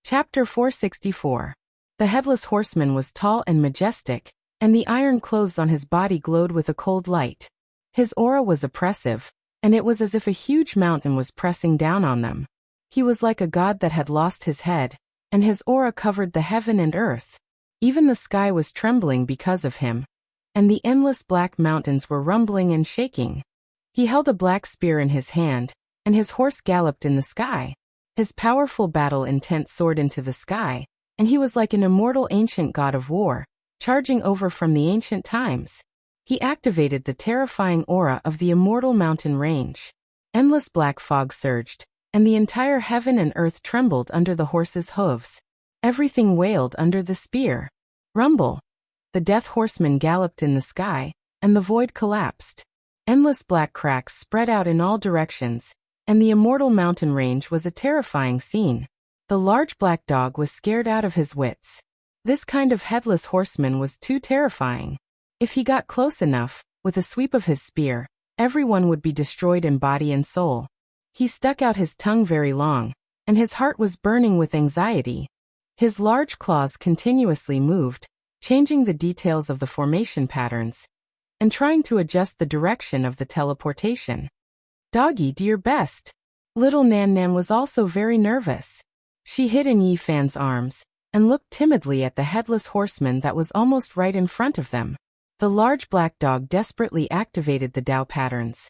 Chapter 464. The headless horseman was tall and majestic, and the iron clothes on his body glowed with a cold light. His aura was oppressive, and it was as if a huge mountain was pressing down on them. He was like a god that had lost his head, and his aura covered the heaven and earth. Even the sky was trembling because of him, and the endless black mountains were rumbling and shaking. He held a black spear in his hand, and his horse galloped in the sky. His powerful battle intent soared into the sky, and he was like an immortal ancient god of war, charging over from the ancient times. He activated the terrifying aura of the immortal mountain range. Endless black fog surged, and the entire heaven and earth trembled under the horse's hooves. Everything wailed under the spear. Rumble! The death horseman galloped in the sky, and the void collapsed. Endless black cracks spread out in all directions, and the immortal mountain range was a terrifying scene. The large black dog was scared out of his wits. This kind of headless horseman was too terrifying. If he got close enough, with a sweep of his spear, everyone would be destroyed in body and soul. He stuck out his tongue very long, and his heart was burning with anxiety. His large claws continuously moved, changing the details of the formation patterns, and trying to adjust the direction of the teleportation. Doggy, do your best. Little Nan Nan was also very nervous. She hid in Yi Fan's arms, and looked timidly at the headless horseman that was almost right in front of them. The large black dog desperately activated the Tao patterns,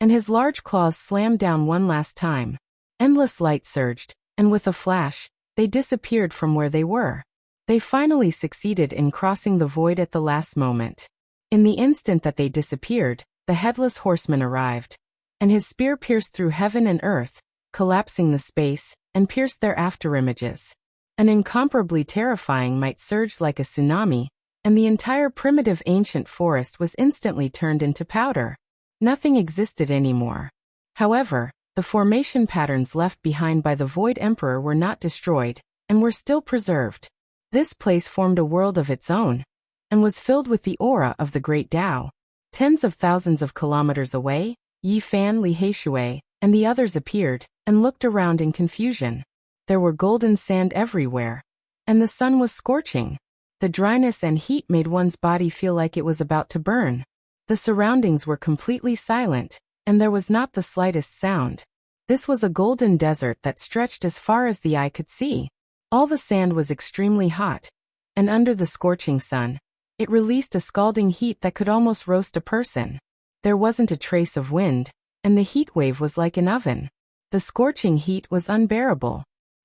and his large claws slammed down one last time. Endless light surged, and with a flash, they disappeared from where they were. They finally succeeded in crossing the void at the last moment. In the instant that they disappeared, the headless horseman arrived, and his spear pierced through heaven and earth, collapsing the space, and pierced their afterimages. An incomparably terrifying might surged like a tsunami, and the entire primitive ancient forest was instantly turned into powder. Nothing existed anymore. However, the formation patterns left behind by the Void Emperor were not destroyed, and were still preserved. This place formed a world of its own, and was filled with the aura of the Great Tao. Tens of thousands of kilometers away, Yi Fan, Li Heishui, and the others appeared, and looked around in confusion. There were golden sand everywhere, and the sun was scorching. The dryness and heat made one's body feel like it was about to burn. The surroundings were completely silent, and there was not the slightest sound. This was a golden desert that stretched as far as the eye could see. All the sand was extremely hot, and under the scorching sun, it released a scalding heat that could almost roast a person. There wasn't a trace of wind, and the heat wave was like an oven. The scorching heat was unbearable.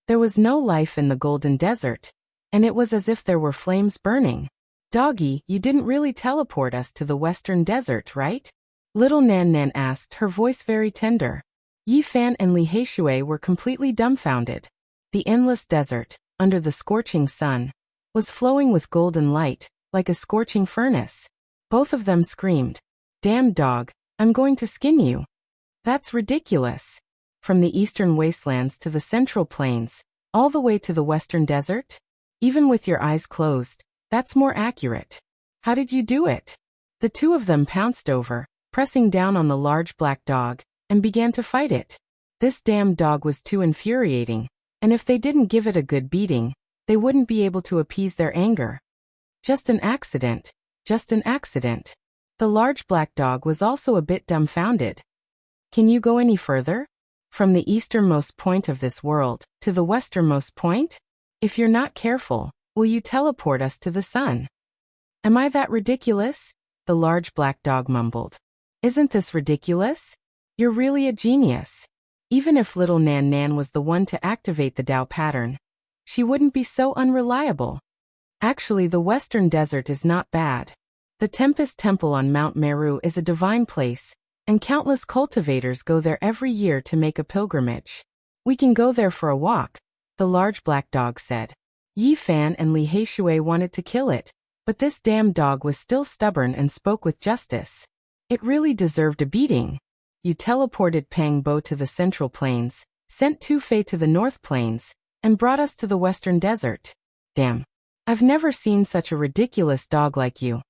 There was no life in the golden desert, and it was as if there were flames burning. Doggy, you didn't really teleport us to the western desert, right? Little Nan Nan asked, her voice very tender. Yi Fan and Li Heishui were completely dumbfounded. The endless desert, under the scorching sun, was flowing with golden light, like a scorching furnace. Both of them screamed, "Damn dog, I'm going to skin you." That's ridiculous. From the eastern wastelands to the central plains, all the way to the western desert? Even with your eyes closed, that's more accurate. How did you do it? The two of them pounced over, pressing down on the large black dog, and began to fight it. This damn dog was too infuriating, and if they didn't give it a good beating, they wouldn't be able to appease their anger. Just an accident. Just an accident. The large black dog was also a bit dumbfounded. Can you go any further? From the easternmost point of this world to the westernmost point? If you're not careful, will you teleport us to the sun? Am I that ridiculous? The large black dog mumbled. Isn't this ridiculous? You're really a genius. Even if little Nan Nan was the one to activate the Tao pattern, she wouldn't be so unreliable. Actually, the western desert is not bad. The Tempest Temple on Mount Meru is a divine place, and countless cultivators go there every year to make a pilgrimage. We can go there for a walk, the large black dog said. Yi Fan and Li Heishui wanted to kill it, but this damn dog was still stubborn and spoke with justice. It really deserved a beating. You teleported Pang Bo to the central plains, sent Tu Fei to the north plains, and brought us to the western desert. Damn. I've never seen such a ridiculous dog like you.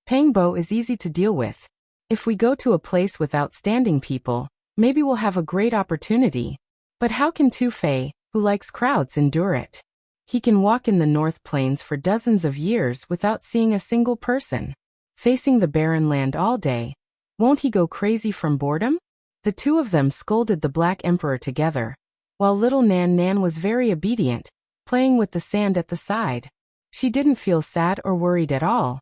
Pang Bo is easy to deal with. If we go to a place with outstanding people, maybe we'll have a great opportunity. But how can Tu Fei, who likes crowds endure it. He can walk in the North Plains for dozens of years without seeing a single person. Facing the barren land all day, won't he go crazy from boredom? The two of them scolded the Black Emperor together, while little Nan Nan was very obedient, playing with the sand at the side. She didn't feel sad or worried at all.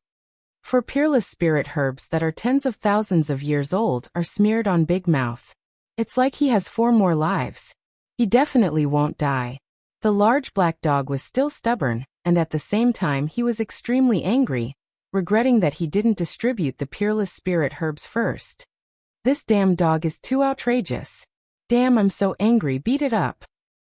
For peerless spirit herbs that are tens of thousands of years old are smeared on Big Mouth. It's like he has 4 more lives. He definitely won't die. The large black dog was still stubborn, and at the same time he was extremely angry, regretting that he didn't distribute the peerless spirit herbs first. This damn dog is too outrageous. Damn, I'm so angry, beat it up.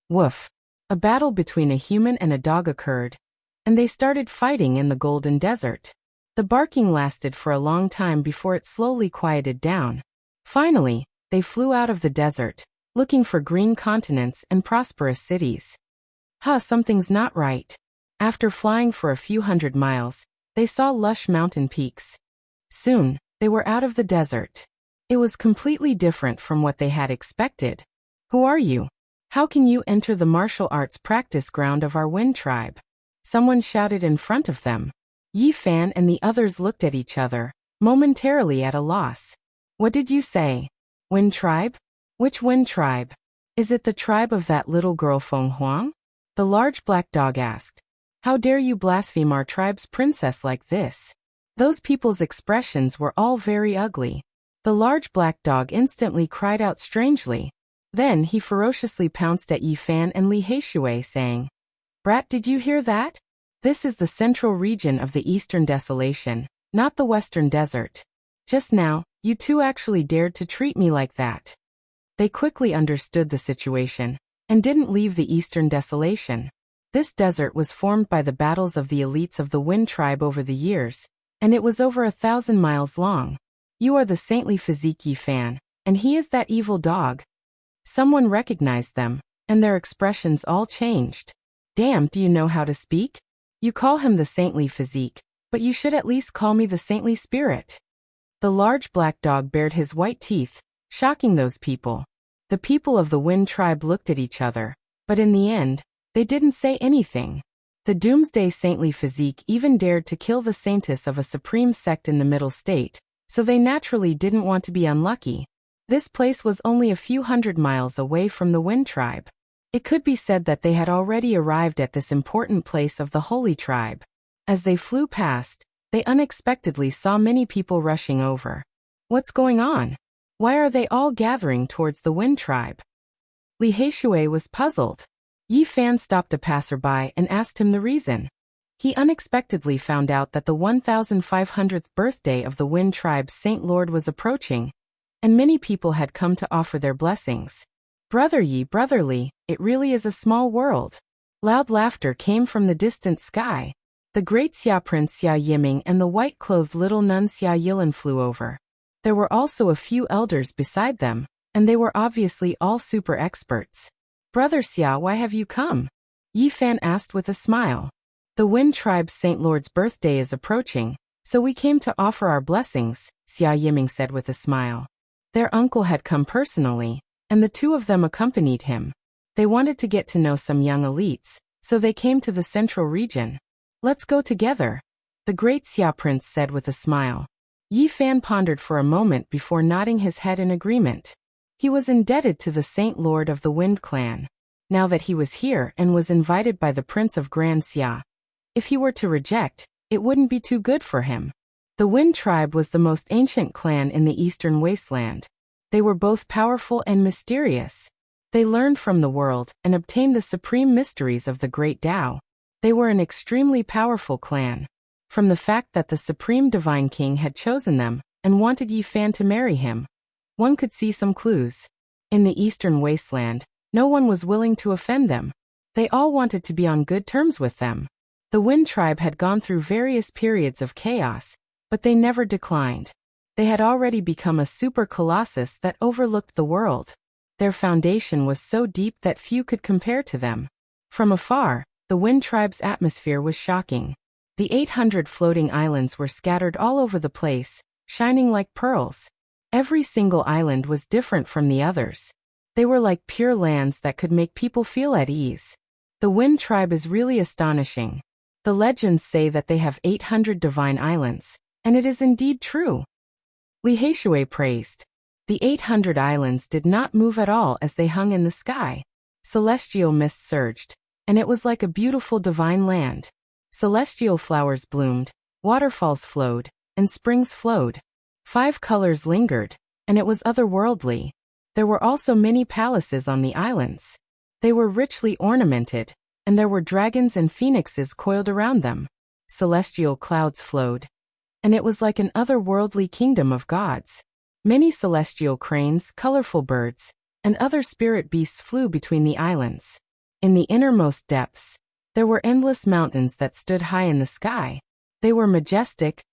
Woof. A battle between a human and a dog occurred, and they started fighting in the Golden Desert. The barking lasted for a long time before it slowly quieted down. Finally, they flew out of the desert, looking for green continents and prosperous cities. Something's not right. After flying for a few hundred miles, they saw lush mountain peaks. Soon, they were out of the desert. It was completely different from what they had expected. Who are you? How can you enter the martial arts practice ground of our Wind tribe? Someone shouted in front of them. Yi Fan and the others looked at each other, momentarily at a loss. What did you say? Wind tribe? Which Wind tribe? Is it the tribe of that little girl Feng Huang? The large black dog asked. How dare you blaspheme our tribe's princess like this? Those people's expressions were all very ugly. The large black dog instantly cried out strangely. Then he ferociously pounced at Yi Fan and Li Heishui, saying, Brat, did you hear that? This is the central region of the Eastern Desolation, not the Western Desert. Just now, you two actually dared to treat me like that. They quickly understood the situation, and didn't leave the Eastern Desolation. This desert was formed by the battles of the elites of the Wind tribe over the years, and it was over 1,000 miles long. You are the saintly physique Yi Fan, and he is that evil dog. Someone recognized them, and their expressions all changed. Damn, do you know how to speak? You call him the saintly physique, but you should at least call me the saintly spirit. The large black dog bared his white teeth, shocking those people. The people of the Wind tribe looked at each other, but in the end, they didn't say anything. The doomsday saintly physique even dared to kill the saintess of a supreme sect in the Middle State, so they naturally didn't want to be unlucky. This place was only a few hundred miles away from the Wind tribe. It could be said that they had already arrived at this important place of the Holy Tribe. As they flew past, they unexpectedly saw many people rushing over. What's going on? Why are they all gathering towards the Wind tribe? Li Heishui was puzzled. Yi Fan stopped a passerby and asked him the reason. He unexpectedly found out that the 1500th birthday of the Wind tribe's Saint Lord was approaching, and many people had come to offer their blessings. Brother Yi, brotherly, it really is a small world. Loud laughter came from the distant sky. The great Xia Prince Xia Yiming and the white-clothed little nun Xia Yilin flew over. There were also a few elders beside them, and they were obviously all super experts. Brother Xia, why have you come? Yi Fan asked with a smile. The Wind tribe's Saint Lord's birthday is approaching, so we came to offer our blessings, Xia Yiming said with a smile. Their uncle had come personally, and the two of them accompanied him. They wanted to get to know some young elites, so they came to the central region. Let's go together, the great Xia Prince said with a smile. Yi Fan pondered for a moment before nodding his head in agreement. He was indebted to the Saint Lord of the Wind clan. Now that he was here and was invited by the Prince of Grand Xia, if he were to reject, it wouldn't be too good for him. The Wind tribe was the most ancient clan in the Eastern Wasteland. They were both powerful and mysterious. They learned from the world and obtained the supreme mysteries of the Great Tao. They were an extremely powerful clan. From the fact that the Supreme Divine King had chosen them and wanted Yi Fan to marry him, one could see some clues. In the Eastern Wasteland, no one was willing to offend them. They all wanted to be on good terms with them. The Wind tribe had gone through various periods of chaos, but they never declined. They had already become a super colossus that overlooked the world. Their foundation was so deep that few could compare to them. From afar, the Wind tribe's atmosphere was shocking. The 800 floating islands were scattered all over the place, shining like pearls. Every single island was different from the others. They were like pure lands that could make people feel at ease. The Wind tribe is really astonishing. The legends say that they have 800 divine islands, and it is indeed true. Li Haishui praised. The 800 islands did not move at all as they hung in the sky. Celestial mist surged, and it was like a beautiful divine land. Celestial flowers bloomed, waterfalls flowed, and springs flowed. 5 colors lingered, and it was otherworldly. There were also many palaces on the islands. They were richly ornamented, and there were dragons and phoenixes coiled around them. Celestial clouds flowed, and it was like an otherworldly kingdom of gods. Many celestial cranes, colorful birds, and other spirit beasts flew between the islands. In the innermost depths, there were endless mountains that stood high in the sky. They were majestic,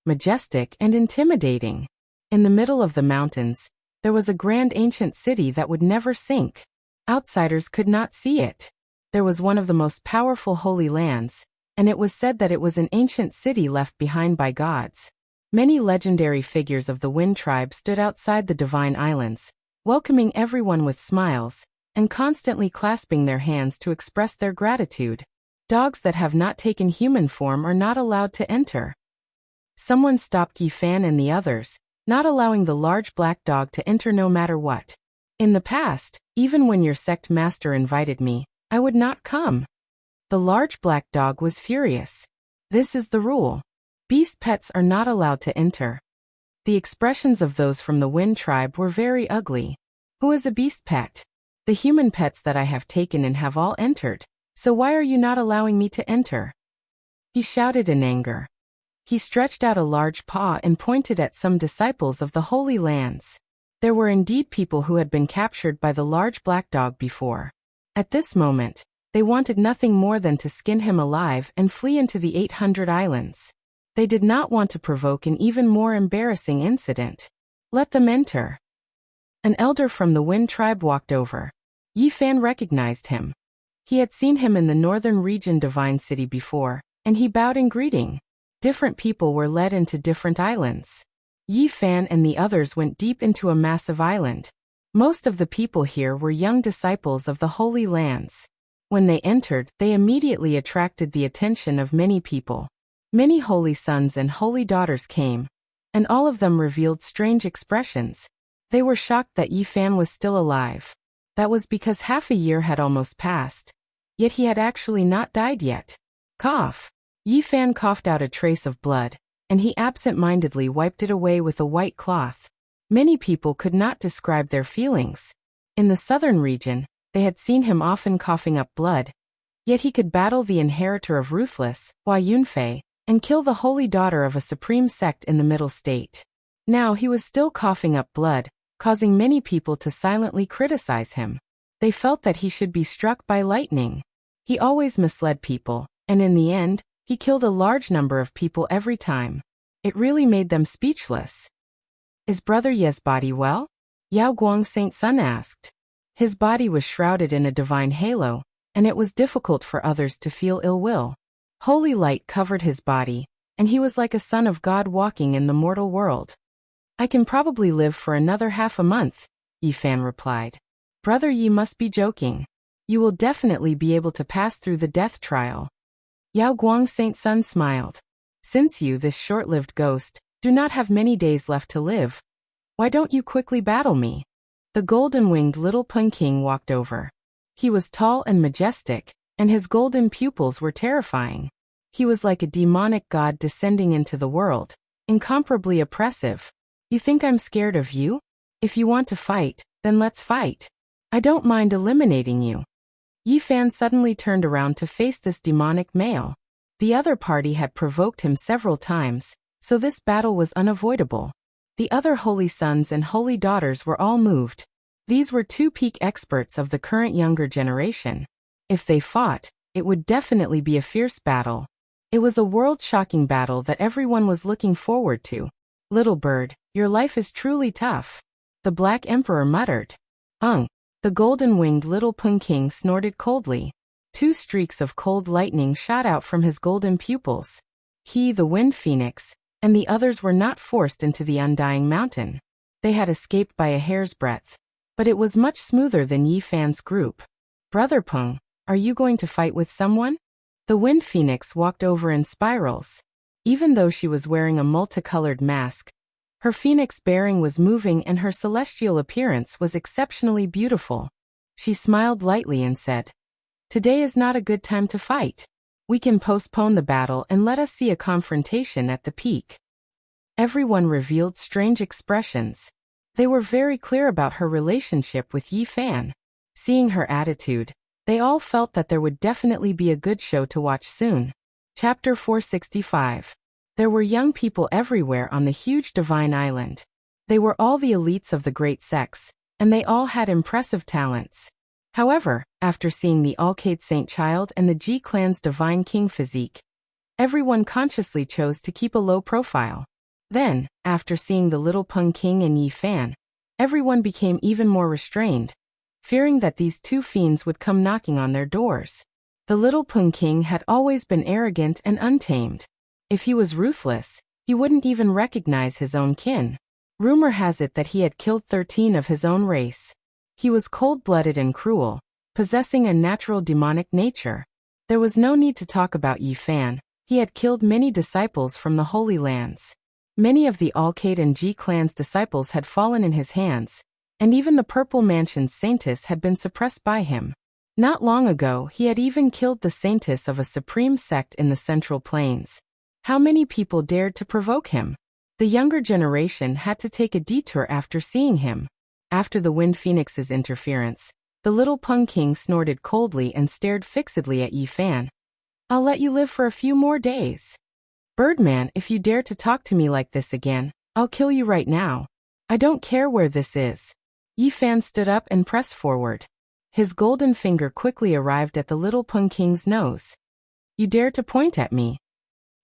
and intimidating. In the middle of the mountains, there was a grand ancient city that would never sink. Outsiders could not see it. There was one of the most powerful holy lands, and it was said that it was an ancient city left behind by gods. Many legendary figures of the Wind tribe stood outside the divine islands, welcoming everyone with smiles, and constantly clasping their hands to express their gratitude. Dogs that have not taken human form are not allowed to enter. Someone stopped Yi Fan and the others, not allowing the large black dog to enter no matter what. In the past, even when your sect master invited me, I would not come. The large black dog was furious. This is the rule. Beast pets are not allowed to enter. The expressions of those from the Wind tribe were very ugly. Who is a beast pet? The human pets that I have taken and have all entered, so why are you not allowing me to enter? He shouted in anger. He stretched out a large paw and pointed at some disciples of the Holy Lands. There were indeed people who had been captured by the large black dog before. At this moment, they wanted nothing more than to skin him alive and flee into the 800 islands. They did not want to provoke an even more embarrassing incident. Let them enter. An elder from the Wind tribe walked over. Yi Fan recognized him. He had seen him in the northern region Divine City before, and he bowed in greeting. Different people were led into different islands. Yi Fan and the others went deep into a massive island. Most of the people here were young disciples of the Holy Lands. When they entered, they immediately attracted the attention of many people. Many holy sons and holy daughters came, and all of them revealed strange expressions. They were shocked that Yi Fan was still alive. That was because half a year had almost passed, yet he had actually not died yet. Cough. Yi Fan coughed out a trace of blood, and he absent-mindedly wiped it away with a white cloth. Many people could not describe their feelings. In the southern region, they had seen him often coughing up blood, yet he could battle the inheritor of Ruthless, Hua Yunfei, and kill the holy daughter of a supreme sect in the Middle State. Now he was still coughing up blood, causing many people to silently criticize him. They felt that he should be struck by lightning. He always misled people, and in the end, he killed a large number of people every time. It really made them speechless. Is Brother Ye's body well? Yao Guang Saint Sun asked. His body was shrouded in a divine halo, and it was difficult for others to feel ill will. Holy light covered his body, and he was like a son of God walking in the mortal world. I can probably live for another half a month, Yi Fan replied. Brother Yi must be joking. You will definitely be able to pass through the death trial. Yao Guang Saint Sun smiled. Since you, this short-lived ghost, do not have many days left to live, why don't you quickly battle me? The golden-winged little Pun King walked over. He was tall and majestic, and his golden pupils were terrifying. He was like a demonic god descending into the world, incomparably oppressive. You think I'm scared of you? If you want to fight, then let's fight. I don't mind eliminating you. Yi Fan suddenly turned around to face this demonic male. The other party had provoked him several times, so this battle was unavoidable. The other holy sons and holy daughters were all moved. These were two peak experts of the current younger generation. If they fought, it would definitely be a fierce battle. It was a world-shocking battle that everyone was looking forward to. Little bird, your life is truly tough. The Black Emperor muttered. The golden-winged little Pun King snorted coldly. 2 streaks of cold lightning shot out from his golden pupils. He, the Wind Phoenix, and the others were not forced into the Undying Mountain. They had escaped by a hair's breadth. but it was much smoother than Yi Fan's group. Brother Peng, are you going to fight with someone? The wind phoenix walked over in spirals. Even though she was wearing a multicolored mask, her phoenix bearing was moving and her celestial appearance was exceptionally beautiful. She smiled lightly and said, "Today is not a good time to fight. We can postpone the battle and let us see a confrontation at the peak." Everyone revealed strange expressions. They were very clear about her relationship with Yi Fan. Seeing her attitude, they all felt that there would definitely be a good show to watch soon. Chapter 465. There were young people everywhere on the huge divine island. They were all the elites of the great sects, and they all had impressive talents. However, after seeing the Alcade Saint Child and the Ji clan's divine king physique, everyone consciously chose to keep a low profile. Then, after seeing the little Peng King and Yi Fan, everyone became even more restrained, fearing that these two fiends would come knocking on their doors. The little Peng King had always been arrogant and untamed. If he was ruthless, he wouldn't even recognize his own kin. Rumor has it that he had killed 13 of his own race. He was cold-blooded and cruel, possessing a natural demonic nature. There was no need to talk about Yi Fan. He had killed many disciples from the Holy Lands. Many of the Alcade and Ji clan's disciples had fallen in his hands, and even the Purple Mansion's saintess had been suppressed by him. Not long ago, he had even killed the saintess of a supreme sect in the Central Plains. How many people dared to provoke him? The younger generation had to take a detour after seeing him. After the Wind Phoenix's interference, the little Peng King snorted coldly and stared fixedly at Yi Fan. "I'll let you live for a few more days. Birdman, if you dare to talk to me like this again, I'll kill you right now. I don't care where this is." Yi Fan stood up and pressed forward. His golden finger quickly arrived at the little Peng King's nose. "You dare to point at me?"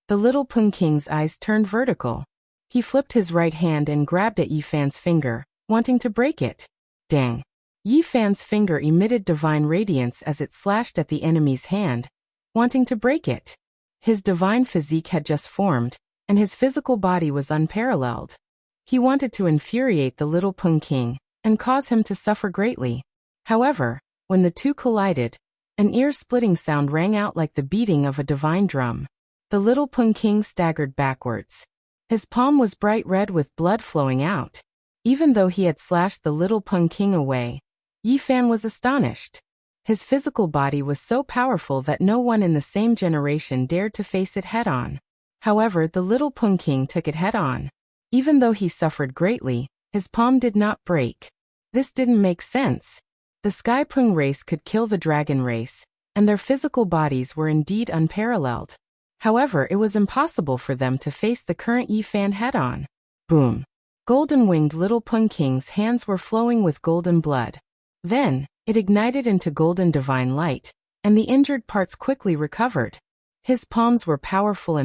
The little Peng King's eyes turned vertical. He flipped his right hand and grabbed at Yi Fan's finger, wanting to break it. Dang! Yi Fan's finger emitted divine radiance as it slashed at the enemy's hand, wanting to break it. His divine physique had just formed, and his physical body was unparalleled. He wanted to infuriate the little Peng King and cause him to suffer greatly. However, when the two collided, an ear-splitting sound rang out like the beating of a divine drum. The little Peng King staggered backwards. His palm was bright red with blood flowing out. Even though he had slashed the little Peng King away, Yi Fan was astonished. His physical body was so powerful that no one in the same generation dared to face it head-on. However, the little Peng King took it head-on. Even though he suffered greatly, his palm did not break. This didn't make sense. The Sky Peng race could kill the Dragon race, and their physical bodies were indeed unparalleled. However, it was impossible for them to face the current Yi Fan head-on. Boom! Golden-winged little Peng King's hands were flowing with golden blood. Then, it ignited into golden divine light, and the injured parts quickly recovered. His palms were powerful,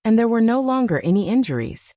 and there were no longer any injuries.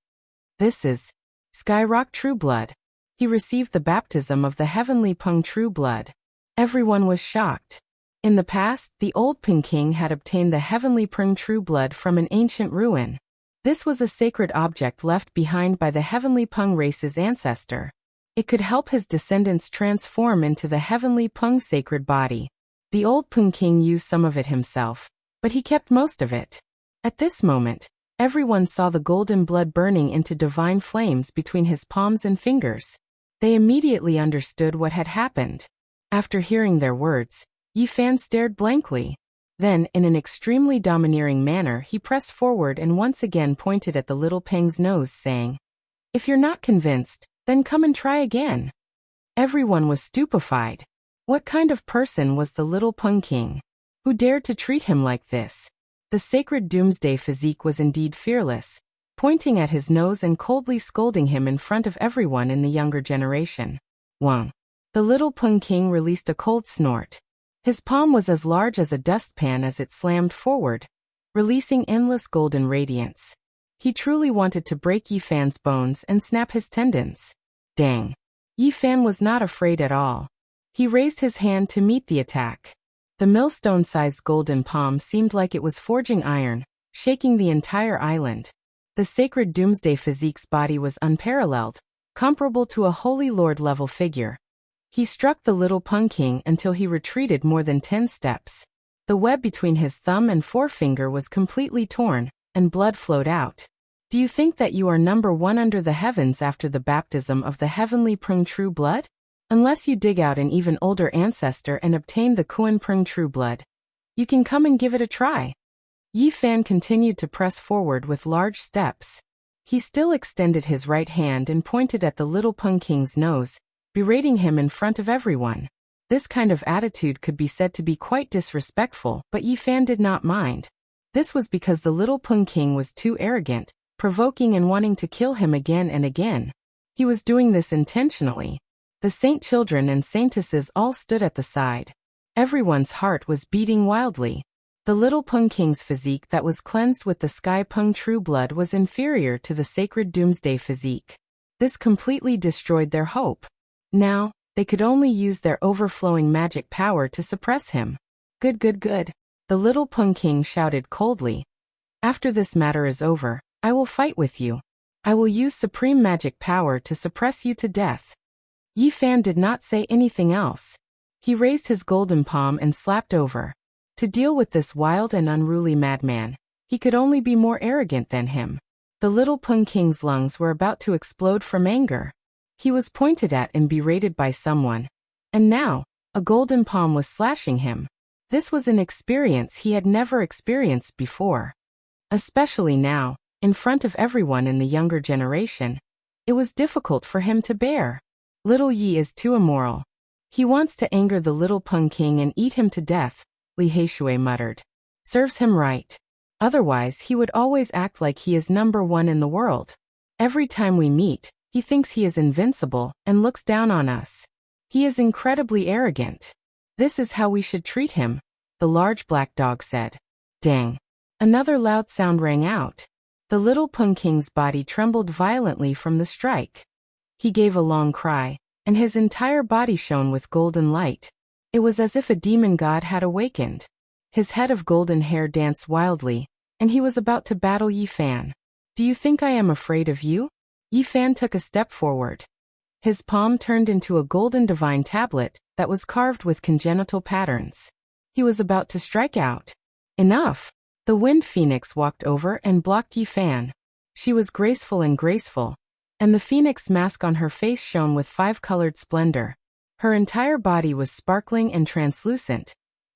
This is Skyrock True Blood. He received the baptism of the heavenly Peng True Blood. Everyone was shocked. In the past, the old Peng King had obtained the heavenly Peng True Blood from an ancient ruin. This was a sacred object left behind by the heavenly Peng race's ancestor. It could help his descendants transform into the heavenly Peng sacred body. The old Peng King used some of it himself, but he kept most of it. At this moment, everyone saw the golden blood burning into divine flames between his palms and fingers. They immediately understood what had happened. After hearing their words, Yi Fan stared blankly. Then, in an extremely domineering manner, he pressed forward and once again pointed at the little Peng's nose, saying, "If you're not convinced, then come and try again." Everyone was stupefied. What kind of person was the little Peng King? Who dared to treat him like this? The sacred doomsday physique was indeed fearless, pointing at his nose and coldly scolding him in front of everyone in the younger generation. Wang! The little Peng King released a cold snort. His palm was as large as a dustpan as it slammed forward, releasing endless golden radiance. He truly wanted to break Yi Fan's bones and snap his tendons. Dang! Yi Fan was not afraid at all. He raised his hand to meet the attack. The millstone-sized golden palm seemed like it was forging iron, shaking the entire island. The sacred doomsday physique's body was unparalleled, comparable to a Holy Lord-level figure. He struck the little Pung King until he retreated more than 10 steps. The web between his thumb and forefinger was completely torn, and blood flowed out. Do you think that you are number one under the heavens after the baptism of the heavenly Prung True Blood? Unless you dig out an even older ancestor and obtain the Kuan Prung True Blood, you can come and give it a try. Yi Fan continued to press forward with large steps. He still extended his right hand and pointed at the little Pung King's nose, berating him in front of everyone. This kind of attitude could be said to be quite disrespectful, but Yi Fan did not mind. This was because the little Pung King was too arrogant, provoking and wanting to kill him again and again. He was doing this intentionally. The saint children and saintesses all stood at the side. Everyone's heart was beating wildly. The little Pung King's physique that was cleansed with the Sky Pung True Blood was inferior to the sacred Doomsday physique. This completely destroyed their hope. Now, they could only use their overflowing magic power to suppress him. Good. The little Pung King shouted coldly. After this matter is over, I will fight with you. I will use supreme magic power to suppress you to death. Yi Fan did not say anything else. He raised his golden palm and slapped over. To deal with this wild and unruly madman, he could only be more arrogant than him. The little Pung King's lungs were about to explode from anger. He was pointed at and berated by someone. And now, a golden palm was slashing him. This was an experience he had never experienced before. Especially now, in front of everyone in the younger generation, it was difficult for him to bear. Little Yi is too immoral. He wants to anger the little Pung King and eat him to death, Li Heishui muttered. Serves him right. Otherwise he would always act like he is number one in the world. Every time we meet, he thinks he is invincible and looks down on us. He is incredibly arrogant. This is how we should treat him, the large black dog said. Dang. Another loud sound rang out. The little Pung King's body trembled violently from the strike. He gave a long cry, and his entire body shone with golden light. It was as if a demon god had awakened. His head of golden hair danced wildly, and he was about to battle Yi Fan. Do you think I am afraid of you? Yi Fan took a step forward. His palm turned into a golden divine tablet that was carved with congenital patterns. He was about to strike out. Enough! The wind phoenix walked over and blocked Yi Fan. She was graceful, and the phoenix mask on her face shone with 5-colored splendor. Her entire body was sparkling and translucent,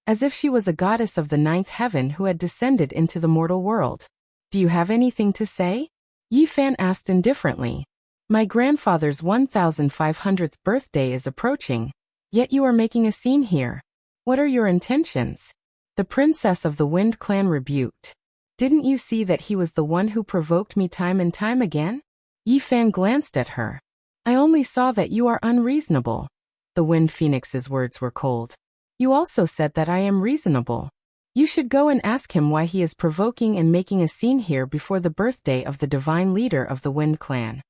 as if she was a goddess of the 9th heaven who had descended into the mortal world. Do you have anything to say? Yi Fan asked indifferently. My grandfather's 1500th birthday is approaching, yet you are making a scene here. What are your intentions? The princess of the Wind Clan rebuked. Didn't you see that he was the one who provoked me time and time again? Yi Fan glanced at her. I only saw that you are unreasonable. The Wind Phoenix's words were cold. You also said that I am reasonable. You should go and ask him why he is provoking and making a scene here before the birthday of the divine leader of the Wind Clan.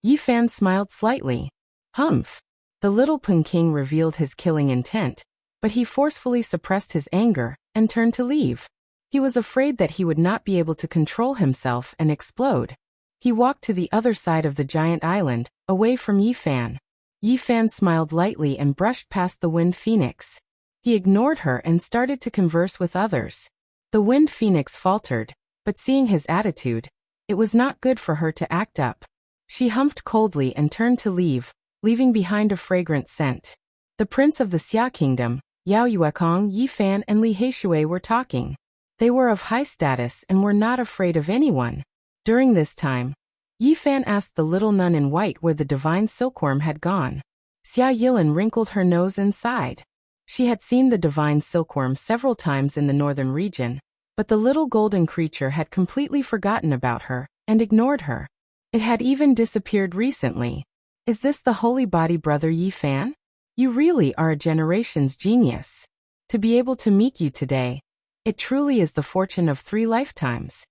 Yi Fan smiled slightly. Humph. The little Pung King revealed his killing intent, but he forcefully suppressed his anger and turned to leave. He was afraid that he would not be able to control himself and explode. He walked to the other side of the giant island, away from Yi Fan. Yi Fan smiled lightly and brushed past the Wind Phoenix. He ignored her and started to converse with others. The Wind Phoenix faltered, but seeing his attitude, it was not good for her to act up. She humphed coldly and turned to leave, leaving behind a fragrant scent. The prince of the Xia Kingdom, Yao Yuekong, Yi Fan and Li Heishui were talking. They were of high status and were not afraid of anyone. During this time, Yi Fan asked the little nun in white where the divine silkworm had gone. Xia Yilin wrinkled her nose and sighed. She had seen the divine silkworm several times in the northern region, but the little golden creature had completely forgotten about her and ignored her. It had even disappeared recently. Is this the holy body brother Yi Fan? You really are a generation's genius. To be able to meet you today, it truly is the fortune of 3 lifetimes.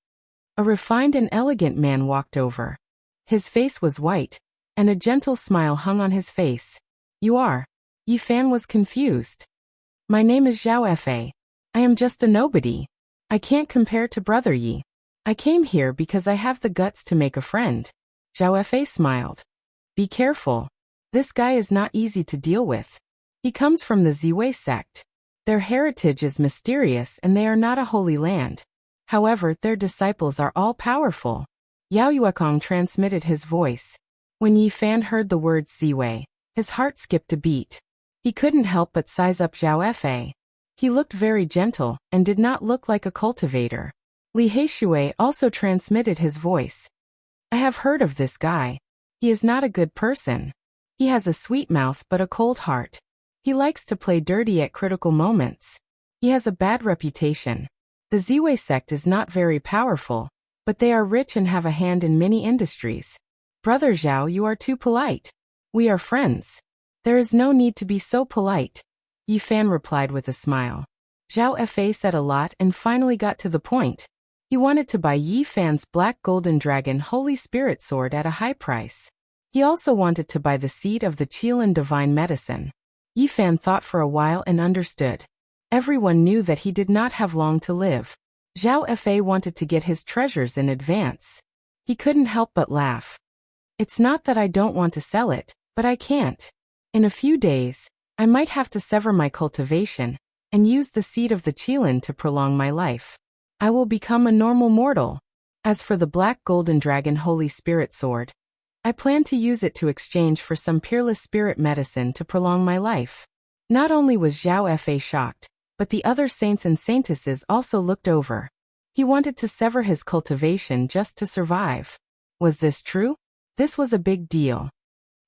A refined and elegant man walked over. His face was white, and a gentle smile hung on his face. You are? Yi Fan was confused. My name is Zhao Fa. I am just a nobody. I can't compare to Brother Yi. I came here because I have the guts to make a friend. Zhao Fa smiled. Be careful. This guy is not easy to deal with. He comes from the Ziwei sect. Their heritage is mysterious and they are not a holy land. However, their disciples are all powerful. Yao Yuekong transmitted his voice. When Yi Fan heard the word Ziwei, his heart skipped a beat. He couldn't help but size up Zhao Fa. He looked very gentle and did not look like a cultivator. Li Heishui also transmitted his voice. I have heard of this guy. He is not a good person. He has a sweet mouth but a cold heart. He likes to play dirty at critical moments. He has a bad reputation. The Ziwei sect is not very powerful, but they are rich and have a hand in many industries. Brother Zhao, you are too polite. We are friends. There is no need to be so polite. Yi Fan replied with a smile. Zhao Fa said a lot and finally got to the point. He wanted to buy Yi Fan's Black Golden Dragon Holy Spirit Sword at a high price. He also wanted to buy the seed of the Qilin Divine Medicine. Yi Fan thought for a while and understood. Everyone knew that he did not have long to live. Zhao Fa wanted to get his treasures in advance. He couldn't help but laugh. It's not that I don't want to sell it, but I can't. In a few days, I might have to sever my cultivation and use the seed of the Qilin to prolong my life. I will become a normal mortal. As for the Black Golden Dragon Holy Spirit Sword, I plan to use it to exchange for some peerless spirit medicine to prolong my life. Not only was Zhao Fa shocked, but the other saints and saintesses also looked over. He wanted to sever his cultivation just to survive. Was this true? This was a big deal.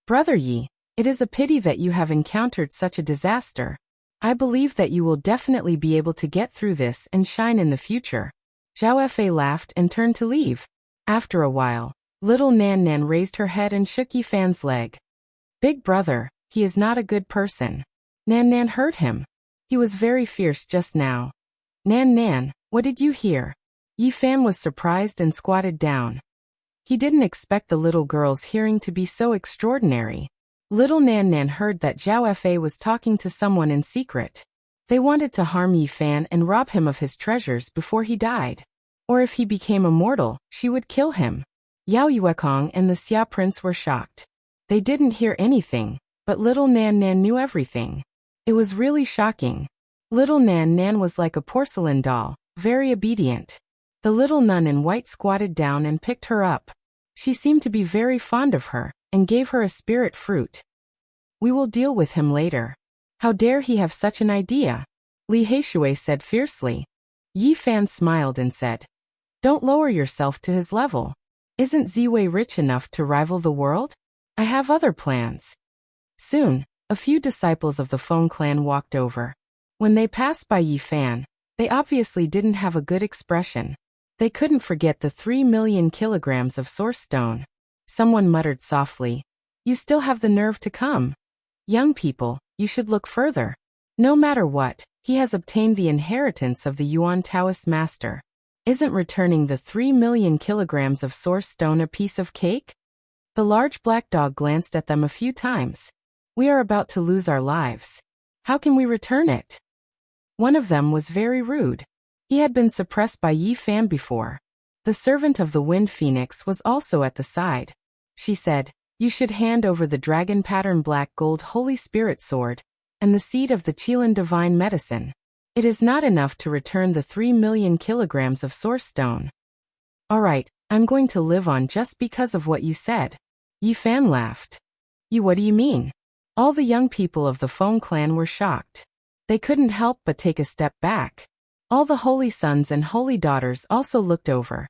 Brother Yi, it is a pity that you have encountered such a disaster. I believe that you will definitely be able to get through this and shine in the future. Zhao Fa laughed and turned to leave. After a while, little Nan Nan raised her head and shook Yi Fan's leg. Big brother, he is not a good person. Nan Nan heard him. He was very fierce just now. Nan Nan, what did you hear? Yi Fan was surprised and squatted down. He didn't expect the little girl's hearing to be so extraordinary. Little Nan Nan heard that Zhao Fa was talking to someone in secret. They wanted to harm Yi Fan and rob him of his treasures before he died. Or if he became immortal, she would kill him. Yao Yuekong and the Xia Prince were shocked. They didn't hear anything, but little Nan Nan knew everything. It was really shocking. Little Nan Nan was like a porcelain doll, very obedient. The little nun in white squatted down and picked her up. She seemed to be very fond of her, and gave her a spirit fruit. We will deal with him later. How dare he have such an idea? Li Heishui said fiercely. Yi Fan smiled and said, don't lower yourself to his level. Isn't Ziwei rich enough to rival the world? I have other plans. Soon, a few disciples of the Feng clan walked over. When they passed by Yi Fan, they obviously didn't have a good expression. They couldn't forget the 3 million kilograms of source stone. Someone muttered softly, you still have the nerve to come. Young people, you should look further. No matter what, he has obtained the inheritance of the Yuan Taoist master. Isn't returning the 3 million kilograms of source stone a piece of cake? The large black dog glanced at them a few times. We are about to lose our lives. How can we return it? One of them was very rude. He had been suppressed by Yi Fan before. The servant of the Wind Phoenix was also at the side. She said, you should hand over the dragon pattern black gold Holy Spirit sword and the seed of the Qilin Divine Medicine. It is not enough to return the 3 million kilograms of source stone. Alright, I'm going to live on just because of what you said. Yi Fan laughed. What do you mean? All the young people of the Feng clan were shocked. They couldn't help but take a step back. All the holy sons and holy daughters also looked over.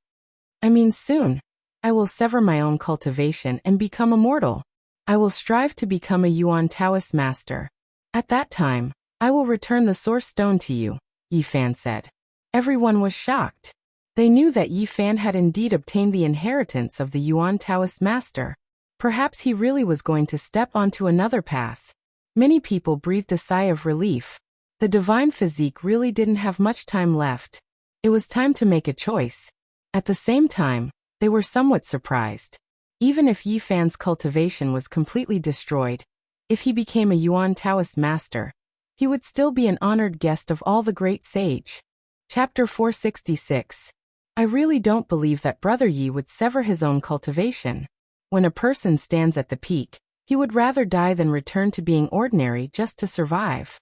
I mean soon, I will sever my own cultivation and become immortal. I will strive to become a Yuan Taoist master. At that time, I will return the source stone to you, Yi Fan said. Everyone was shocked. They knew that Yi Fan had indeed obtained the inheritance of the Yuan Taoist master. Perhaps he really was going to step onto another path. Many people breathed a sigh of relief. The divine physique really didn't have much time left. It was time to make a choice. At the same time, they were somewhat surprised. Even if Yi Fan's cultivation was completely destroyed, if he became a Yuan Taoist master, he would still be an honored guest of all the great sage. Chapter 466. I really don't believe that Brother Yi would sever his own cultivation. When a person stands at the peak, he would rather die than return to being ordinary just to survive.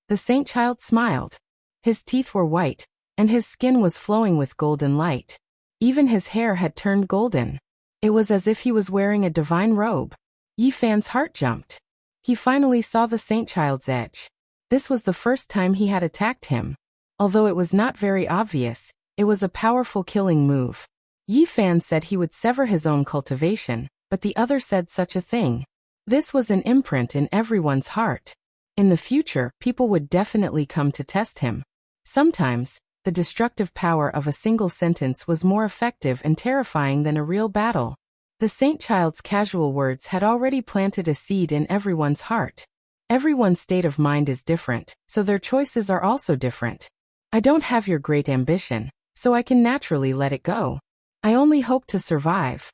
The saint child smiled. His teeth were white, and his skin was flowing with golden light. Even his hair had turned golden. It was as if he was wearing a divine robe. Yi Fan's heart jumped. He finally saw the saint child's edge. This was the first time he had attacked him. Although it was not very obvious, it was a powerful killing move. Yi Fan said he would sever his own cultivation, but the other said such a thing. This was an imprint in everyone's heart. In the future, people would definitely come to test him. Sometimes, the destructive power of a single sentence was more effective and terrifying than a real battle. The saint child's casual words had already planted a seed in everyone's heart. Everyone's state of mind is different, so their choices are also different. I don't have your great ambition, so I can naturally let it go. I only hope to survive.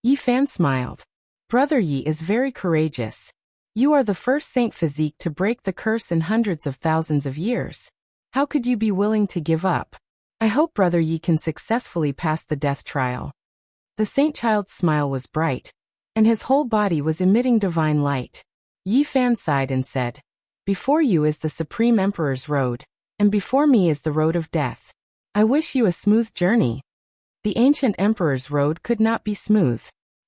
Yi Fan smiled. Brother Yi is very courageous. You are the first saint physique to break the curse in hundreds of thousands of years. How could you be willing to give up? I hope Brother Yi can successfully pass the death trial. The saint child's smile was bright, and his whole body was emitting divine light. Yi Fan sighed and said, Before you is the Supreme Emperor's road, and before me is the road of death. I wish you a smooth journey. The ancient emperor's road could not be smooth.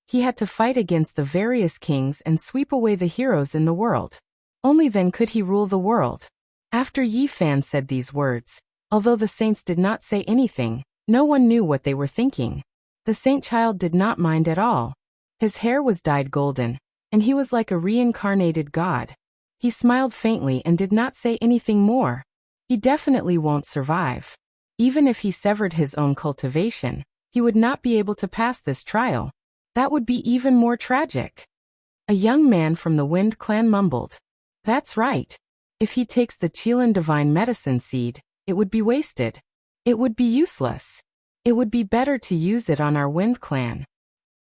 He had to fight against the various kings and sweep away the heroes in the world. Only then could he rule the world. After Yi Fan said these words, although the saints did not say anything, no one knew what they were thinking. The saint child did not mind at all. His hair was dyed golden, and he was like a reincarnated god. He smiled faintly and did not say anything more. He definitely won't survive. Even if he severed his own cultivation, he would not be able to pass this trial. That would be even more tragic. A young man from the Wind clan mumbled. That's right. If he takes the Qilin divine medicine seed, it would be wasted. It would be useless. It would be better to use it on our Wind clan.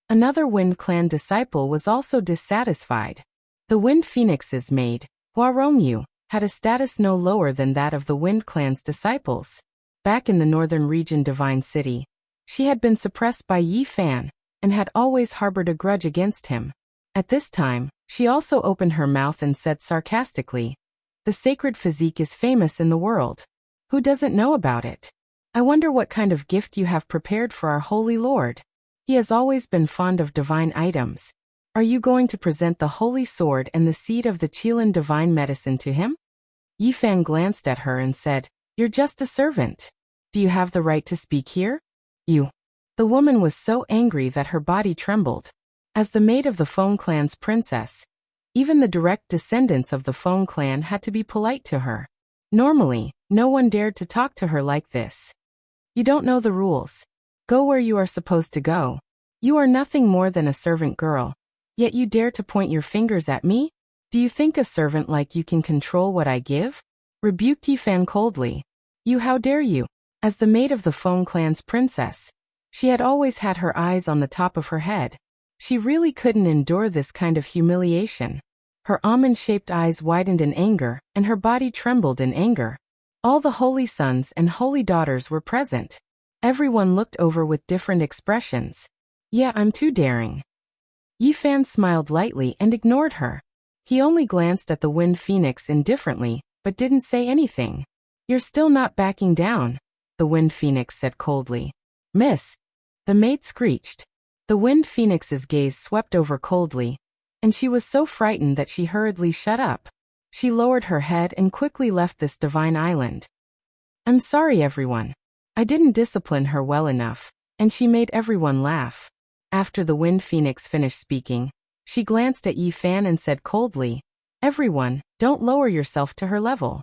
Another Wind clan disciple was also dissatisfied. The Wind Phoenix's maid, Hua Rongyu, had a status no lower than that of the Wind clan's disciples. Back in the northern region Divine City, she had been suppressed by Yi Fan, and had always harbored a grudge against him. At this time, she also opened her mouth and said sarcastically, The sacred physique is famous in the world. Who doesn't know about it? I wonder what kind of gift you have prepared for our Holy Lord. He has always been fond of divine items. Are you going to present the holy sword and the seed of the Qilin divine medicine to him? Yi Fan glanced at her and said, You're just a servant. Do you have the right to speak here? You. The woman was so angry that her body trembled. As the maid of the Feng clan's princess, even the direct descendants of the Feng clan had to be polite to her. Normally, no one dared to talk to her like this. You don't know the rules. Go where you are supposed to go. You are nothing more than a servant girl. Yet you dare to point your fingers at me? Do you think a servant like you can control what I give? Rebuked Yi Fan coldly. You, how dare you? As the maid of the Feng clan's princess, she had always had her eyes on the top of her head. She really couldn't endure this kind of humiliation. Her almond-shaped eyes widened in anger, and her body trembled in anger. All the holy sons and holy daughters were present. Everyone looked over with different expressions. Yeah, I'm too daring. Yi Fan smiled lightly and ignored her. He only glanced at the Wind Phoenix indifferently, but didn't say anything. You're still not backing down, the Wind Phoenix said coldly. Miss, the maid screeched. The Wind Phoenix's gaze swept over coldly, and she was so frightened that she hurriedly shut up. She lowered her head and quickly left this divine island. I'm sorry, everyone. I didn't discipline her well enough, and she made everyone laugh. After the Wind Phoenix finished speaking, she glanced at Yi Fan and said coldly, Everyone, don't lower yourself to her level.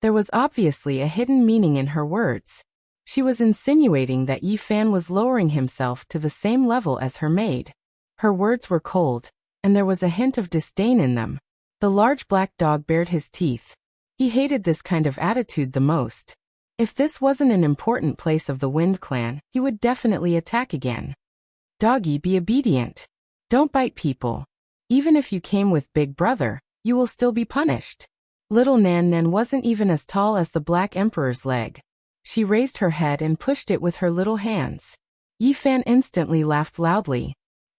There was obviously a hidden meaning in her words. She was insinuating that Yi Fan was lowering himself to the same level as her maid. Her words were cold, and there was a hint of disdain in them. The large black dog bared his teeth. He hated this kind of attitude the most. If this wasn't an important place of the Wind clan, he would definitely attack again. Doggy, be obedient. Don't bite people. Even if you came with Big Brother, you will still be punished. Little Nan Nan wasn't even as tall as the Black Emperor's leg. She raised her head and pushed it with her little hands. Yi Fan instantly laughed loudly.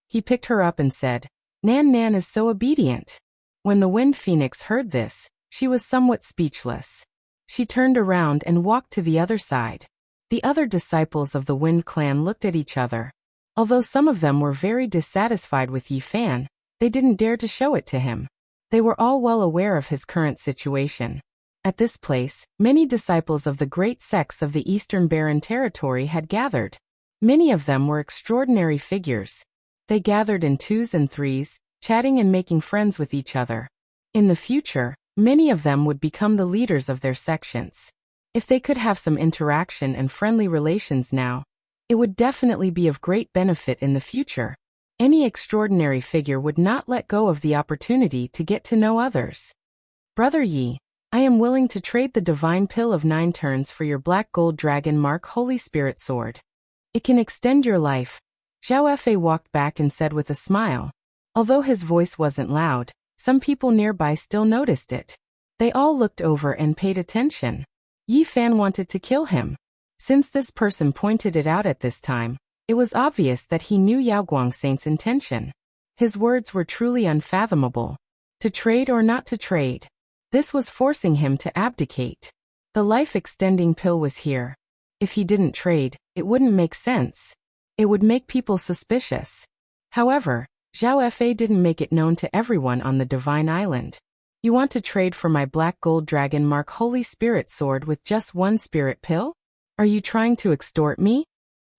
He picked her up and said, "Nan Nan is so obedient." When the Wind Phoenix heard this, she was somewhat speechless. She turned around and walked to the other side. The other disciples of the Wind Clan looked at each other. Although some of them were very dissatisfied with Yi Fan, they didn't dare to show it to him. They were all well aware of his current situation. At this place, many disciples of the great sects of the Eastern Barren Territory had gathered. Many of them were extraordinary figures. They gathered in twos and threes, chatting and making friends with each other. In the future, many of them would become the leaders of their sections. If they could have some interaction and friendly relations now, it would definitely be of great benefit in the future. Any extraordinary figure would not let go of the opportunity to get to know others. "Brother Yi, I am willing to trade the divine pill of 9 turns for your black gold dragon mark Holy Spirit sword. It can extend your life." Zhao Fei walked back and said with a smile. Although his voice wasn't loud, some people nearby still noticed it. They all looked over and paid attention. Yi Fan wanted to kill him. Since this person pointed it out at this time, it was obvious that he knew Yao Guangsaint's intention. His words were truly unfathomable. To trade or not to trade. This was forcing him to abdicate. The life-extending pill was here. If he didn't trade, it wouldn't make sense. It would make people suspicious. However, Zhao Fei didn't make it known to everyone on the Divine Island. "You want to trade for my black gold dragon mark Holy Spirit sword with just 1 spirit pill? Are you trying to extort me?"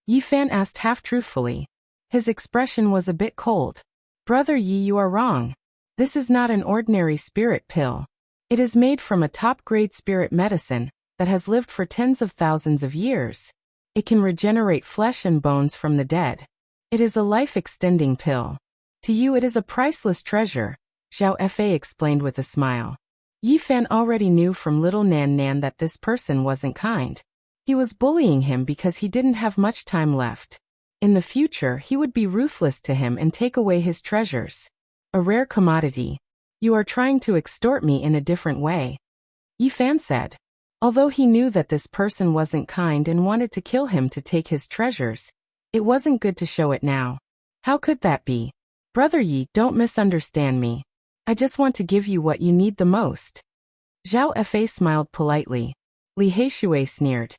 Yi Fan asked half-truthfully. His expression was a bit cold. "Brother Yi, you are wrong. This is not an ordinary spirit pill. It is made from a top-grade spirit medicine that has lived for tens of thousands of years. It can regenerate flesh and bones from the dead. It is a life-extending pill. To you it is a priceless treasure," Zhao Fei explained with a smile. Yi Fan already knew from little Nan Nan that this person wasn't kind. He was bullying him because he didn't have much time left. In the future he would be ruthless to him and take away his treasures. "A rare commodity. You are trying to extort me in a different way," Yi Fan said. Although he knew that this person wasn't kind and wanted to kill him to take his treasures, it wasn't good to show it now. "How could that be? Brother Yi, don't misunderstand me. I just want to give you what you need the most." Zhao Fei smiled politely. Li Heishui sneered.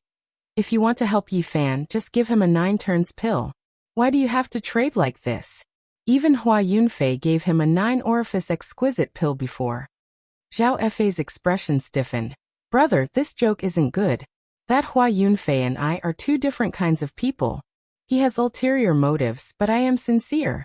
"If you want to help Yi Fan, just give him a 9 turns pill. Why do you have to trade like this? Even Hua Yunfei gave him a 9 orifice exquisite pill before." Zhao Fei's expression stiffened. "Brother, this joke isn't good. That Hua Yunfei and I are 2 different kinds of people. He has ulterior motives, but I am sincere."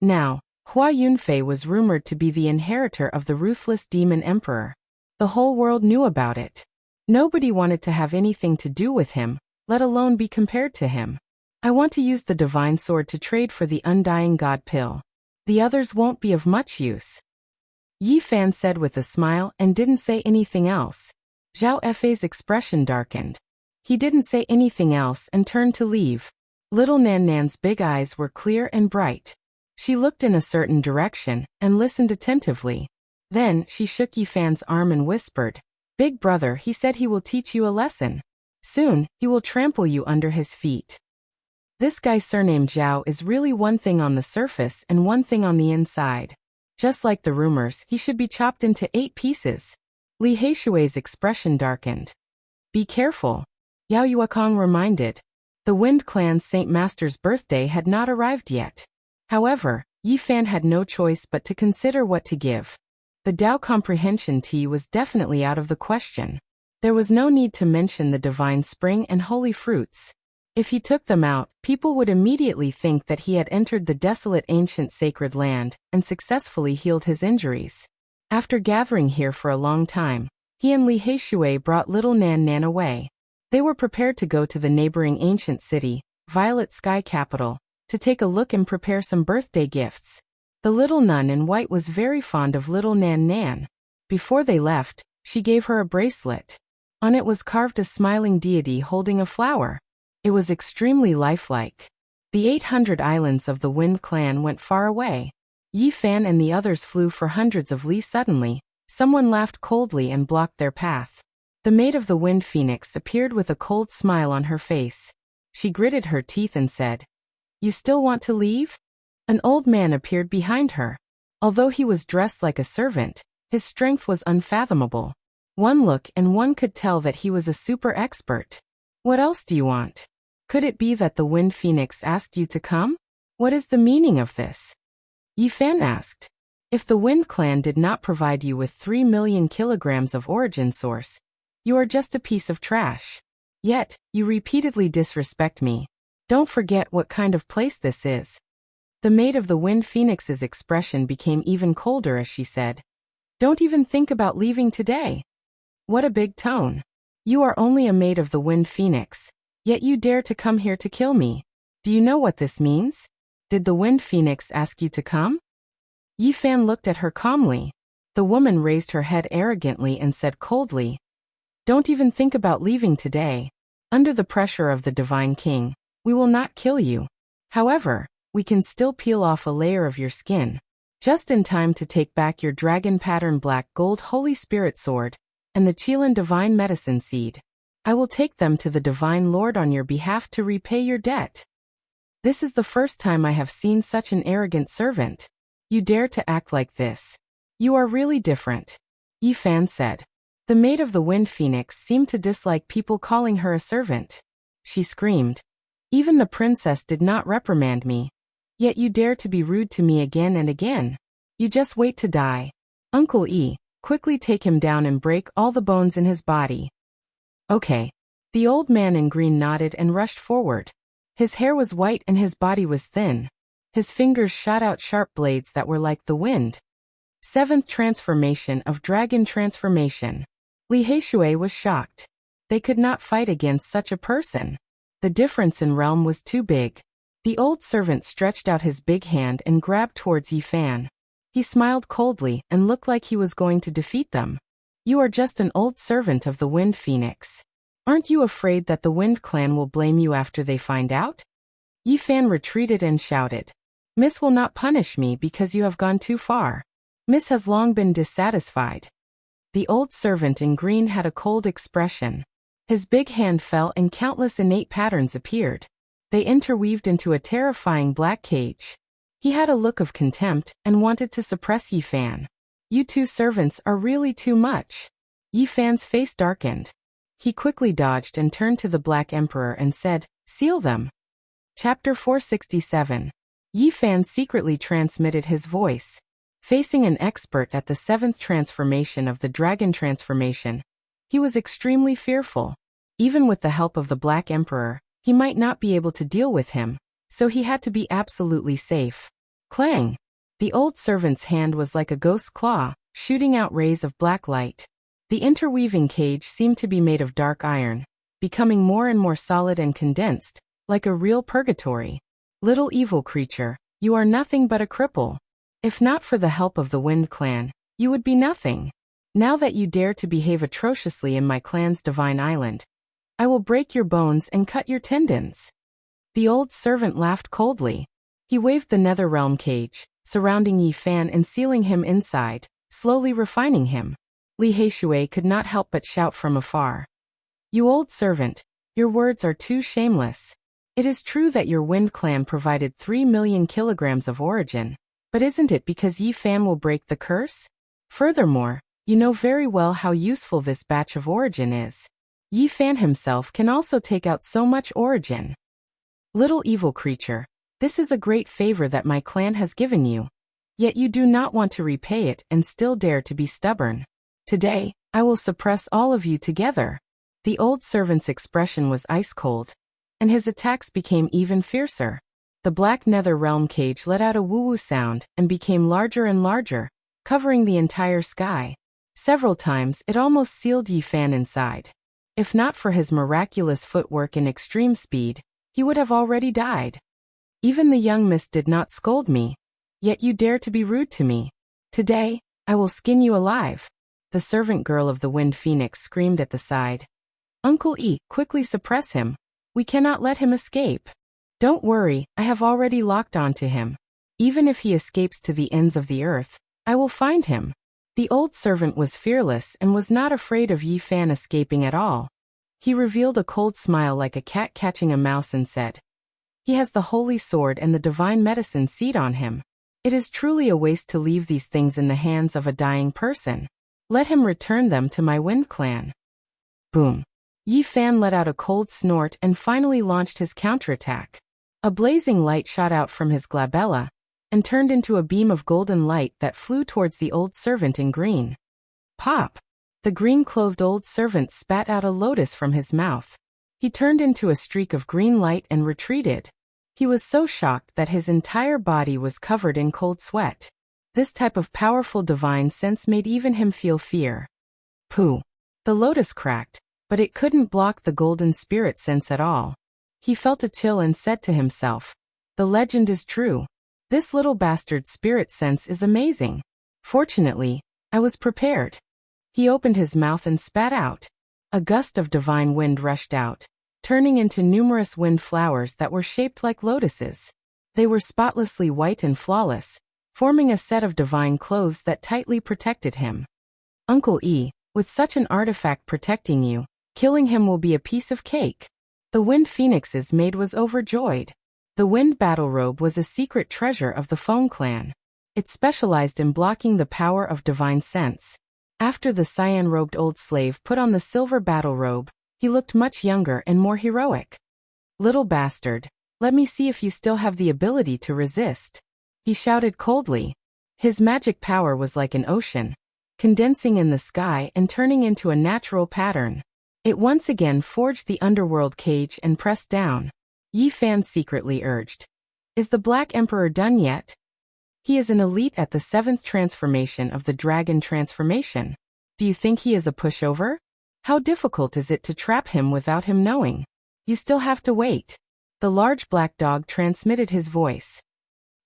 Now, Hua Yunfei was rumored to be the inheritor of the ruthless demon emperor. The whole world knew about it. Nobody wanted to have anything to do with him, let alone be compared to him. "I want to use the divine sword to trade for the undying god pill. The others won't be of much use," Yi Fan said with a smile and didn't say anything else. Zhao Fei's expression darkened. He didn't say anything else and turned to leave. Little Nan Nan's big eyes were clear and bright. She looked in a certain direction and listened attentively. Then she shook Yi Fan's arm and whispered, "Big brother, he said he will teach you a lesson. Soon, he will trample you under his feet." This guy surnamed Zhao is really one thing on the surface and one thing on the inside. Just like the rumors, he should be chopped into 8 pieces. Li Heishui's expression darkened. "Be careful," Yao Yuekong reminded. The Wind Clan's Saint Master's birthday had not arrived yet. However, Yi Fan had no choice but to consider what to give. The Tao Comprehension Tea was definitely out of the question. There was no need to mention the Divine Spring and Holy Fruits. If he took them out, people would immediately think that he had entered the desolate ancient sacred land and successfully healed his injuries. After gathering here for a long time, he and Li Heishui brought little Nan Nan away. They were prepared to go to the neighboring ancient city, Violet Sky Capital, to take a look and prepare some birthday gifts. The little nun in white was very fond of little Nan Nan. Before they left, she gave her a bracelet. On it was carved a smiling deity holding a flower. It was extremely lifelike. The 800 islands of the Wind Clan went far away. Yi Fan and the others flew for hundreds of li. Suddenly, someone laughed coldly and blocked their path. The Maid of the Wind Phoenix appeared with a cold smile on her face. She gritted her teeth and said, "You still want to leave?" An old man appeared behind her. Although he was dressed like a servant, his strength was unfathomable. One look and one could tell that he was a super expert. What else do you want? Could it be that the Wind Phoenix asked you to come? What is the meaning of this? Yi Fan asked. If the Wind Clan did not provide you with 3 million kilograms of origin source, you are just a piece of trash. Yet, you repeatedly disrespect me. Don't forget what kind of place this is. The maid of the Wind Phoenix's expression became even colder as she said, Don't even think about leaving today. What a big tone. You are only a maid of the Wind Phoenix, yet you dare to come here to kill me. Do you know what this means? Did the Wind Phoenix ask you to come? Yi Fan looked at her calmly. The woman raised her head arrogantly and said coldly, Don't even think about leaving today. Under the pressure of the Divine King, we will not kill you. However, we can still peel off a layer of your skin, just in time to take back your dragon pattern black gold Holy Spirit sword and the Qilin Divine Medicine Seed. I will take them to the Divine Lord on your behalf to repay your debt. This is the first time I have seen such an arrogant servant. You dare to act like this. You are really different, Yi Fan said. The maid of the Wind Phoenix seemed to dislike people calling her a servant. She screamed, Even the princess did not reprimand me. Yet you dare to be rude to me again and again. You just wait to die. Uncle E, quickly take him down and break all the bones in his body. Okay. The old man in green nodded and rushed forward. His hair was white and his body was thin. His fingers shot out sharp blades that were like the wind. 7th transformation of Dragon Transformation. Li Heishui was shocked. They could not fight against such a person. The difference in realm was too big. The old servant stretched out his big hand and grabbed towards Yi Fan. He smiled coldly and looked like he was going to defeat them. You are just an old servant of the Wind Phoenix. Aren't you afraid that the Wind Clan will blame you after they find out? Yi Fan retreated and shouted, Miss will not punish me because you have gone too far. Miss has long been dissatisfied. The old servant in green had a cold expression. His big hand fell and countless innate patterns appeared. They interweaved into a terrifying black cage. He had a look of contempt and wanted to suppress Yi Fan. You two servants are really too much. Yi Fan's face darkened. He quickly dodged and turned to the Black Emperor and said, Seal them. Chapter 467. Yi Fan secretly transmitted his voice. Facing an expert at the 7th transformation of the Dragon Transformation, he was extremely fearful. Even with the help of the Black Emperor, he might not be able to deal with him, so he had to be absolutely safe. Clang! The old servant's hand was like a ghost's claw, shooting out rays of black light. The interweaving cage seemed to be made of dark iron, becoming more and more solid and condensed, like a real purgatory. Little evil creature, you are nothing but a cripple. If not for the help of the Wind Clan, you would be nothing. Now that you dare to behave atrociously in my clan's divine island, I will break your bones and cut your tendons. The old servant laughed coldly. He waved the Netherrealm cage, surrounding Yi Fan and sealing him inside, slowly refining him. Li Heishui could not help but shout from afar. You old servant, your words are too shameless. It is true that your Wind Clan provided 3 million kilograms of origin, but isn't it because Yi Fan will break the curse? Furthermore, you know very well how useful this batch of origin is. Yi Fan himself can also take out so much origin. Little evil creature, this is a great favor that my clan has given you. Yet you do not want to repay it and still dare to be stubborn. Today, I will suppress all of you together. The old servant's expression was ice-cold, and his attacks became even fiercer. The black nether realm cage let out a woo-woo sound and became larger and larger, covering the entire sky. Several times it almost sealed Yi Fan inside. If not for his miraculous footwork and extreme speed, he would have already died. Even the young miss did not scold me. Yet you dare to be rude to me. Today, I will skin you alive. The servant girl of the Wind Phoenix screamed at the side. Uncle E, quickly suppress him. We cannot let him escape. Don't worry, I have already locked onto him. Even if he escapes to the ends of the earth, I will find him. The old servant was fearless and was not afraid of Yi Fan escaping at all. He revealed a cold smile like a cat catching a mouse and said, He has the holy sword and the divine medicine seed on him. It is truly a waste to leave these things in the hands of a dying person. Let him return them to my Wind Clan. Boom. Yi Fan let out a cold snort and finally launched his counterattack. A blazing light shot out from his glabella and turned into a beam of golden light that flew towards the old servant in green. Pop! The green-clothed old servant spat out a lotus from his mouth. He turned into a streak of green light and retreated. He was so shocked that his entire body was covered in cold sweat. This type of powerful divine sense made even him feel fear. Pooh! The lotus cracked, but it couldn't block the golden spirit sense at all. He felt a chill and said to himself, "The legend is true. This little bastard's spirit sense is amazing. Fortunately, I was prepared." He opened his mouth and spat out. A gust of divine wind rushed out, turning into numerous wind flowers that were shaped like lotuses. They were spotlessly white and flawless, forming a set of divine clothes that tightly protected him. Uncle E, with such an artifact protecting you, killing him will be a piece of cake. The Wind Phoenix's maid was overjoyed. The Wind Battle Robe was a secret treasure of the Foam Clan. It specialized in blocking the power of divine sense. After the cyan-robed old slave put on the silver battle robe, he looked much younger and more heroic. "Little bastard, let me see if you still have the ability to resist," he shouted coldly. His magic power was like an ocean, condensing in the sky and turning into a natural pattern. It once again forged the underworld cage and pressed down. Yi Fan secretly urged, "Is the Black Emperor done yet? He is an elite at the 7th transformation of the Dragon Transformation. Do you think he is a pushover? How difficult is it to trap him without him knowing? You still have to wait." The large black dog transmitted his voice.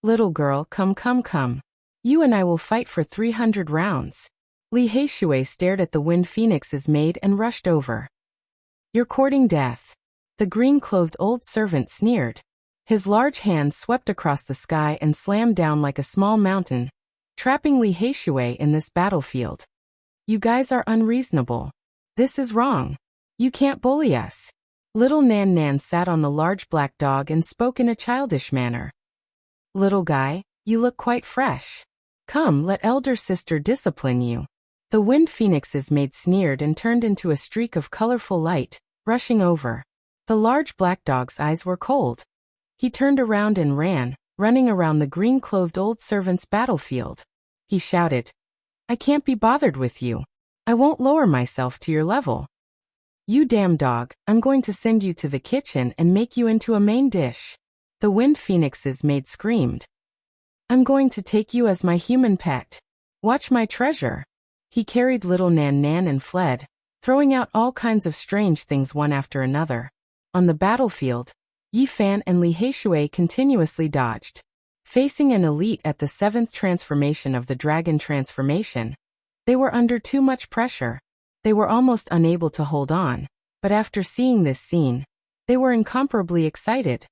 "Little girl, come. You and I will fight for 300 rounds. Li Heishui stared at the Wind Phoenix's maid and rushed over. "You're courting death." The green-clothed old servant sneered. His large hand swept across the sky and slammed down like a small mountain, trapping Li Heishui in this battlefield. "You guys are unreasonable. This is wrong. You can't bully us." Little Nan Nan sat on the large black dog and spoke in a childish manner. "Little guy, you look quite fresh. Come, let elder sister discipline you." The Wind Phoenix's maid sneered and turned into a streak of colorful light, rushing over. The large black dog's eyes were cold. He turned around and ran, running around the green-clothed old servant's battlefield. He shouted, "I can't be bothered with you. I won't lower myself to your level. You damn dog, I'm going to send you to the kitchen and make you into a main dish." The Wind Phoenix's maid screamed, "I'm going to take you as my human pet. Watch my treasure." He carried little Nan Nan and fled, throwing out all kinds of strange things one after another. On the battlefield, Yi Fan and Li Heishui continuously dodged. Facing an elite at the 7th transformation of the Dragon Transformation, they were under too much pressure. They were almost unable to hold on, but after seeing this scene, they were incomparably excited.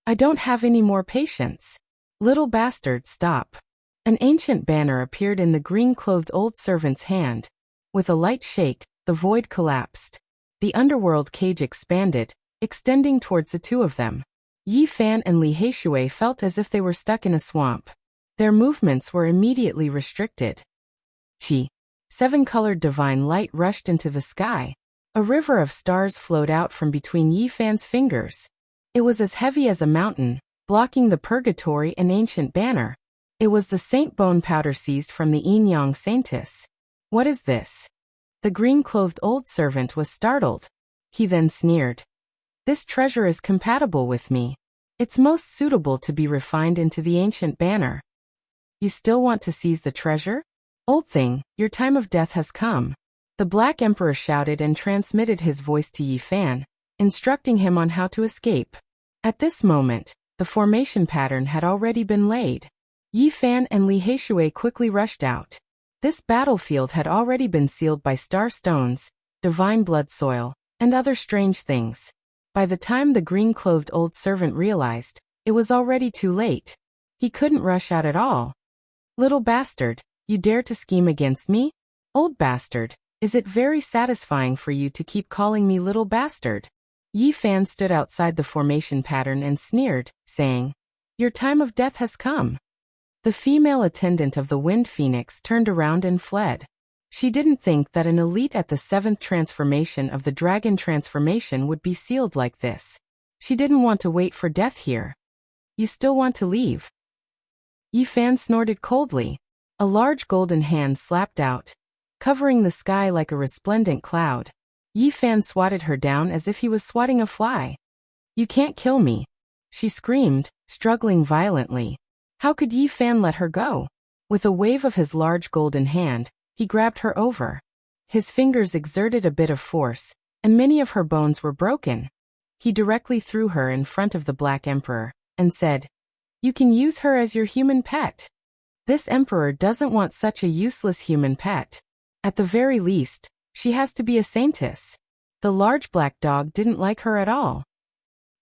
"I don't have any more patience. Little bastard, stop." An ancient banner appeared in the green-clothed old servant's hand. With a light shake, the void collapsed. The underworld cage expanded, extending towards the two of them. Yi Fan and Li Heishui felt as if they were stuck in a swamp. Their movements were immediately restricted. Chi. 7-colored divine light rushed into the sky. A river of stars flowed out from between Yi Fan's fingers. It was as heavy as a mountain, blocking the purgatory and ancient banner. It was the Saint Bone powder seized from the Yin Yang Saintess. "What is this?" The green-clothed old servant was startled. He then sneered. "This treasure is compatible with me. It's most suitable to be refined into the ancient banner." "You still want to seize the treasure? Old thing, your time of death has come." The Black Emperor shouted and transmitted his voice to Yi Fan, instructing him on how to escape. At this moment, the formation pattern had already been laid. Yi Fan and Li Heishui quickly rushed out. This battlefield had already been sealed by star stones, divine blood soil, and other strange things. By the time the green-clothed old servant realized, it was already too late. He couldn't rush out at all. "Little bastard, you dare to scheme against me? Old bastard, is it very satisfying for you to keep calling me little bastard?" Yi Fan stood outside the formation pattern and sneered, saying, "Your time of death has come." The female attendant of the Wind Phoenix turned around and fled. She didn't think that an elite at the 7th transformation of the dragon transformation would be sealed like this. She didn't want to wait for death here. "You still want to leave?" Yi Fan snorted coldly. A large golden hand slapped out, covering the sky like a resplendent cloud. Yi Fan swatted her down as if he was swatting a fly. "You can't kill me," she screamed, struggling violently. How could Yi Fan let her go? With a wave of his large golden hand, he grabbed her over. His fingers exerted a bit of force, and many of her bones were broken. He directly threw her in front of the Black Emperor, and said, "You can use her as your human pet." This emperor doesn't want such a useless human pet. At the very least, she has to be a saintess. The large black dog didn't like her at all.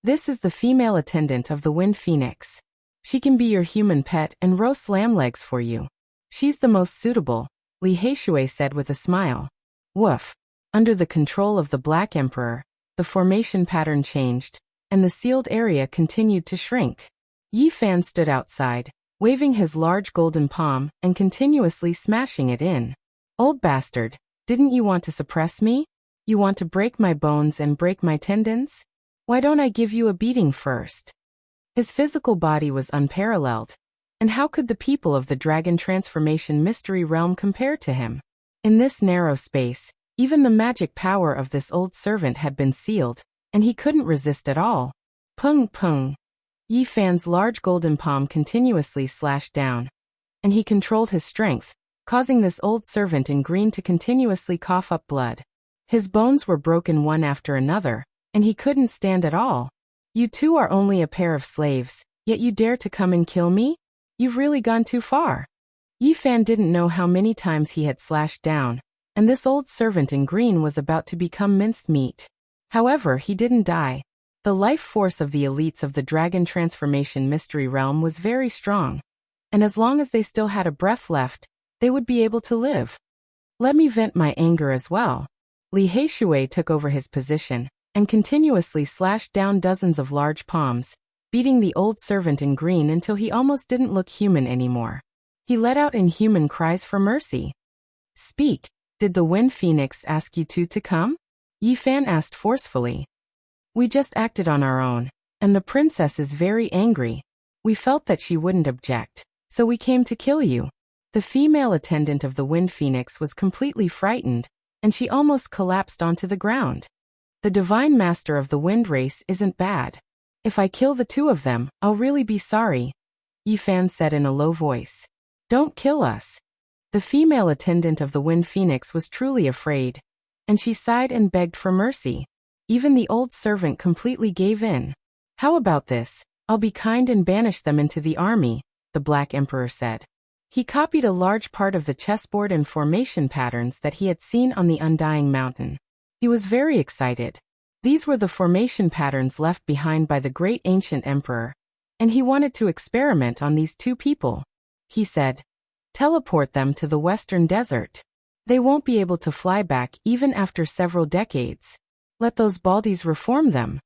"This is the female attendant of the Wind Phoenix. She can be your human pet and roast lamb legs for you. She's the most suitable," Li Heishui said with a smile. Woof. Under the control of the Black Emperor, the formation pattern changed, and the sealed area continued to shrink. Yi Fan stood outside, waving his large golden palm and continuously smashing it in. "Old bastard, didn't you want to suppress me? You want to break my bones and break my tendons? Why don't I give you a beating first?" His physical body was unparalleled, and how could the people of the Dragon Transformation Mystery Realm compare to him? In this narrow space, even the magic power of this old servant had been sealed, and he couldn't resist at all. Pung pung. Yi Fan's large golden palm continuously slashed down, and he controlled his strength, causing this old servant in green to continuously cough up blood. His bones were broken one after another, and he couldn't stand at all. "You two are only a pair of slaves, yet you dare to come and kill me? You've really gone too far." Yi Fan didn't know how many times he had slashed down, and this old servant in green was about to become minced meat. However, he didn't die. The life force of the elites of the Dragon Transformation Mystery Realm was very strong, and as long as they still had a breath left, they would be able to live. "Let me vent my anger as well." Li Heishui took over his position and continuously slashed down dozens of large palms, beating the old servant in green until he almost didn't look human anymore. He let out inhuman cries for mercy. "Speak, did the Wind Phoenix ask you two to come?" Yi Fan asked forcefully. "We just acted on our own, and the princess is very angry. We felt that she wouldn't object, so we came to kill you." The female attendant of the Wind Phoenix was completely frightened, and she almost collapsed onto the ground. "The Divine Master of the Wind Race isn't bad. If I kill the two of them, I'll really be sorry," Yi Fan said in a low voice. "Don't kill us." The female attendant of the Wind Phoenix was truly afraid, and she sighed and begged for mercy. Even the old servant completely gave in. "How about this? I'll be kind and banish them into the army," the Black Emperor said. He copied a large part of the chessboard and formation patterns that he had seen on the Undying Mountain. He was very excited. These were the formation patterns left behind by the great ancient emperor, and he wanted to experiment on these two people. He said, "Teleport them to the Western Desert. They won't be able to fly back even after several decades. Let those baldies reform them."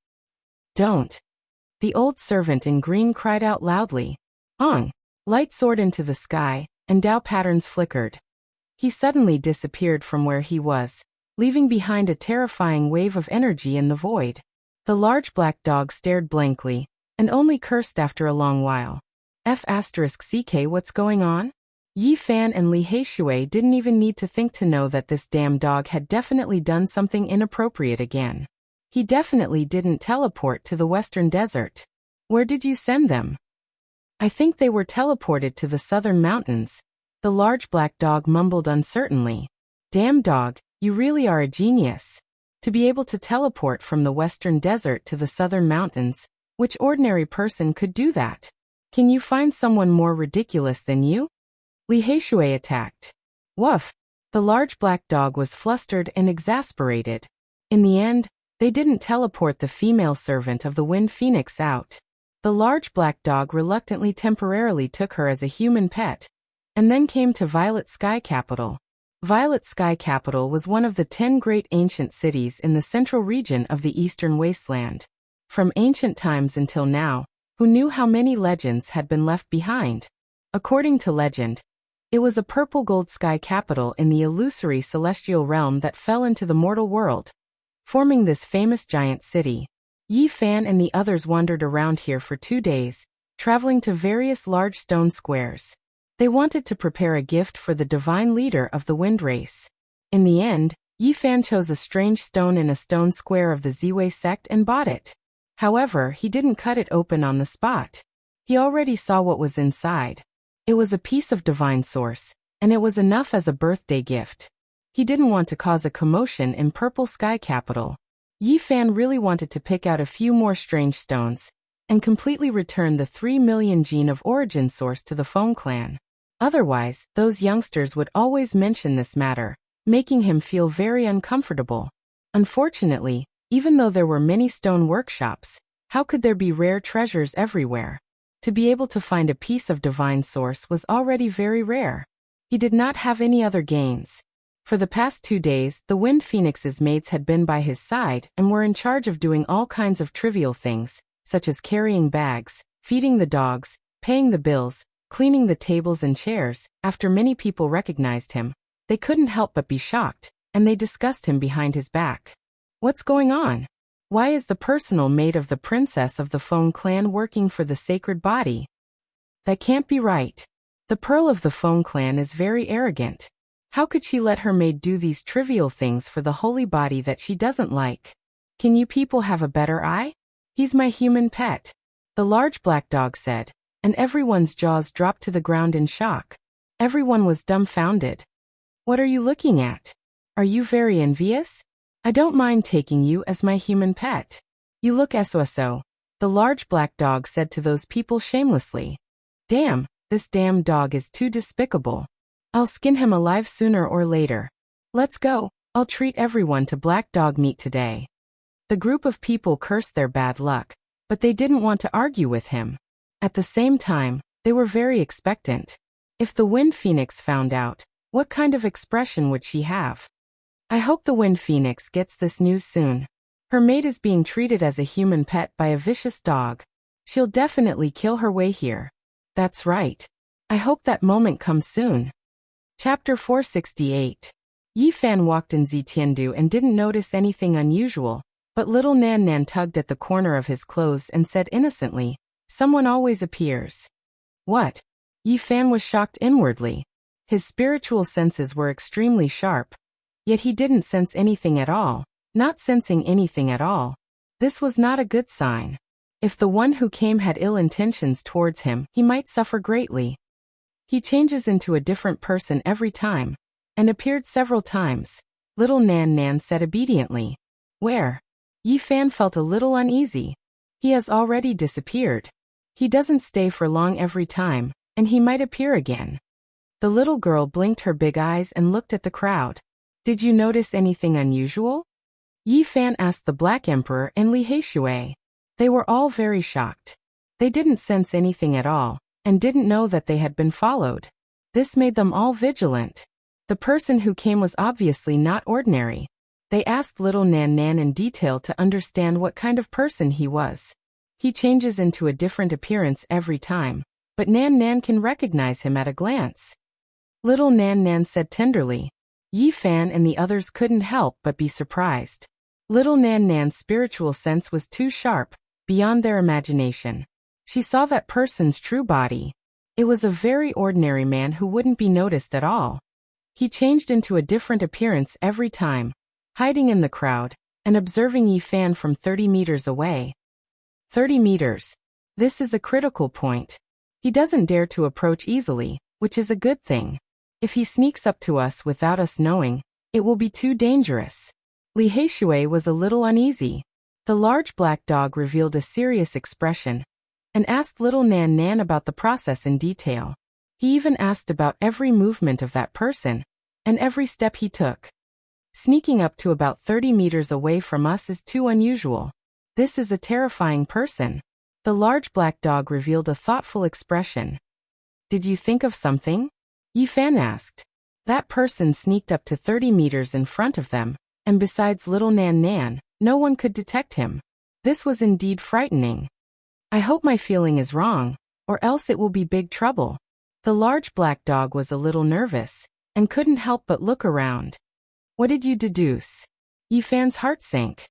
"Don't." The old servant in green cried out loudly. "Ong!" Light soared into the sky, and Tao patterns flickered. He suddenly disappeared from where he was, leaving behind a terrifying wave of energy in the void. The large black dog stared blankly, and only cursed after a long while. F***CK what's going on? Yi Fan and Li Heishui didn't even need to think to know that this damn dog had definitely done something inappropriate again. He definitely didn't teleport to the Western Desert. "Where did you send them?" "I think they were teleported to the Southern Mountains," the large black dog mumbled uncertainly. "Damn dog, you really are a genius. To be able to teleport from the Western Desert to the Southern Mountains, which ordinary person could do that? Can you find someone more ridiculous than you?" Li Heishui attacked. Woof! The large black dog was flustered and exasperated. In the end, they didn't teleport the female servant of the Wind Phoenix out. The large black dog reluctantly temporarily took her as a human pet, and then came to Violet Sky Capital. Violet Sky Capital was one of the 10 great ancient cities in the central region of the Eastern Wasteland. From ancient times until now, who knew how many legends had been left behind? According to legend, it was a purple gold sky capital in the illusory celestial realm that fell into the mortal world, forming this famous giant city. Yi Fan and the others wandered around here for 2 days, traveling to various large stone squares. They wanted to prepare a gift for the divine leader of the wind race. In the end, Yi Fan chose a strange stone in a stone square of the Ziwei sect and bought it. However, he didn't cut it open on the spot. He already saw what was inside. It was a piece of divine source, and it was enough as a birthday gift. He didn't want to cause a commotion in Purple Sky Capital. Yi Fan really wanted to pick out a few more strange stones and completely return the 3 million gene of origin source to the Feng clan. Otherwise, those youngsters would always mention this matter, making him feel very uncomfortable. Unfortunately, even though there were many stone workshops, how could there be rare treasures everywhere? To be able to find a piece of divine source was already very rare. He did not have any other gains. For the past 2 days, the Wind Phoenix's mates had been by his side and were in charge of doing all kinds of trivial things, such as carrying bags, feeding the dogs, paying the bills, cleaning the tables and chairs. After many people recognized him, they couldn't help but be shocked, and they discussed him behind his back. What's going on? Why is the personal maid of the princess of the Feng clan working for the sacred body? That can't be right. The pearl of the Feng clan is very arrogant. How could she let her maid do these trivial things for the holy body that she doesn't like? Can you people have a better eye? He's my human pet, the large black dog said, and everyone's jaws dropped to the ground in shock. Everyone was dumbfounded. What are you looking at? Are you very envious? I don't mind taking you as my human pet. You look SOSO, the large black dog said to those people shamelessly. Damn, this damn dog is too despicable. I'll skin him alive sooner or later. Let's go, I'll treat everyone to black dog meat today. The group of people cursed their bad luck, but they didn't want to argue with him. At the same time, they were very expectant. If the Wind Phoenix found out, what kind of expression would she have? I hope the Wind Phoenix gets this news soon. Her mate is being treated as a human pet by a vicious dog. She'll definitely kill her way here. That's right. I hope that moment comes soon. Chapter 468. Yi Fan walked in Zitiandu and didn't notice anything unusual, but little Nan Nan tugged at the corner of his clothes and said innocently, "Someone always appears." What? Yi Fan was shocked inwardly. His spiritual senses were extremely sharp, yet he didn't sense anything at all, not sensing anything at all. This was not a good sign. If the one who came had ill intentions towards him, he might suffer greatly. He changes into a different person every time, and appeared several times. Little Nan Nan said obediently. Where? Yi Fan felt a little uneasy. He has already disappeared. He doesn't stay for long every time, and he might appear again. The little girl blinked her big eyes and looked at the crowd. Did you notice anything unusual? Yi Fan asked the Black Emperor and Li Heishui. They were all very shocked. They didn't sense anything at all, and didn't know that they had been followed. This made them all vigilant. The person who came was obviously not ordinary. They asked little Nan Nan in detail to understand what kind of person he was. He changes into a different appearance every time, but Nan Nan can recognize him at a glance. Little Nan Nan said tenderly. Yi Fan and the others couldn't help but be surprised. Little Nan Nan's spiritual sense was too sharp, beyond their imagination. She saw that person's true body. It was a very ordinary man who wouldn't be noticed at all. He changed into a different appearance every time, hiding in the crowd, and observing Yi Fan from 30 meters away. 30 meters. This is a critical point. He doesn't dare to approach easily, which is a good thing. If he sneaks up to us without us knowing, it will be too dangerous. Li Heishui was a little uneasy. The large black dog revealed a serious expression, and asked little Nan Nan about the process in detail. He even asked about every movement of that person, and every step he took. Sneaking up to about 30 meters away from us is too unusual. This is a terrifying person. The large black dog revealed a thoughtful expression. Did you think of something? Yi Fan asked. That person sneaked up to 30 meters in front of them, and besides little Nan Nan, no one could detect him. This was indeed frightening. I hope my feeling is wrong, or else it will be big trouble. The large black dog was a little nervous, and couldn't help but look around. What did you deduce? Yi Fan's heart sank.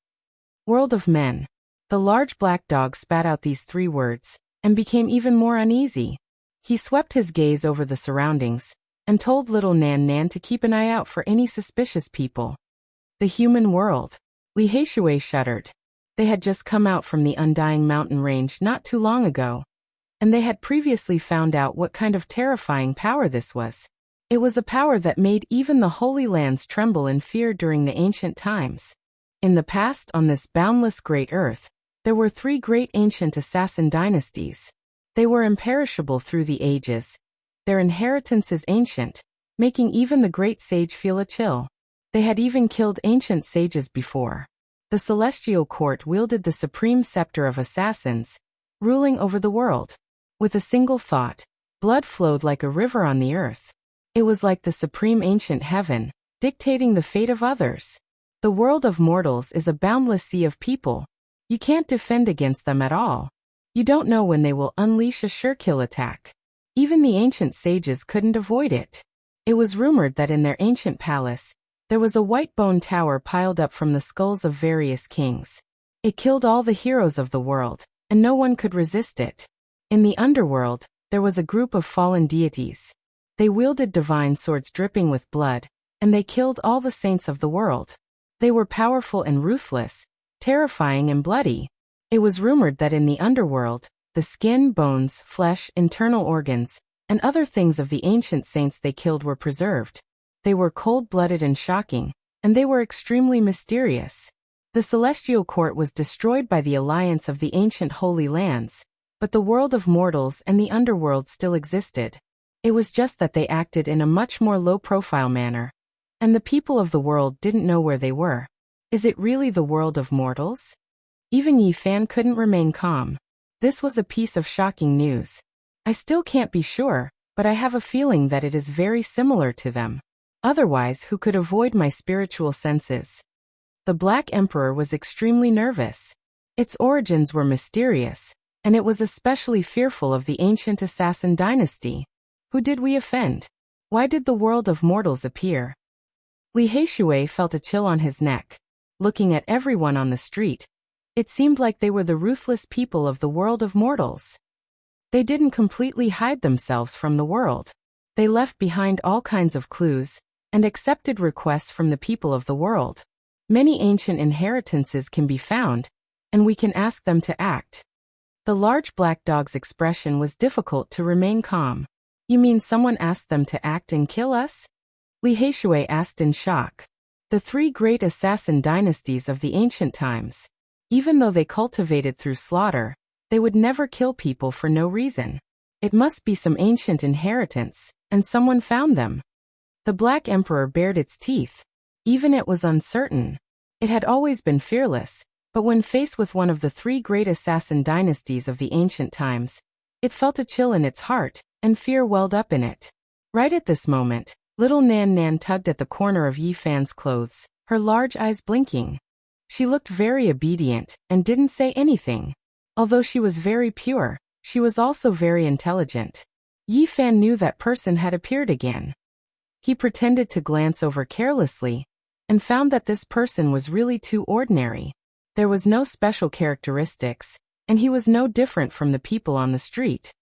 World of men. The large black dog spat out these 3 words, and became even more uneasy. He swept his gaze over the surroundings, and told little Nan Nan to keep an eye out for any suspicious people. The human world. Li Heishui shuddered. They had just come out from the Undying Mountain range not too long ago, and they had previously found out what kind of terrifying power this was. It was a power that made even the Holy Lands tremble in fear during the ancient times. In the past, on this boundless great earth, there were 3 great ancient assassin dynasties. They were imperishable through the ages. Their inheritance is ancient, making even the great sage feel a chill. They had even killed ancient sages before. The celestial court wielded the supreme scepter of assassins, ruling over the world. With a single thought, blood flowed like a river on the earth. It was like the supreme ancient heaven, dictating the fate of others. The world of mortals is a boundless sea of people. You can't defend against them at all. You don't know when they will unleash a sure-kill attack. Even the ancient sages couldn't avoid it. It was rumored that in their ancient palace, there was a white bone tower piled up from the skulls of various kings. It killed all the heroes of the world, and no one could resist it. In the underworld, there was a group of fallen deities. They wielded divine swords dripping with blood, and they killed all the saints of the world. They were powerful and ruthless, terrifying and bloody. It was rumored that in the underworld, the skin, bones, flesh, internal organs, and other things of the ancient saints they killed were preserved. They were cold-blooded and shocking, and they were extremely mysterious. The celestial court was destroyed by the alliance of the ancient Holy Lands, but the world of mortals and the underworld still existed. It was just that they acted in a much more low-profile manner, and the people of the world didn't know where they were. Is it really the world of mortals? Even Yi Fan couldn't remain calm. This was a piece of shocking news. I still can't be sure, but I have a feeling that it is very similar to them. Otherwise, who could avoid my spiritual senses? The Black Emperor was extremely nervous. Its origins were mysterious, and it was especially fearful of the ancient assassin dynasty. Who did we offend? Why did the world of mortals appear? Li Heishui felt a chill on his neck. Looking at everyone on the street, it seemed like they were the ruthless people of the world of mortals. They didn't completely hide themselves from the world. They left behind all kinds of clues, and accepted requests from the people of the world. Many ancient inheritances can be found, and we can ask them to act. The large black dog's expression was difficult to remain calm. You mean someone asked them to act and kill us? Li Heishui asked in shock. The 3 great assassin dynasties of the ancient times. Even though they cultivated through slaughter, they would never kill people for no reason. It must be some ancient inheritance, and someone found them. The Black Emperor bared its teeth. Even it was uncertain. It had always been fearless, but when faced with one of the 3 great assassin dynasties of the ancient times, it felt a chill in its heart, and fear welled up in it. Right at this moment, little Nan Nan tugged at the corner of Yi Fan's clothes, her large eyes blinking. She looked very obedient, and didn't say anything. Although she was very pure, she was also very intelligent. Yi Fan knew that person had appeared again. He pretended to glance over carelessly, and found that this person was really too ordinary. There was no special characteristics, and he was no different from the people on the street.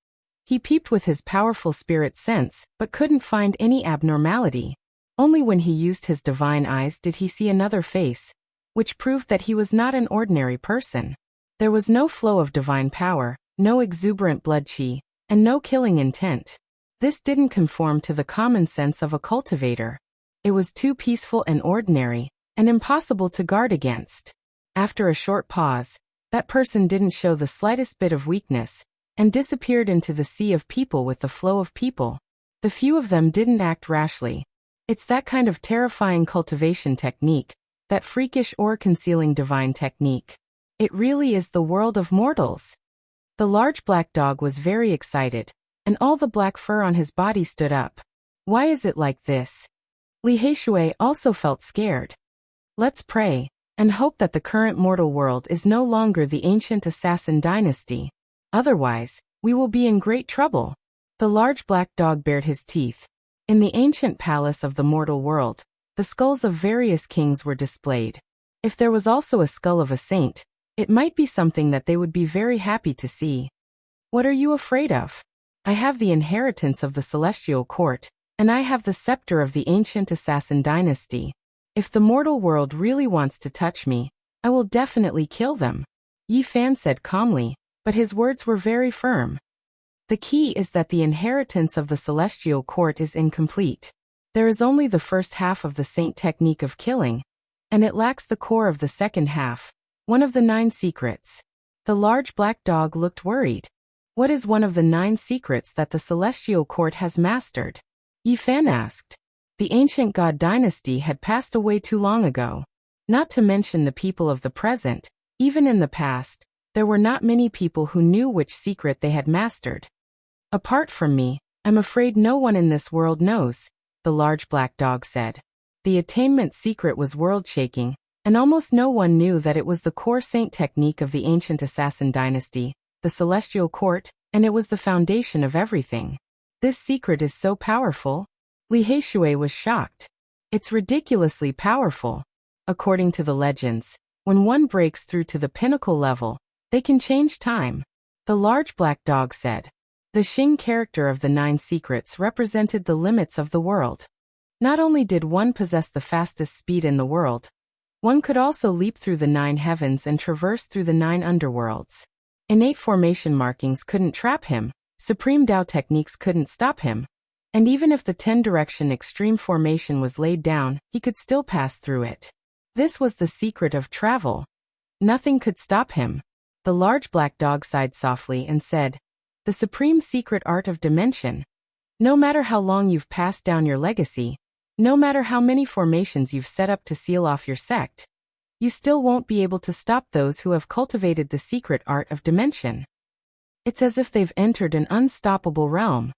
He peeped with his powerful spirit sense, but couldn't find any abnormality. Only when he used his divine eyes did he see another face, which proved that he was not an ordinary person. There was no flow of divine power, no exuberant blood qi, and no killing intent. This didn't conform to the common sense of a cultivator. It was too peaceful and ordinary, and impossible to guard against. After a short pause, that person didn't show the slightest bit of weakness, and disappeared into the sea of people with the flow of people. The few of them didn't act rashly. It's that kind of terrifying cultivation technique, that freakish or concealing divine technique. It really is the world of mortals. The large black dog was very excited, and all the black fur on his body stood up. Why is it like this? Li Heishui also felt scared. Let's pray, and hope that the current mortal world is no longer the ancient assassin dynasty. Otherwise, we will be in great trouble. The large black dog bared his teeth. In the ancient palace of the mortal world, the skulls of various kings were displayed. If there was also a skull of a saint, it might be something that they would be very happy to see. What are you afraid of? I have the inheritance of the celestial court, and I have the scepter of the ancient assassin dynasty. If the mortal world really wants to touch me, I will definitely kill them. Yi Fan said calmly, but his words were very firm. The key is that the inheritance of the celestial court is incomplete. There is only the first half of the saint technique of killing, and it lacks the core of the second half, one of the 9 secrets. The large black dog looked worried. What is one of the 9 secrets that the celestial court has mastered? Yi Fan asked. The ancient god dynasty had passed away too long ago. Not to mention the people of the present, even in the past, there were not many people who knew which secret they had mastered. Apart from me, I'm afraid no one in this world knows, the large black dog said. The attainment secret was world-shaking, and almost no one knew that it was the core saint technique of the ancient assassin dynasty, the celestial court, and it was the foundation of everything. This secret is so powerful. Li Heishui was shocked. It's ridiculously powerful. According to the legends, when one breaks through to the pinnacle level, they can change time. The large black dog said. The Xing character of the 9 secrets represented the limits of the world. Not only did one possess the fastest speed in the world, one could also leap through the 9 heavens and traverse through the 9 underworlds. Innate formation markings couldn't trap him, supreme Dao techniques couldn't stop him, and even if the 10-direction extreme formation was laid down, he could still pass through it. This was the secret of travel. Nothing could stop him. The large black dog sighed softly and said, the supreme secret art of dimension. No matter how long you've passed down your legacy, no matter how many formations you've set up to seal off your sect, you still won't be able to stop those who have cultivated the secret art of dimension. It's as if they've entered an unstoppable realm.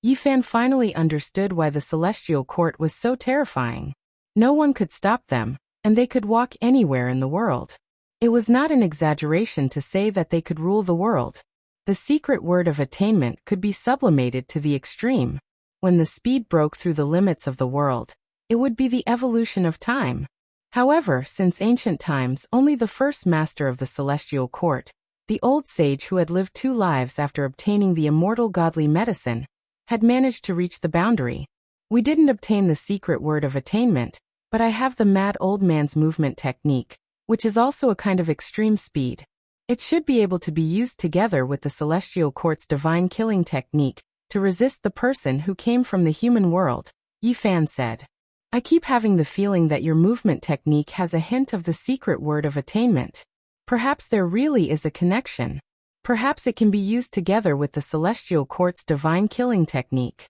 Yi Fan finally understood why the celestial court was so terrifying. No one could stop them, and they could walk anywhere in the world. It was not an exaggeration to say that they could rule the world. The secret word of attainment could be sublimated to the extreme. When the speed broke through the limits of the world, it would be the evolution of time. However, since ancient times, only the first master of the celestial court, the old sage who had lived 2 lives after obtaining the immortal godly medicine, had managed to reach the boundary. We didn't obtain the secret word of attainment, but I have the mad old man's movement technique, which is also a kind of extreme speed. It should be able to be used together with the celestial court's divine killing technique to resist the person who came from the human world, Yi Fan said. I keep having the feeling that your movement technique has a hint of the secret word of attainment. Perhaps there really is a connection. Perhaps it can be used together with the celestial court's divine killing technique.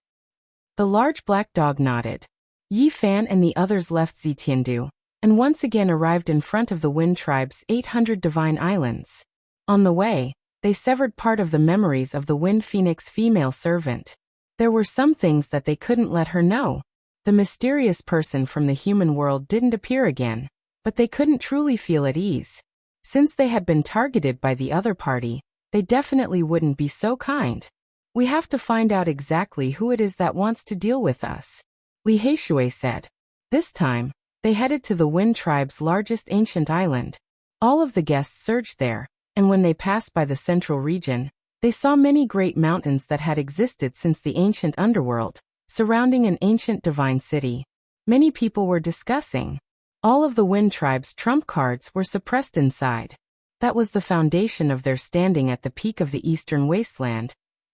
The large black dog nodded. Yi Fan and the others left Zitiandu, and once again arrived in front of the Wind Tribe's 800 divine islands. On the way, they severed part of the memories of the Wind Phoenix female servant. There were some things that they couldn't let her know. The mysterious person from the human world didn't appear again, but they couldn't truly feel at ease. Since they had been targeted by the other party, they definitely wouldn't be so kind. We have to find out exactly who it is that wants to deal with us, Li Heishui said. This time, they headed to the Wind Tribe's largest ancient island. All of the guests surged there, and when they passed by the central region, they saw many great mountains that had existed since the ancient underworld, surrounding an ancient divine city. Many people were discussing. All of the Wind Tribe's trump cards were suppressed inside. That was the foundation of their standing at the peak of the eastern wasteland,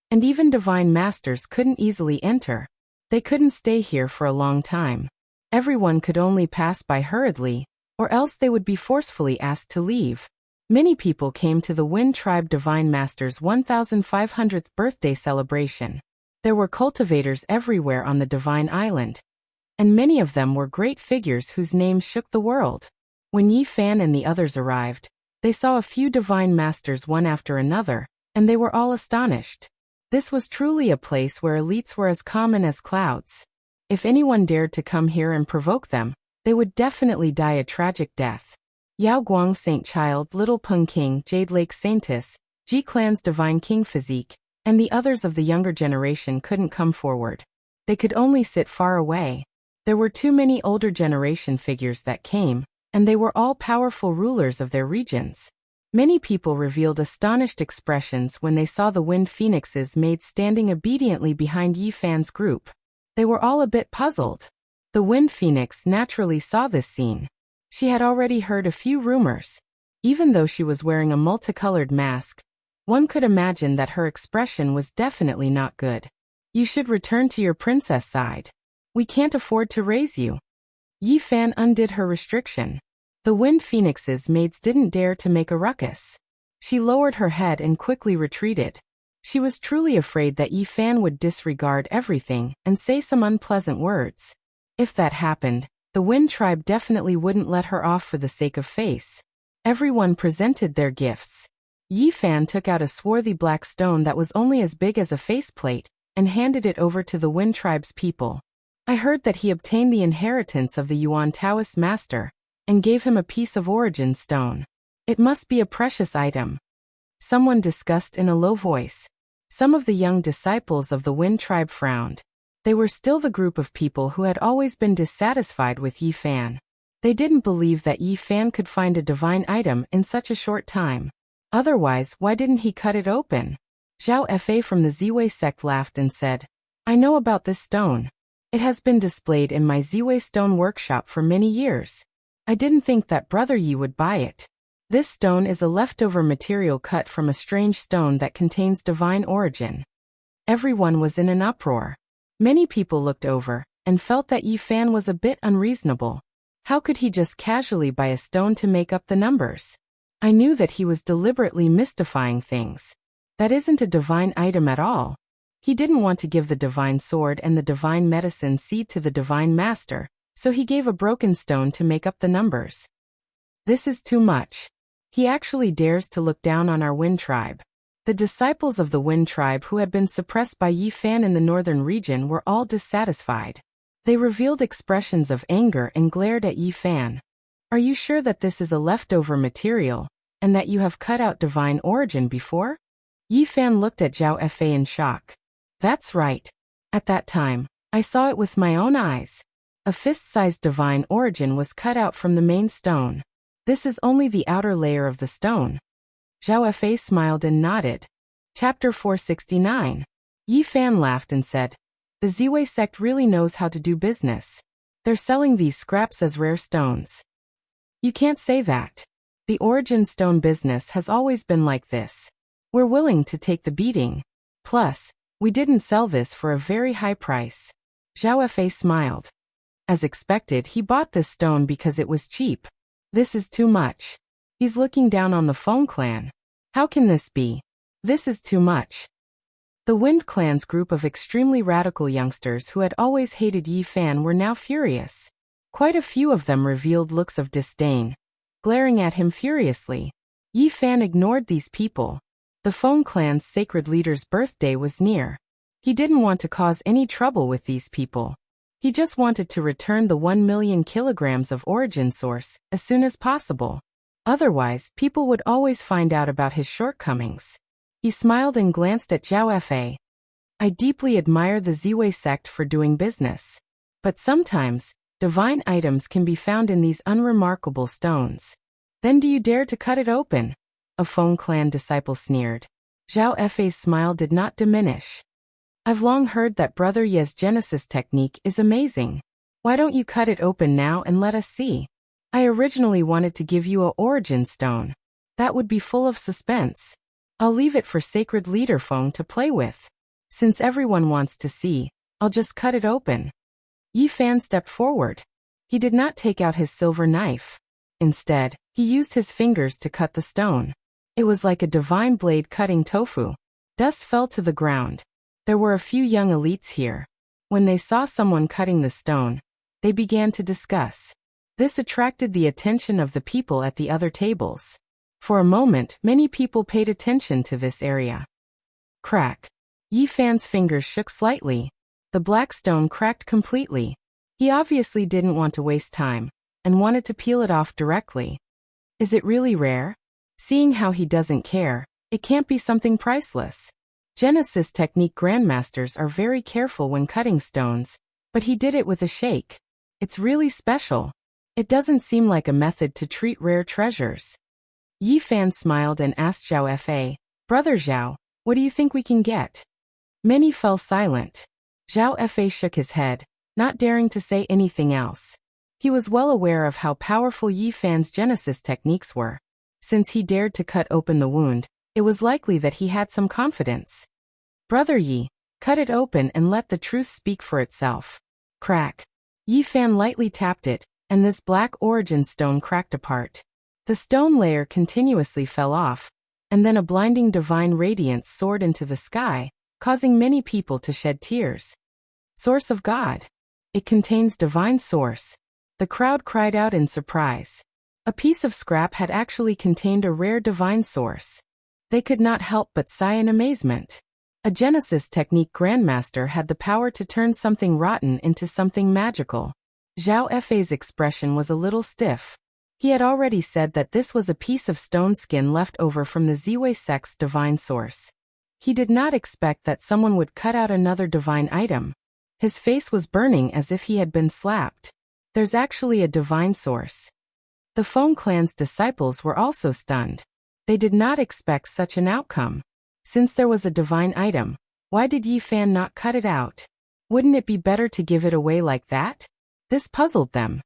and even divine masters couldn't easily enter. They couldn't stay here for a long time. Everyone could only pass by hurriedly, or else they would be forcefully asked to leave. Many people came to the Wind Tribe Divine Master's 1500th birthday celebration. There were cultivators everywhere on the Divine Island, and many of them were great figures whose names shook the world. When Yi Fan and the others arrived, they saw a few Divine Masters one after another, and they were all astonished. This was truly a place where elites were as common as clouds. If anyone dared to come here and provoke them, they would definitely die a tragic death. Yao Guang Saint Child, Little Peng King, Jade Lake Saintess, Ji Clan's Divine King Physique, and the others of the younger generation couldn't come forward. They could only sit far away. There were too many older generation figures that came, and they were all powerful rulers of their regions. Many people revealed astonished expressions when they saw the Wind Phoenix's maids standing obediently behind Yi Fan's group. They were all a bit puzzled. The Wind Phoenix naturally saw this scene. She had already heard a few rumors. Even though she was wearing a multicolored mask, one could imagine that her expression was definitely not good. You should return to your princess side. We can't afford to raise you. Yi Fan undid her restriction. The Wind Phoenix's maids didn't dare to make a ruckus. She lowered her head and quickly retreated. She was truly afraid that Yi Fan would disregard everything and say some unpleasant words. If that happened, the Wind Tribe definitely wouldn't let her off for the sake of face. Everyone presented their gifts. Yi Fan took out a swarthy black stone that was only as big as a faceplate and handed it over to the Wind Tribe's people. I heard that he obtained the inheritance of the Yuan Taoist master and gave him a piece of origin stone. It must be a precious item. Someone discussed in a low voice. Some of the young disciples of the Wind Tribe frowned. They were still the group of people who had always been dissatisfied with Yi Fan. They didn't believe that Yi Fan could find a divine item in such a short time. Otherwise, why didn't he cut it open? Zhao Fa from the Ziwei sect laughed and said, I know about this stone. It has been displayed in my Ziwei stone workshop for many years. I didn't think that Brother Yi would buy it. This stone is a leftover material cut from a strange stone that contains divine origin. Everyone was in an uproar. Many people looked over and felt that Yi Fan was a bit unreasonable. How could he just casually buy a stone to make up the numbers? I knew that he was deliberately mystifying things. That isn't a divine item at all. He didn't want to give the divine sword and the divine medicine seed to the divine master, so he gave a broken stone to make up the numbers. This is too much. He actually dares to look down on our Wind Tribe. The disciples of the Wind Tribe who had been suppressed by Yi Fan in the northern region were all dissatisfied. They revealed expressions of anger and glared at Yi Fan. Are you sure that this is a leftover material, and that you have cut out divine origin before? Yi Fan looked at Zhao Fa in shock. That's right. At that time, I saw it with my own eyes. A fist-sized divine origin was cut out from the main stone. This is only the outer layer of the stone. Zhao Fa smiled and nodded. Chapter 469. Yi Fan laughed and said, The Ziwei sect really knows how to do business. They're selling these scraps as rare stones. You can't say that. The origin stone business has always been like this. We're willing to take the beating. Plus, we didn't sell this for a very high price. Zhao Fa smiled. As expected, he bought this stone because it was cheap. This is too much. He's looking down on the Feng clan. How can this be? This is too much. The Wind clan's group of extremely radical youngsters who had always hated Yi Fan were now furious. Quite a few of them revealed looks of disdain, glaring at him furiously. Yi Fan ignored these people. The Feng clan's sacred leader's birthday was near. He didn't want to cause any trouble with these people. He just wanted to return the 1 million kilograms of origin source as soon as possible. Otherwise, people would always find out about his shortcomings. He smiled and glanced at Zhao Fa. I deeply admire the Ziwei sect for doing business. But sometimes, divine items can be found in these unremarkable stones. Then do you dare to cut it open? A Feng clan disciple sneered. Zhao Fa's smile did not diminish. I've long heard that Brother Ye's Genesis technique is amazing. Why don't you cut it open now and let us see? I originally wanted to give you a origin stone. That would be full of suspense. I'll leave it for Sacred Leader Feng to play with. Since everyone wants to see, I'll just cut it open. Yi Fan stepped forward. He did not take out his silver knife. Instead, he used his fingers to cut the stone. It was like a divine blade cutting tofu. Dust fell to the ground. There were a few young elites here. When they saw someone cutting the stone, they began to discuss. This attracted the attention of the people at the other tables. For a moment, many people paid attention to this area. Crack. Yi Fan's fingers shook slightly. The black stone cracked completely. He obviously didn't want to waste time, and wanted to peel it off directly. Is it really rare? Seeing how he doesn't care, it can't be something priceless. Genesis technique grandmasters are very careful when cutting stones, but he did it with a shake. It's really special. It doesn't seem like a method to treat rare treasures. Yi Fan smiled and asked Zhao Fa, Brother Zhao, what do you think we can get? Many fell silent. Zhao Fa shook his head, not daring to say anything else. He was well aware of how powerful Yi Fan's Genesis techniques were. Since he dared to cut open the wound, it was likely that he had some confidence. Brother Yi, cut it open and let the truth speak for itself. Crack. Yi Fan lightly tapped it, and this black origin stone cracked apart. The stone layer continuously fell off, and then a blinding divine radiance soared into the sky, causing many people to shed tears. Source of God. It contains divine source. The crowd cried out in surprise. A piece of scrap had actually contained a rare divine source. They could not help but sigh in amazement. A Genesis technique grandmaster had the power to turn something rotten into something magical. Zhao Fa's expression was a little stiff. He had already said that this was a piece of stone skin left over from the Ziwei sect's divine source. He did not expect that someone would cut out another divine item. His face was burning as if he had been slapped. There's actually a divine source. The Feng clan's disciples were also stunned. They did not expect such an outcome. Since there was a divine item, why did Yi Fan not cut it out? Wouldn't it be better to give it away like that? This puzzled them.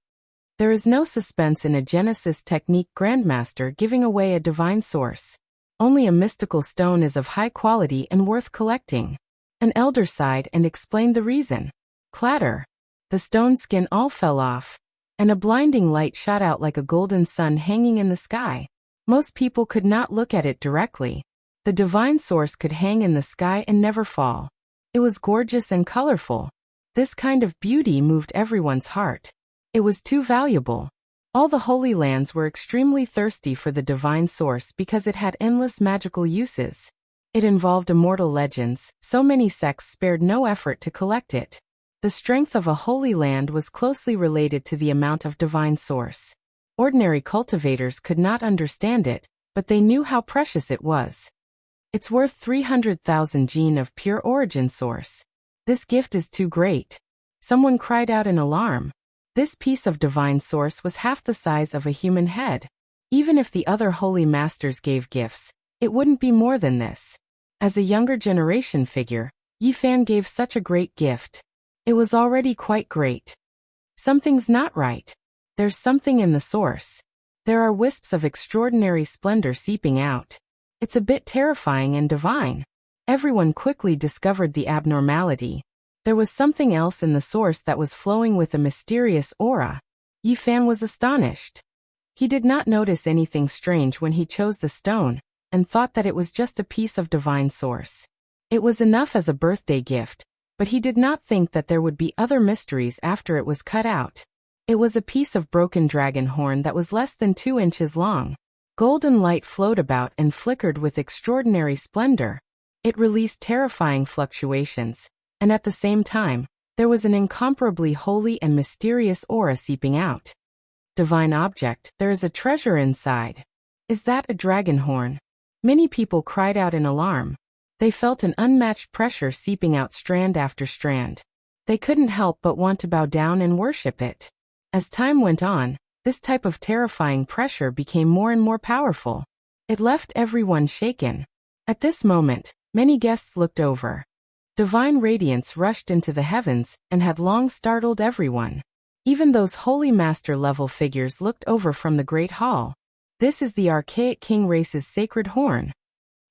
There is no suspense in a Genesis technique grandmaster giving away a divine source. Only a mystical stone is of high quality and worth collecting. An elder sighed and explained the reason. Clatter. The stone skin all fell off, and a blinding light shot out like a golden sun hanging in the sky. Most people could not look at it directly. The divine source could hang in the sky and never fall. It was gorgeous and colorful. This kind of beauty moved everyone's heart. It was too valuable. All the Holy Lands were extremely thirsty for the divine source because it had endless magical uses. It involved immortal legends, so many sects spared no effort to collect it. The strength of a holy land was closely related to the amount of divine source. Ordinary cultivators could not understand it, but they knew how precious it was. It's worth 300,000 gene of pure origin source. This gift is too great. Someone cried out in alarm. This piece of divine source was half the size of a human head. Even if the other holy masters gave gifts, it wouldn't be more than this. As a younger generation figure, Yi Fan gave such a great gift. It was already quite great. Something's not right. There's something in the source. There are wisps of extraordinary splendor seeping out. It's a bit terrifying and divine. Everyone quickly discovered the abnormality. There was something else in the source that was flowing with a mysterious aura. Yi Fan was astonished. He did not notice anything strange when he chose the stone, and thought that it was just a piece of divine source. It was enough as a birthday gift, but he did not think that there would be other mysteries after it was cut out. It was a piece of broken dragon horn that was less than 2 inches long. Golden light flowed about and flickered with extraordinary splendor. It released terrifying fluctuations, and at the same time, there was an incomparably holy and mysterious aura seeping out. Divine object, there is a treasure inside. Is that a dragon horn? Many people cried out in alarm. They felt an unmatched pressure seeping out strand after strand. They couldn't help but want to bow down and worship it. As time went on, this type of terrifying pressure became more and more powerful. It left everyone shaken. At this moment, many guests looked over. Divine radiance rushed into the heavens and had long startled everyone. Even those holy master-level figures looked over from the Great Hall. This is the archaic king race's sacred horn.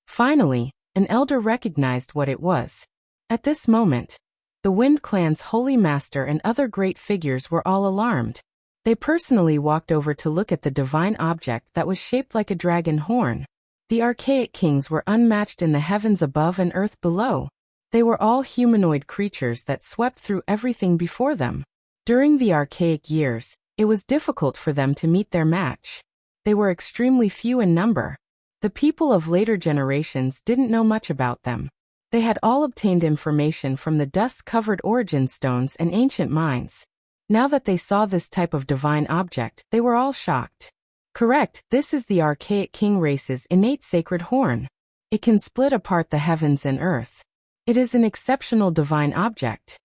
Finally, an elder recognized what it was. At this moment, the Wind Clan's holy master and other great figures were all alarmed. They personally walked over to look at the divine object that was shaped like a dragon horn. The archaic kings were unmatched in the heavens above and earth below. They were all humanoid creatures that swept through everything before them. During the archaic years, it was difficult for them to meet their match. They were extremely few in number. The people of later generations didn't know much about them. They had all obtained information from the dust-covered origin stones and ancient mines. Now that they saw this type of divine object, they were all shocked. Correct, this is the archaic king race's innate sacred horn. It can split apart the heavens and earth. It is an exceptional divine object.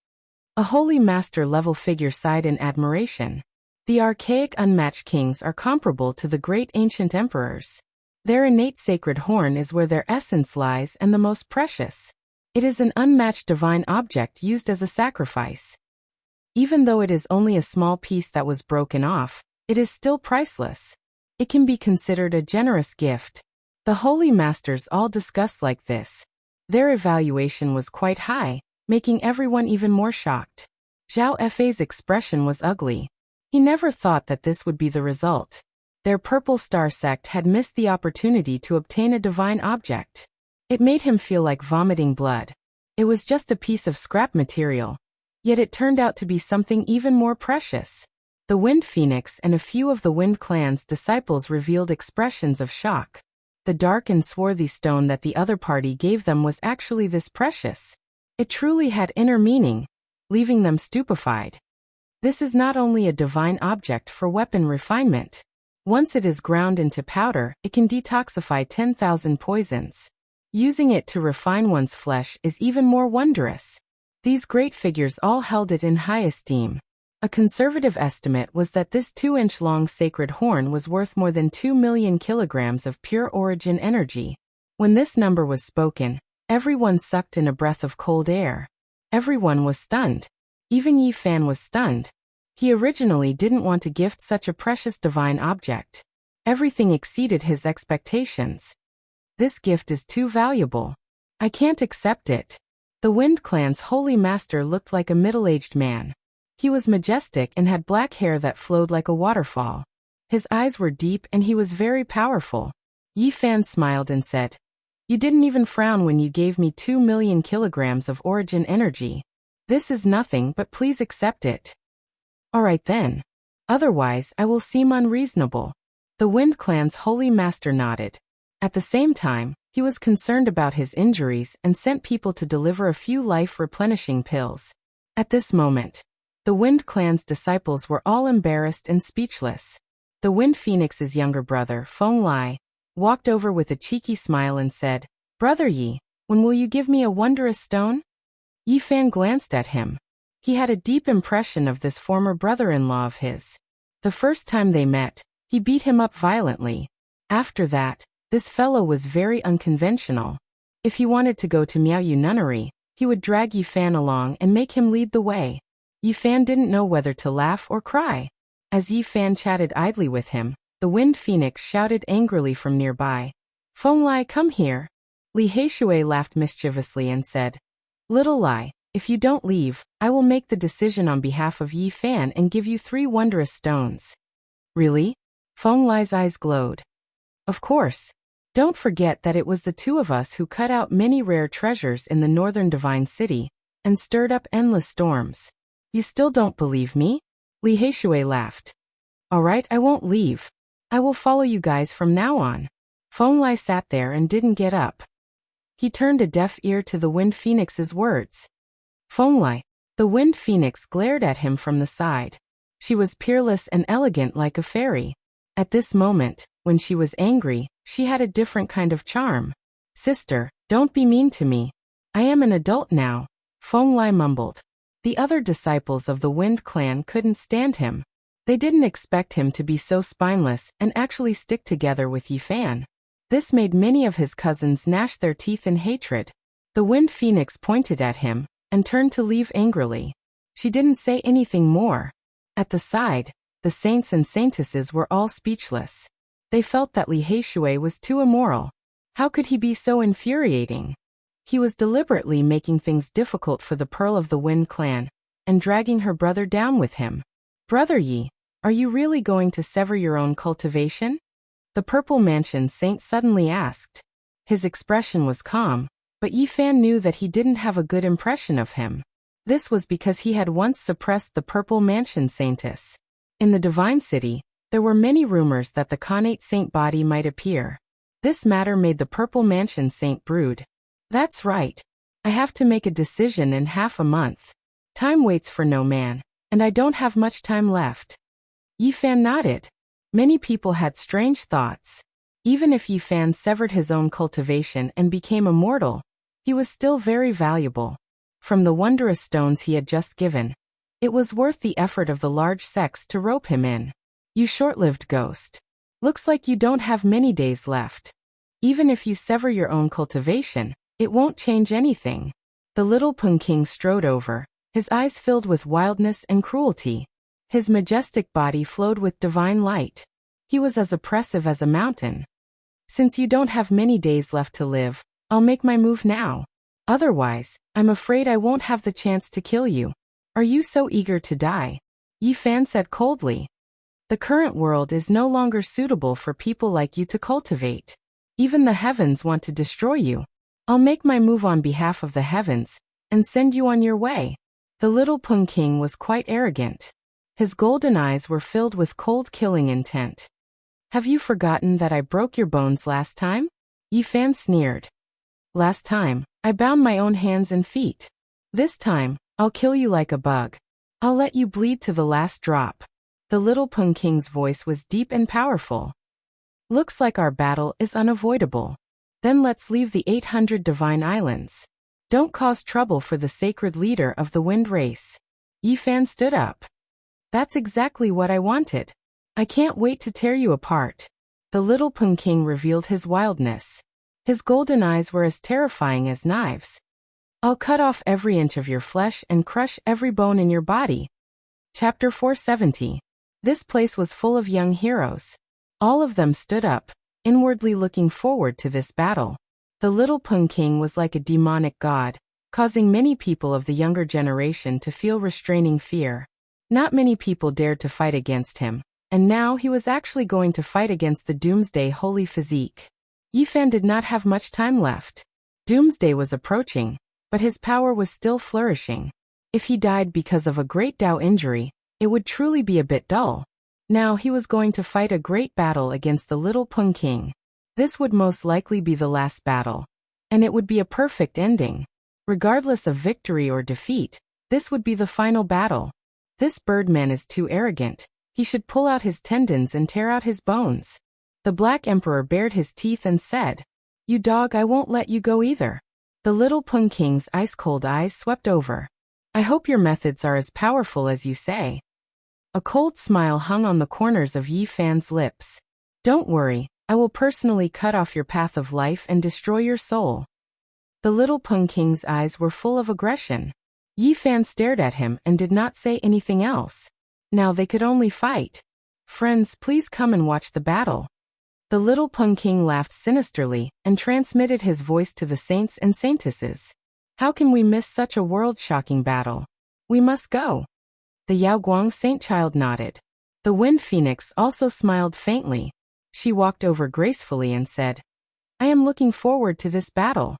A holy master-level figure sighed in admiration. The archaic unmatched kings are comparable to the great ancient emperors. Their innate sacred horn is where their essence lies and the most precious. It is an unmatched divine object used as a sacrifice. Even though it is only a small piece that was broken off, it is still priceless. It can be considered a generous gift. The holy masters all discussed like this. Their evaluation was quite high, making everyone even more shocked. Zhao Fei's expression was ugly. He never thought that this would be the result. Their Purple Star sect had missed the opportunity to obtain a divine object. It made him feel like vomiting blood. It was just a piece of scrap material. Yet it turned out to be something even more precious. The Wind Phoenix and a few of the Wind Clan's disciples revealed expressions of shock. The dark and swarthy stone that the other party gave them was actually this precious. It truly had inner meaning, leaving them stupefied. This is not only a divine object for weapon refinement. Once it is ground into powder, it can detoxify 10,000 poisons. Using it to refine one's flesh is even more wondrous. These great figures all held it in high esteem. A conservative estimate was that this 2-inch-long sacred horn was worth more than 2 million kilograms of pure origin energy. When this number was spoken, everyone sucked in a breath of cold air. Everyone was stunned. Even Yi Fan was stunned. He originally didn't want to gift such a precious divine object. Everything exceeded his expectations. This gift is too valuable. I can't accept it. The Wind Clan's holy master looked like a middle-aged man. He was majestic and had black hair that flowed like a waterfall. His eyes were deep and he was very powerful. Yi Fan smiled and said, "You didn't even frown when you gave me 2 million kilograms of origin energy. This is nothing, but please accept it." "Alright then. Otherwise, I will seem unreasonable." The Wind Clan's holy master nodded. At the same time, he was concerned about his injuries and sent people to deliver a few life-replenishing pills. At this moment, the Wind Clan's disciples were all embarrassed and speechless. The Wind Phoenix's younger brother, Feng Lai, walked over with a cheeky smile and said, "Brother Yi, when will you give me a wondrous stone?" Yi Fan glanced at him. He had a deep impression of this former brother-in-law of his. The first time they met, he beat him up violently. After that, this fellow was very unconventional. If he wanted to go to Miaoyu Nunnery, he would drag Yi Fan along and make him lead the way. Yi Fan didn't know whether to laugh or cry. As Yi Fan chatted idly with him, the Wind Phoenix shouted angrily from nearby, "Feng Lai, come here." Li Heishui laughed mischievously and said, "Little Lai, if you don't leave, I will make the decision on behalf of Yi Fan and give you 3 wondrous stones." "Really?" Feng Lai's eyes glowed. "Of course. Don't forget that it was the two of us who cut out many rare treasures in the northern divine city and stirred up endless storms. You still don't believe me?" Li Heishui laughed. "Alright, I won't leave. I will follow you guys from now on." Feng Lai sat there and didn't get up. He turned a deaf ear to the Wind Phoenix's words. "Feng Lai." The Wind Phoenix glared at him from the side. She was peerless and elegant like a fairy. At this moment, when she was angry, she had a different kind of charm. "Sister, don't be mean to me. I am an adult now," Feng Lai mumbled. The other disciples of the Wind Clan couldn't stand him. They didn't expect him to be so spineless and actually stick together with Yi Fan. This made many of his cousins gnash their teeth in hatred. The Wind Phoenix pointed at him and turned to leave angrily. She didn't say anything more. At the side, the saints and saintesses were all speechless. They felt that Li Heishui was too immoral. How could he be so infuriating? He was deliberately making things difficult for the Pearl of the Wind Clan and dragging her brother down with him. "Brother Yi, are you really going to sever your own cultivation?" The Purple Mansion Saint suddenly asked. His expression was calm, but Yi Fan knew that he didn't have a good impression of him. This was because he had once suppressed the Purple Mansion Saintess. In the Divine City, there were many rumors that the Khanate Saint body might appear. This matter made the Purple Mansion Saint brood. "That's right. I have to make a decision in half a month. Time waits for no man, and I don't have much time left. Yi Fan nodded. Many people had strange thoughts. Even if Yi Fan severed his own cultivation and became immortal, he was still very valuable. From the wondrous stones he had just given, it was worth the effort of the large sex to rope him in. You short-lived ghost. Looks like you don't have many days left. Even if you sever your own cultivation, it won't change anything. The little Pung King strode over, his eyes filled with wildness and cruelty. His majestic body flowed with divine light. He was as oppressive as a mountain. Since you don't have many days left to live, I'll make my move now. Otherwise, I'm afraid I won't have the chance to kill you. Are you so eager to die? Yi Fan said coldly. The current world is no longer suitable for people like you to cultivate. Even the heavens want to destroy you. I'll make my move on behalf of the heavens, and send you on your way. The little Pung King was quite arrogant. His golden eyes were filled with cold killing intent. Have you forgotten that I broke your bones last time? Yi Fan sneered. Last time, I bound my own hands and feet. This time, I'll kill you like a bug. I'll let you bleed to the last drop. The little Pung King's voice was deep and powerful. Looks like our battle is unavoidable. Then let's leave the 800 divine islands. Don't cause trouble for the sacred leader of the wind race. Yi Fan stood up. That's exactly what I wanted. I can't wait to tear you apart. The little Pung King revealed his wildness. His golden eyes were as terrifying as knives. I'll cut off every inch of your flesh and crush every bone in your body. Chapter 470. This place was full of young heroes. All of them stood up, inwardly looking forward to this battle. The little Pung King was like a demonic god, causing many people of the younger generation to feel restraining fear. Not many people dared to fight against him, and now he was actually going to fight against the Doomsday Holy Physique. Yi Fan did not have much time left. Doomsday was approaching, but his power was still flourishing. If he died because of a great Dao injury, it would truly be a bit dull. Now he was going to fight a great battle against the little Pung King. This would most likely be the last battle, and it would be a perfect ending. Regardless of victory or defeat, this would be the final battle. This birdman is too arrogant. He should pull out his tendons and tear out his bones. The Black Emperor bared his teeth and said, You dog, I won't let you go either. The little Pung King's ice-cold eyes swept over. I hope your methods are as powerful as you say. A cold smile hung on the corners of Yi Fan's lips. Don't worry, I will personally cut off your path of life and destroy your soul. The little Pung King's eyes were full of aggression. Yi Fan stared at him and did not say anything else. Now they could only fight. Friends, please come and watch the battle. The little Pung King laughed sinisterly and transmitted his voice to the saints and saintesses. How can we miss such a world-shocking battle? We must go. The Yaoguang Saint Child nodded. The Wind Phoenix also smiled faintly. She walked over gracefully and said, I am looking forward to this battle.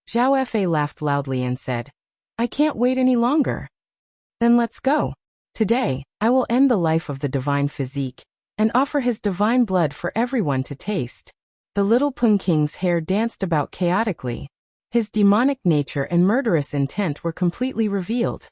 Zhao Fa laughed loudly and said, I can't wait any longer. Then let's go. Today, I will end the life of the divine physique, and offer his divine blood for everyone to taste. The little Pung King's hair danced about chaotically. His demonic nature and murderous intent were completely revealed.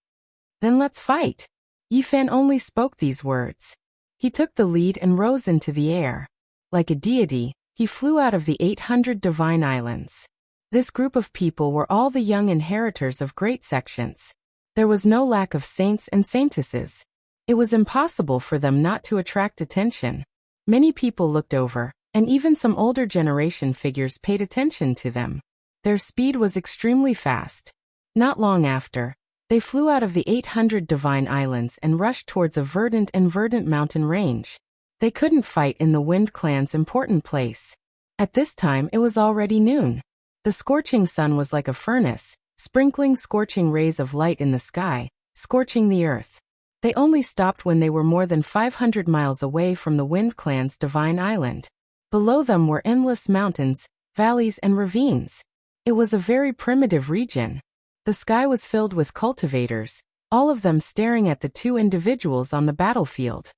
Then let's fight. Yi Fan only spoke these words. He took the lead and rose into the air. Like a deity, he flew out of the 800 divine islands. This group of people were all the young inheritors of great sections. There was no lack of saints and saintesses. It was impossible for them not to attract attention. Many people looked over, and even some older generation figures paid attention to them. Their speed was extremely fast. Not long after, they flew out of the 800 divine islands and rushed towards a verdant and verdant mountain range. They couldn't fight in the Wind Clan's important place. At this time it was already noon. The scorching sun was like a furnace, sprinkling scorching rays of light in the sky, scorching the earth. They only stopped when they were more than 500 miles away from the Wind Clan's divine island. Below them were endless mountains, valleys and ravines. It was a very primitive region. The sky was filled with cultivators, all of them staring at the two individuals on the battlefield.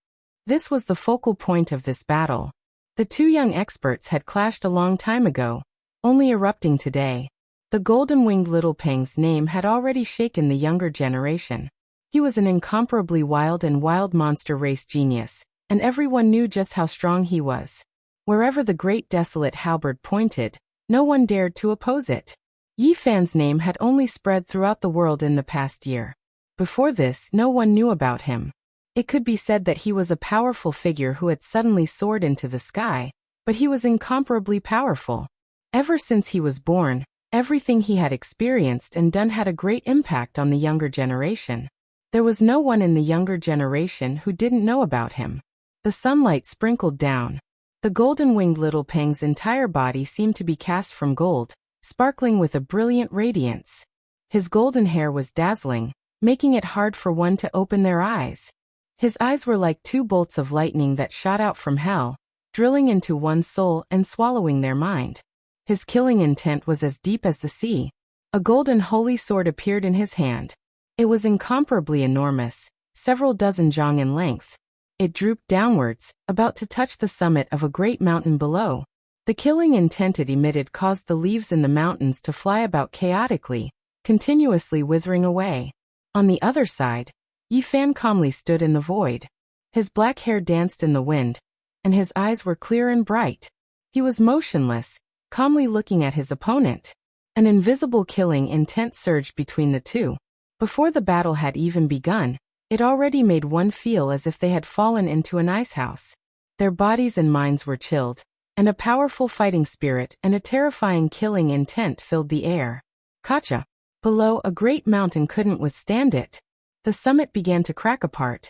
This was the focal point of this battle. The two young experts had clashed a long time ago, only erupting today. The golden-winged little Peng's name had already shaken the younger generation. He was an incomparably wild monster race genius, and everyone knew just how strong he was. Wherever the great desolate halberd pointed, no one dared to oppose it. Yi Fan's name had only spread throughout the world in the past year. Before this, no one knew about him. It could be said that he was a powerful figure who had suddenly soared into the sky, but he was incomparably powerful. Ever since he was born, everything he had experienced and done had a great impact on the younger generation. There was no one in the younger generation who didn't know about him. The sunlight sprinkled down. The golden-winged little Peng's entire body seemed to be cast from gold, sparkling with a brilliant radiance. His golden hair was dazzling, making it hard for one to open their eyes. His eyes were like two bolts of lightning that shot out from hell, drilling into one's soul and swallowing their mind. His killing intent was as deep as the sea. A golden holy sword appeared in his hand. It was incomparably enormous, several dozen zhang in length. It drooped downwards, about to touch the summit of a great mountain below. The killing intent it emitted caused the leaves in the mountains to fly about chaotically, continuously withering away. On the other side, Yi Fan calmly stood in the void. His black hair danced in the wind, and his eyes were clear and bright. He was motionless, calmly looking at his opponent. An invisible killing intent surged between the two. Before the battle had even begun, it already made one feel as if they had fallen into an icehouse. Their bodies and minds were chilled, and a powerful fighting spirit and a terrifying killing intent filled the air. Kacha! Below, a great mountain couldn't withstand it. The summit began to crack apart,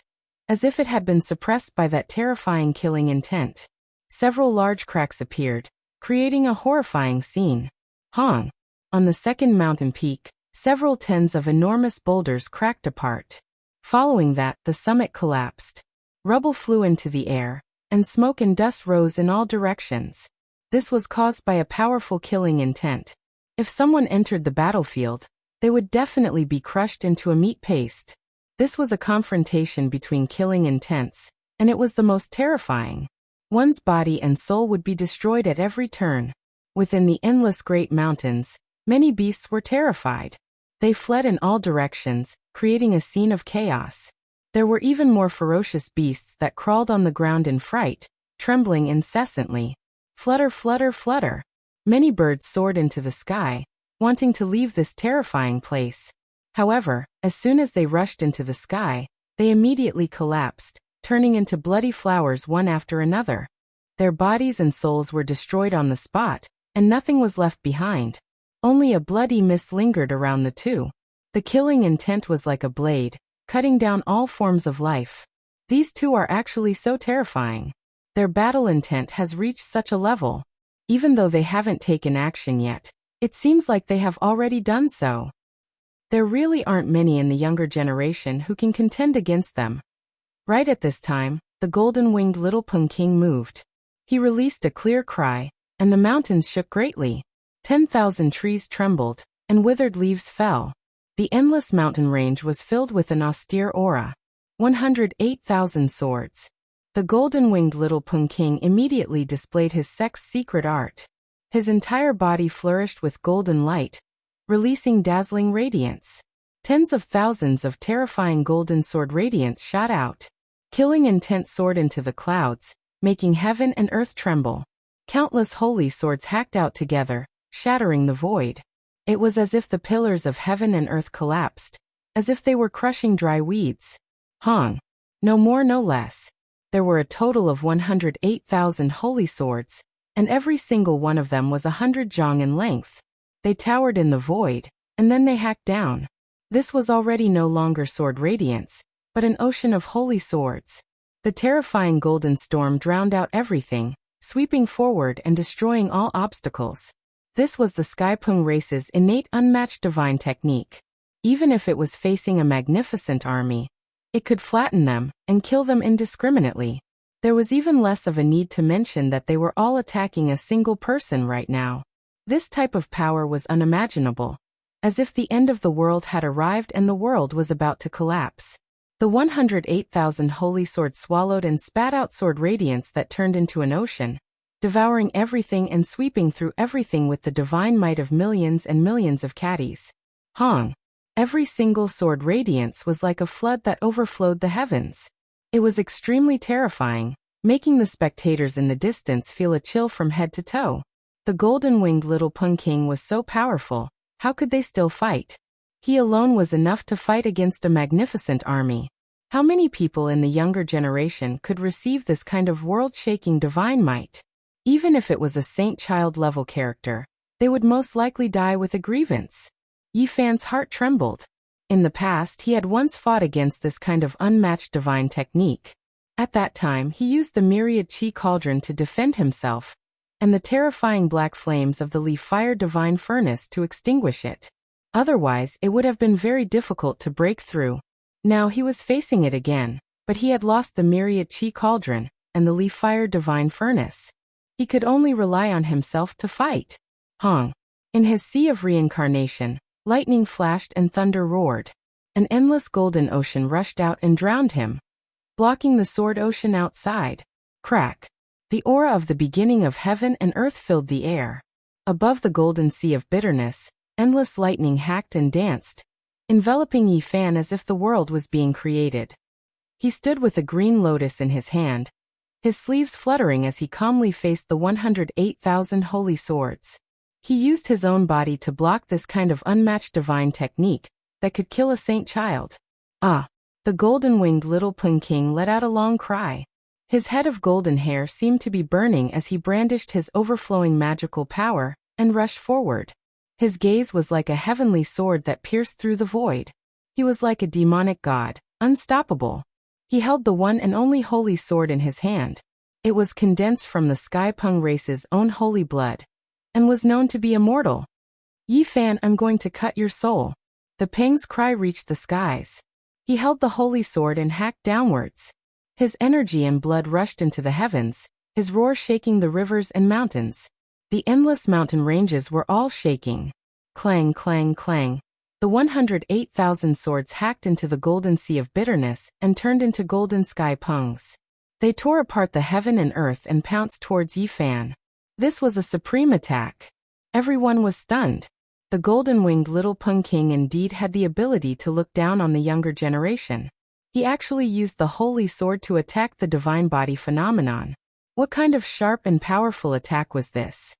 as if it had been suppressed by that terrifying killing intent. Several large cracks appeared, creating a horrifying scene. Hong! On the second mountain peak, several tens of enormous boulders cracked apart. Following that, the summit collapsed. Rubble flew into the air, and smoke and dust rose in all directions. This was caused by a powerful killing intent. If someone entered the battlefield, they would definitely be crushed into a meat paste. This was a confrontation between killing intents, and it was the most terrifying. One's body and soul would be destroyed at every turn. Within the endless great mountains, many beasts were terrified. They fled in all directions, creating a scene of chaos. There were even more ferocious beasts that crawled on the ground in fright, trembling incessantly. Flutter, flutter, flutter. Many birds soared into the sky, wanting to leave this terrifying place. However, as soon as they rushed into the sky, they immediately collapsed, turning into bloody flowers one after another. Their bodies and souls were destroyed on the spot, and nothing was left behind. Only a bloody mist lingered around the two. The killing intent was like a blade, cutting down all forms of life. These two are actually so terrifying. Their battle intent has reached such a level. Even though they haven't taken action yet, it seems like they have already done so. There really aren't many in the younger generation who can contend against them. Right at this time, the golden-winged little Peng King moved. He released a clear cry, and the mountains shook greatly. 10,000 trees trembled, and withered leaves fell. The endless mountain range was filled with an austere aura. 108,000 swords. The golden-winged little Peng King immediately displayed his sex's secret art. His entire body flourished with golden light, releasing dazzling radiance. Tens of thousands of terrifying golden sword radiance shot out. Killing intent soared into the clouds, making heaven and earth tremble. Countless holy swords hacked out together, shattering the void. It was as if the pillars of heaven and earth collapsed, as if they were crushing dry weeds. Hong. No more, no less. There were a total of 108,000 holy swords, and every single one of them was 100 zhang in length. They towered in the void, and then they hacked down. This was already no longer sword radiance, but an ocean of holy swords. The terrifying golden storm drowned out everything, sweeping forward and destroying all obstacles. This was the Skypung race's innate unmatched divine technique. Even if it was facing a magnificent army, it could flatten them and kill them indiscriminately. There was even less of a need to mention that they were all attacking a single person right now. This type of power was unimaginable, as if the end of the world had arrived and the world was about to collapse. The 108,000 holy swords swallowed and spat out sword radiance that turned into an ocean. devouring everything and sweeping through everything with the divine might of millions and millions of caddies. Hong. Every single sword radiance was like a flood that overflowed the heavens. It was extremely terrifying, making the spectators in the distance feel a chill from head to toe. The golden-winged little Pung King was so powerful, how could they still fight? He alone was enough to fight against a magnificent army. How many people in the younger generation could receive this kind of world-shaking divine might? Even if it was a saint-child-level character, they would most likely die with a grievance. Yi Fan's heart trembled. In the past, he had once fought against this kind of unmatched divine technique. At that time, he used the myriad chi cauldron to defend himself, and the terrifying black flames of the leaf fire divine furnace to extinguish it. Otherwise, it would have been very difficult to break through. Now he was facing it again, but he had lost the myriad chi cauldron and the leaf fire divine furnace. He could only rely on himself to fight. Hong. In his sea of reincarnation, lightning flashed and thunder roared. An endless golden ocean rushed out and drowned him, blocking the sword ocean outside. Crack. The aura of the beginning of heaven and earth filled the air. Above the golden sea of bitterness, endless lightning hacked and danced, enveloping Yi Fan as if the world was being created. He stood with a green lotus in his hand, his sleeves fluttering as he calmly faced the 108,000 holy swords. He used his own body to block this kind of unmatched divine technique that could kill a saint child. Ah! The golden-winged little Pung King let out a long cry. His head of golden hair seemed to be burning as he brandished his overflowing magical power and rushed forward. His gaze was like a heavenly sword that pierced through the void. He was like a demonic god, unstoppable. He held the one and only holy sword in his hand. It was condensed from the Sky Pung race's own holy blood, and was known to be immortal. Yi Fan, I'm going to cut your soul. The Peng's cry reached the skies. He held the holy sword and hacked downwards. His energy and blood rushed into the heavens, his roar shaking the rivers and mountains. The endless mountain ranges were all shaking. Clang, clang, clang. The 108,000 swords hacked into the golden sea of bitterness and turned into golden sky pungs. They tore apart the heaven and earth and pounced towards Yi Fan. This was a supreme attack. Everyone was stunned. The golden-winged little Pung King indeed had the ability to look down on the younger generation. He actually used the holy sword to attack the divine body phenomenon. What kind of sharp and powerful attack was this?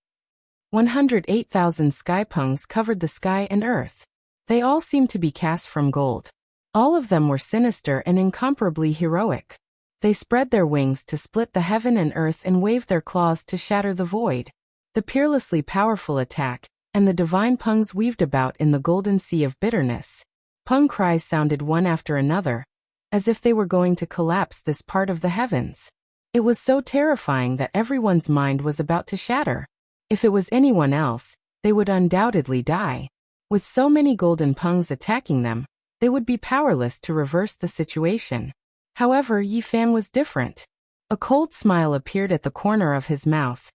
108,000 sky pungs covered the sky and earth. They all seemed to be cast from gold. All of them were sinister and incomparably heroic. They spread their wings to split the heaven and earth and waved their claws to shatter the void. The peerlessly powerful attack, and the divine pungs weaved about in the golden sea of bitterness. Pung cries sounded one after another, as if they were going to collapse this part of the heavens. It was so terrifying that everyone's mind was about to shatter. If it was anyone else, they would undoubtedly die. With so many golden pungs attacking them, they would be powerless to reverse the situation. However, Yi Fan was different. A cold smile appeared at the corner of his mouth.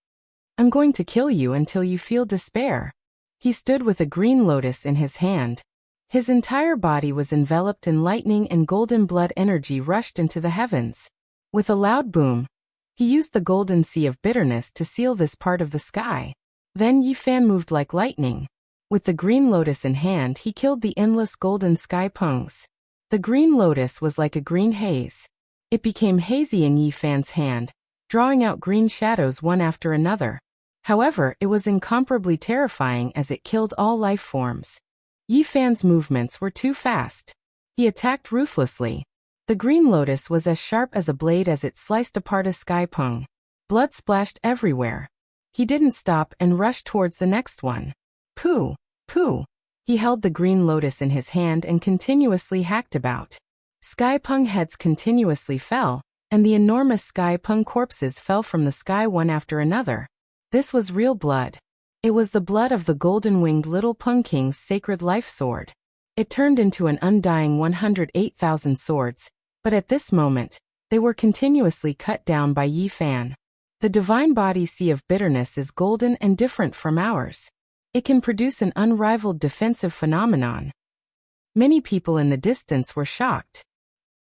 I'm going to kill you until you feel despair. He stood with a green lotus in his hand. His entire body was enveloped in lightning and golden blood energy rushed into the heavens. With a loud boom, he used the golden sea of bitterness to seal this part of the sky. Then Yi Fan moved like lightning. With the green lotus in hand, he killed the endless golden sky pungs. The green lotus was like a green haze. It became hazy in Yi Fan's hand, drawing out green shadows one after another. However, it was incomparably terrifying as it killed all life forms. Yi Fan's movements were too fast. He attacked ruthlessly. The green lotus was as sharp as a blade as it sliced apart a sky pung. Blood splashed everywhere. He didn't stop and rushed towards the next one. Pooh! Pooh! He held the green lotus in his hand and continuously hacked about. Sky pung heads continuously fell, and the enormous sky pung corpses fell from the sky one after another. This was real blood. It was the blood of the golden-winged little Pung King's sacred life sword. It turned into an undying 108,000 swords, but at this moment, they were continuously cut down by Yi Fan. The divine body sea of bitterness is golden and different from ours. It can produce an unrivaled defensive phenomenon. Many people in the distance were shocked.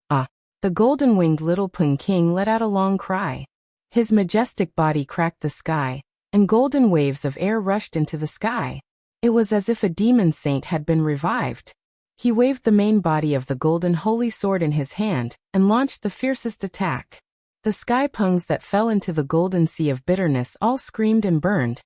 Ah! The golden-winged little Pung King let out a long cry. His majestic body cracked the sky, and golden waves of air rushed into the sky. It was as if a demon saint had been revived. He waved the main body of the golden holy sword in his hand, and launched the fiercest attack. The sky pungs that fell into the golden sea of bitterness all screamed and burned,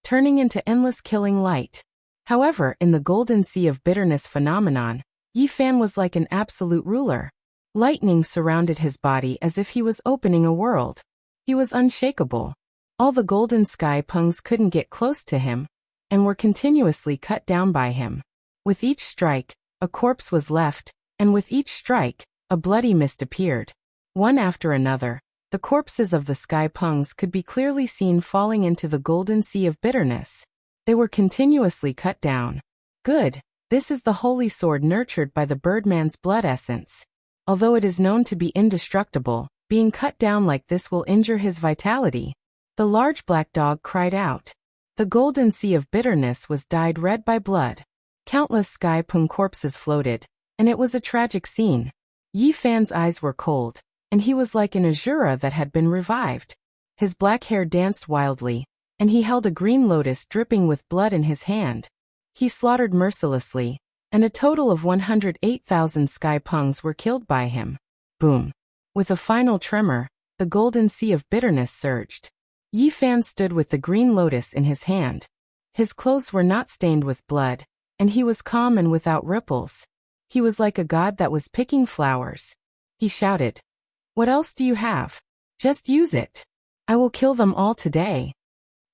turning into endless killing light. However, in the golden sea of bitterness phenomenon, Yi Fan was like an absolute ruler. Lightning surrounded his body as if he was opening a world. He was unshakable. All the golden sky pungs couldn't get close to him, and were continuously cut down by him. With each strike, a corpse was left, and with each strike, a bloody mist appeared. One after another, the corpses of the sky pungs could be clearly seen falling into the golden sea of bitterness. They were continuously cut down. Good, this is the holy sword nurtured by the birdman's blood essence. Although it is known to be indestructible, being cut down like this will injure his vitality. The large black dog cried out. The golden sea of bitterness was dyed red by blood. Countless sky pung corpses floated, and it was a tragic scene. Yi Fan's eyes were cold, and he was like an azura that had been revived. His black hair danced wildly, and he held a green lotus dripping with blood in his hand. He slaughtered mercilessly, and a total of 108,000 sky pungs were killed by him. Boom! With a final tremor, the golden sea of bitterness surged. Yi Fan stood with the green lotus in his hand. His clothes were not stained with blood, and he was calm and without ripples. He was like a god that was picking flowers. He shouted, "What else do you have? Just use it. I will kill them all today."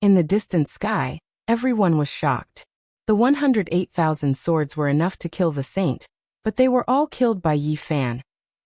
In the distant sky, everyone was shocked. The 108,000 swords were enough to kill the saint, but they were all killed by Yi Fan,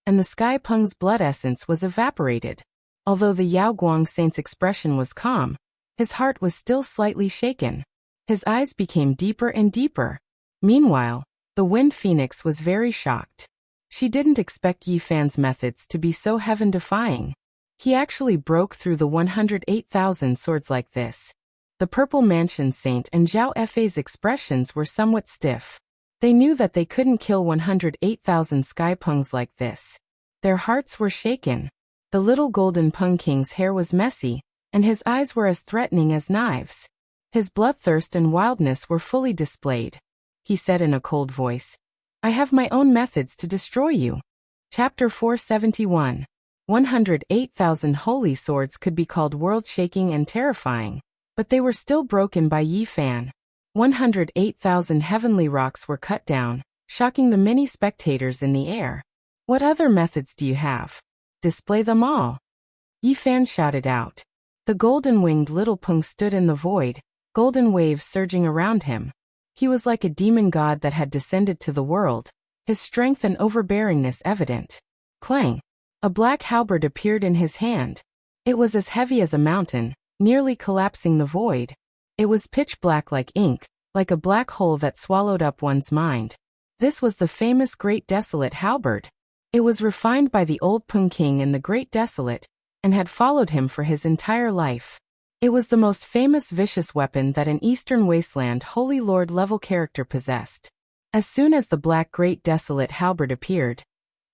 and the sky pung's blood essence was evaporated. Although the Yao Guang saint's expression was calm, his heart was still slightly shaken. His eyes became deeper and deeper. Meanwhile, the wind phoenix was very shocked. She didn't expect Yi Fan's methods to be so heaven-defying. He actually broke through the 108,000 swords like this. The Purple Mansion Saint and Zhao Fei's expressions were somewhat stiff. They knew that they couldn't kill 108,000 sky pungs like this. Their hearts were shaken. The little golden pung king's hair was messy, and his eyes were as threatening as knives. His bloodthirst and wildness were fully displayed. He said in a cold voice, "I have my own methods to destroy you." Chapter 471. 108,000 holy swords could be called world-shaking and terrifying, but they were still broken by Yi Fan. 108,000 heavenly rocks were cut down, shocking the many spectators in the air. "What other methods do you have? Display them all." Yi Fan shouted out. The golden-winged little pung stood in the void, golden waves surging around him. He was like a demon god that had descended to the world, his strength and overbearingness evident. Clang! A black halberd appeared in his hand. It was as heavy as a mountain, nearly collapsing the void. It was pitch black like ink, like a black hole that swallowed up one's mind. This was the famous Great Desolate halberd. It was refined by the old Pung King in the Great Desolate, and had followed him for his entire life. It was the most famous vicious weapon that an Eastern Wasteland Holy Lord level character possessed. As soon as the black Great Desolate halberd appeared,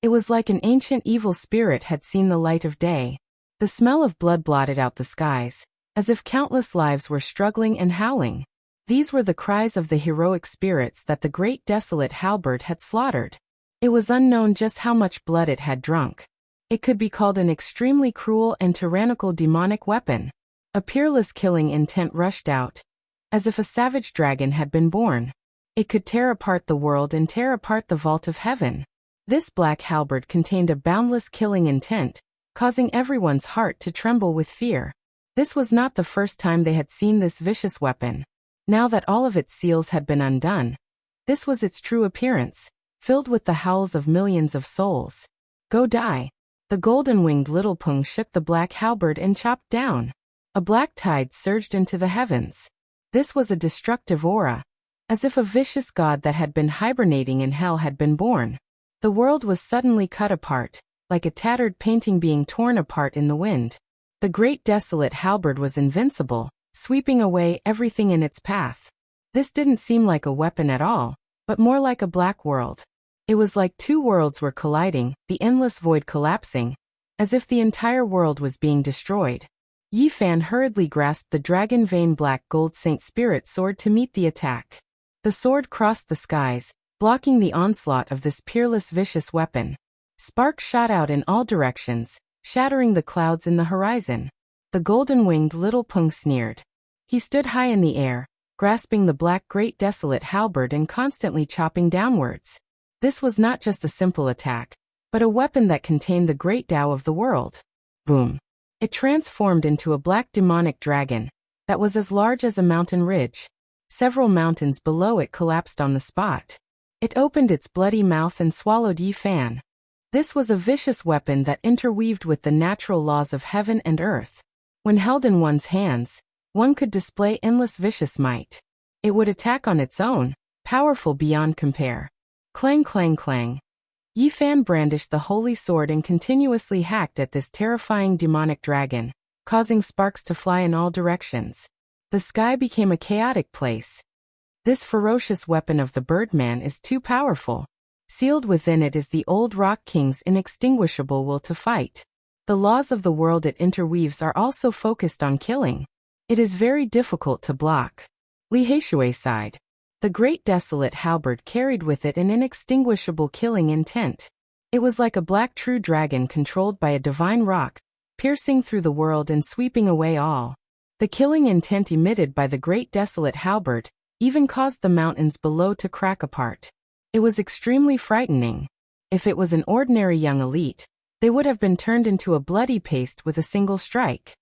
it was like an ancient evil spirit had seen the light of day. The smell of blood blotted out the skies, as if countless lives were struggling and howling. These were the cries of the heroic spirits that the Great Desolate halberd had slaughtered. It was unknown just how much blood it had drunk. It could be called an extremely cruel and tyrannical demonic weapon. A peerless killing intent rushed out, as if a savage dragon had been born. It could tear apart the world and tear apart the vault of heaven. This black halberd contained a boundless killing intent, causing everyone's heart to tremble with fear. This was not the first time they had seen this vicious weapon. Now that all of its seals had been undone, this was its true appearance, filled with the howls of millions of souls. "Go die." The golden-winged little pung shook the black halberd and chopped down. A black tide surged into the heavens. This was a destructive aura, as if a vicious god that had been hibernating in hell had been born. The world was suddenly cut apart, like a tattered painting being torn apart in the wind. The Great Desolate halberd was invincible, sweeping away everything in its path. This didn't seem like a weapon at all, but more like a black world. It was like two worlds were colliding, the endless void collapsing, as if the entire world was being destroyed. Yi Fan hurriedly grasped the dragon vein black gold Saint Spirit sword to meet the attack. The sword crossed the skies, blocking the onslaught of this peerless vicious weapon. Sparks shot out in all directions, shattering the clouds in the horizon. The golden-winged little Peng sneered. He stood high in the air, grasping the black great desolate halberd and constantly chopping downwards. This was not just a simple attack, but a weapon that contained the great Tao of the world. Boom! It transformed into a black demonic dragon that was as large as a mountain ridge. Several mountains below it collapsed on the spot. It opened its bloody mouth and swallowed Yi Fan. This was a vicious weapon that interweaved with the natural laws of heaven and earth. When held in one's hands, one could display endless vicious might. It would attack on its own, powerful beyond compare. Clang clang clang. Yi Fan brandished the holy sword and continuously hacked at this terrifying demonic dragon, causing sparks to fly in all directions. The sky became a chaotic place. This ferocious weapon of the Birdman is too powerful. Sealed within it is the old Rock King's inextinguishable will to fight. The laws of the world it interweaves are also focused on killing. It is very difficult to block. Li Heishui sighed. The great desolate halberd carried with it an inextinguishable killing intent. It was like a black true dragon controlled by a divine rock, piercing through the world and sweeping away all. The killing intent emitted by the great desolate halberd even caused the mountains below to crack apart. It was extremely frightening. If it was an ordinary young elite, they would have been turned into a bloody paste with a single strike.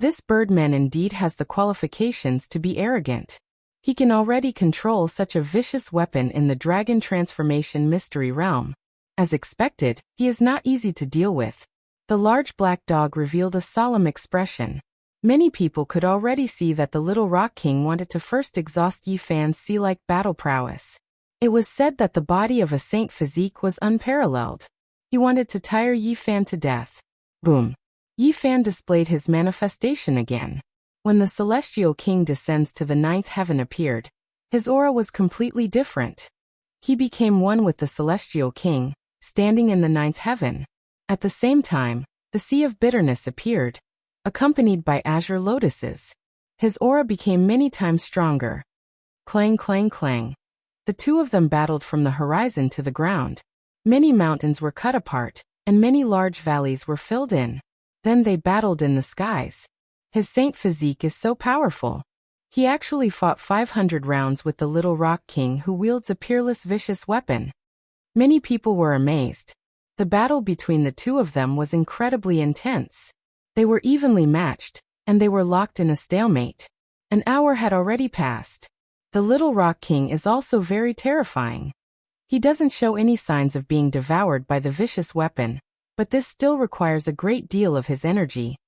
This Birdman indeed has the qualifications to be arrogant. He can already control such a vicious weapon in the dragon transformation mystery realm. As expected, he is not easy to deal with. The large black dog revealed a solemn expression. Many people could already see that the little Rock King wanted to first exhaust Yi Fan's sea-like battle prowess. It was said that the body of a saint physique was unparalleled. He wanted to tire Yi Fan to death. Boom! Yi Fan displayed his manifestation again. When the celestial king descends to the ninth heaven appeared, his aura was completely different. He became one with the celestial king, standing in the ninth heaven. At the same time, the sea of bitterness appeared, accompanied by azure lotuses. His aura became many times stronger. Clang clang clang. The two of them battled from the horizon to the ground. Many mountains were cut apart, and many large valleys were filled in. Then they battled in the skies. His saint physique is so powerful. He actually fought 500 rounds with the little Rock King who wields a peerless vicious weapon. Many people were amazed. The battle between the two of them was incredibly intense. They were evenly matched, and they were locked in a stalemate. An hour had already passed. The little Rock King is also very terrifying. He doesn't show any signs of being devoured by the vicious weapon, but this still requires a great deal of his energy.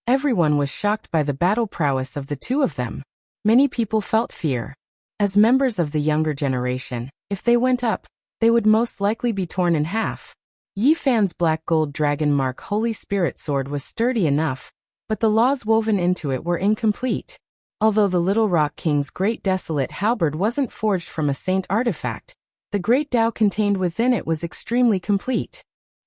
Everyone was shocked by the battle prowess of the two of them. Many people felt fear. As members of the younger generation, if they went up, they would most likely be torn in half. Yi Fan's black gold dragon mark Holy Spirit sword was sturdy enough, but the laws woven into it were incomplete. Although the little Rock King's great desolate halberd wasn't forged from a saint artifact, the great Tao contained within it was extremely complete.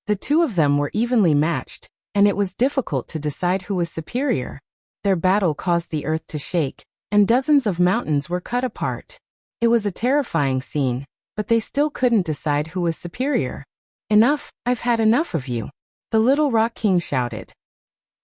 The two of them were evenly matched, and it was difficult to decide who was superior. Their battle caused the earth to shake, and dozens of mountains were cut apart. It was a terrifying scene, but they still couldn't decide who was superior. Enough, I've had enough of you, the little Rock King shouted.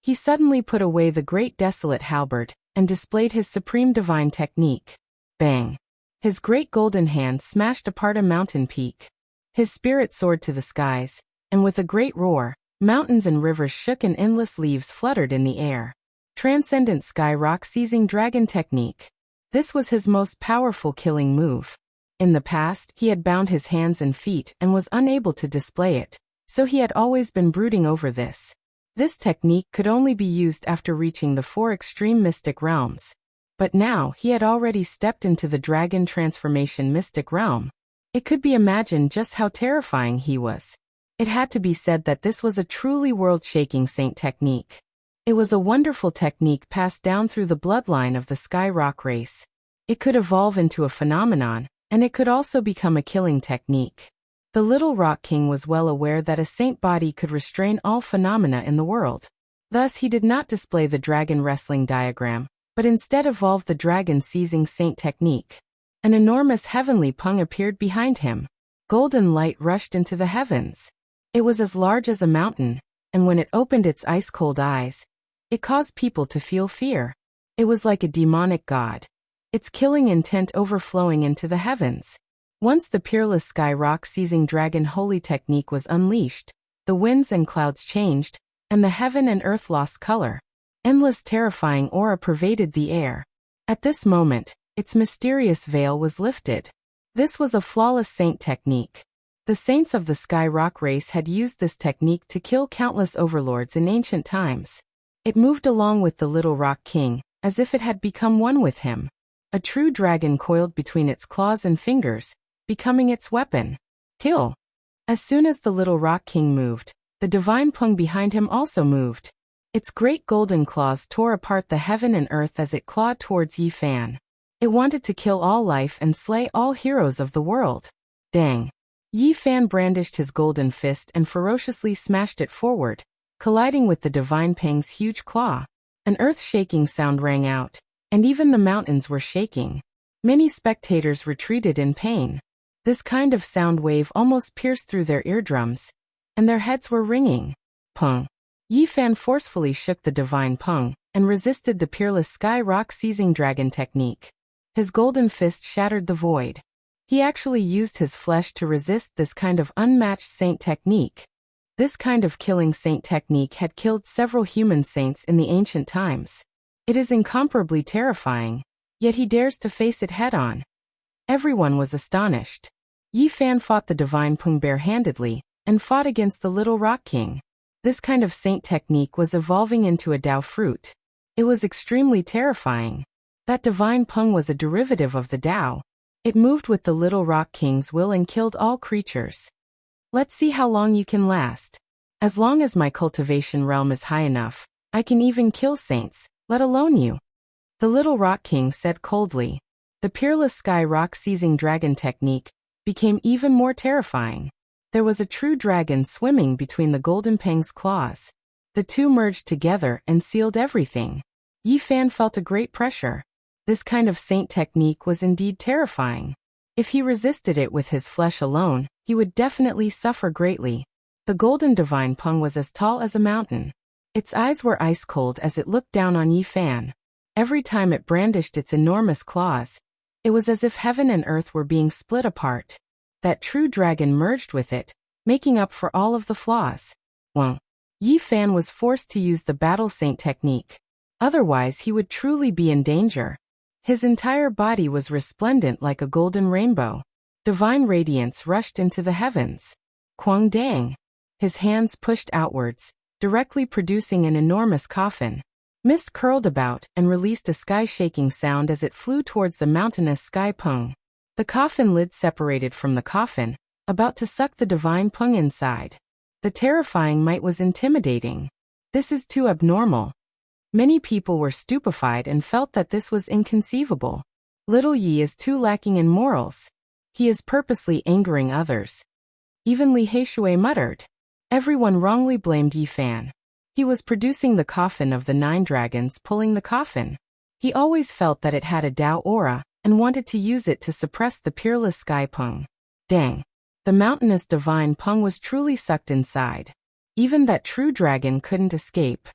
He suddenly put away the great desolate halberd, and displayed his supreme divine technique. Bang! His great golden hand smashed apart a mountain peak. His spirit soared to the skies, and with a great roar, mountains and rivers shook and endless leaves fluttered in the air. Transcendent sky rock seizing dragon technique. This was his most powerful killing move. In the past, he had bound his hands and feet and was unable to display it, so he had always been brooding over this. This technique could only be used after reaching the 4 extreme mystic realms. But now, he had already stepped into the dragon transformation mystic realm. It could be imagined just how terrifying he was. It had to be said that this was a truly world-shaking saint technique. It was a wonderful technique passed down through the bloodline of the Sky Rock race. It could evolve into a phenomenon, and it could also become a killing technique. The little Rock King was well aware that a saint body could restrain all phenomena in the world. Thus he did not display the dragon wrestling diagram, but instead evolved the dragon seizing saint technique. An enormous heavenly pung appeared behind him. Golden light rushed into the heavens. It was as large as a mountain, and when it opened its ice-cold eyes, it caused people to feel fear. It was like a demonic god, its killing intent overflowing into the heavens. Once the peerless sky rock-seizing dragon holy technique was unleashed, the winds and clouds changed, and the heaven and earth lost color. Endless terrifying aura pervaded the air. At this moment, its mysterious veil was lifted. This was a flawless saint technique. The saints of the sky rock race had used this technique to kill countless overlords in ancient times. It moved along with the little rock king, as if it had become one with him. A true dragon coiled between its claws and fingers, becoming its weapon. Kill. As soon as the little rock king moved, the divine pung behind him also moved. Its great golden claws tore apart the heaven and earth as it clawed towards Yi Fan. It wanted to kill all life and slay all heroes of the world. Dang. Yi Fan brandished his golden fist and ferociously smashed it forward, colliding with the divine pang's huge claw. An earth-shaking sound rang out, and even the mountains were shaking. Many spectators retreated in pain. This kind of sound wave almost pierced through their eardrums, and their heads were ringing. Pung. Yi Fan forcefully shook the divine pung, and resisted the peerless sky rock seizing dragon technique. His golden fist shattered the void. He actually used his flesh to resist this kind of unmatched saint technique. This kind of killing saint technique had killed several human saints in the ancient times. It is incomparably terrifying, yet he dares to face it head-on. Everyone was astonished. Yi Fan fought the divine pung bare-handedly, and fought against the little rock king. This kind of saint technique was evolving into a Dao fruit. It was extremely terrifying. That divine pung was a derivative of the Dao. It moved with the little rock king's will and killed all creatures. Let's see how long you can last. As long as my cultivation realm is high enough, I can even kill saints, let alone you. The little rock king said coldly. The peerless sky rock seizing dragon technique became even more terrifying. There was a true dragon swimming between the golden pang's claws. The two merged together and sealed everything. Yi Fan felt a great pressure. This kind of saint technique was indeed terrifying. If he resisted it with his flesh alone, he would definitely suffer greatly. The golden divine pung was as tall as a mountain. Its eyes were ice-cold as it looked down on Yi Fan. Every time it brandished its enormous claws, it was as if heaven and earth were being split apart. That true dragon merged with it, making up for all of the flaws. Well, Yi Fan was forced to use the battle saint technique. Otherwise he would truly be in danger. His entire body was resplendent like a golden rainbow. Divine radiance rushed into the heavens. Quang Dang. His hands pushed outwards, directly producing an enormous coffin. Mist curled about and released a sky-shaking sound as it flew towards the mountainous sky pung. The coffin lid separated from the coffin, about to suck the divine pung inside. The terrifying might was intimidating. This is too abnormal. Many people were stupefied and felt that this was inconceivable. Little Yi is too lacking in morals. He is purposely angering others. Even Li Heishui muttered. Everyone wrongly blamed Yi Fan. He was producing the coffin of the 9 dragons pulling the coffin. He always felt that it had a Dao aura, and wanted to use it to suppress the peerless sky pung. Dang. The mountainous divine pung was truly sucked inside. Even that true dragon couldn't escape.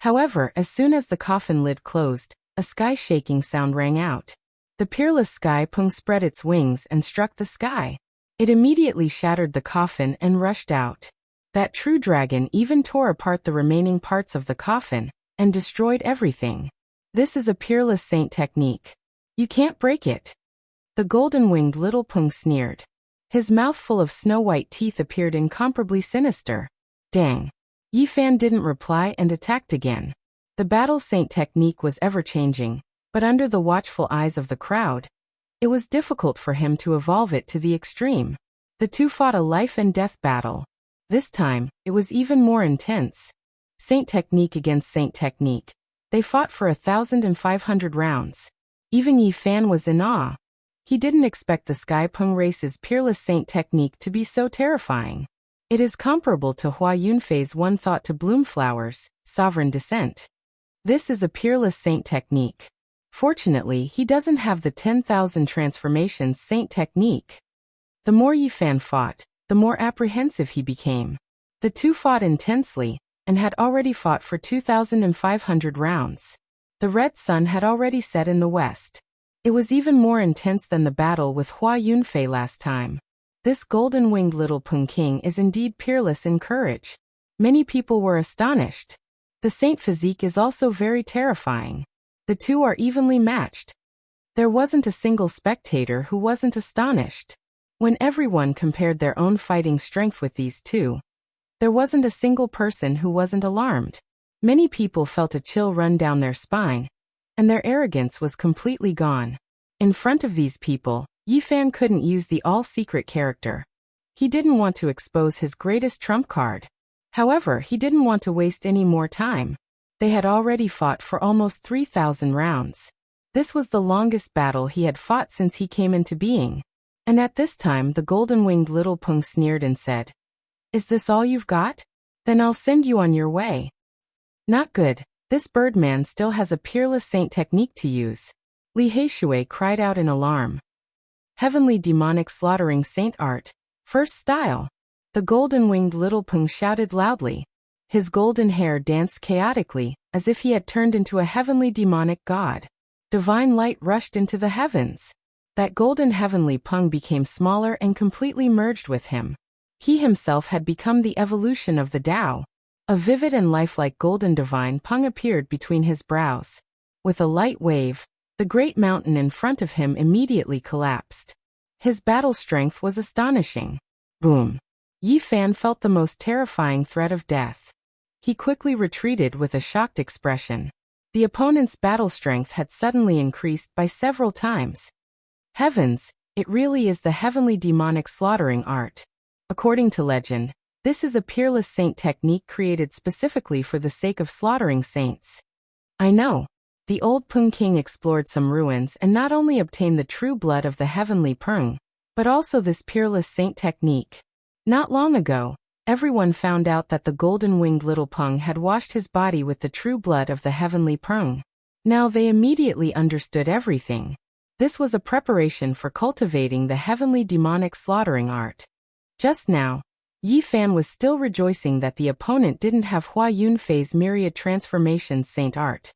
However, as soon as the coffin lid closed, a sky-shaking sound rang out. The peerless sky pung spread its wings and struck the sky. It immediately shattered the coffin and rushed out. That true dragon even tore apart the remaining parts of the coffin, and destroyed everything. This is a peerless saint technique. You can't break it. The golden-winged little pung sneered. His mouth full of snow-white teeth appeared incomparably sinister. Dang. Yi Fan didn't reply and attacked again. The battle saint technique was ever-changing, but under the watchful eyes of the crowd, it was difficult for him to evolve it to the extreme. The two fought a life-and-death battle. This time, it was even more intense. Saint technique against saint technique. They fought for 1,500 rounds. Even Yi Fan was in awe. He didn't expect the Sky Pung race's peerless saint technique to be so terrifying. It is comparable to Hua Yunfei's one thought to bloom flowers, sovereign descent. This is a peerless saint technique. Fortunately, he doesn't have the 10,000 transformations saint technique. The more Yifan fought, the more apprehensive he became. The two fought intensely, and had already fought for 2,500 rounds. The red sun had already set in the west. It was even more intense than the battle with Hua Yunfei last time. This golden-winged little Peng King is indeed peerless in courage. Many people were astonished. The saint physique is also very terrifying. The two are evenly matched. There wasn't a single spectator who wasn't astonished. When everyone compared their own fighting strength with these two, there wasn't a single person who wasn't alarmed. Many people felt a chill run down their spine, and their arrogance was completely gone. In front of these people, Yifan couldn't use the all-secret character. He didn't want to expose his greatest trump card. However, he didn't want to waste any more time. They had already fought for almost 3,000 rounds. This was the longest battle he had fought since he came into being. And at this time the golden-winged little Peng sneered and said, "Is this all you've got? Then I'll send you on your way." Not good. This birdman still has a peerless saint technique to use. Li Heishui cried out in alarm. Heavenly demonic slaughtering saint art. First style. The golden-winged little Peng shouted loudly. His golden hair danced chaotically, as if he had turned into a heavenly demonic god. Divine light rushed into the heavens. That golden heavenly Peng became smaller and completely merged with him. He himself had become the evolution of the Tao. A vivid and lifelike golden divine Peng appeared between his brows. With a light wave, the great mountain in front of him immediately collapsed. His battle strength was astonishing. Boom! Yifan felt the most terrifying threat of death. He quickly retreated with a shocked expression. The opponent's battle strength had suddenly increased by several times. Heavens, it really is the heavenly demonic slaughtering art. According to legend, this is a peerless saint technique created specifically for the sake of slaughtering saints. I know. The old Peng King explored some ruins and not only obtained the true blood of the heavenly Peng, but also this peerless saint technique. Not long ago, everyone found out that the golden-winged little Peng had washed his body with the true blood of the heavenly Peng. Now they immediately understood everything. This was a preparation for cultivating the heavenly demonic slaughtering art. Just now, Yifan was still rejoicing that the opponent didn't have Hua Yunfei's myriad transformations saint art.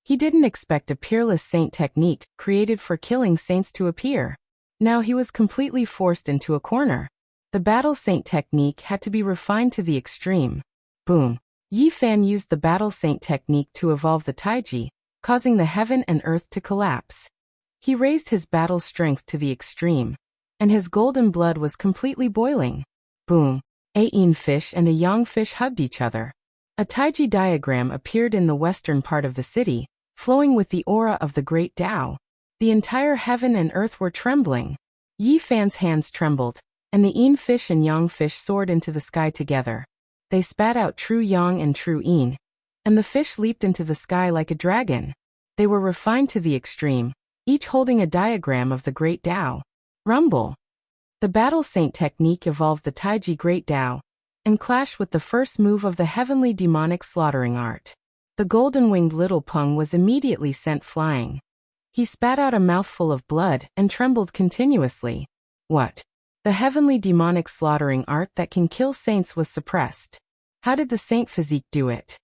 He didn't expect a peerless saint technique created for killing saints to appear. Now he was completely forced into a corner. The battle saint technique had to be refined to the extreme. Boom! Yifan used the battle saint technique to evolve the Taiji, causing the heaven and earth to collapse. He raised his battle strength to the extreme, and his golden blood was completely boiling. Boom! A yin fish and a yang fish hugged each other. A Taiji diagram appeared in the western part of the city, flowing with the aura of the great Tao. The entire heaven and earth were trembling. Yifan's hands trembled, and the yin fish and yang fish soared into the sky together. They spat out true yang and true yin, and the fish leaped into the sky like a dragon. They were refined to the extreme, each holding a diagram of the great Tao. Rumble! The battle saint technique evolved the Taiji great Tao, and clashed with the first move of the heavenly demonic slaughtering art. The golden-winged little Peng was immediately sent flying. He spat out a mouthful of blood and trembled continuously. What? The heavenly demonic slaughtering art that can kill saints was suppressed. How did the saint physique do it?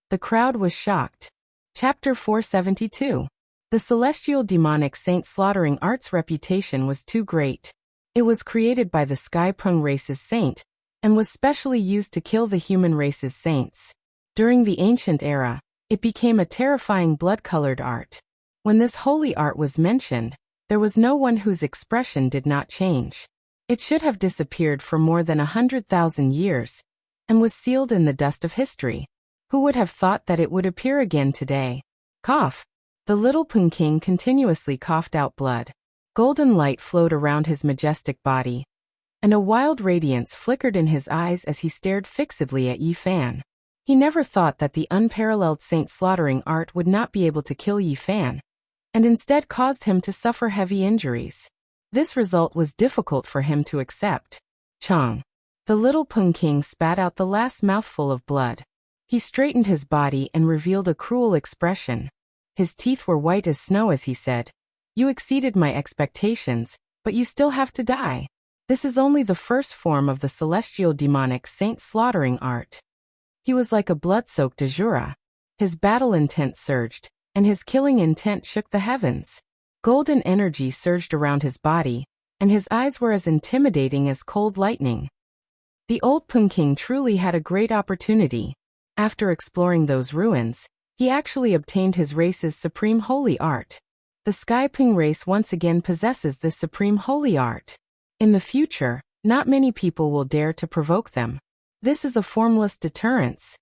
The crowd was shocked. Chapter 472. The celestial demonic saint slaughtering art's reputation was too great. It was created by the Sky Peng race's saint, and was specially used to kill the human race's saints. During the ancient era, it became a terrifying blood-colored art. When this holy art was mentioned, there was no one whose expression did not change. It should have disappeared for more than 100,000 years, and was sealed in the dust of history. Who would have thought that it would appear again today? Cough! The little Peng King continuously coughed out blood. Golden light flowed around his majestic body, and a wild radiance flickered in his eyes as he stared fixedly at Yifan. He never thought that the unparalleled saint slaughtering art would not be able to kill Yifan, and instead caused him to suffer heavy injuries. This result was difficult for him to accept. Chang! The little Pung King spat out the last mouthful of blood. He straightened his body and revealed a cruel expression. His teeth were white as snow as he said, "You exceeded my expectations, but you still have to die. This is only the first form of the celestial demonic saint slaughtering art." He was like a blood-soaked azura. His battle intent surged, and his killing intent shook the heavens. Golden energy surged around his body, and his eyes were as intimidating as cold lightning. The old Pung King truly had a great opportunity. After exploring those ruins, he actually obtained his race's supreme holy art. The Sky Pung race once again possesses this supreme holy art. In the future, not many people will dare to provoke them. This is a formless deterrence.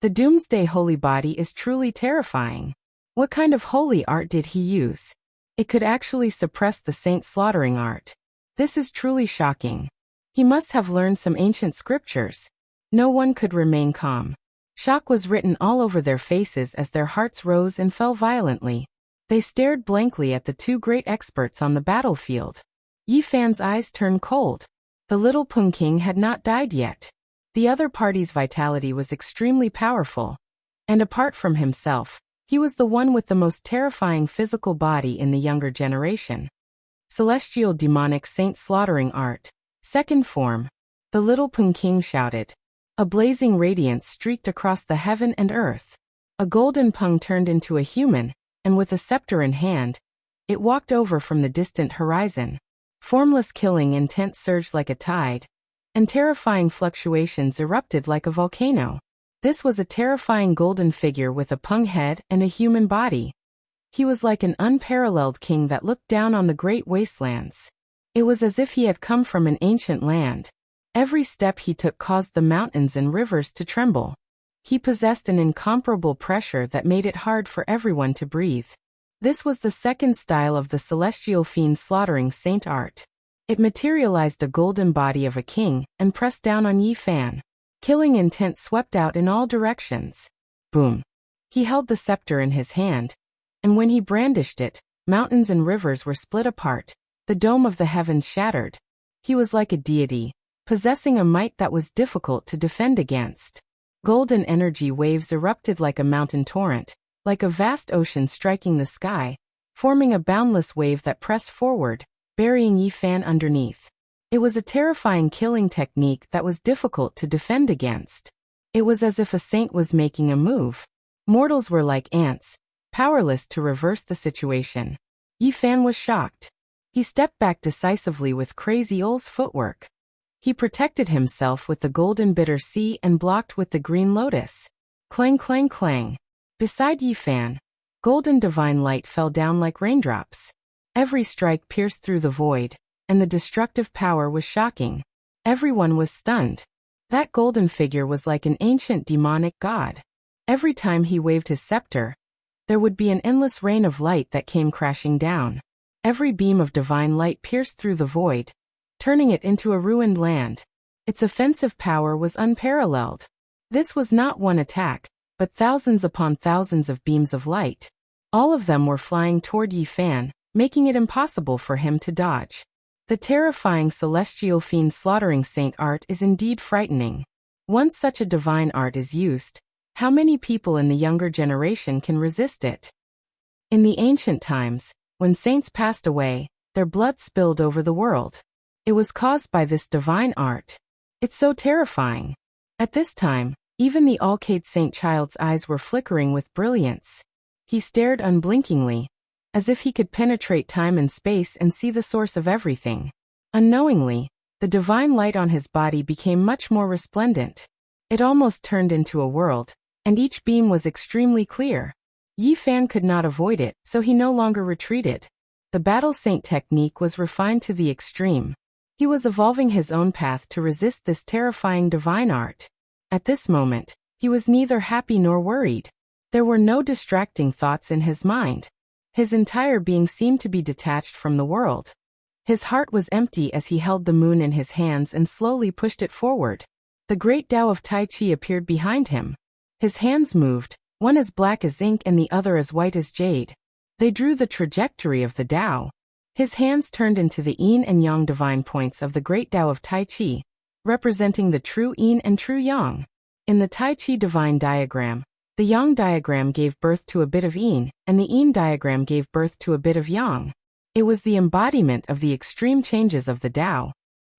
The Doomsday Holy Body is truly terrifying. What kind of holy art did he use? It could actually suppress the saint slaughtering art. This is truly shocking. He must have learned some ancient scriptures. No one could remain calm. Shock was written all over their faces as their hearts rose and fell violently. They stared blankly at the two great experts on the battlefield. Yi Fan's eyes turned cold. The little Pung King had not died yet. The other party's vitality was extremely powerful. And apart from himself, he was the one with the most terrifying physical body in the younger generation. Celestial demonic saint slaughtering art. Second form. The little Pung King shouted. A blazing radiance streaked across the heaven and earth. A golden Pung turned into a human, and with a scepter in hand, it walked over from the distant horizon. Formless killing intent surged like a tide, and terrifying fluctuations erupted like a volcano. This was a terrifying golden figure with a Pung head and a human body. He was like an unparalleled king that looked down on the great wastelands. It was as if he had come from an ancient land. Every step he took caused the mountains and rivers to tremble. He possessed an incomparable pressure that made it hard for everyone to breathe. This was the second style of the celestial fiend slaughtering saint art. It materialized a golden body of a king and pressed down on Yi Fan. Killing intent swept out in all directions. Boom. He held the scepter in his hand, and when he brandished it, mountains and rivers were split apart. The dome of the heavens shattered. He was like a deity, possessing a might that was difficult to defend against. Golden energy waves erupted like a mountain torrent, like a vast ocean striking the sky, forming a boundless wave that pressed forward, burying Yi Fan underneath. It was a terrifying killing technique that was difficult to defend against. It was as if a saint was making a move. Mortals were like ants, powerless to reverse the situation. Yi Fan was shocked. He stepped back decisively with crazy Ul's footwork. He protected himself with the golden bitter sea and blocked with the green lotus. Clang, clang, clang. Beside Yi Fan, golden divine light fell down like raindrops. Every strike pierced through the void, and the destructive power was shocking. Everyone was stunned. That golden figure was like an ancient demonic god. Every time he waved his scepter, there would be an endless rain of light that came crashing down. Every beam of divine light pierced through the void, turning it into a ruined land. Its offensive power was unparalleled. This was not one attack, but thousands upon thousands of beams of light. All of them were flying toward Yi Fan, making it impossible for him to dodge. The terrifying celestial fiend slaughtering saint art is indeed frightening. Once such a divine art is used, how many people in the younger generation can resist it? In the ancient times, when saints passed away, their blood spilled over the world. It was caused by this divine art. It's so terrifying. At this time, even the Alcade Saint Child's eyes were flickering with brilliance. He stared unblinkingly, as if he could penetrate time and space and see the source of everything. Unknowingly, the divine light on his body became much more resplendent. It almost turned into a world, and each beam was extremely clear. Yi Fan could not avoid it, so he no longer retreated. The battle saint technique was refined to the extreme. He was evolving his own path to resist this terrifying divine art. At this moment, he was neither happy nor worried. There were no distracting thoughts in his mind. His entire being seemed to be detached from the world. His heart was empty as he held the moon in his hands and slowly pushed it forward. The great Tao of Tai Chi appeared behind him. His hands moved, one as black as ink and the other as white as jade. They drew the trajectory of the Tao. His hands turned into the yin and yang divine points of the great Tao of Tai Chi. representing the true yin and true yang. In the Tai Chi divine diagram, the yang diagram gave birth to a bit of yin, and the yin diagram gave birth to a bit of yang. It was the embodiment of the extreme changes of the Tao.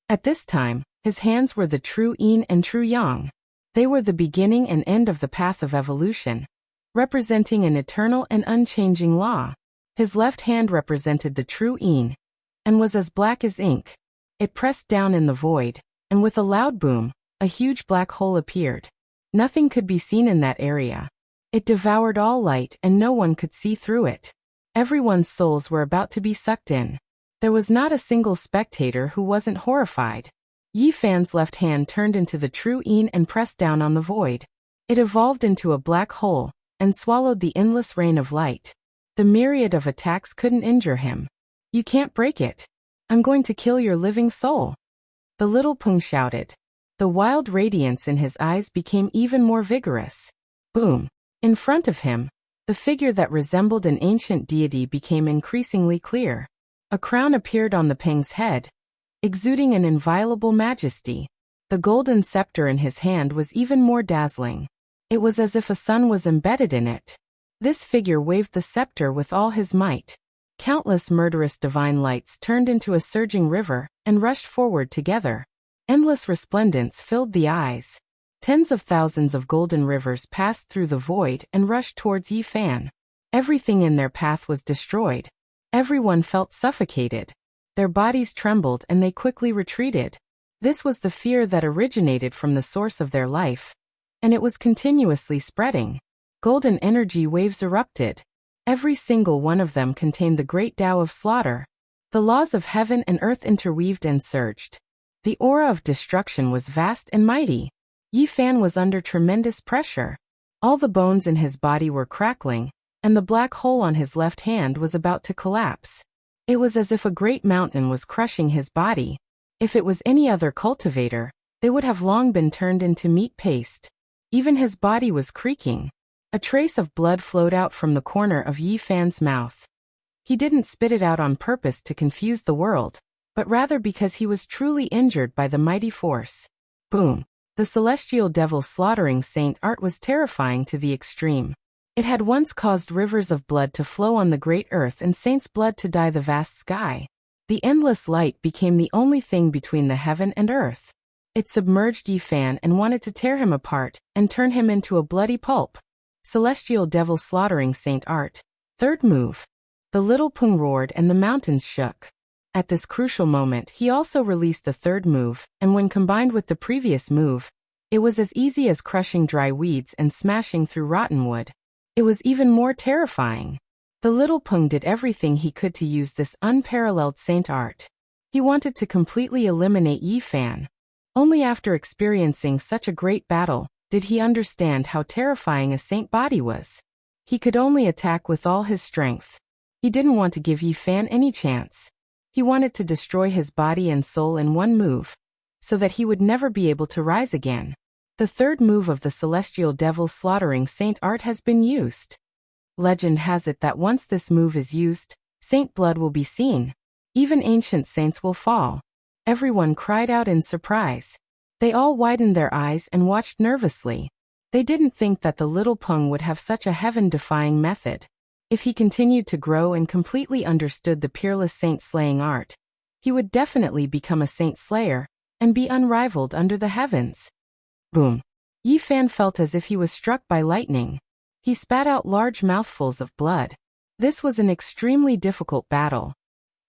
At this time, his hands were the true yin and true yang. They were the beginning and end of the path of evolution, representing an eternal and unchanging law. His left hand represented the true yin, and was as black as ink. It pressed down in the void, and with a loud boom, a huge black hole appeared. Nothing could be seen in that area. It devoured all light and no one could see through it. Everyone's souls were about to be sucked in. There was not a single spectator who wasn't horrified. Yi Fan's left hand turned into the true yin and pressed down on the void. It evolved into a black hole, and swallowed the endless rain of light. The myriad of attacks couldn't injure him. "You can't break it. I'm going to kill your living soul," the little Peng shouted. The wild radiance in his eyes became even more vigorous. Boom! In front of him, the figure that resembled an ancient deity became increasingly clear. A crown appeared on the Peng's head, exuding an inviolable majesty. The golden scepter in his hand was even more dazzling. It was as if a sun was embedded in it. This figure waved the scepter with all his might. Countless murderous divine lights turned into a surging river and rushed forward together. Endless resplendence filled the eyes. Tens of thousands of golden rivers passed through the void and rushed towards Yi Fan. Everything in their path was destroyed. Everyone felt suffocated. Their bodies trembled and they quickly retreated. This was the fear that originated from the source of their life, and it was continuously spreading. Golden energy waves erupted. Every single one of them contained the great Tao of slaughter. The laws of heaven and earth interweaved and surged. The aura of destruction was vast and mighty. Yi Fan was under tremendous pressure. All the bones in his body were crackling, and the black hole on his left hand was about to collapse. It was as if a great mountain was crushing his body. If it was any other cultivator, they would have long been turned into meat paste. Even his body was creaking. A trace of blood flowed out from the corner of Yi Fan's mouth. He didn't spit it out on purpose to confuse the world, but rather because he was truly injured by the mighty force. Boom! The celestial devil slaughtering Saint Art was terrifying to the extreme. It had once caused rivers of blood to flow on the great earth and saints' blood to dye the vast sky. The endless light became the only thing between the heaven and earth. It submerged Yi Fan and wanted to tear him apart and turn him into a bloody pulp. Celestial devil slaughtering Saint Art. Third move. The little Peng roared and the mountains shook. At this crucial moment he also released the third move, and when combined with the previous move, it was as easy as crushing dry weeds and smashing through rotten wood. It was even more terrifying. The little Peng did everything he could to use this unparalleled Saint Art. He wanted to completely eliminate Yi Fan. Only after experiencing such a great battle did he understand how terrifying a saint body was. He could only attack with all his strength. He didn't want to give Yi Fan any chance. He wanted to destroy his body and soul in one move, so that he would never be able to rise again. The third move of the celestial devil slaughtering Saint Art has been used. Legend has it that once this move is used, saint blood will be seen. Even ancient saints will fall. Everyone cried out in surprise. They all widened their eyes and watched nervously. They didn't think that the little Peng would have such a heaven-defying method. If he continued to grow and completely understood the peerless saint-slaying art, he would definitely become a saint-slayer and be unrivaled under the heavens. Boom! Yi Fan felt as if he was struck by lightning. He spat out large mouthfuls of blood. This was an extremely difficult battle.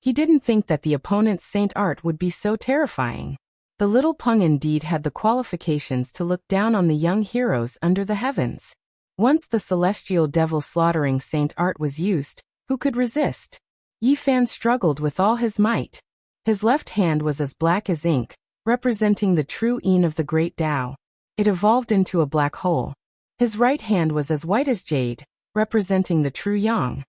He didn't think that the opponent's Saint Art would be so terrifying. The little Peng indeed had the qualifications to look down on the young heroes under the heavens. Once the celestial devil slaughtering Saint Art was used, who could resist? Yi Fan struggled with all his might. His left hand was as black as ink, representing the true yin of the great Tao. It evolved into a black hole. His right hand was as white as jade, representing the true yang.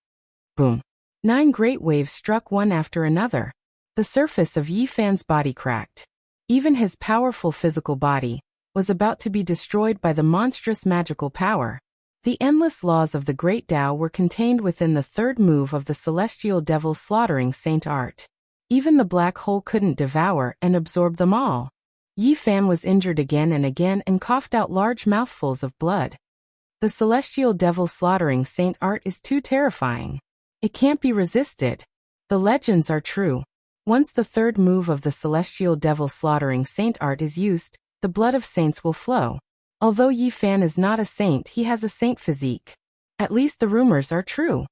Boom! 9 great waves struck one after another. The surface of Yi Fan's body cracked. Even his powerful physical body was about to be destroyed by the monstrous magical power. The endless laws of the great Tao were contained within the third move of the celestial devil slaughtering Saint Art. Even the black hole couldn't devour and absorb them all. Yi Fan was injured again and coughed out large mouthfuls of blood. The celestial devil slaughtering Saint art is too terrifying. It can't be resisted. The legends are true. Once the third move of the celestial devil slaughtering Saint art is used, the blood of saints will flow. Although Yi Fan is not a saint, he has a saint physique. At least the rumors are true.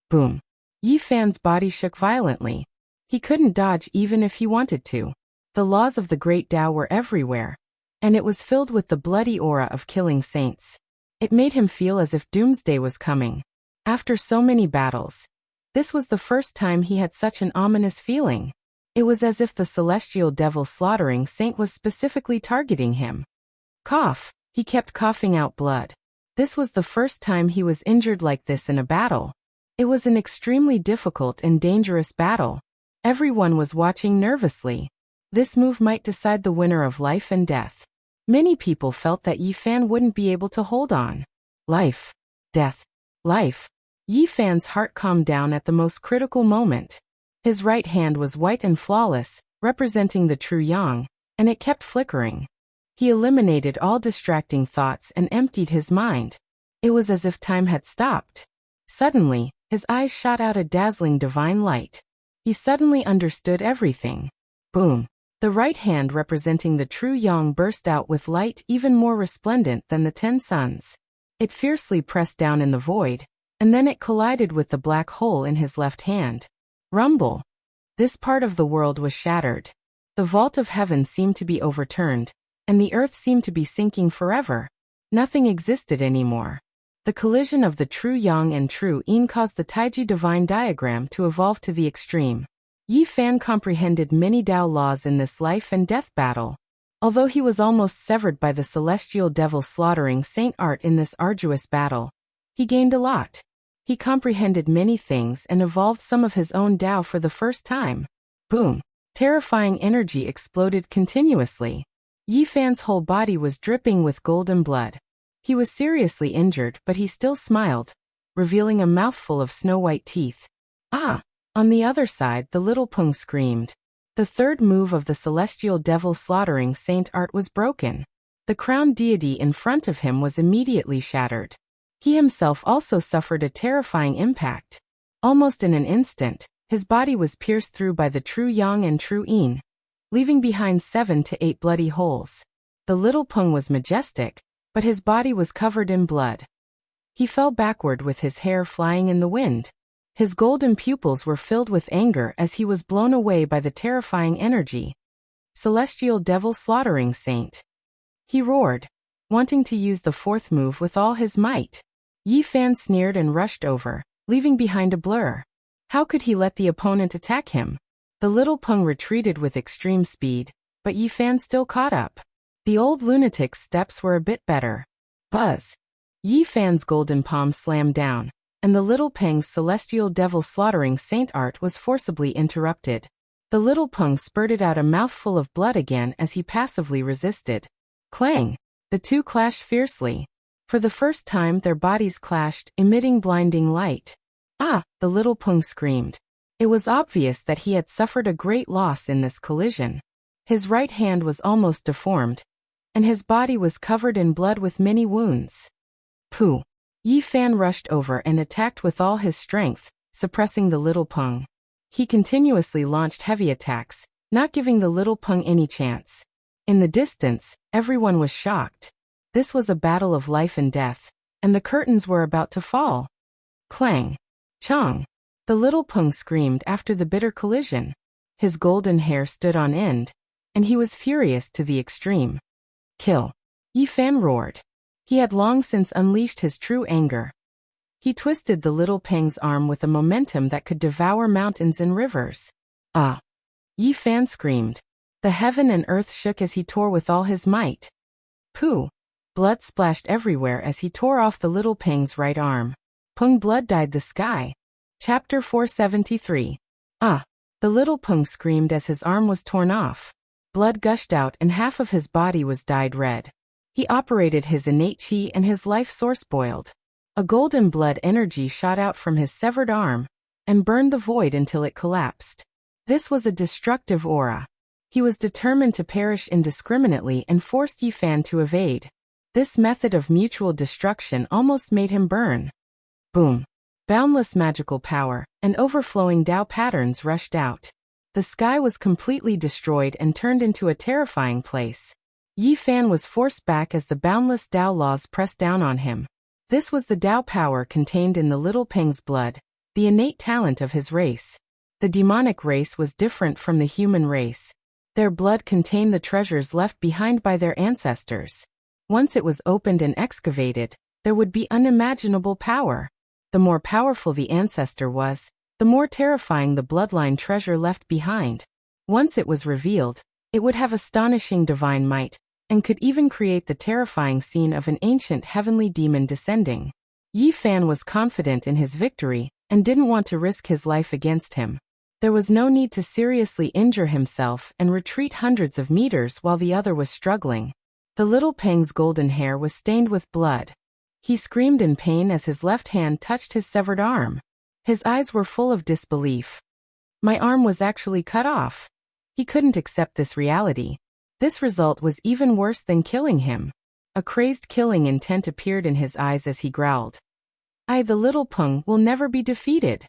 Boom. Yi Fan's body shook violently. He couldn't dodge even if he wanted to. The laws of the great Tao were everywhere, and it was filled with the bloody aura of killing saints. It made him feel as if doomsday was coming. After so many battles, this was the first time he had such an ominous feeling. It was as if the celestial devil slaughtering saint was specifically targeting him. Cough. He kept coughing out blood. This was the first time he was injured like this in a battle. It was an extremely difficult and dangerous battle. Everyone was watching nervously. This move might decide the winner of life and death. Many people felt that Yi Fan wouldn't be able to hold on. Life. Death. Life. Yi Fan's heart calmed down at the most critical moment. His right hand was white and flawless, representing the true yang, and it kept flickering. He eliminated all distracting thoughts and emptied his mind. It was as if time had stopped. Suddenly, his eyes shot out a dazzling divine light. He suddenly understood everything. Boom. The right hand representing the true yang burst out with light even more resplendent than the 10 suns. It fiercely pressed down in the void, and then it collided with the black hole in his left hand. Rumble. This part of the world was shattered. The vault of heaven seemed to be overturned, and the earth seemed to be sinking forever. Nothing existed anymore. The collision of the true yang and true yin caused the Taiji divine diagram to evolve to the extreme. Yi Fan comprehended many Tao laws in this life and death battle. Although he was almost severed by the celestial devil slaughtering Saint art in this arduous battle, he gained a lot. He comprehended many things and evolved some of his own Tao for the first time. Boom. Terrifying energy exploded continuously. Yi Fan's whole body was dripping with golden blood. He was seriously injured, but he still smiled, revealing a mouthful of snow-white teeth. Ah! On the other side, the little Peng screamed. The third move of the celestial devil slaughtering Saint art was broken. The crowned deity in front of him was immediately shattered. He himself also suffered a terrifying impact. Almost in an instant, his body was pierced through by the true yang and true yin, leaving behind 7 to 8 bloody holes. The little Peng was majestic, but his body was covered in blood. He fell backward with his hair flying in the wind. His golden pupils were filled with anger as he was blown away by the terrifying energy. Celestial devil slaughtering saint. He roared, wanting to use the fourth move with all his might. Yi Fan sneered and rushed over, leaving behind a blur. How could he let the opponent attack him? The little Peng retreated with extreme speed, but Yi Fan still caught up. The old lunatic's steps were a bit better. Buzz. Yi Fan's golden palm slammed down, and the little Peng's celestial devil slaughtering saint art was forcibly interrupted. The little Peng spurted out a mouthful of blood again as he passively resisted. Clang! The two clashed fiercely. For the first time their bodies clashed, emitting blinding light. Ah! The little Peng screamed. It was obvious that he had suffered a great loss in this collision. His right hand was almost deformed, and his body was covered in blood with many wounds. Pooh! Yi Fan rushed over and attacked with all his strength, suppressing the little Peng. He continuously launched heavy attacks, not giving the little Peng any chance. In the distance, everyone was shocked. This was a battle of life and death, and the curtains were about to fall. Clang! Chong! The little Peng screamed after the bitter collision. His golden hair stood on end, and he was furious to the extreme. Kill! Yi Fan roared. He had long since unleashed his true anger. He twisted the little Peng's arm with a momentum that could devour mountains and rivers. Ah! Yi Fan screamed. The heaven and earth shook as he tore with all his might. Pooh! Blood splashed everywhere as he tore off the little Peng's right arm. Peng blood dyed the sky. Chapter 473. Ah! The little Peng screamed as his arm was torn off. Blood gushed out and half of his body was dyed red. He operated his innate chi and his life source boiled. A golden blood energy shot out from his severed arm and burned the void until it collapsed. This was a destructive aura. He was determined to perish indiscriminately and forced Yi Fan to evade. This method of mutual destruction almost made him burn. Boom. Boundless magical power and overflowing Tao patterns rushed out. The sky was completely destroyed and turned into a terrifying place. Yi Fan was forced back as the boundless Tao laws pressed down on him. This was the Tao power contained in the little Peng's blood, the innate talent of his race. The demonic race was different from the human race. Their blood contained the treasures left behind by their ancestors. Once it was opened and excavated, there would be unimaginable power. The more powerful the ancestor was, the more terrifying the bloodline treasure left behind. Once it was revealed, it would have astonishing divine might, and could even create the terrifying scene of an ancient heavenly demon descending. Yi Fan was confident in his victory, and didn't want to risk his life against him. There was no need to seriously injure himself and retreat hundreds of meters while the other was struggling. The little Peng's golden hair was stained with blood. He screamed in pain as his left hand touched his severed arm. His eyes were full of disbelief. My arm was actually cut off. He couldn't accept this reality. This result was even worse than killing him. A crazed killing intent appeared in his eyes as he growled. The little Peng will never be defeated.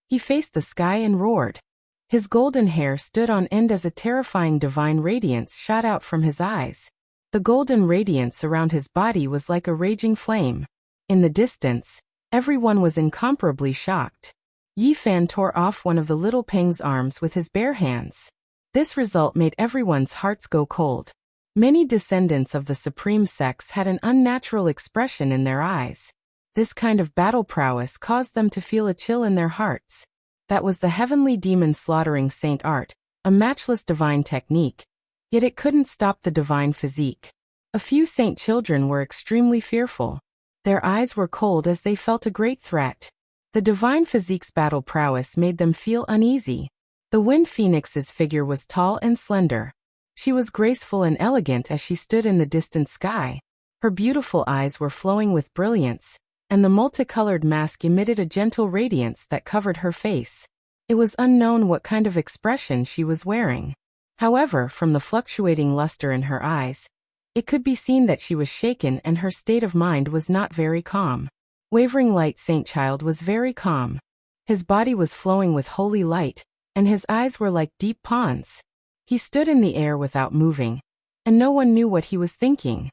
He faced the sky and roared. His golden hair stood on end as a terrifying divine radiance shot out from his eyes. The golden radiance around his body was like a raging flame. In the distance, everyone was incomparably shocked. Yi Fan tore off one of the little Peng's arms with his bare hands. This result made everyone's hearts go cold. Many descendants of the supreme sex had an unnatural expression in their eyes. This kind of battle prowess caused them to feel a chill in their hearts. That was the heavenly demon slaughtering saint art, a matchless divine technique. Yet it couldn't stop the divine physique. A few saint children were extremely fearful. Their eyes were cold as they felt a great threat. The divine physique's battle prowess made them feel uneasy. The wind phoenix's figure was tall and slender. She was graceful and elegant as she stood in the distant sky. Her beautiful eyes were flowing with brilliance, and the multicolored mask emitted a gentle radiance that covered her face. It was unknown what kind of expression she was wearing. However, from the fluctuating luster in her eyes, it could be seen that she was shaken and her state of mind was not very calm. Wavering Light Saint Child was very calm. His body was flowing with holy light, and his eyes were like deep ponds. He stood in the air without moving, and no one knew what he was thinking.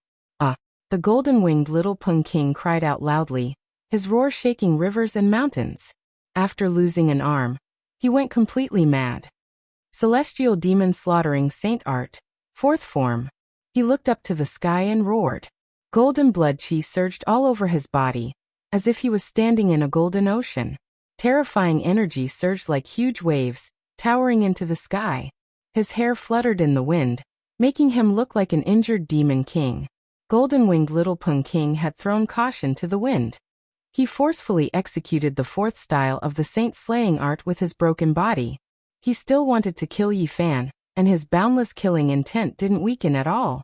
The golden-winged little Peng King cried out loudly, his roar shaking rivers and mountains. After losing an arm, he went completely mad. Celestial Demon Slaughtering Saint Art, 4th form. He looked up to the sky and roared. Golden blood chi surged all over his body, as if he was standing in a golden ocean. Terrifying energy surged like huge waves, towering into the sky. His hair fluttered in the wind, making him look like an injured demon king. Golden-winged little Peng King had thrown caution to the wind. He forcefully executed the 4th style of the saint-slaying art with his broken body. He still wanted to kill Yi Fan, and his boundless killing intent didn't weaken at all.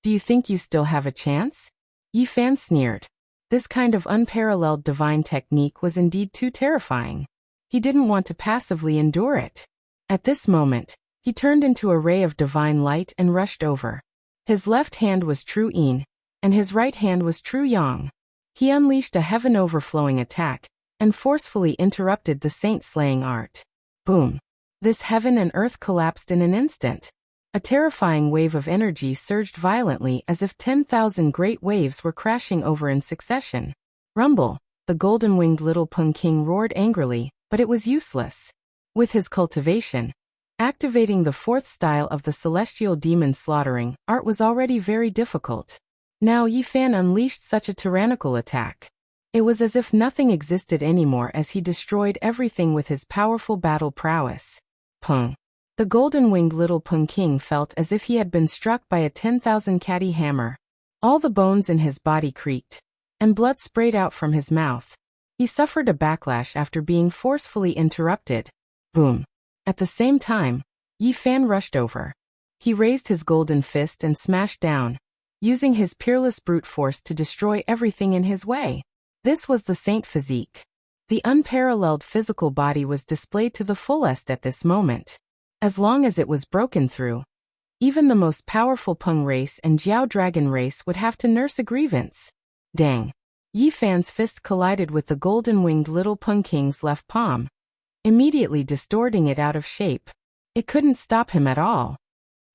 Do you think you still have a chance? Yi Fan sneered. This kind of unparalleled divine technique was indeed too terrifying. He didn't want to passively endure it. At this moment, he turned into a ray of divine light and rushed over. His left hand was true yin, and his right hand was true yang. He unleashed a heaven-overflowing attack, and forcefully interrupted the saint-slaying art. Boom! This heaven and earth collapsed in an instant. A terrifying wave of energy surged violently as if 10,000 great waves were crashing over in succession. Rumble! The golden-winged little Peng King roared angrily, but it was useless. With his cultivation, activating the 4th style of the celestial demon slaughtering art was already very difficult. Now Yi Fan unleashed such a tyrannical attack. It was as if nothing existed anymore as he destroyed everything with his powerful battle prowess. Peng. The golden-winged little Peng King felt as if he had been struck by a 10,000 catty hammer. All the bones in his body creaked, and blood sprayed out from his mouth. He suffered a backlash after being forcefully interrupted. Boom. At the same time, Yi Fan rushed over. He raised his golden fist and smashed down, using his peerless brute force to destroy everything in his way. This was the saint physique. The unparalleled physical body was displayed to the fullest at this moment. as long as it was broken through. Even the most powerful Peng race and Jiao Dragon race would have to nurse a grievance. Dang. Yi Fan's fist collided with the golden-winged little Peng King's left palm, immediately distorting it out of shape. It couldn't stop him at all.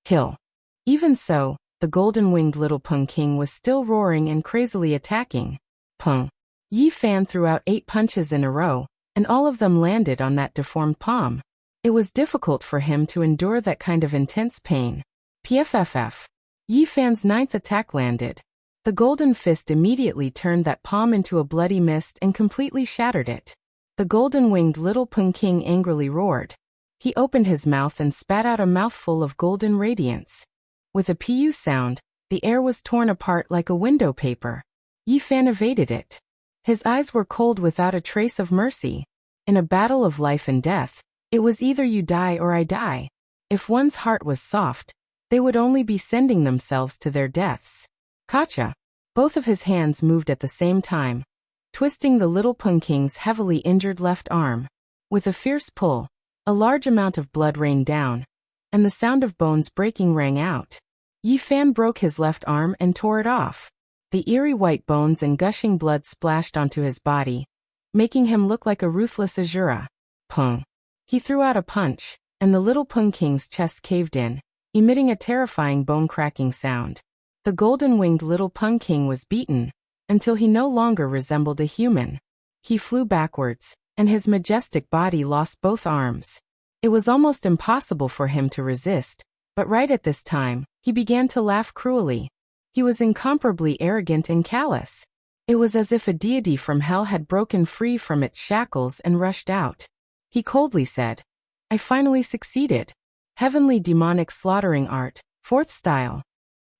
Kill. Even so, the golden-winged little Peng King was still roaring and crazily attacking. Peng. Yi Fan threw out 8 punches in a row, and all of them landed on that deformed palm. It was difficult for him to endure that kind of intense pain. PFFF. Yi Fan's 9th attack landed. The golden fist immediately turned that palm into a bloody mist and completely shattered it. The golden-winged little Peng King angrily roared. He opened his mouth and spat out a mouthful of golden radiance. With a pu sound, the air was torn apart like a window paper. Yi Fan evaded it. His eyes were cold without a trace of mercy. In a battle of life and death, it was either you die or I die. If one's heart was soft, they would only be sending themselves to their deaths. Kacha. Both of his hands moved at the same time, twisting the little Peng King's heavily injured left arm. With a fierce pull, a large amount of blood rained down, and the sound of bones breaking rang out. Yi Fan broke his left arm and tore it off. The eerie white bones and gushing blood splashed onto his body, making him look like a ruthless Azura. Peng. He threw out a punch, and the little Peng King's chest caved in, emitting a terrifying bone-cracking sound. The golden-winged little Peng King was beaten, until he no longer resembled a human. He flew backwards, and his majestic body lost both arms. It was almost impossible for him to resist, but right at this time, he began to laugh cruelly. He was incomparably arrogant and callous. It was as if a deity from hell had broken free from its shackles and rushed out. He coldly said, "I finally succeeded. Heavenly demonic slaughtering art, 4th style."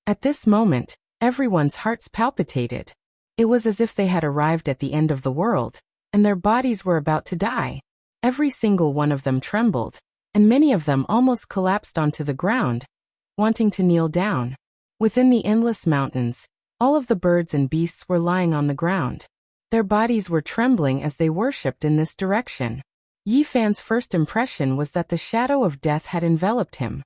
At this moment, everyone's hearts palpitated. It was as if they had arrived at the end of the world, and their bodies were about to die. Every single one of them trembled, and many of them almost collapsed onto the ground, wanting to kneel down. Within the endless mountains, all of the birds and beasts were lying on the ground. Their bodies were trembling as they worshipped in this direction. Yi Fan's first impression was that the shadow of death had enveloped him.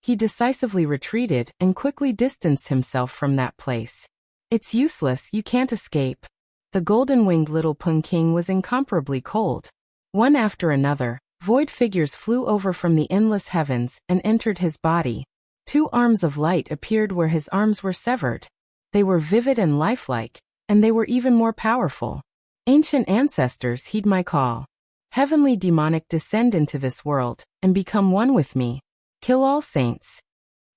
He decisively retreated and quickly distanced himself from that place. It's useless, you can't escape. The golden-winged little Peng King was incomparably cold. One after another, void figures flew over from the endless heavens and entered his body. 2 arms of light appeared where his arms were severed. They were vivid and lifelike, and they were even more powerful. Ancient ancestors, heed my call. Heavenly demonic, descend into this world, and become one with me. Kill all saints.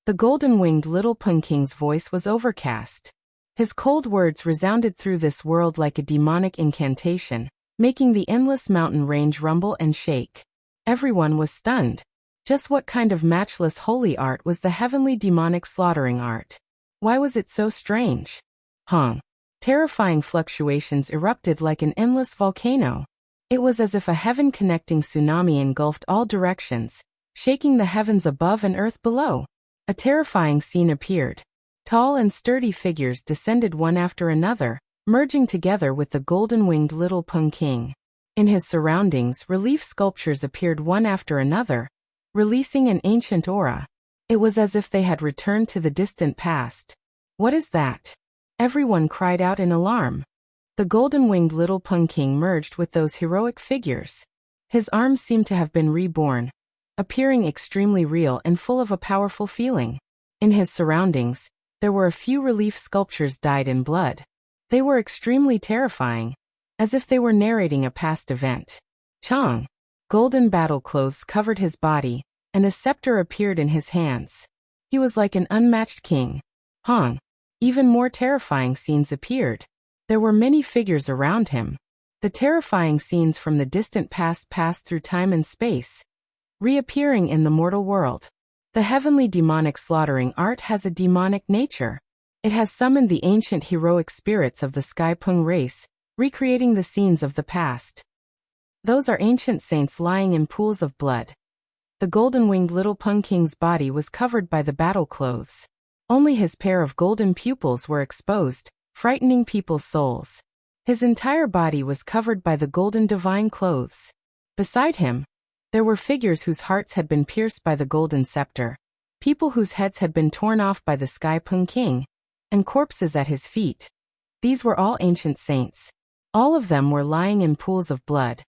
The golden-winged little Peng King's voice was overcast. His cold words resounded through this world like a demonic incantation, making the endless mountain range rumble and shake. Everyone was stunned. Just what kind of matchless holy art was the heavenly demonic slaughtering art? Why was it so strange? Terrifying fluctuations erupted like an endless volcano. It was as if a heaven-connecting tsunami engulfed all directions, shaking the heavens above and earth below. A terrifying scene appeared. Tall and sturdy figures descended one after another, merging together with the golden-winged little Peng King. In his surroundings, relief sculptures appeared one after another, releasing an ancient aura. It was as if they had returned to the distant past. What is that? Everyone cried out in alarm. The golden-winged little Peng King merged with those heroic figures. His arms seemed to have been reborn, appearing extremely real and full of a powerful feeling. In his surroundings, there were a few relief sculptures dyed in blood. They were extremely terrifying, as if they were narrating a past event. Chang. Golden battle clothes covered his body, and a scepter appeared in his hands. He was like an unmatched king. Even more terrifying scenes appeared. There were many figures around him. The terrifying scenes from the distant past passed through time and space, reappearing in the mortal world. The heavenly demonic slaughtering art has a demonic nature. It has summoned the ancient heroic spirits of the Sky Peng race, recreating the scenes of the past. Those are ancient saints lying in pools of blood. The golden-winged little Peng King's body was covered by the battle clothes. Only his pair of golden pupils were exposed, frightening people's souls. His entire body was covered by the golden divine clothes. Beside him, There were figures whose hearts had been pierced by the golden scepter, people whose heads had been torn off by the Sky Pung King, and corpses at his feet. These were all ancient saints. All of them were lying in pools of blood,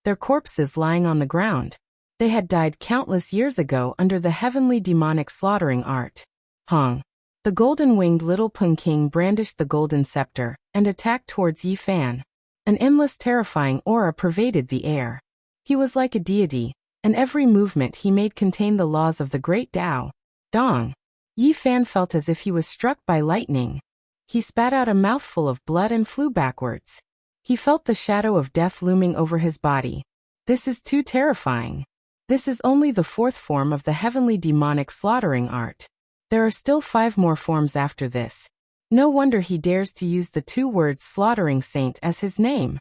their corpses lying on the ground. They had died countless years ago under the heavenly demonic slaughtering art. Hong. The golden-winged little Pung King brandished the golden scepter and attacked towards Yi Fan. An endless terrifying aura pervaded the air. He was like a deity, and every movement he made contained the laws of the great Tao. Dong. Yi Fan felt as if he was struck by lightning. He spat out a mouthful of blood and flew backwards. He felt the shadow of death looming over his body. This is too terrifying. This is only the fourth form of the heavenly demonic slaughtering art. There are still 5 more forms after this. No wonder he dares to use the 2 words slaughtering saint as his name.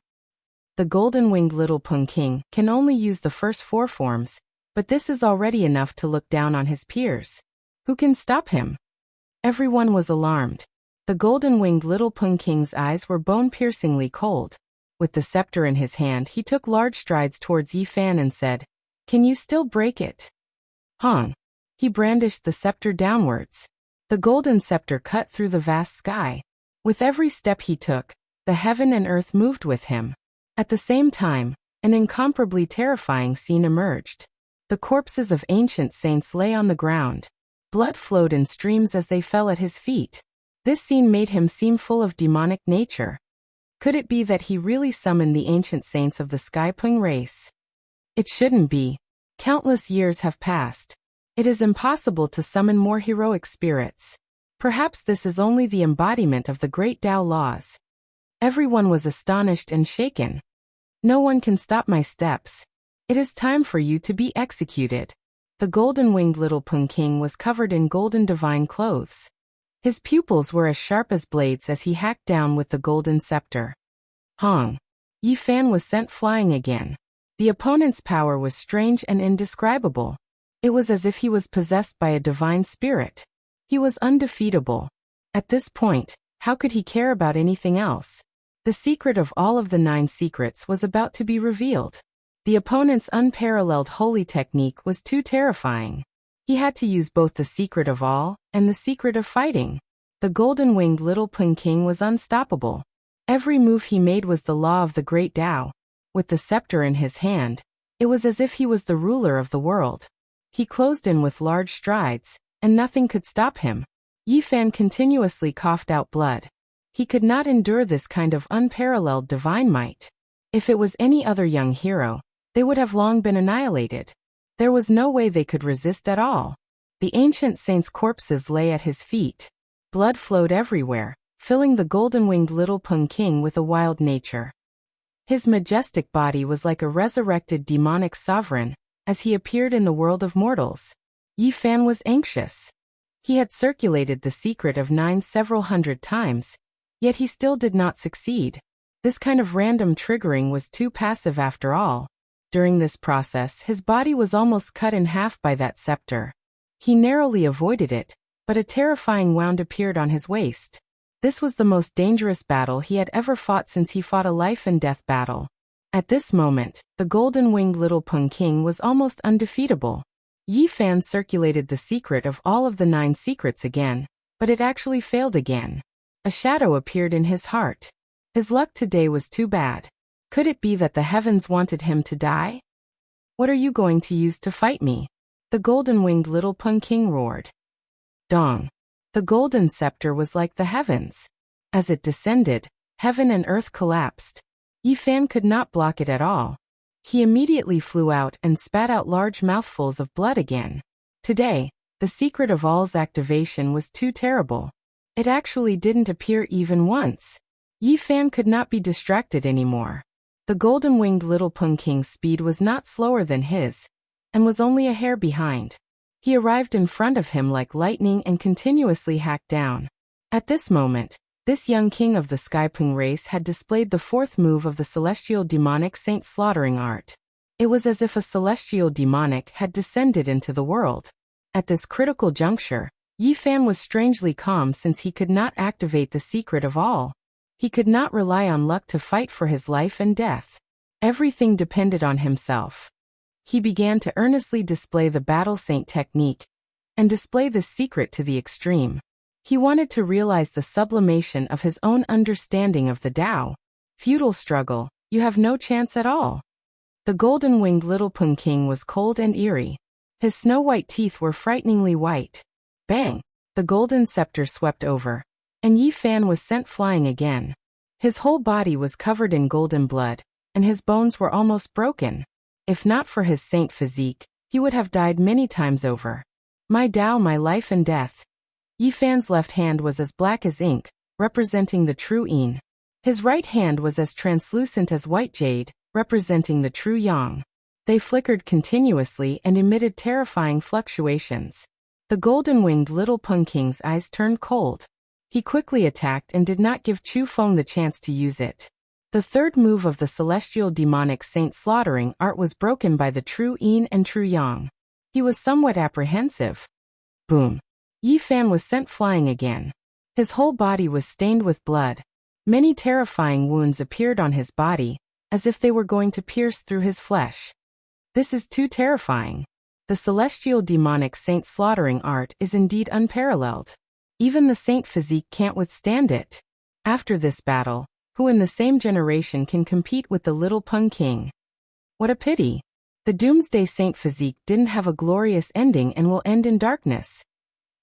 The golden-winged little Pung King can only use the first 4 forms, but this is already enough to look down on his peers. Who can stop him? Everyone was alarmed. The golden-winged little Pung King's eyes were bone-piercingly cold. With the scepter in his hand, he took large strides towards Yi Fan and said, "Can you still break it?" Hong. He brandished the scepter downwards. The golden scepter cut through the vast sky. With every step he took, the heaven and earth moved with him. At the same time, an incomparably terrifying scene emerged. The corpses of ancient saints lay on the ground. Blood flowed in streams as they fell at his feet. This scene made him seem full of demonic nature. Could it be that he really summoned the ancient saints of the Sky Pung race? It shouldn't be. Countless years have passed. It is impossible to summon more heroic spirits. Perhaps this is only the embodiment of the great Tao laws. Everyone was astonished and shaken. No one can stop my steps. It is time for you to be executed. The golden-winged little Pung King was covered in golden divine clothes. His pupils were as sharp as blades as he hacked down with the golden scepter. Hong. Yi Fan was sent flying again. The opponent's power was strange and indescribable. It was as if he was possessed by a divine spirit. He was undefeatable. At this point, how could he care about anything else? The secret of all of the 9 secrets was about to be revealed. The opponent's unparalleled holy technique was too terrifying. He had to use both the secret of all and the secret of fighting. The golden-winged little Pung King was unstoppable. Every move he made was the law of the great Tao. With the scepter in his hand, it was as if he was the ruler of the world. He closed in with large strides, and nothing could stop him. Yi Fan continuously coughed out blood. He could not endure this kind of unparalleled divine might. If it was any other young hero, they would have long been annihilated. There was no way they could resist at all. The ancient saints' corpses lay at his feet. Blood flowed everywhere, filling the golden-winged little Pung King with a wild nature. His majestic body was like a resurrected demonic sovereign, as he appeared in the world of mortals. Yi Fan was anxious. He had circulated the secret of 9 several hundred times, yet he still did not succeed. This kind of random triggering was too passive after all. During this process, his body was almost cut in half by that scepter. He narrowly avoided it, but a terrifying wound appeared on his waist. This was the most dangerous battle he had ever fought since he fought a life-and-death battle. At this moment, the golden-winged little Pung King was almost undefeatable. Yi Fan circulated the secret of all of the 9 secrets again, but it actually failed again. A shadow appeared in his heart. His luck today was too bad. Could it be that the heavens wanted him to die? What are you going to use to fight me? The golden-winged little Pung King roared. Dong. The golden scepter was like the heavens. As it descended, heaven and earth collapsed. Yi Fan could not block it at all. He immediately flew out and spat out large mouthfuls of blood again. Today, the secret of all's activation was too terrible. It actually didn't appear even once. Yi Fan could not be distracted anymore. The golden-winged little Pung King's speed was not slower than his, and was only a hair behind. He arrived in front of him like lightning and continuously hacked down. At this moment, this young king of the Sky Pung race had displayed the 4th move of the celestial demonic saint slaughtering art. It was as if a celestial demonic had descended into the world. At this critical juncture, Yi Fan was strangely calm since he could not activate the secret of all. He could not rely on luck to fight for his life and death. Everything depended on himself. He began to earnestly display the battle saint technique and display this secret to the extreme. He wanted to realize the sublimation of his own understanding of the Tao. Futile struggle, you have no chance at all. The golden-winged little Pung King was cold and eerie. His snow-white teeth were frighteningly white. Bang! The golden scepter swept over, and Yi Fan was sent flying again. His whole body was covered in golden blood, and his bones were almost broken. If not for his saint physique, he would have died many times over. My Tao, my life and death. Yi Fan's left hand was as black as ink, representing the true yin. His right hand was as translucent as white jade, representing the true yang. They flickered continuously and emitted terrifying fluctuations. The golden-winged little Pung King's eyes turned cold. He quickly attacked and did not give Chu Feng the chance to use it. The third move of the celestial demonic saint slaughtering art was broken by the true yin and true yang. He was somewhat apprehensive. Boom! Yi Fan was sent flying again. His whole body was stained with blood. Many terrifying wounds appeared on his body, as if they were going to pierce through his flesh. This is too terrifying. The celestial demonic saint slaughtering art is indeed unparalleled. Even the saint physique can't withstand it. After this battle, who in the same generation can compete with the little Pung King? What a pity. The doomsday saint physique didn't have a glorious ending and will end in darkness.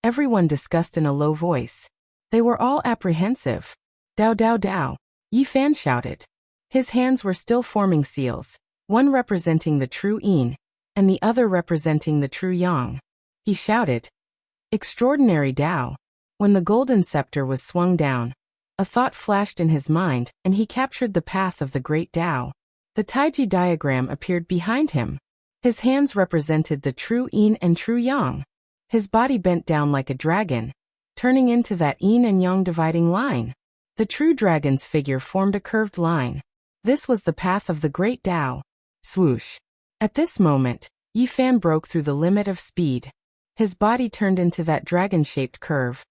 Everyone discussed in a low voice. They were all apprehensive. Dao Dao Dao, Yi Fan shouted. His hands were still forming seals, one representing the true yin, and the other representing the true yang. He shouted, "Extraordinary Tao." When the golden scepter was swung down, a thought flashed in his mind, and he captured the path of the great Tao. The Taiji diagram appeared behind him. His hands represented the true yin and true yang. His body bent down like a dragon, turning into that yin and yang dividing line. The true dragon's figure formed a curved line. This was the path of the great Tao. Swoosh! At this moment, Yi Fan broke through the limit of speed. His body turned into that dragon-shaped curve.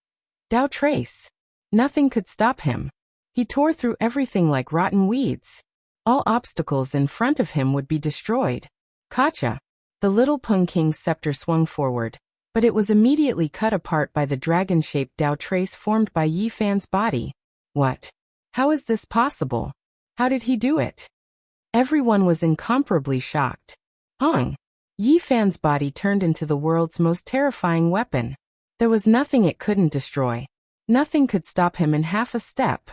Tao trace. Nothing could stop him. He tore through everything like rotten weeds. All obstacles in front of him would be destroyed. Kacha! The little Pung King's scepter swung forward, but it was immediately cut apart by the dragon-shaped Tao trace formed by Yi Fan's body. What? How is this possible? How did he do it? Everyone was incomparably shocked. Yi Fan's body turned into the world's most terrifying weapon. There was nothing it couldn't destroy. Nothing could stop him in half a step.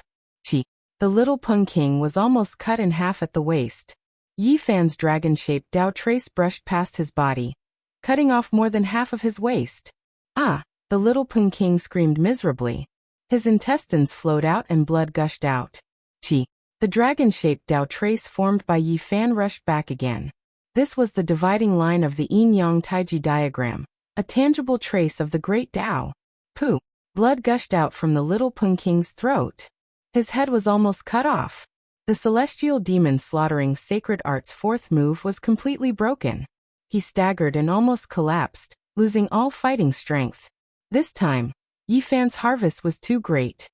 The little Pung King was almost cut in half at the waist. Yi Fan's dragon-shaped Tao trace brushed past his body, cutting off more than half of his waist. Ah! The little Pung King screamed miserably. His intestines flowed out and blood gushed out. The dragon-shaped Tao trace formed by Yi Fan rushed back again. This was the dividing line of the yin-yang taiji diagram, a tangible trace of the great Tao. Pooh! Blood gushed out from the little Pung King's throat. His head was almost cut off. The celestial demon slaughtering sacred art's fourth move was completely broken. He staggered and almost collapsed, losing all fighting strength. This time, Yi Fan's harvest was too great.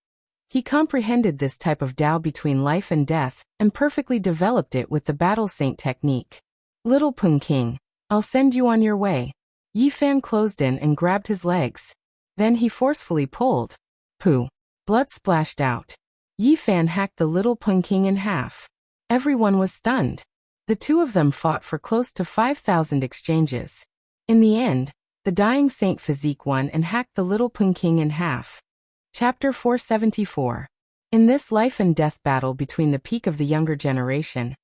He comprehended this type of Tao between life and death, and perfectly developed it with the battle saint technique. Little Pung King, I'll send you on your way. Yi Fan closed in and grabbed his legs. Then he forcefully pulled. Pooh! Blood splashed out. Yi Fan hacked the little Pung King in half. Everyone was stunned. The two of them fought for close to 5,000 exchanges. In the end, the dying saint physique won and hacked the little Pung King in half. Chapter 474. In this life and death battle between the peak of the younger generation,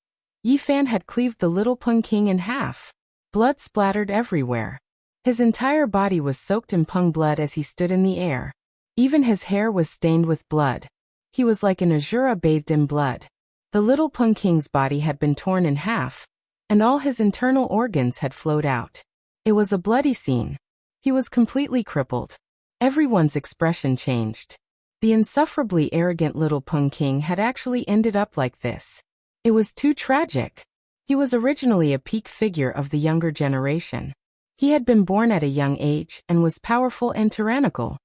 Yi Fan had cleaved the little Pung King in half. Blood splattered everywhere. His entire body was soaked in Pung blood as he stood in the air. Even his hair was stained with blood. He was like an Azura bathed in blood. The little Pung King's body had been torn in half, and all his internal organs had flowed out. It was a bloody scene. He was completely crippled. Everyone's expression changed. The insufferably arrogant little Pung King had actually ended up like this. It was too tragic. He was originally a peak figure of the younger generation. He had been born at a young age and was powerful and tyrannical.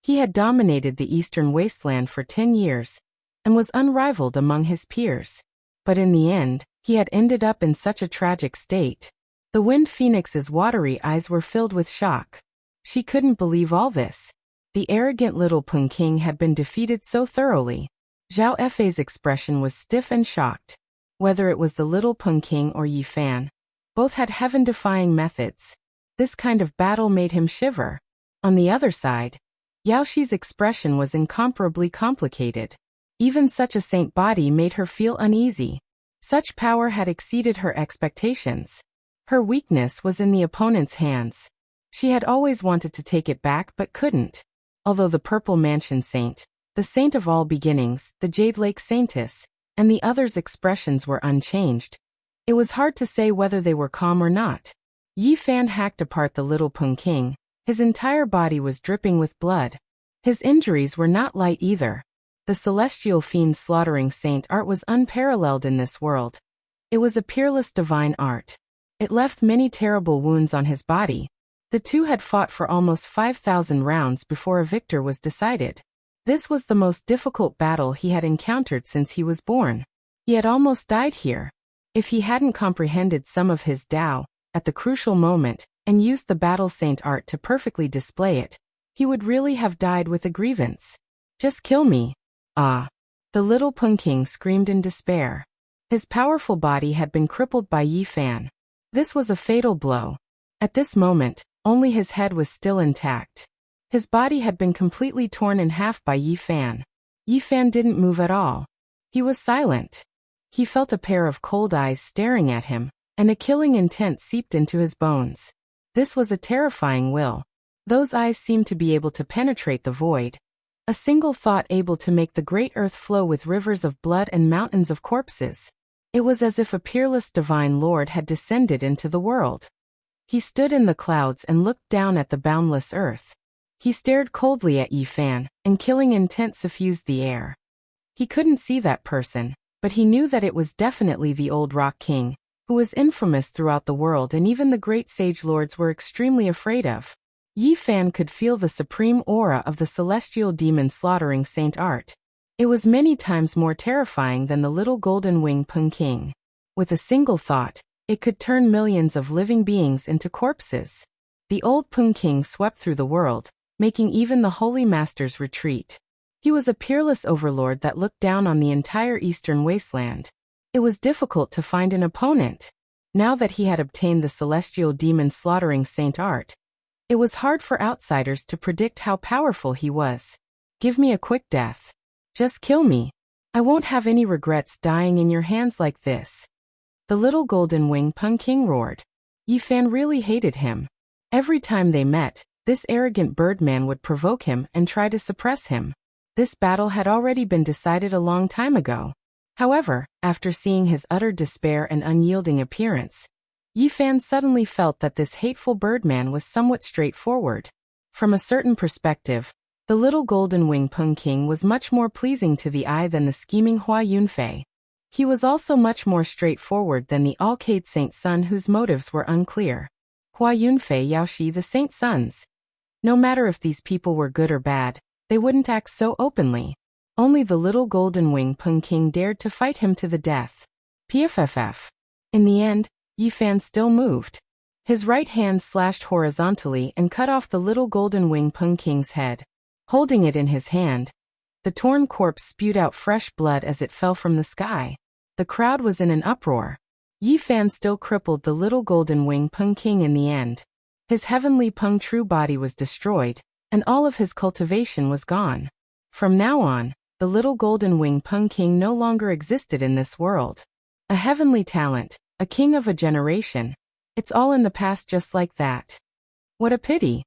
He had dominated the eastern wasteland for 10 years and was unrivaled among his peers. But in the end, he had ended up in such a tragic state. The Wind Phoenix's watery eyes were filled with shock. She couldn't believe all this. The arrogant little Peng King had been defeated so thoroughly. Zhao Efei's expression was stiff and shocked. Whether it was the little Peng King or Yi Fan, both had heaven-defying methods. This kind of battle made him shiver. On the other side, Yao Shi's expression was incomparably complicated. Even such a saint body made her feel uneasy. Such power had exceeded her expectations. Her weakness was in the opponent's hands. She had always wanted to take it back but couldn't. Although the Purple Mansion Saint, the Saint of all beginnings, the Jade Lake Saintess, and the others' expressions were unchanged, it was hard to say whether they were calm or not. Yi Fan hacked apart the little Peng King. His entire body was dripping with blood. His injuries were not light either. The celestial fiend slaughtering saint art was unparalleled in this world. It was a peerless divine art. It left many terrible wounds on his body. The two had fought for almost 5,000 rounds before a victor was decided. This was the most difficult battle he had encountered since he was born. He had almost died here. If he hadn't comprehended some of his Tao at the crucial moment and used the battle saint art to perfectly display it, he would really have died with a grievance. Just kill me. Ah! The little Peng King screamed in despair. His powerful body had been crippled by Yi Fan. This was a fatal blow. At this moment, only his head was still intact. His body had been completely torn in half by Yi Fan. Yi Fan didn't move at all. He was silent. He felt a pair of cold eyes staring at him, and a killing intent seeped into his bones. This was a terrifying will. Those eyes seemed to be able to penetrate the void. A single thought able to make the great earth flow with rivers of blood and mountains of corpses. It was as if a peerless divine lord had descended into the world. He stood in the clouds and looked down at the boundless earth. He stared coldly at Yi Fan, and killing intent suffused the air. He couldn't see that person, but he knew that it was definitely the old Rock King, who was infamous throughout the world and even the great sage lords were extremely afraid of. Yi Fan could feel the supreme aura of the celestial demon slaughtering saint art. It was many times more terrifying than the little golden wing Peng King. With a single thought, it could turn millions of living beings into corpses. The old Peng King swept through the world, making even the holy masters retreat. He was a peerless overlord that looked down on the entire eastern wasteland. It was difficult to find an opponent. Now that he had obtained the celestial demon slaughtering saint art, it was hard for outsiders to predict how powerful he was. Give me a quick death. Just kill me. I won't have any regrets dying in your hands like this. The little golden wing Peng King roared. Yi Fan really hated him. Every time they met, this arrogant birdman would provoke him and try to suppress him. This battle had already been decided a long time ago. However, after seeing his utter despair and unyielding appearance, Yi Fan suddenly felt that this hateful birdman was somewhat straightforward. From a certain perspective, the little golden wing Peng King was much more pleasing to the eye than the scheming Hua Yunfei. He was also much more straightforward than the Alcade Saint Sun whose motives were unclear. Hua Yunfei, Yao Shi, the Saint Sons. No matter if these people were good or bad, they wouldn't act so openly. Only the little golden wing Peng King dared to fight him to the death. PFFF. In the end, Yi Fan still moved. His right hand slashed horizontally and cut off the little golden wing Peng King's head. Holding it in his hand, the torn corpse spewed out fresh blood as it fell from the sky. The crowd was in an uproar. Yi Fan still crippled the little golden wing Peng King in the end. His heavenly Peng True body was destroyed, and all of his cultivation was gone. From now on, the little golden wing Peng King no longer existed in this world. A heavenly talent, a king of a generation. It's all in the past just like that. What a pity.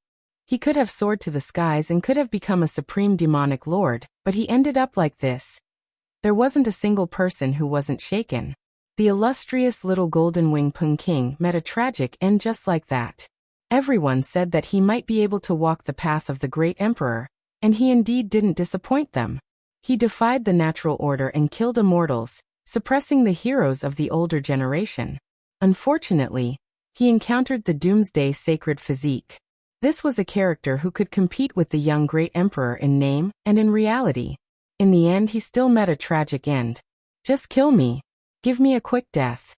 He could have soared to the skies and could have become a supreme demonic lord, but he ended up like this. There wasn't a single person who wasn't shaken. The illustrious little golden wing Peng King met a tragic end just like that. Everyone said that he might be able to walk the path of the great emperor, and he indeed didn't disappoint them. He defied the natural order and killed immortals, suppressing the heroes of the older generation. Unfortunately, he encountered the Doomsday Sacred Physique. This was a character who could compete with the young great emperor in name and in reality. In the end, he still met a tragic end. Just kill me. Give me a quick death.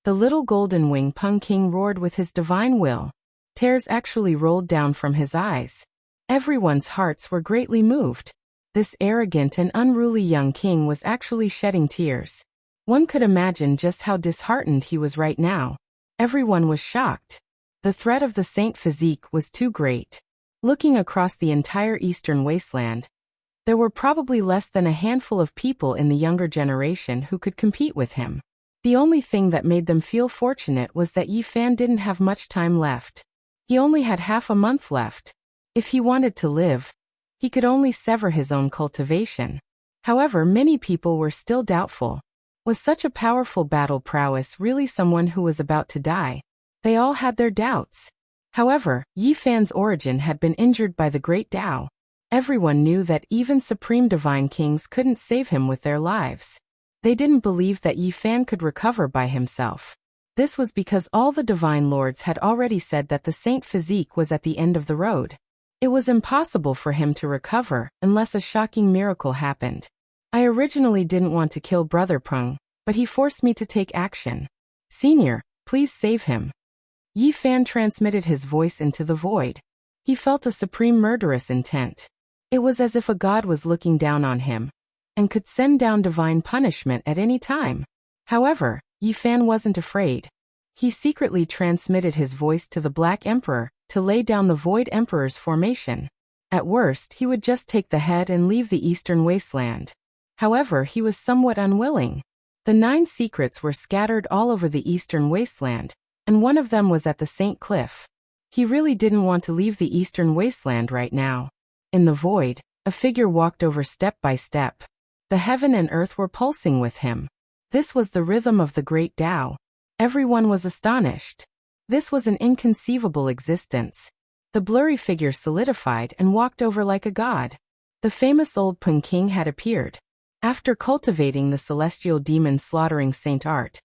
The little golden wing Pung King roared with his divine will. Tears actually rolled down from his eyes. Everyone's hearts were greatly moved. This arrogant and unruly young king was actually shedding tears. One could imagine just how disheartened he was right now. Everyone was shocked. The threat of the saint physique was too great. Looking across the entire eastern wasteland, there were probably less than a handful of people in the younger generation who could compete with him. The only thing that made them feel fortunate was that Yi Fan didn't have much time left. He only had half a month left. If he wanted to live, he could only sever his own cultivation. However, many people were still doubtful. Was such a powerful battle prowess really someone who was about to die? They all had their doubts. However, Yi Fan's origin had been injured by the Great Tao. Everyone knew that even supreme divine kings couldn't save him with their lives. They didn't believe that Yi Fan could recover by himself. This was because all the divine lords had already said that the saint physique was at the end of the road. It was impossible for him to recover unless a shocking miracle happened. I originally didn't want to kill Brother Peng, but he forced me to take action. Senior, please save him. Yi Fan transmitted his voice into the void. He felt a supreme murderous intent. It was as if a god was looking down on him and could send down divine punishment at any time. However, Yi Fan wasn't afraid. He secretly transmitted his voice to the Black Emperor to lay down the Void Emperor's formation. At worst, he would just take the head and leave the eastern wasteland. However, he was somewhat unwilling. The 9 secrets were scattered all over the eastern wasteland, and one of them was at the St. Cliff. He really didn't want to leave the eastern wasteland right now. In the void, a figure walked over step by step. The heaven and earth were pulsing with him. This was the rhythm of the Great Tao. Everyone was astonished. This was an inconceivable existence. The blurry figure solidified and walked over like a god. The famous old Peng King had appeared. After cultivating the celestial demon slaughtering Saint Art,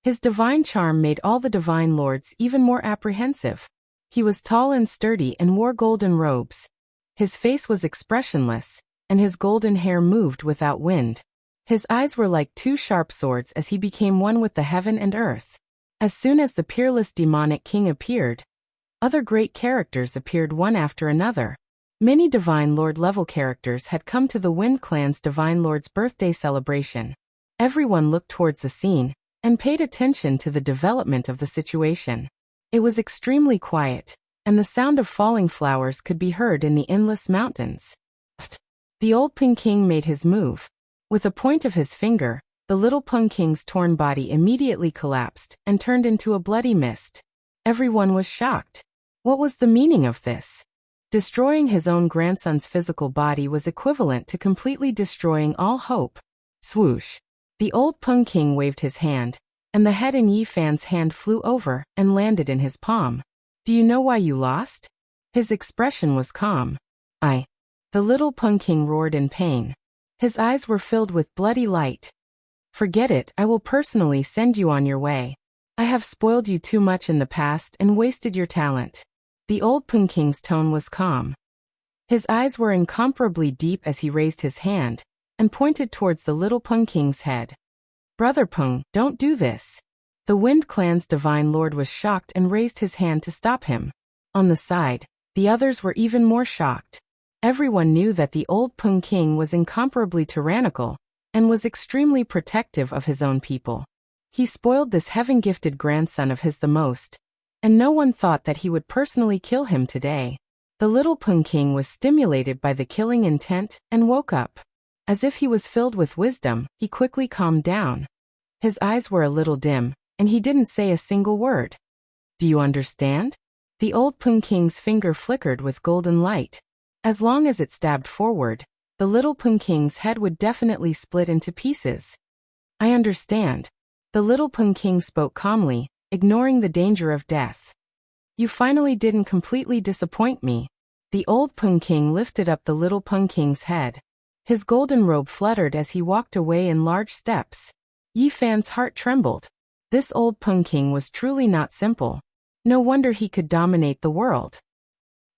his divine charm made all the divine lords even more apprehensive. He was tall and sturdy and wore golden robes. His face was expressionless, and his golden hair moved without wind. His eyes were like 2 sharp swords as he became one with the heaven and earth. As soon as the peerless demonic king appeared, other great characters appeared one after another. Many Divine Lord level characters had come to the Wind Clan's Divine Lord's birthday celebration. Everyone looked towards the scene and paid attention to the development of the situation. It was extremely quiet, and the sound of falling flowers could be heard in the endless mountains. The old Peng King made his move. With a point of his finger, the little Peng King's torn body immediately collapsed and turned into a bloody mist. Everyone was shocked. What was the meaning of this? Destroying his own grandson's physical body was equivalent to completely destroying all hope. Swoosh! The old Peng King waved his hand, and the head in Yi Fan's hand flew over and landed in his palm. Do you know why you lost? His expression was calm. The little Peng King roared in pain. His eyes were filled with bloody light. Forget it, I will personally send you on your way. I have spoiled you too much in the past and wasted your talent. The old Peng King's tone was calm. His eyes were incomparably deep as he raised his hand and pointed towards the little Peng King's head. Brother Peng, don't do this. The Wind Clan's Divine Lord was shocked and raised his hand to stop him. On the side, the others were even more shocked. Everyone knew that the old Peng King was incomparably tyrannical and was extremely protective of his own people. He spoiled this heaven-gifted grandson of his the most, and no one thought that he would personally kill him today. The little Peng King was stimulated by the killing intent and woke up. As if he was filled with wisdom, he quickly calmed down. His eyes were a little dim, and he didn't say a single word. Do you understand? The old Peng King's finger flickered with golden light. As long as it stabbed forward, the little Peng King's head would definitely split into pieces. I understand. The little Peng King spoke calmly, ignoring the danger of death. You finally didn't completely disappoint me. The old Peng King lifted up the little Peng King's head. His golden robe fluttered as he walked away in large steps. Yi Fan's heart trembled. This old Peng King was truly not simple. No wonder he could dominate the world.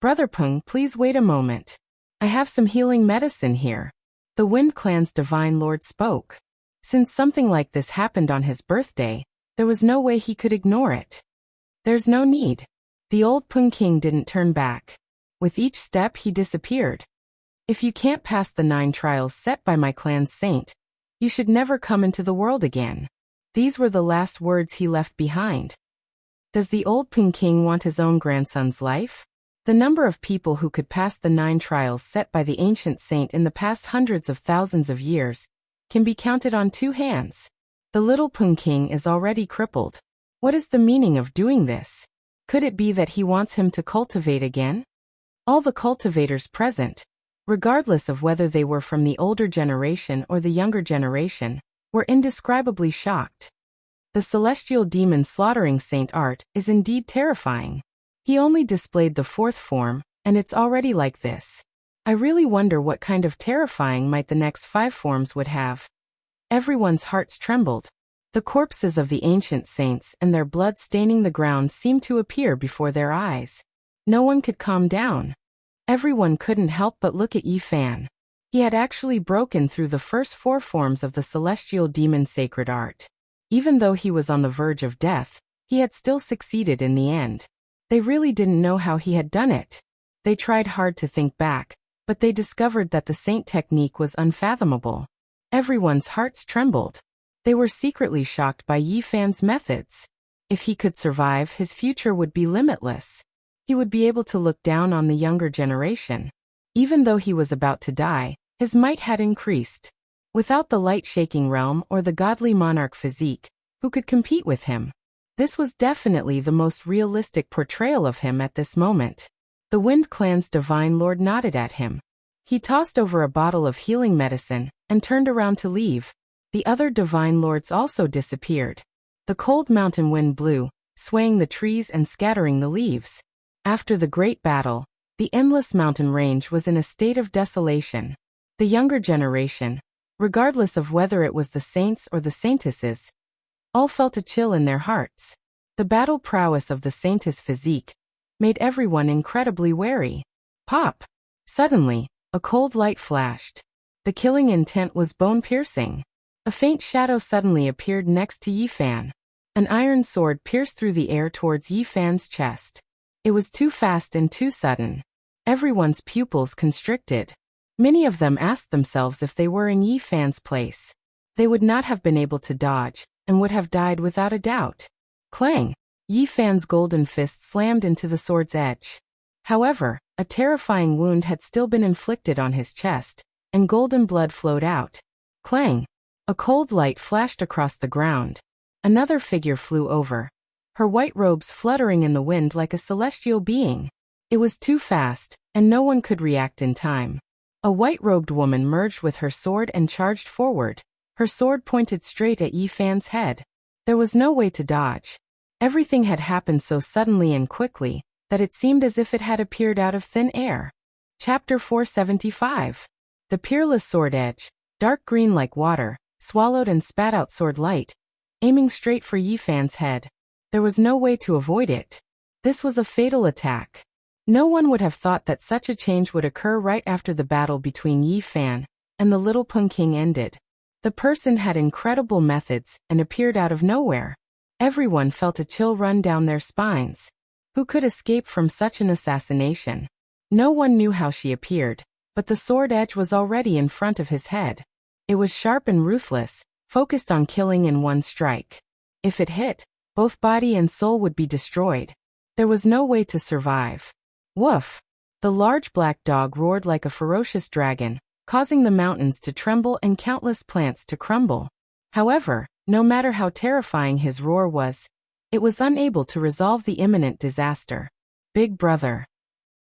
Brother Peng, please wait a moment. I have some healing medicine here. The Wind Clan's Divine Lord spoke. Since something like this happened on his birthday, There was no way he could ignore it. There's no need. The old Pung King didn't turn back. With each step he disappeared. If you can't pass the 9 trials set by my clan's saint, you should never come into the world again. These were the last words he left behind. Does the old Pung King want his own grandson's life? The number of people who could pass the 9 trials set by the ancient saint in the past hundreds of thousands of years can be counted on 2 hands. The little Pung King is already crippled. What is the meaning of doing this? Could it be that he wants him to cultivate again? All the cultivators present, regardless of whether they were from the older generation or the younger generation, were indescribably shocked. The celestial demon slaughtering Saint Art is indeed terrifying. He only displayed the 4th form, and it's already like this. I really wonder what kind of terrifying might the next 5 forms would have. Everyone's hearts trembled. The corpses of the ancient saints and their blood staining the ground seemed to appear before their eyes. No one could calm down. Everyone couldn't help but look at Yi Fan. He had actually broken through the first 4 forms of the celestial demon sacred art. Even though he was on the verge of death, he had still succeeded in the end. They really didn't know how he had done it. They tried hard to think back, but they discovered that the saint technique was unfathomable. Everyone's hearts trembled. They were secretly shocked by Yi Fan's methods. If he could survive, his future would be limitless. He would be able to look down on the younger generation. Even though he was about to die, his might had increased. Without the light-shaking realm or the godly monarch physique, who could compete with him? This was definitely the most realistic portrayal of him at this moment. The Wind Clan's divine lord nodded at him. He tossed over a bottle of healing medicine and turned around to leave. The other divine lords also disappeared. The cold mountain wind blew, swaying the trees and scattering the leaves. After the great battle, the endless mountain range was in a state of desolation. The younger generation, regardless of whether it was the saints or the saintesses, all felt a chill in their hearts. The battle prowess of the saintess physique made everyone incredibly wary. Pop! Suddenly, a cold light flashed. The killing intent was bone-piercing. A faint shadow suddenly appeared next to Yi Fan. An iron sword pierced through the air towards Yi Fan's chest. It was too fast and too sudden. Everyone's pupils constricted. Many of them asked themselves if they were in Yi Fan's place. They would not have been able to dodge, and would have died without a doubt. Clang! Yi Fan's golden fist slammed into the sword's edge. However, a terrifying wound had still been inflicted on his chest, and golden blood flowed out. Clang! A cold light flashed across the ground. Another figure flew over, her white robes fluttering in the wind like a celestial being. It was too fast, and no one could react in time. A white-robed woman merged with her sword and charged forward. Her sword pointed straight at Yi Fan's head. There was no way to dodge. Everything had happened so suddenly and quickly that it seemed as if it had appeared out of thin air. Chapter 475. The peerless sword edge, dark green like water, swallowed and spat out sword light, aiming straight for Yi Fan's head. There was no way to avoid it. This was a fatal attack. No one would have thought that such a change would occur right after the battle between Yi Fan and the little Pung King ended. The person had incredible methods and appeared out of nowhere. Everyone felt a chill run down their spines. Who could escape from such an assassination? No one knew how she appeared, but the sword edge was already in front of his head. It was sharp and ruthless, focused on killing in one strike. If it hit, both body and soul would be destroyed. There was no way to survive. Woof! The large black dog roared like a ferocious dragon, causing the mountains to tremble and countless plants to crumble. However, no matter how terrifying his roar was, it was unable to resolve the imminent disaster. Big brother!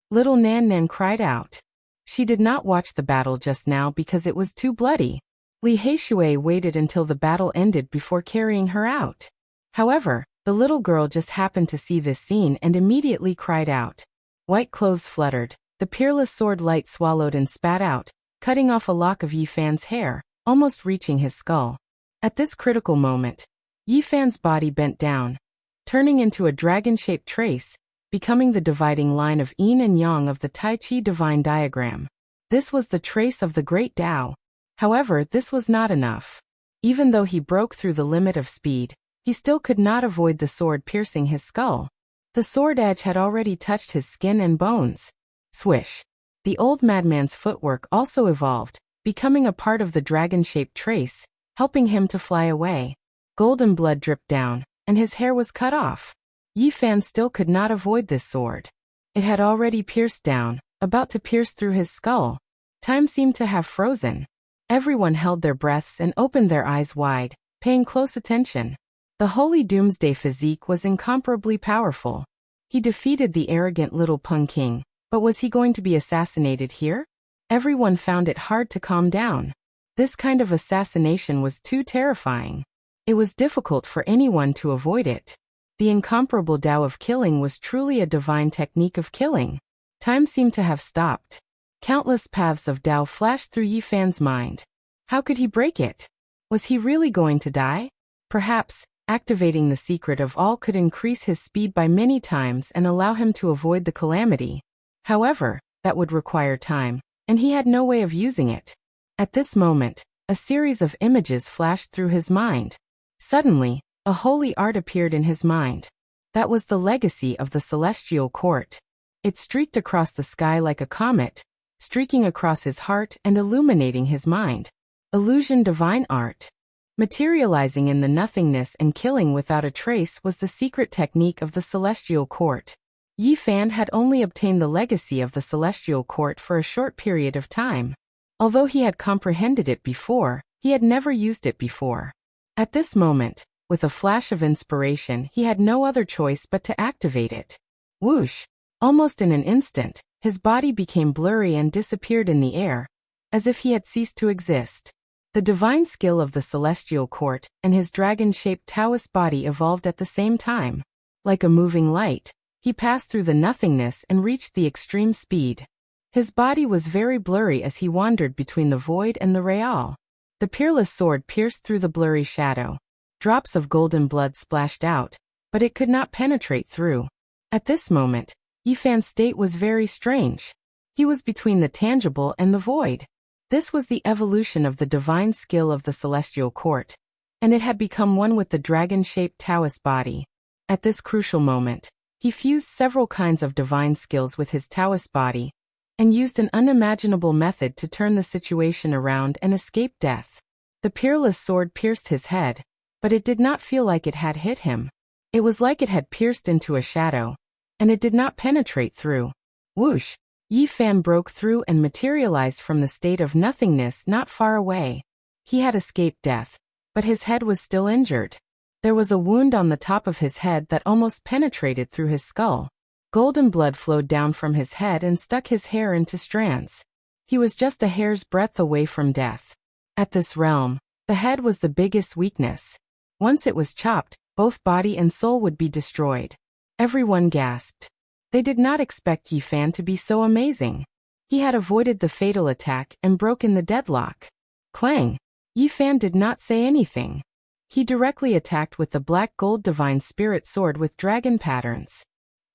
Little Nan Nan cried out. She did not watch the battle just now because it was too bloody. Li Heishui waited until the battle ended before carrying her out. However, the little girl just happened to see this scene and immediately cried out. White clothes fluttered, the peerless sword light swallowed and spat out, cutting off a lock of Yi Fan's hair, almost reaching his skull. At this critical moment, Yi Fan's body bent down, turning into a dragon-shaped trace, becoming the dividing line of yin and yang of the Tai Chi divine diagram. This was the trace of the great Tao. However, this was not enough. Even though he broke through the limit of speed, He still could not avoid the sword piercing his skull. The sword edge had already touched his skin and bones. Swish. The old madman's footwork also evolved, becoming a part of the dragon-shaped trace, helping him to fly away. Golden blood dripped down, and his hair was cut off. Yi Fan still could not avoid this sword. It had already pierced down, about to pierce through his skull. Time seemed to have frozen. Everyone held their breaths and opened their eyes wide, paying close attention. The Holy Doomsday physique was incomparably powerful. He defeated the arrogant little Pung King, but was he going to be assassinated here? Everyone found it hard to calm down. This kind of assassination was too terrifying. It was difficult for anyone to avoid it. The incomparable Tao of killing was truly a divine technique of killing. Time seemed to have stopped. Countless paths of Tao flashed through Yi Fan's mind. How could he break it? Was he really going to die? Perhaps, activating the secret of all could increase his speed by many times and allow him to avoid the calamity. However, that would require time, and he had no way of using it. At this moment, a series of images flashed through his mind. Suddenly, a holy art appeared in his mind. That was the legacy of the celestial court. It streaked across the sky like a comet, streaking across his heart and illuminating his mind. Illusion divine art. Materializing in the nothingness and killing without a trace was the secret technique of the celestial court. Yi Fan had only obtained the legacy of the celestial court for a short period of time. Although he had comprehended it before, he had never used it before. At this moment, with a flash of inspiration, he had no other choice but to activate it. Whoosh! Almost in an instant, his body became blurry and disappeared in the air, as if he had ceased to exist. The divine skill of the celestial court and his dragon-shaped Taoist body evolved at the same time. Like a moving light, he passed through the nothingness and reached the extreme speed. His body was very blurry as he wandered between the void and the real. The peerless sword pierced through the blurry shadow. Drops of golden blood splashed out, but it could not penetrate through. At this moment, Yi Fan's state was very strange. He was between the tangible and the void. This was the evolution of the divine skill of the celestial court, and it had become one with the dragon-shaped Taoist body. At this crucial moment, he fused several kinds of divine skills with his Taoist body, and used an unimaginable method to turn the situation around and escape death. The peerless sword pierced his head, but it did not feel like it had hit him. It was like it had pierced into a shadow, and it did not penetrate through. Whoosh! Yi Fan broke through and materialized from the state of nothingness not far away. He had escaped death, but his head was still injured. There was a wound on the top of his head that almost penetrated through his skull. Golden blood flowed down from his head and stuck his hair into strands. He was just a hair's breadth away from death. At this realm, the head was the biggest weakness. Once it was chopped, both body and soul would be destroyed. Everyone gasped. They did not expect Yi Fan to be so amazing. He had avoided the fatal attack and broken the deadlock. Clang! Yi Fan did not say anything. He directly attacked with the black gold divine spirit sword with dragon patterns.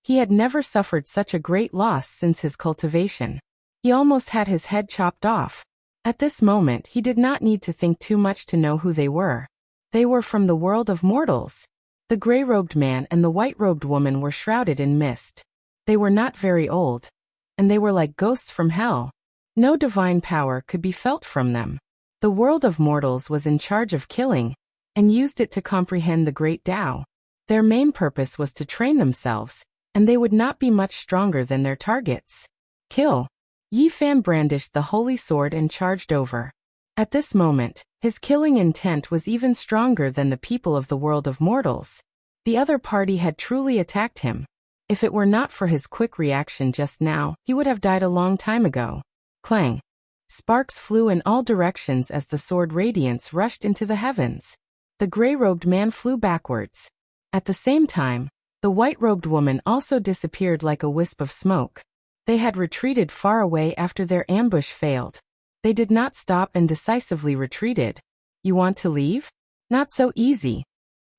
He had never suffered such a great loss since his cultivation. He almost had his head chopped off. At this moment he did not need to think too much to know who they were. They were from the world of mortals. The gray-robed man and the white-robed woman were shrouded in mist. They were not very old, and they were like ghosts from hell. No divine power could be felt from them. The world of mortals was in charge of killing, and used it to comprehend the great Tao. Their main purpose was to train themselves, and they would not be much stronger than their targets. Kill! Yi Fan brandished the holy sword and charged over. At this moment, his killing intent was even stronger than the people of the world of mortals. The other party had truly attacked him. If it were not for his quick reaction just now, he would have died a long time ago. Clang! Sparks flew in all directions as the sword radiance rushed into the heavens. The gray-robed man flew backwards. At the same time, the white-robed woman also disappeared like a wisp of smoke. They had retreated far away after their ambush failed. They did not stop and decisively retreated. You want to leave? Not so easy.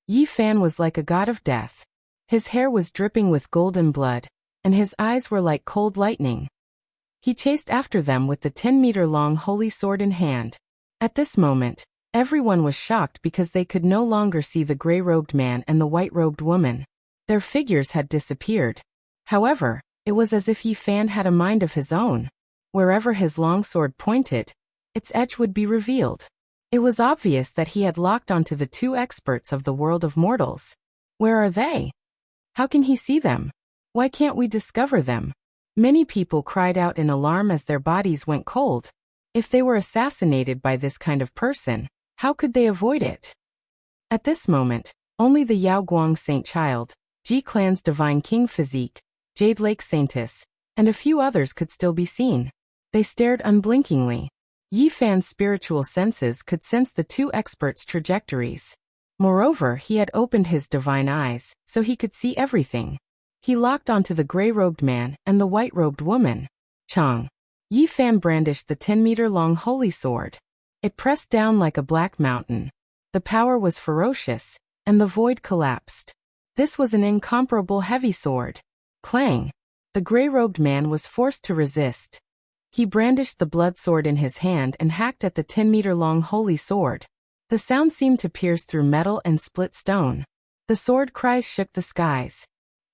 Yi Fan was like a god of death. His hair was dripping with golden blood, and his eyes were like cold lightning. He chased after them with the 10-meter-long holy sword in hand. At this moment, Everyone was shocked because they could no longer see the gray-robed man and the white-robed woman. Their figures had disappeared. However, it was as if Yi Fan had a mind of his own. Wherever his longsword pointed, its edge would be revealed. It was obvious that he had locked onto the two experts of the world of mortals. Where are they? How can he see them? Why can't we discover them? Many people cried out in alarm as their bodies went cold. If they were assassinated by this kind of person, how could they avoid it? At this moment, only the Yao Guang Saint Child, Ji Clan's Divine King Physique, Jade Lake Saintess, and a few others could still be seen. They stared unblinkingly. Yi Fan's spiritual senses could sense the two experts' trajectories. Moreover, he had opened his divine eyes, so he could see everything. He locked onto the gray-robed man and the white-robed woman. Chang. Yi Fan brandished the 10-meter-long holy sword. It pressed down like a black mountain. The power was ferocious, and the void collapsed. This was an incomparable heavy sword. Clang! The gray-robed man was forced to resist. He brandished the blood sword in his hand and hacked at the 10-meter-long holy sword. The sound seemed to pierce through metal and split stone. The sword cries shook the skies.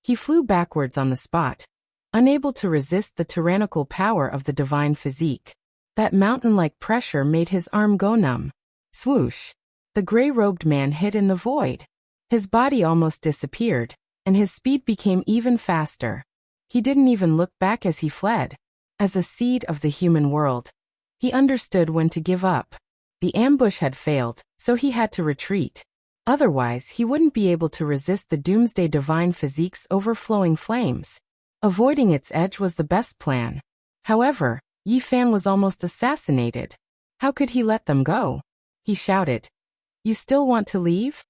He flew backwards on the spot, unable to resist the tyrannical power of the divine physique. That mountain-like pressure made his arm go numb. Swoosh! The gray-robed man hid in the void. His body almost disappeared, and his speed became even faster. He didn't even look back as he fled. As a seed of the human world, he understood when to give up. The ambush had failed, so he had to retreat. Otherwise, he wouldn't be able to resist the doomsday divine physique's overflowing flames. Avoiding its edge was the best plan. However, Yi Fan was almost assassinated. How could he let them go? He shouted. You still want to leave?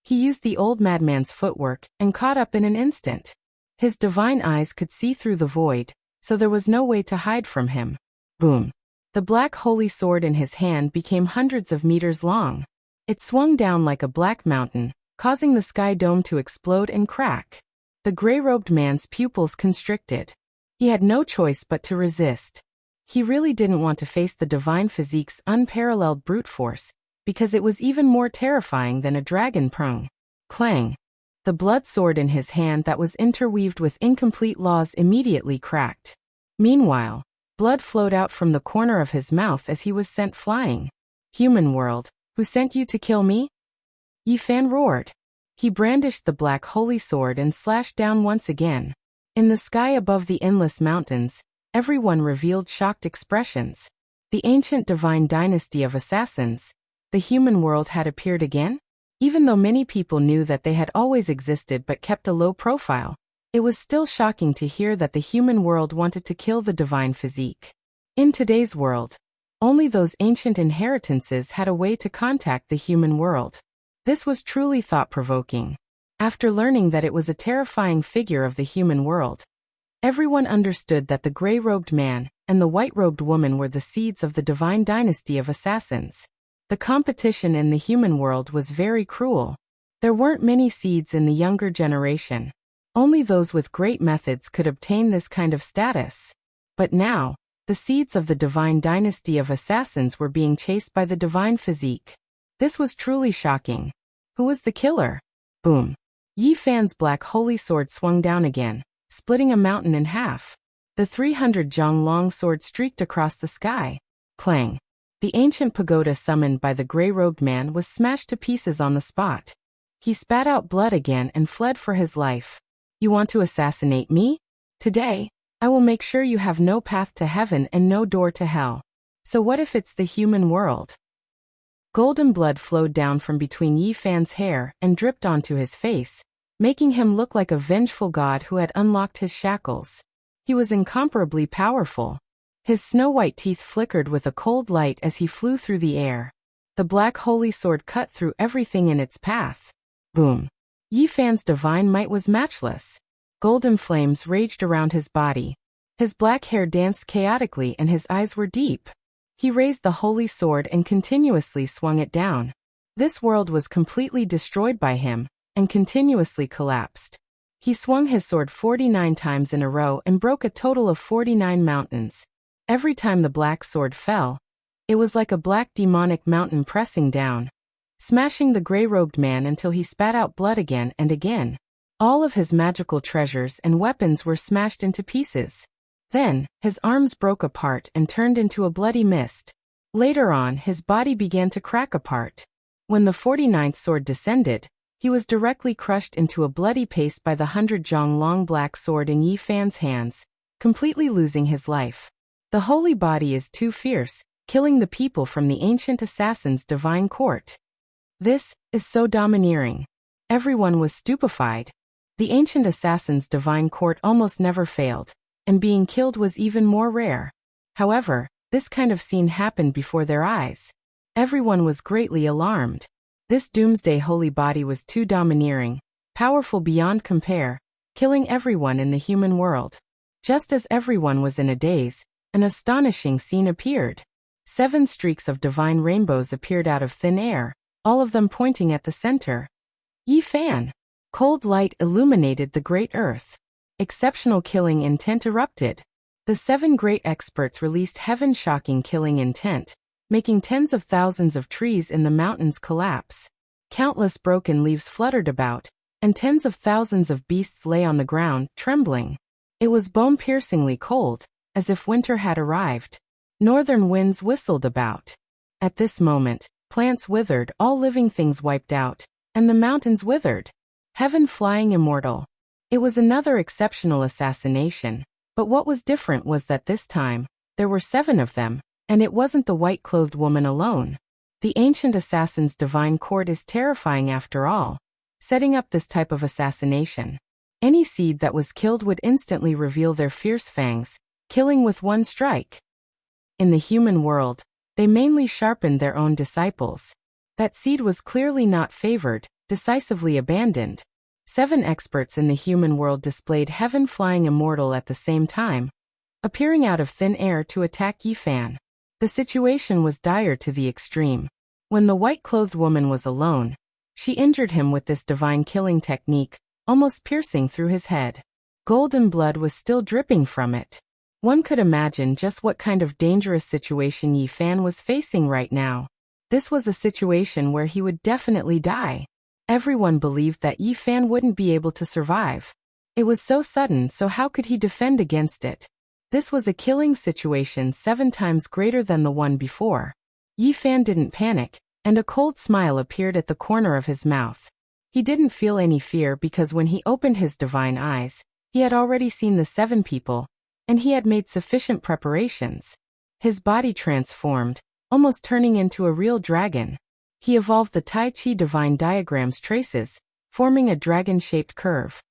He used the old madman's footwork and caught up in an instant. His divine eyes could see through the void, so there was no way to hide from him. Boom! The black holy sword in his hand became hundreds of meters long. It swung down like a black mountain, causing the sky dome to explode and crack. The gray-robed man's pupils constricted. He had no choice but to resist. He really didn't want to face the divine physique's unparalleled brute force, because it was even more terrifying than a dragon prong. Clang! The blood sword in his hand that was interweaved with incomplete laws immediately cracked. Meanwhile, blood flowed out from the corner of his mouth as he was sent flying. Human world, who sent you to kill me? Yi Fan roared. He brandished the black holy sword and slashed down once again. In the sky above the endless mountains, everyone revealed shocked expressions. The ancient divine dynasty of assassins, the human world had appeared again? Even though many people knew that they had always existed but kept a low profile, it was still shocking to hear that the human world wanted to kill the divine physique. In today's world, only those ancient inheritances had a way to contact the human world. This was truly thought-provoking. After learning that it was a terrifying figure of the human world, everyone understood that the gray-robed man and the white-robed woman were the seeds of the divine dynasty of assassins. The competition in the human world was very cruel. There weren't many seeds in the younger generation. Only those with great methods could obtain this kind of status. But now, the seeds of the divine dynasty of assassins were being chased by the divine physique. This was truly shocking. Who was the killer? Boom! Yi Fan's black holy sword swung down again, splitting a mountain in half. The 300-jong long sword streaked across the sky. Clang! The ancient pagoda summoned by the gray-robed man was smashed to pieces on the spot. He spat out blood again and fled for his life. You want to assassinate me? Today, I will make sure you have no path to heaven and no door to hell. So what if it's the human world? Golden blood flowed down from between Yi Fan's hair and dripped onto his face, making him look like a vengeful god who had unlocked his shackles. He was incomparably powerful. His snow-white teeth flickered with a cold light as he flew through the air. The black holy sword cut through everything in its path. Boom! Yi Fan's divine might was matchless. Golden flames raged around his body. His black hair danced chaotically and his eyes were deep. He raised the holy sword and continuously swung it down. This world was completely destroyed by him, and continuously collapsed. He swung his sword 49 times in a row and broke a total of 49 mountains. Every time the black sword fell, It was like a black demonic mountain pressing down, smashing the gray-robed man until he spat out blood again and again. All of his magical treasures and weapons were smashed into pieces. Then, his arms broke apart and turned into a bloody mist. Later on, his body began to crack apart. When the 49th sword descended, he was directly crushed into a bloody paste by the 100-jong long black sword in Yi Fan's hands, completely losing his life. The holy body is too fierce, killing the people from the ancient assassin's divine court. This is so domineering. Everyone was stupefied. The ancient assassin's divine court almost never failed, and being killed was even more rare. However, this kind of scene happened before their eyes. Everyone was greatly alarmed. This doomsday holy body was too domineering, powerful beyond compare, killing everyone in the human world. Just as everyone was in a daze, an astonishing scene appeared. 7 streaks of divine rainbows appeared out of thin air, all of them pointing at the center. Yi Fan! Cold light illuminated the great earth. Exceptional killing intent erupted. The 7 great experts released heaven-shocking killing intent, making tens of thousands of trees in the mountains collapse. Countless broken leaves fluttered about, and tens of thousands of beasts lay on the ground, trembling. It was bone-piercingly cold, as if winter had arrived. Northern winds whistled about. At this moment, plants withered, all living things wiped out, and the mountains withered. Heaven flying immortal. It was another exceptional assassination, but what was different was that this time, there were 7 of them, and it wasn't the white-clothed woman alone. The ancient assassin's divine court is terrifying after all. Setting up this type of assassination, any seed that was killed would instantly reveal their fierce fangs, killing with one strike. In the human world, they mainly sharpened their own disciples. That seed was clearly not favored, decisively abandoned. 7 experts in the human world displayed heaven flying immortal at the same time, appearing out of thin air to attack Yi Fan. The situation was dire to the extreme. When the white-clothed woman was alone, she injured him with this divine killing technique, almost piercing through his head. Golden blood was still dripping from it. One could imagine just what kind of dangerous situation Yi Fan was facing right now. This was a situation where he would definitely die. Everyone believed that Yi Fan wouldn't be able to survive. It was so sudden, so how could he defend against it? This was a killing situation 7 times greater than the one before. Yi Fan didn't panic, and a cold smile appeared at the corner of his mouth. He didn't feel any fear because when he opened his divine eyes, he had already seen the 7 people, and he had made sufficient preparations. His body transformed, almost turning into a real dragon. He evolved the Tai Chi divine diagram's traces, forming a dragon-shaped curve.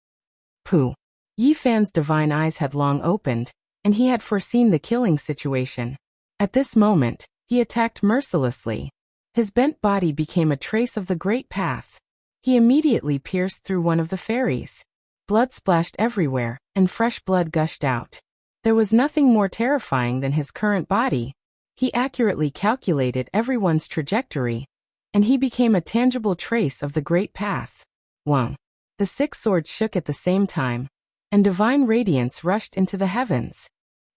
Pooh! Yi Fan's divine eyes had long opened, and he had foreseen the killing situation. At this moment, he attacked mercilessly. His bent body became a trace of the great path. He immediately pierced through one of the fairies. Blood splashed everywhere, and fresh blood gushed out. There was nothing more terrifying than his current body. He accurately calculated everyone's trajectory, and he became a tangible trace of the great path. 1. The 6 swords shook at the same time, and divine radiance rushed into the heavens.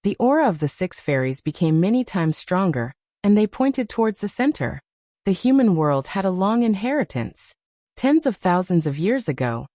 The aura of the 6 fairies became many times stronger, and they pointed towards the center. The human world had a long inheritance. Tens of thousands of years ago,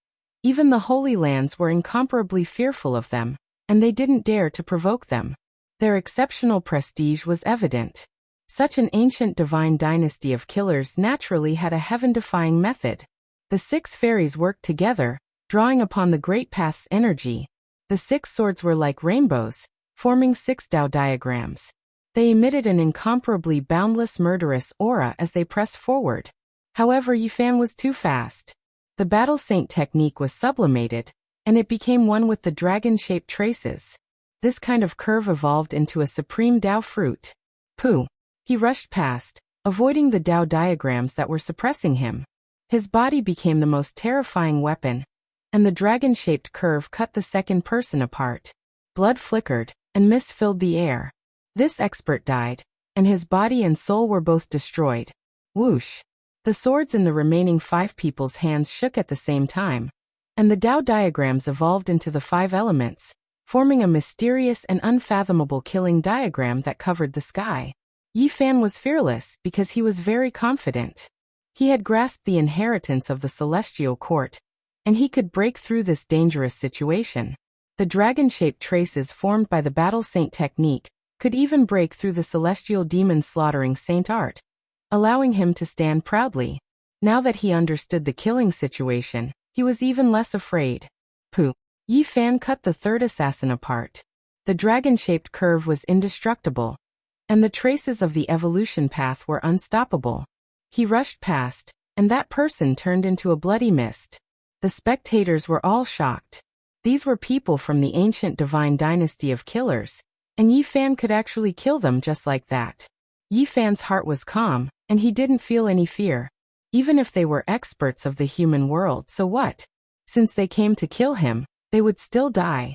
even the Holy Lands were incomparably fearful of them, and they didn't dare to provoke them. Their exceptional prestige was evident. Such an ancient divine dynasty of killers naturally had a heaven-defying method. The 6 fairies worked together, drawing upon the great path's energy. The 6 swords were like rainbows, forming 6 Tao diagrams. They emitted an incomparably boundless murderous aura as they pressed forward. However, Yi Fan was too fast. The battle saint technique was sublimated, and it became one with the dragon-shaped traces. This kind of curve evolved into a supreme Tao fruit. Pooh! He rushed past, avoiding the Tao diagrams that were suppressing him. His body became the most terrifying weapon, and the dragon-shaped curve cut the second person apart. Blood flickered, and mist filled the air. This expert died, and his body and soul were both destroyed. Whoosh! The swords in the remaining 5 people's hands shook at the same time, and the Tao diagrams evolved into the 5 elements, forming a mysterious and unfathomable killing diagram that covered the sky. Yi Fan was fearless because he was very confident. He had grasped the inheritance of the celestial court, and he could break through this dangerous situation. The dragon-shaped traces formed by the battle saint technique could even break through the celestial demon slaughtering saint art, allowing him to stand proudly. Now that he understood the killing situation, he was even less afraid. Pooh! Yi Fan cut the third assassin apart. The dragon-shaped curve was indestructible, and the traces of the evolution path were unstoppable. He rushed past, and that person turned into a bloody mist. The spectators were all shocked. These were people from the ancient divine dynasty of killers, and Yi Fan could actually kill them just like that. Yi Fan's heart was calm, and he didn't feel any fear. Even if they were experts of the human world, so what? Since they came to kill him, they would still die.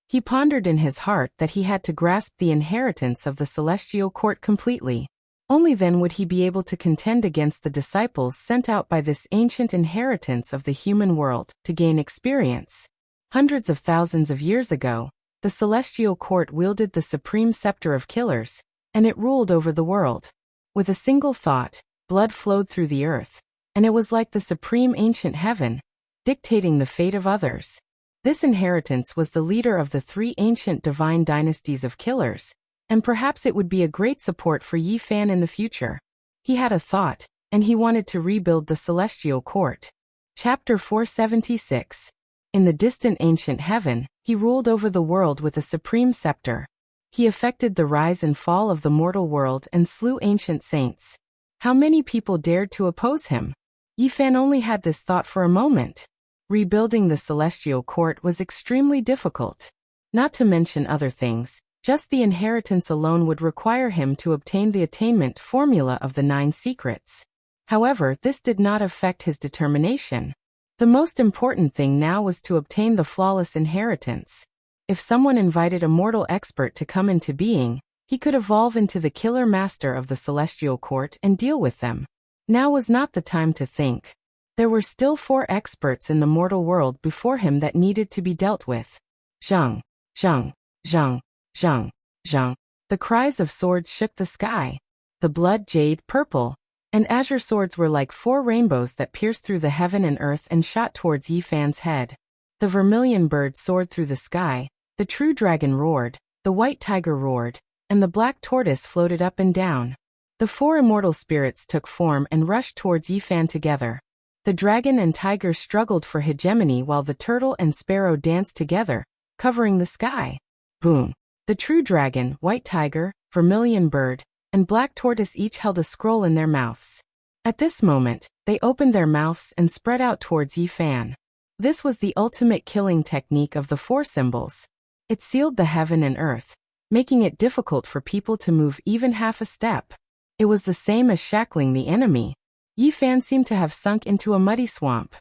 He pondered in his heart that he had to grasp the inheritance of the celestial court completely. Only then would he be able to contend against the disciples sent out by this ancient inheritance of the human world to gain experience. Hundreds of thousands of years ago, the celestial court wielded the supreme scepter of killers, and it ruled over the world. With a single thought, blood flowed through the earth, and it was like the supreme ancient heaven, dictating the fate of others. This inheritance was the leader of the three ancient divine dynasties of killers, and perhaps it would be a great support for Yi Fan in the future. He had a thought, and he wanted to rebuild the celestial court. Chapter 476. In the distant ancient heaven, he ruled over the world with a supreme scepter. He effected the rise and fall of the mortal world and slew ancient saints. How many people dared to oppose him? Yi Fan only had this thought for a moment. Rebuilding the celestial court was extremely difficult. Not to mention other things, just the inheritance alone would require him to obtain the attainment formula of the 9 secrets. However, this did not affect his determination. The most important thing now was to obtain the flawless inheritance. If someone invited a mortal expert to come into being, he could evolve into the killer master of the celestial court and deal with them. Now was not the time to think. There were still 4 experts in the mortal world before him that needed to be dealt with. Zhang, Zhang, Zhang, Zhang, Zhang. The cries of swords shook the sky. The blood, jade, purple, and azure swords were like 4 rainbows that pierced through the heaven and earth and shot towards Yi Fan's head. The vermilion bird soared through the sky, the true dragon roared, the white tiger roared, and the black tortoise floated up and down. The 4 immortal spirits took form and rushed towards Yi Fan together. The dragon and tiger struggled for hegemony while the turtle and sparrow danced together, covering the sky. Boom! The true dragon, white tiger, vermilion bird, and black tortoise each held a scroll in their mouths. At this moment, they opened their mouths and spread out towards Yi Fan. This was the ultimate killing technique of the 4 symbols. It sealed the heaven and earth, making it difficult for people to move even half a step. It was the same as shackling the enemy. Yi Fan seemed to have sunk into a muddy swamp.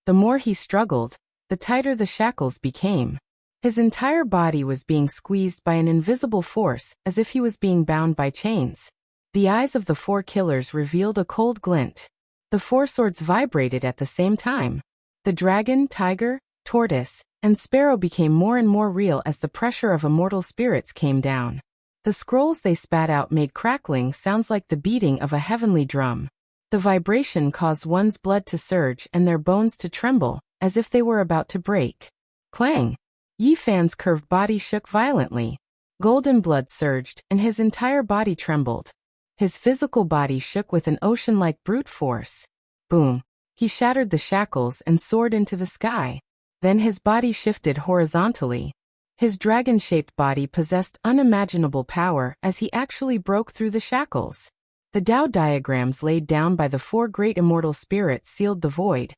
The more he struggled, the tighter the shackles became. His entire body was being squeezed by an invisible force, as if he was being bound by chains. The eyes of the 4 killers revealed a cold glint. The 4 swords vibrated at the same time. The dragon, tiger, tortoise, and sparrow became more and more real as the pressure of immortal spirits came down. The scrolls they spat out made crackling sounds like the beating of a heavenly drum. The vibration caused one's blood to surge and their bones to tremble, as if they were about to break. Clang! Yi Fan's curved body shook violently. Golden blood surged, and his entire body trembled. His physical body shook with an ocean-like brute force. Boom! He shattered the shackles and soared into the sky. Then his body shifted horizontally. His dragon-shaped body possessed unimaginable power as he actually broke through the shackles. The Tao diagrams laid down by the 4 great immortal spirits sealed the void.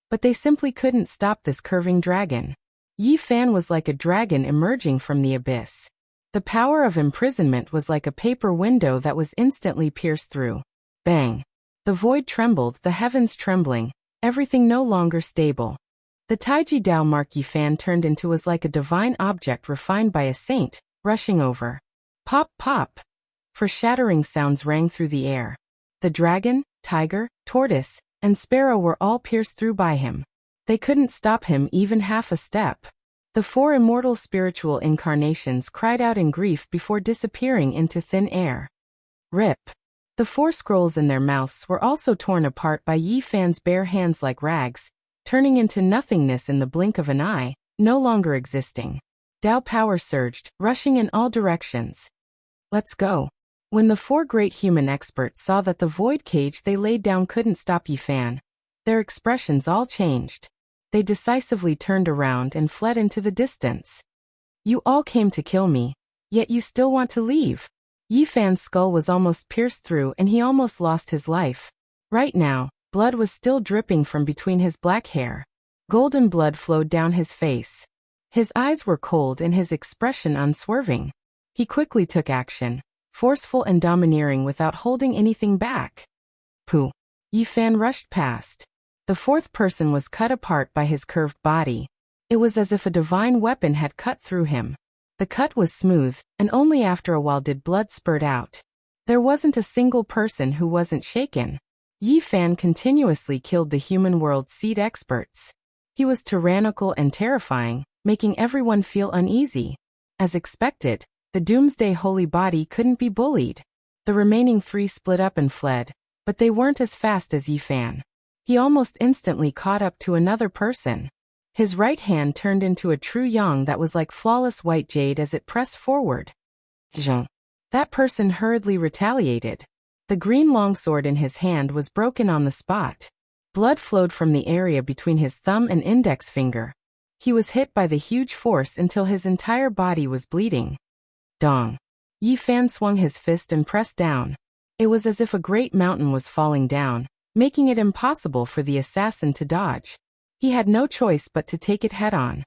But they simply couldn't stop this curving dragon. Yi Fan was like a dragon emerging from the abyss. The power of imprisonment was like a paper window that was instantly pierced through. Bang! The void trembled, the heavens trembling, everything no longer stable. The Taiji Dao mark Yi Fan turned into was like a divine object refined by a saint, rushing over. Pop, pop! For shattering sounds rang through the air. The dragon, tiger, tortoise, and sparrow were all pierced through by him. They couldn't stop him even half a step. The 4 immortal spiritual incarnations cried out in grief before disappearing into thin air. Rip. The 4 scrolls in their mouths were also torn apart by Yi Fan's bare hands like rags, turning into nothingness in the blink of an eye, no longer existing. Dao power surged, rushing in all directions. Let's go. When the 4 great human experts saw that the void cage they laid down couldn't stop Yi Fan, their expressions all changed. They decisively turned around and fled into the distance. You all came to kill me, yet you still want to leave. Yi Fan's skull was almost pierced through and he almost lost his life. Right now, blood was still dripping from between his black hair. Golden blood flowed down his face. His eyes were cold and his expression unswerving. He quickly took action, forceful and domineering without holding anything back. Pooh. Yi Fan rushed past. The 4th person was cut apart by his curved body. It was as if a divine weapon had cut through him. The cut was smooth, and only after a while did blood spurt out. There wasn't a single person who wasn't shaken. Yi Fan continuously killed the human world's seed experts. He was tyrannical and terrifying, making everyone feel uneasy. As expected, the Doomsday Holy Body couldn't be bullied. The remaining 3 split up and fled, but they weren't as fast as Yi Fan. He almost instantly caught up to another person. His right hand turned into a true yang that was like flawless white jade as it pressed forward. Zheng. That person hurriedly retaliated. The green longsword in his hand was broken on the spot. Blood flowed from the area between his thumb and index finger. He was hit by the huge force until his entire body was bleeding. Dong. Yi Fan swung his fist and pressed down. It was as if a great mountain was falling down, making it impossible for the assassin to dodge. He had no choice but to take it head-on.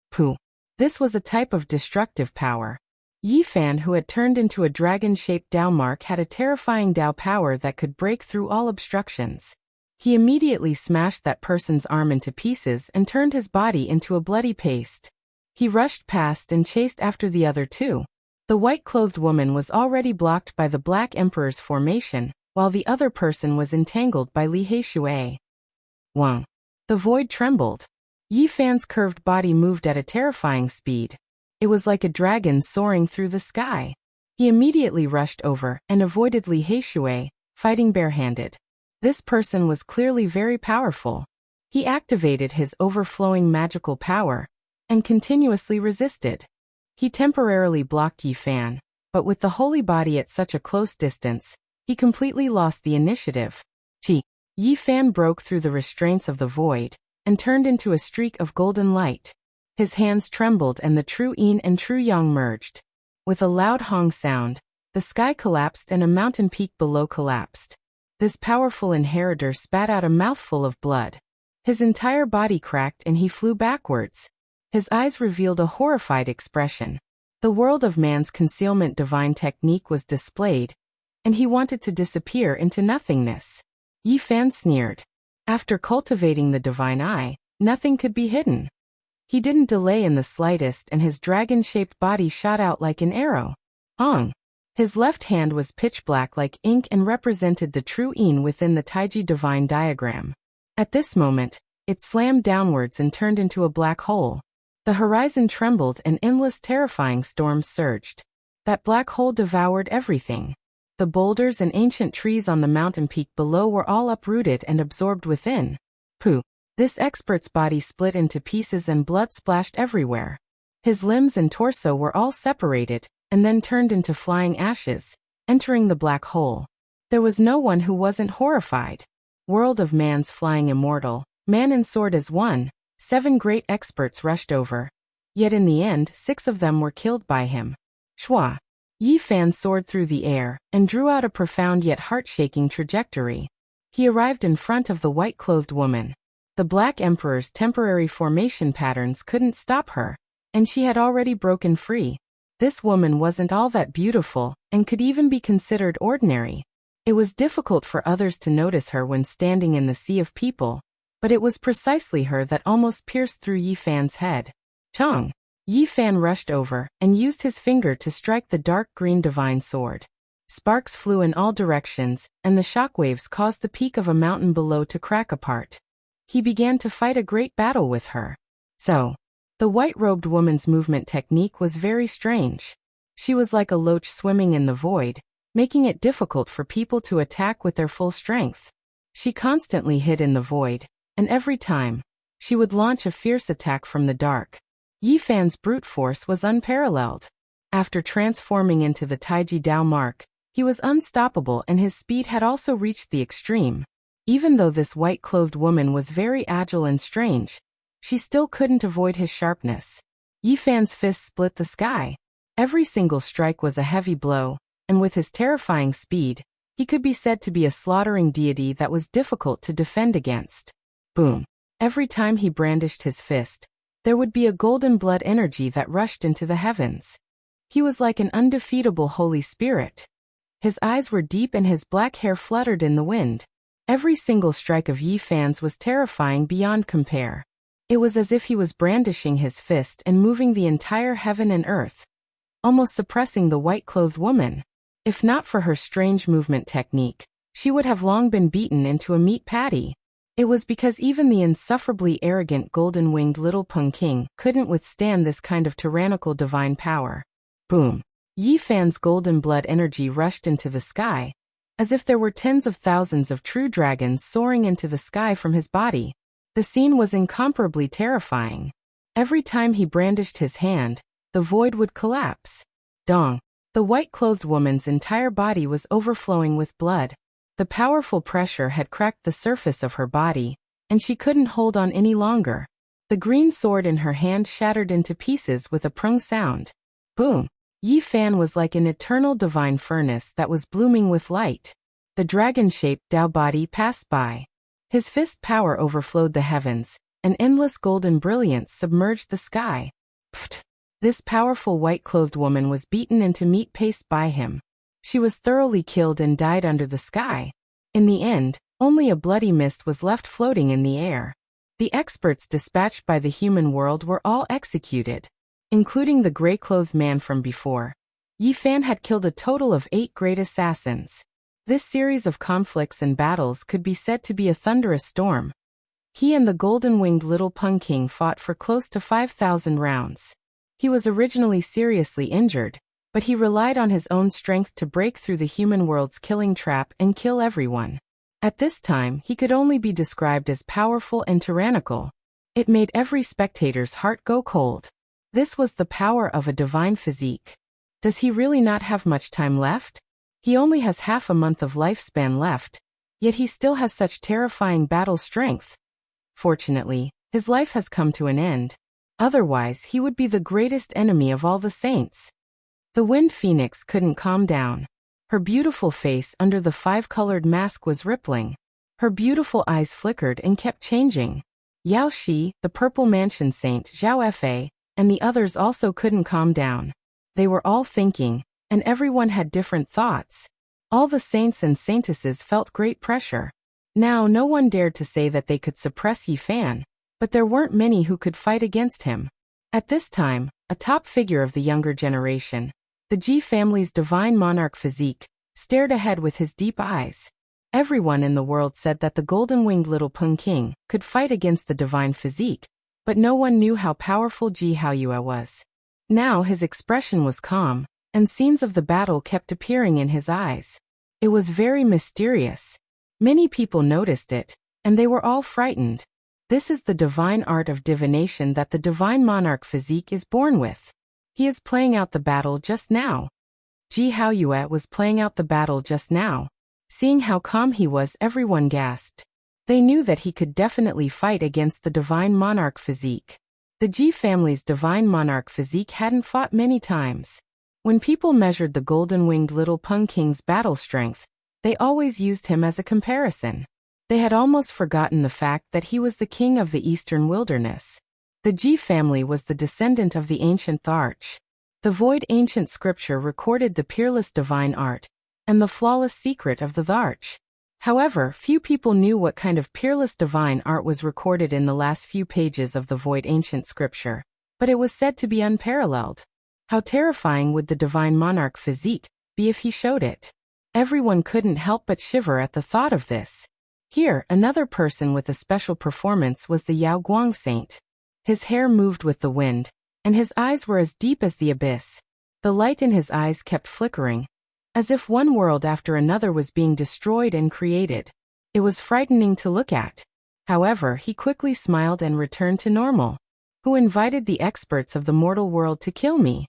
Pooh. This was a type of destructive power. Yi Fan, who had turned into a dragon-shaped Dao mark, had a terrifying Dao power that could break through all obstructions. He immediately smashed that person's arm into pieces and turned his body into a bloody paste. He rushed past and chased after the other 2. The white-clothed woman was already blocked by the Black Emperor's formation, while the other person was entangled by Li Heishui. Wang. The void trembled. Yi Fan's curved body moved at a terrifying speed. It was like a dragon soaring through the sky. He immediately rushed over and avoided Li Heishui, fighting barehanded. This person was clearly very powerful. He activated his overflowing magical power and continuously resisted. He temporarily blocked Yi Fan, but with the holy body at such a close distance, he completely lost the initiative. Yi Fan broke through the restraints of the void and turned into a streak of golden light. His hands trembled and the true yin and true yang merged. With a loud hong sound, the sky collapsed and a mountain peak below collapsed. This powerful inheritor spat out a mouthful of blood. His entire body cracked and he flew backwards. His eyes revealed a horrified expression. The world of man's concealment divine technique was displayed, and he wanted to disappear into nothingness. Yi Fan sneered. After cultivating the divine eye, nothing could be hidden. He didn't delay in the slightest and his dragon-shaped body shot out like an arrow. Ong. His left hand was pitch black like ink and represented the true yin within the Taiji divine diagram. At this moment, it slammed downwards and turned into a black hole. The horizon trembled and endless terrifying storms surged. That black hole devoured everything. The boulders and ancient trees on the mountain peak below were all uprooted and absorbed within. Pooh. This expert's body split into pieces and blood splashed everywhere. His limbs and torso were all separated, and then turned into flying ashes, entering the black hole. There was no one who wasn't horrified. World of man's flying immortal, man and sword as one, 7 great experts rushed over. Yet in the end 6 of them were killed by him. Shua. Yi Fan soared through the air, and drew out a profound yet heart-shaking trajectory. He arrived in front of the white-clothed woman. The Black Emperor's temporary formation patterns couldn't stop her, and she had already broken free. This woman wasn't all that beautiful, and could even be considered ordinary. It was difficult for others to notice her when standing in the sea of people, but it was precisely her that almost pierced through Yi Fan's head. Chong. Yi Fan rushed over, and used his finger to strike the dark green divine sword. Sparks flew in all directions, and the shockwaves caused the peak of a mountain below to crack apart. He began to fight a great battle with her. So, the white-robed woman's movement technique was very strange. She was like a loach swimming in the void, making it difficult for people to attack with their full strength. She constantly hid in the void, and every time, she would launch a fierce attack from the dark. Yi Fan's brute force was unparalleled. After transforming into the Taiji Dao mark, he was unstoppable and his speed had also reached the extreme. Even though this white-clothed woman was very agile and strange, she still couldn't avoid his sharpness. Yi Fan's fists split the sky. Every single strike was a heavy blow, and with his terrifying speed, he could be said to be a slaughtering deity that was difficult to defend against. Boom. Every time he brandished his fist, there would be a golden blood energy that rushed into the heavens. He was like an undefeatable Holy Spirit. His eyes were deep and his black hair fluttered in the wind. Every single strike of Yi Fan's was terrifying beyond compare. It was as if he was brandishing his fist and moving the entire heaven and earth, almost suppressing the white-clothed woman. If not for her strange movement technique, she would have long been beaten into a meat patty. It was because even the insufferably arrogant golden-winged little Peng King couldn't withstand this kind of tyrannical divine power. Boom. Yi Fan's golden blood energy rushed into the sky, as if there were tens of thousands of true dragons soaring into the sky from his body. The scene was incomparably terrifying. Every time he brandished his hand, the void would collapse. Dong. The white-clothed woman's entire body was overflowing with blood. The powerful pressure had cracked the surface of her body, and she couldn't hold on any longer. The green sword in her hand shattered into pieces with a prung sound. Boom. Yi Fan was like an eternal divine furnace that was blooming with light. The dragon-shaped Dao body passed by. His fist power overflowed the heavens, and endless golden brilliance submerged the sky. Pfft! This powerful white-clothed woman was beaten into meat paste by him. She was thoroughly killed and died under the sky. In the end, only a bloody mist was left floating in the air. The experts dispatched by the human world were all executed, including the gray-clothed man from before. Yi Fan had killed a total of 8 great assassins. This series of conflicts and battles could be said to be a thunderous storm. He and the golden-winged little Peng King fought for close to 5,000 rounds. He was originally seriously injured, but he relied on his own strength to break through the human world's killing trap and kill everyone. At this time, he could only be described as powerful and tyrannical. It made every spectator's heart go cold. This was the power of a divine physique. Does he really not have much time left? He only has half a month of lifespan left, yet he still has such terrifying battle strength. Fortunately, his life has come to an end. Otherwise, he would be the greatest enemy of all the saints. The wind phoenix couldn't calm down. Her beautiful face under the 5-colored mask was rippling. Her beautiful eyes flickered and kept changing. Yao Shi, the purple mansion saint Zhao Fa, and the others also couldn't calm down. They were all thinking, and everyone had different thoughts. All the saints and saintesses felt great pressure. Now no one dared to say that they could suppress Yi Fan, but there weren't many who could fight against him. At this time, a top figure of the younger generation, the Ji family's divine monarch physique, stared ahead with his deep eyes. Everyone in the world said that the golden-winged little Peng King could fight against the divine physique, but no one knew how powerful Ji Haoyue was. Now his expression was calm, and scenes of the battle kept appearing in his eyes. It was very mysterious. Many people noticed it, and they were all frightened. This is the divine art of divination that the divine monarch physique is born with. He is playing out the battle just now. Ji Haoyue was playing out the battle just now. Seeing how calm he was, everyone gasped. They knew that he could definitely fight against the divine monarch physique. The Ji family's divine monarch physique hadn't fought many times. When people measured the golden-winged little Peng King's battle strength, they always used him as a comparison. They had almost forgotten the fact that he was the king of the eastern wilderness. The Ji family was the descendant of the ancient Tharch. The void ancient scripture recorded the peerless divine art, and the flawless secret of the Tharch. However, few people knew what kind of peerless divine art was recorded in the last few pages of the void ancient scripture, but it was said to be unparalleled. How terrifying would the divine monarch physique be if he showed it? Everyone couldn't help but shiver at the thought of this. Here, another person with a special performance was the Yao Guang saint. His hair moved with the wind, and his eyes were as deep as the abyss. The light in his eyes kept flickering, as if one world after another was being destroyed and created. It was frightening to look at. However, he quickly smiled and returned to normal. Who invited the experts of the mortal world to kill me?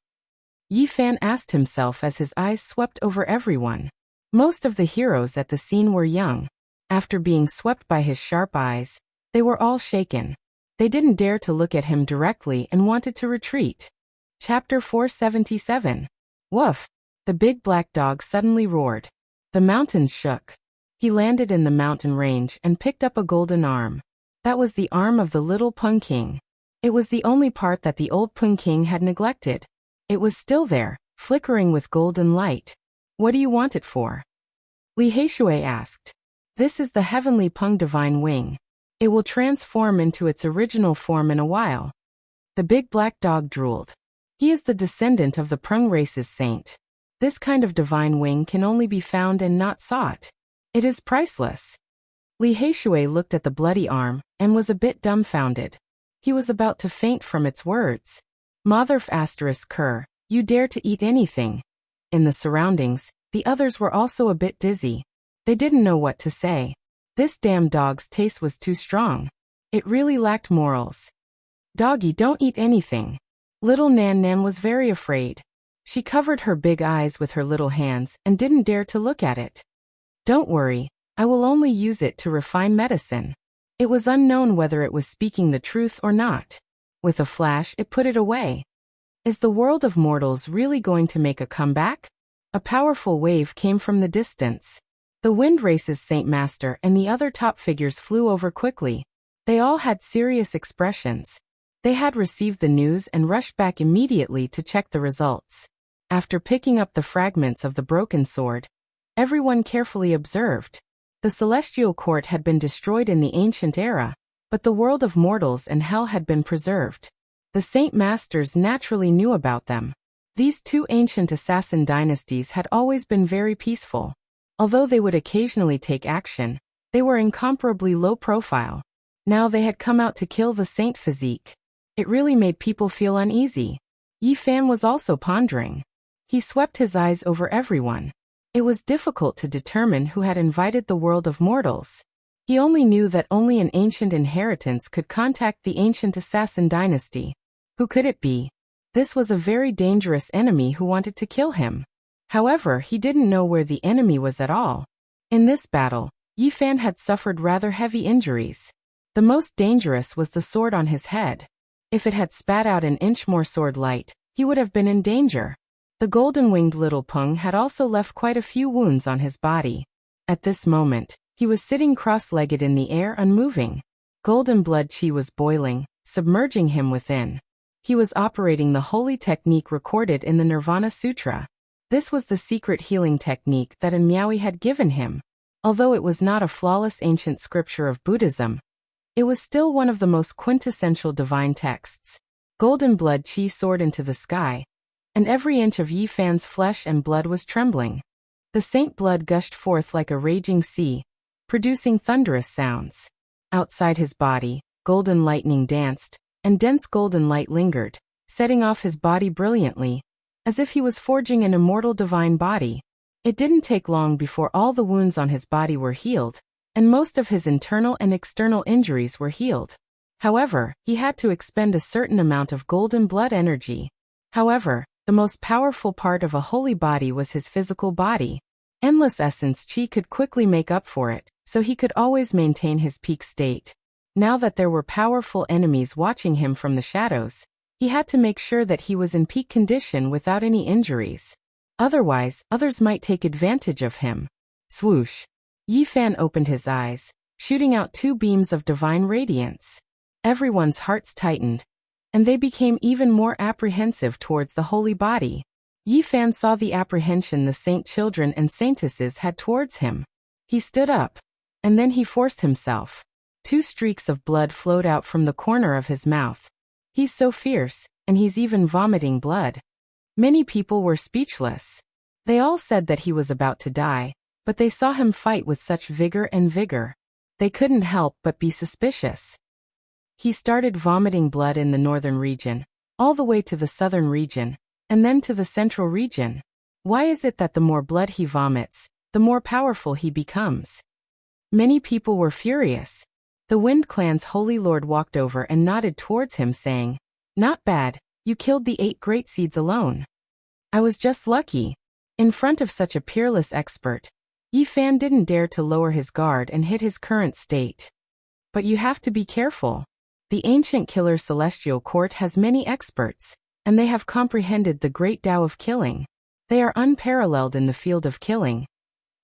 Yi Fan asked himself as his eyes swept over everyone. Most of the heroes at the scene were young. After being swept by his sharp eyes, they were all shaken. They didn't dare to look at him directly and wanted to retreat. Chapter 477. Woof! The big black dog suddenly roared. The mountains shook. He landed in the mountain range and picked up a golden arm. That was the arm of the little Pung King. It was the only part that the old Pung King had neglected. It was still there, flickering with golden light. What do you want it for? Li Heishui asked. This is the heavenly Pung divine wing. It will transform into its original form in a while. The big black dog drooled. He is the descendant of the Pung race's saint. This kind of divine wing can only be found and not sought. It is priceless. Li Heishui looked at the bloody arm and was a bit dumbfounded. He was about to faint from its words. Motherf asterisk Kerr, you dare to eat anything. In the surroundings, the others were also a bit dizzy. They didn't know what to say. This damn dog's taste was too strong. It really lacked morals. Doggy, don't eat anything. Little Nan Nan was very afraid. She covered her big eyes with her little hands and didn't dare to look at it. Don't worry, I will only use it to refine medicine. It was unknown whether it was speaking the truth or not. With a flash, it put it away. Is the world of mortals really going to make a comeback? A powerful wave came from the distance. The Wind Race's Saint Master and the other top figures flew over quickly. They all had serious expressions. They had received the news and rushed back immediately to check the results. After picking up the fragments of the broken sword, everyone carefully observed. The celestial court had been destroyed in the ancient era, but the world of mortals and hell had been preserved. The Saint Masters naturally knew about them. These two ancient assassin dynasties had always been very peaceful. Although they would occasionally take action, they were incomparably low profile. Now they had come out to kill the saint physique. It really made people feel uneasy. Yi Fan was also pondering. He swept his eyes over everyone. It was difficult to determine who had invited the world of mortals. He only knew that only an ancient inheritance could contact the ancient assassin dynasty. Who could it be? This was a very dangerous enemy who wanted to kill him. However, he didn't know where the enemy was at all. In this battle, Yi Fan had suffered rather heavy injuries. The most dangerous was the sword on his head. If it had spat out an inch more sword light, he would have been in danger. The golden-winged little Pung had also left quite a few wounds on his body. At this moment, he was sitting cross-legged in the air unmoving. Golden blood chi was boiling, submerging him within. He was operating the holy technique recorded in the Nirvana Sutra. This was the secret healing technique that An Miaoyi had given him. Although it was not a flawless ancient scripture of Buddhism, it was still one of the most quintessential divine texts. Golden blood chi soared into the sky, and every inch of Yi Fan's flesh and blood was trembling. The saint blood gushed forth like a raging sea, producing thunderous sounds. Outside his body, golden lightning danced, and dense golden light lingered, setting off his body brilliantly, as if he was forging an immortal divine body. It didn't take long before all the wounds on his body were healed, and most of his internal and external injuries were healed. However, he had to expend a certain amount of golden blood energy. However, the most powerful part of a holy body was his physical body. Endless essence chi could quickly make up for it, so he could always maintain his peak state. Now that there were powerful enemies watching him from the shadows, he had to make sure that he was in peak condition without any injuries. Otherwise, others might take advantage of him. Swoosh! Yi Fan opened his eyes, shooting out two beams of divine radiance. Everyone's hearts tightened, and they became even more apprehensive towards the holy body. Yi Fan saw the apprehension the saint children and saintesses had towards him. He stood up, and then he forced himself. Two streaks of blood flowed out from the corner of his mouth. He's so fierce, and he's even vomiting blood. Many people were speechless. They all said that he was about to die, but they saw him fight with such vigor and vigor. They couldn't help but be suspicious. He started vomiting blood in the northern region, all the way to the southern region, and then to the central region. Why is it that the more blood he vomits, the more powerful he becomes? Many people were furious. The Wind Clan's holy lord walked over and nodded towards him, saying, "Not bad, you killed the 8 great seeds alone. I was just lucky." In front of such a peerless expert, Yi Fan didn't dare to lower his guard and hit his current state. But you have to be careful. The ancient killer celestial court has many experts, and they have comprehended the great Tao of killing. They are unparalleled in the field of killing.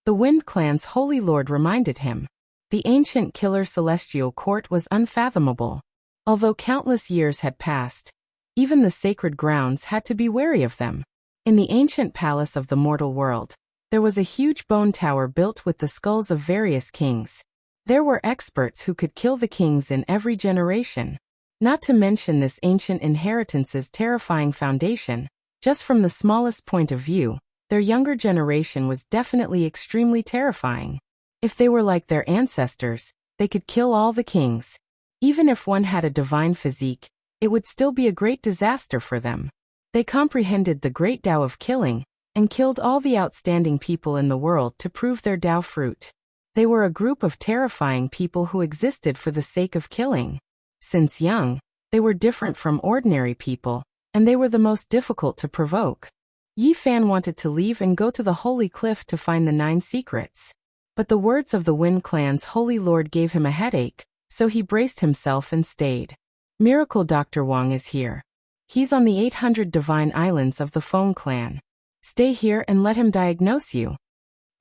The Wind Clan's holy lord reminded him. The ancient killer celestial court was unfathomable. Although countless years had passed, even the sacred grounds had to be wary of them. In the ancient palace of the mortal world, there was a huge bone tower built with the skulls of various kings. There were experts who could kill the kings in every generation. Not to mention this ancient inheritance's terrifying foundation. Just from the smallest point of view, their younger generation was definitely extremely terrifying. If they were like their ancestors, they could kill all the kings. Even if one had a divine physique, it would still be a great disaster for them. They comprehended the great Tao of killing, and killed all the outstanding people in the world to prove their Tao fruit. They were a group of terrifying people who existed for the sake of killing. Since young, they were different from ordinary people, and they were the most difficult to provoke. Yi Fan wanted to leave and go to the Holy Cliff to find the 9 secrets. But the words of the Wind Clan's holy lord gave him a headache, so he braced himself and stayed. Miracle Dr. Wang is here. He's on the 800 divine islands of the Feng clan. Stay here and let him diagnose you.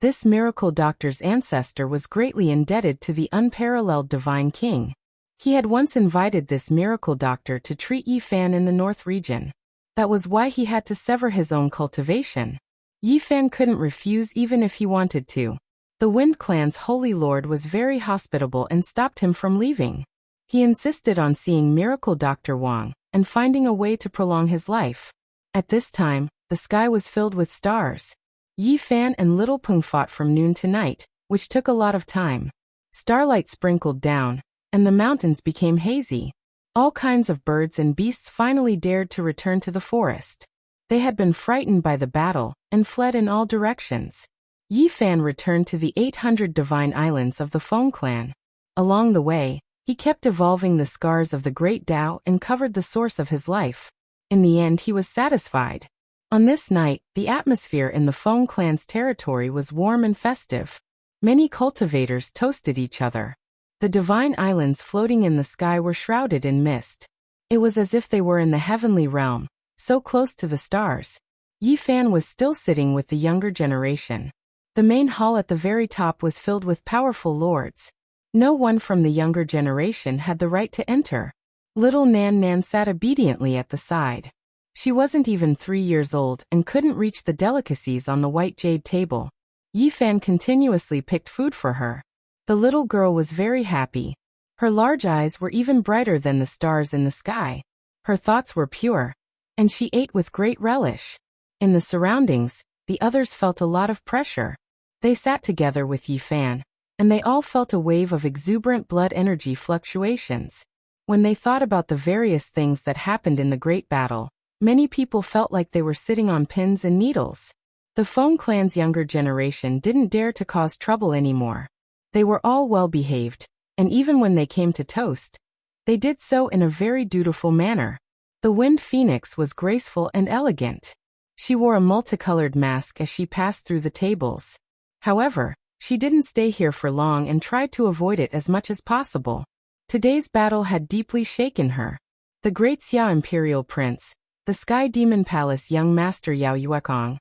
This miracle doctor's ancestor was greatly indebted to the unparalleled divine king. He had once invited this miracle doctor to treat Yi Fan in the north region. That was why he had to sever his own cultivation. Yi Fan couldn't refuse even if he wanted to. The Wind Clan's holy lord was very hospitable and stopped him from leaving. He insisted on seeing miracle Dr. Wang and finding a way to prolong his life. At this time, the sky was filled with stars. Yi Fan and Little Peng fought from noon to night, which took a lot of time. Starlight sprinkled down, and the mountains became hazy. All kinds of birds and beasts finally dared to return to the forest. They had been frightened by the battle and fled in all directions. Yi Fan returned to the 800 divine islands of the Feng clan. Along the way, he kept evolving the scars of the great Tao and covered the source of his life. In the end, he was satisfied. On this night, the atmosphere in the Feng clan's territory was warm and festive. Many cultivators toasted each other. The divine islands floating in the sky were shrouded in mist. It was as if they were in the heavenly realm, so close to the stars. Yi Fan was still sitting with the younger generation. The main hall at the very top was filled with powerful lords. No one from the younger generation had the right to enter. Little Nan Nan sat obediently at the side. She wasn't even 3 years old and couldn't reach the delicacies on the white jade table. Yi Fan continuously picked food for her. The little girl was very happy. Her large eyes were even brighter than the stars in the sky. Her thoughts were pure, and she ate with great relish. In the surroundings, the others felt a lot of pressure. They sat together with Yi Fan, and they all felt a wave of exuberant blood energy fluctuations. When they thought about the various things that happened in the great battle, many people felt like they were sitting on pins and needles. The Feng clan's younger generation didn't dare to cause trouble anymore. They were all well-behaved, and even when they came to toast, they did so in a very dutiful manner. The Wind Phoenix was graceful and elegant. She wore a multicolored mask as she passed through the tables. However, she didn't stay here for long and tried to avoid it as much as possible. Today's battle had deeply shaken her. The Great Xia Imperial Prince, the Sky Demon Palace young master Yao Yuekong,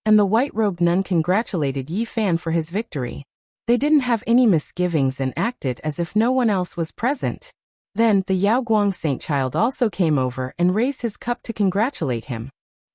and the white-robed nun congratulated Yi Fan for his victory. They didn't have any misgivings and acted as if no one else was present. Then, the Yao Guang Saint Child also came over and raised his cup to congratulate him.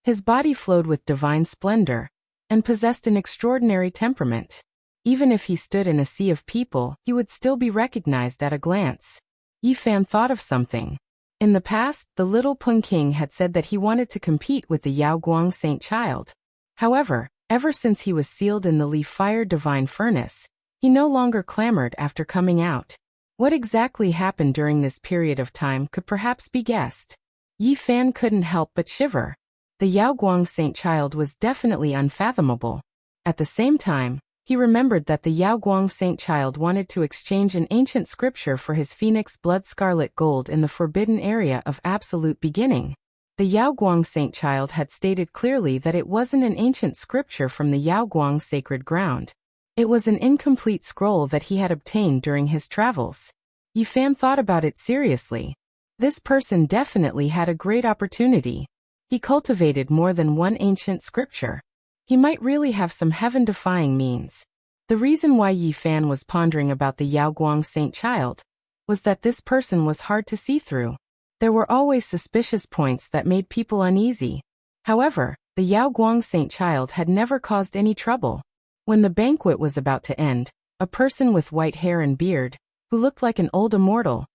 His body flowed with divine splendor, and possessed an extraordinary temperament. Even if he stood in a sea of people, he would still be recognized at a glance. Yi Fan thought of something. In the past, the little Peng King had said that he wanted to compete with the Yao Guang Saint Child. However, ever since he was sealed in the leaf-fire divine furnace, he no longer clamored after coming out. What exactly happened during this period of time could perhaps be guessed. Yi Fan couldn't help but shiver. The Yaoguang saint child was definitely unfathomable. At the same time, he remembered that the Yaoguang saint child wanted to exchange an ancient scripture for his phoenix blood scarlet gold in the forbidden area of absolute beginning. The Yaoguang saint child had stated clearly that it wasn't an ancient scripture from the Yaoguang sacred ground. It was an incomplete scroll that he had obtained during his travels. Yi Fan thought about it seriously. This person definitely had a great opportunity. He cultivated more than one ancient scripture. He might really have some heaven-defying means. The reason why Yi Fan was pondering about the Yaoguang saint child was that this person was hard to see through. There were always suspicious points that made people uneasy. However, the Yaoguang saint child had never caused any trouble. When the banquet was about to end, a person with white hair and beard, who looked like an old immortal,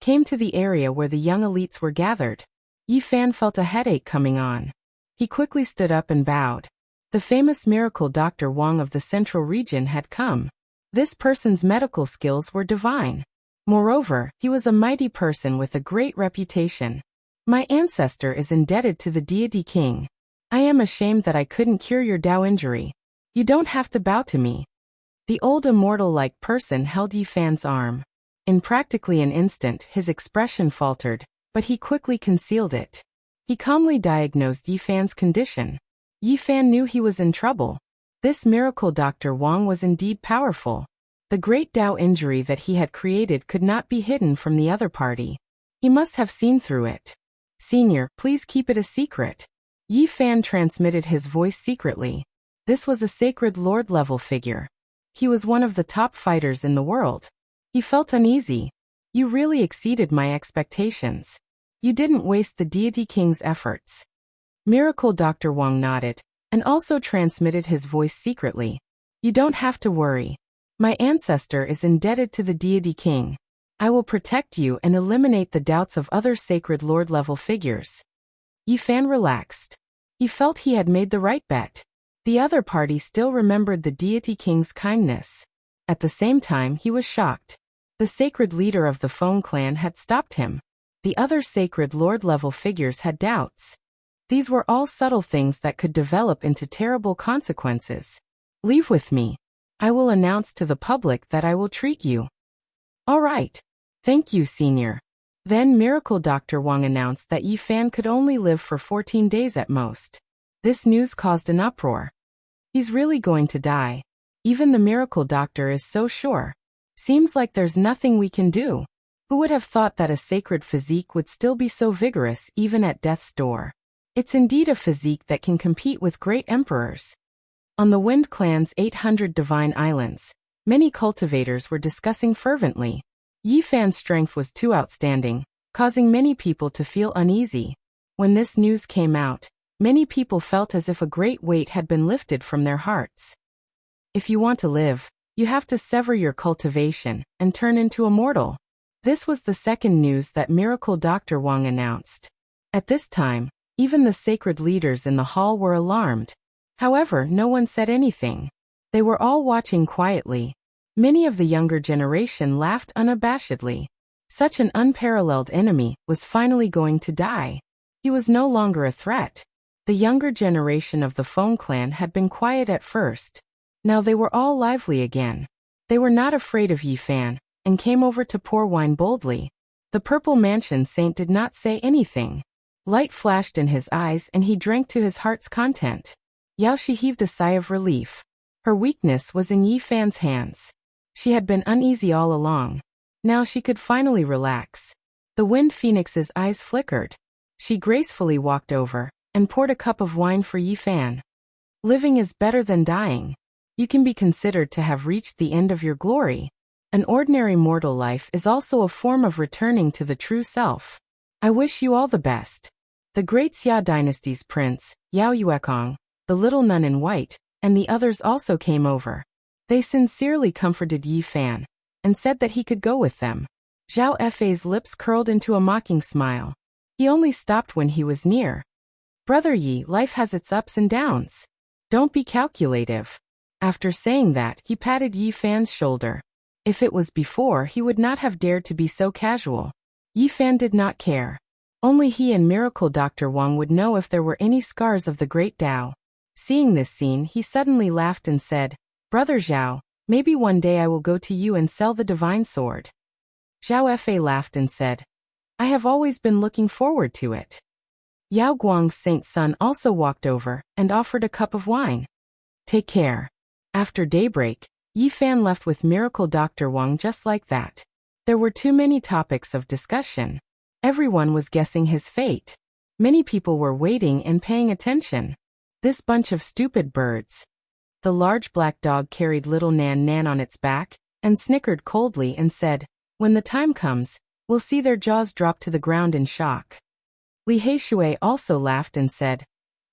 came to the area where the young elites were gathered. Yi Fan felt a headache coming on. He quickly stood up and bowed. The famous miracle Dr. Wang of the Central Region had come. This person's medical skills were divine. Moreover, he was a mighty person with a great reputation. My ancestor is indebted to the deity king. I am ashamed that I couldn't cure your Dao injury. You don't have to bow to me. The old immortal-like person held Yi Fan's arm. In practically an instant, his expression faltered, but he quickly concealed it. He calmly diagnosed Yi Fan's condition. Yi Fan knew he was in trouble. This miracle Dr. Wang was indeed powerful. The great Dao injury that he had created could not be hidden from the other party. He must have seen through it. Senior, please keep it a secret. Yi Fan transmitted his voice secretly. This was a sacred lord-level figure. He was one of the top fighters in the world. He felt uneasy. You really exceeded my expectations. You didn't waste the deity king's efforts. Miracle Dr. Wang nodded, and also transmitted his voice secretly. You don't have to worry. My ancestor is indebted to the deity king. I will protect you and eliminate the doubts of other sacred lord-level figures. Yi Fan relaxed. He felt he had made the right bet. The other party still remembered the deity king's kindness. At the same time, he was shocked. The sacred leader of the Feng clan had stopped him. The other sacred lord-level figures had doubts. These were all subtle things that could develop into terrible consequences. Leave with me. I will announce to the public that I will treat you. All right. Thank you, Senior. Then Miracle Dr. Wang announced that Yi Fan could only live for 14 days at most. This news caused an uproar. He's really going to die. Even the miracle doctor is so sure. Seems like there's nothing we can do. Who would have thought that a sacred physique would still be so vigorous even at death's door? It's indeed a physique that can compete with great emperors. On the Wind Clan's 800 divine islands, many cultivators were discussing fervently. Yi Fan's strength was too outstanding, causing many people to feel uneasy. When this news came out, many people felt as if a great weight had been lifted from their hearts. If you want to live, you have to sever your cultivation and turn into a mortal. This was the second news that Miracle Dr. Wang announced. At this time, even the sacred leaders in the hall were alarmed. However, no one said anything. They were all watching quietly. Many of the younger generation laughed unabashedly. Such an unparalleled enemy was finally going to die. He was no longer a threat. The younger generation of the Feng clan had been quiet at first. Now they were all lively again. They were not afraid of Yi Fan, and came over to pour wine boldly. The Purple Mansion Saint did not say anything. Light flashed in his eyes and he drank to his heart's content. Yaoshi heaved a sigh of relief. Her weakness was in Yi Fan's hands. She had been uneasy all along. Now she could finally relax. The Wind Phoenix's eyes flickered. She gracefully walked over and poured a cup of wine for Yi Fan. Living is better than dying. You can be considered to have reached the end of your glory. An ordinary mortal life is also a form of returning to the true self. I wish you all the best. The great Xia dynasty's prince, Yao Yuekong, the little nun in white, and the others also came over. They sincerely comforted Yi Fan, and said that he could go with them. Zhao Fei's lips curled into a mocking smile. He only stopped when he was near. Brother Yi, life has its ups and downs. Don't be calculative. After saying that, he patted Yi Fan's shoulder. If it was before, he would not have dared to be so casual. Yi Fan did not care. Only he and Miracle Dr. Wang would know if there were any scars of the great Tao. Seeing this scene, he suddenly laughed and said, "Brother Zhao, maybe one day I will go to you and sell the divine sword." Zhao Fa laughed and said, "I have always been looking forward to it." Yao Guang's saint son also walked over and offered a cup of wine. "Take care." After daybreak, Yi Fan left with Miracle Dr. Wang just like that. There were too many topics of discussion. Everyone was guessing his fate. Many people were waiting and paying attention. This bunch of stupid birds. The large black dog carried little Nan Nan on its back and snickered coldly and said, "When the time comes, we'll see their jaws drop to the ground in shock." Li Heishui also laughed and said,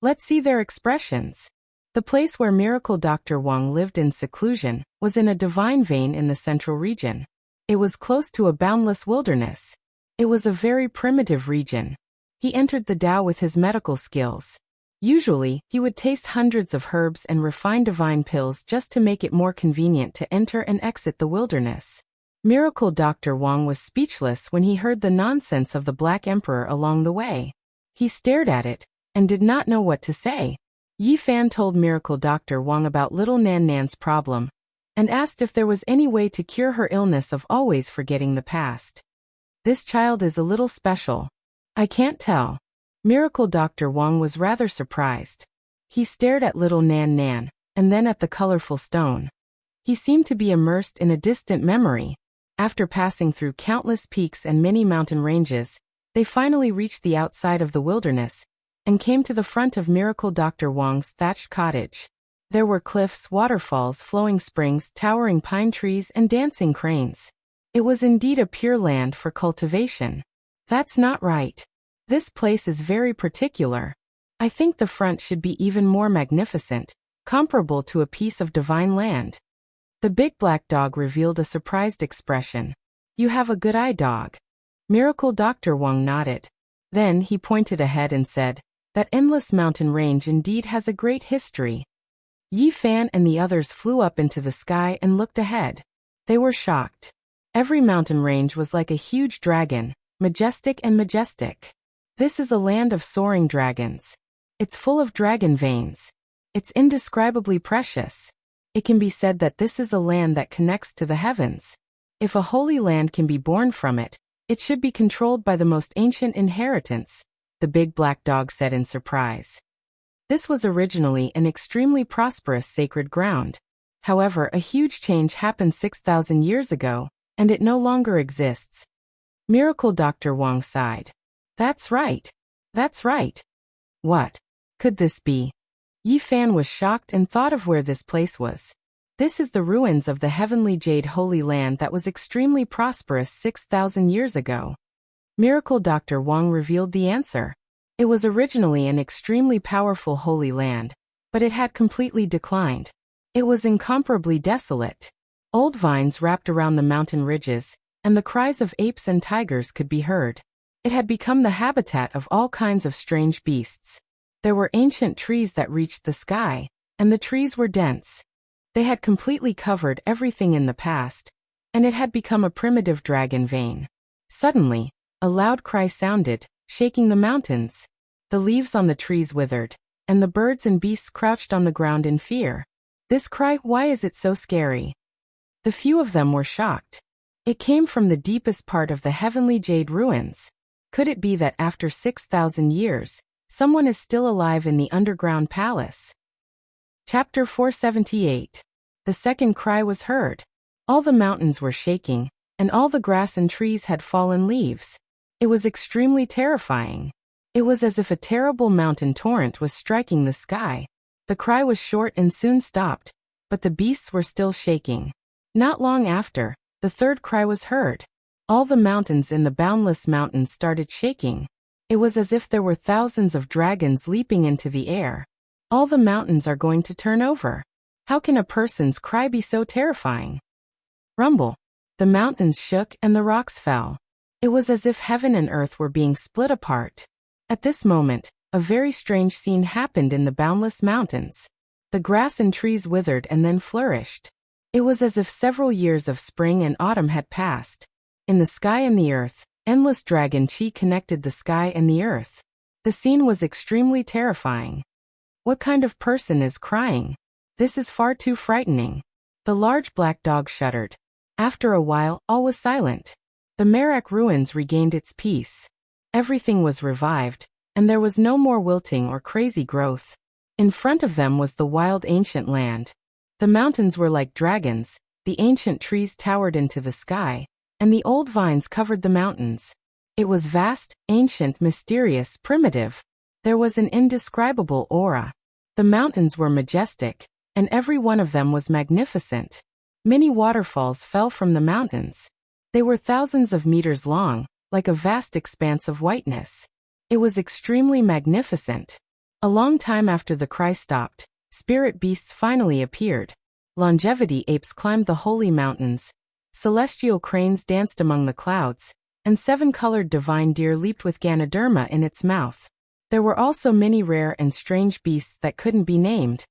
"Let's see their expressions." The place where Miracle Dr. Wang lived in seclusion was in a divine vein in the central region. It was close to a boundless wilderness. It was a very primitive region. He entered the Tao with his medical skills. Usually, he would taste hundreds of herbs and refine divine pills just to make it more convenient to enter and exit the wilderness. Miracle Dr. Wang was speechless when he heard the nonsense of the Black Emperor along the way. He stared at it and did not know what to say. Yi Fan told Miracle Dr. Wang about little Nan Nan's problem and asked if there was any way to cure her illness of always forgetting the past. "This child is a little special. I can't tell." Miracle Dr. Wang was rather surprised. He stared at little Nan Nan and then at the colorful stone. He seemed to be immersed in a distant memory. After passing through countless peaks and many mountain ranges, they finally reached the outside of the wilderness and came to the front of Miracle Dr. Wang's thatched cottage. There were cliffs, waterfalls, flowing springs, towering pine trees, and dancing cranes. It was indeed a pure land for cultivation. "That's not right. This place is very particular. I think the front should be even more magnificent, comparable to a piece of divine land." The big black dog revealed a surprised expression. "You have a good eye, dog." Miracle Dr. Wang nodded. Then he pointed ahead and said, "That endless mountain range indeed has a great history." Yi Fan and the others flew up into the sky and looked ahead. They were shocked. Every mountain range was like a huge dragon, majestic and majestic. "This is a land of soaring dragons. It's full of dragon veins. It's indescribably precious. It can be said that this is a land that connects to the heavens. If a holy land can be born from it, it should be controlled by the most ancient inheritance," the big black dog said in surprise. This was originally an extremely prosperous sacred ground. However, a huge change happened 6,000 years ago, and it no longer exists. Miracle Dr. Wang sighed. "That's right. That's right. What could this be?" Yi Fan was shocked and thought of where this place was. "This is the ruins of the heavenly jade holy land that was extremely prosperous 6,000 years ago." Miracle Dr. Wang revealed the answer. It was originally an extremely powerful holy land, but it had completely declined. It was incomparably desolate. Old vines wrapped around the mountain ridges, and the cries of apes and tigers could be heard. It had become the habitat of all kinds of strange beasts. There were ancient trees that reached the sky, and the trees were dense. They had completely covered everything in the past, and it had become a primitive dragon vein. Suddenly, a loud cry sounded, shaking the mountains. The leaves on the trees withered, and the birds and beasts crouched on the ground in fear. This cry, why is it so scary? The few of them were shocked. It came from the deepest part of the heavenly jade ruins. Could it be that after 6,000 years, someone is still alive in the underground palace? Chapter 478. The second cry was heard. All the mountains were shaking, and all the grass and trees had fallen leaves. It was extremely terrifying. It was as if a terrible mountain torrent was striking the sky. The cry was short and soon stopped, but the beasts were still shaking. Not long after, the third cry was heard. All the mountains in the boundless mountains started shaking. It was as if there were thousands of dragons leaping into the air. All the mountains are going to turn over. How can a person's cry be so terrifying? Rumble. The mountains shook and the rocks fell. It was as if heaven and earth were being split apart. At this moment, a very strange scene happened in the boundless mountains. The grass and trees withered and then flourished. It was as if several years of spring and autumn had passed. In the sky and the earth, Endless dragon chi connected the sky and the earth. The scene was extremely terrifying. What kind of person is crying? This is far too frightening. The large black dog shuddered. After a while, all was silent. The Merak ruins regained its peace. Everything was revived, and there was no more wilting or crazy growth. In front of them was the wild ancient land. The mountains were like dragons, the ancient trees towered into the sky, and the old vines covered the mountains. It was vast, ancient, mysterious, primitive. There was an indescribable aura. The mountains were majestic, and every one of them was magnificent. Many waterfalls fell from the mountains. They were thousands of meters long, like a vast expanse of whiteness. It was extremely magnificent. A long time after the cry stopped, spirit beasts finally appeared. Longevity apes climbed the holy mountains. Celestial cranes danced among the clouds, and 7-colored divine deer leaped with Ganoderma in its mouth. There were also many rare and strange beasts that couldn't be named.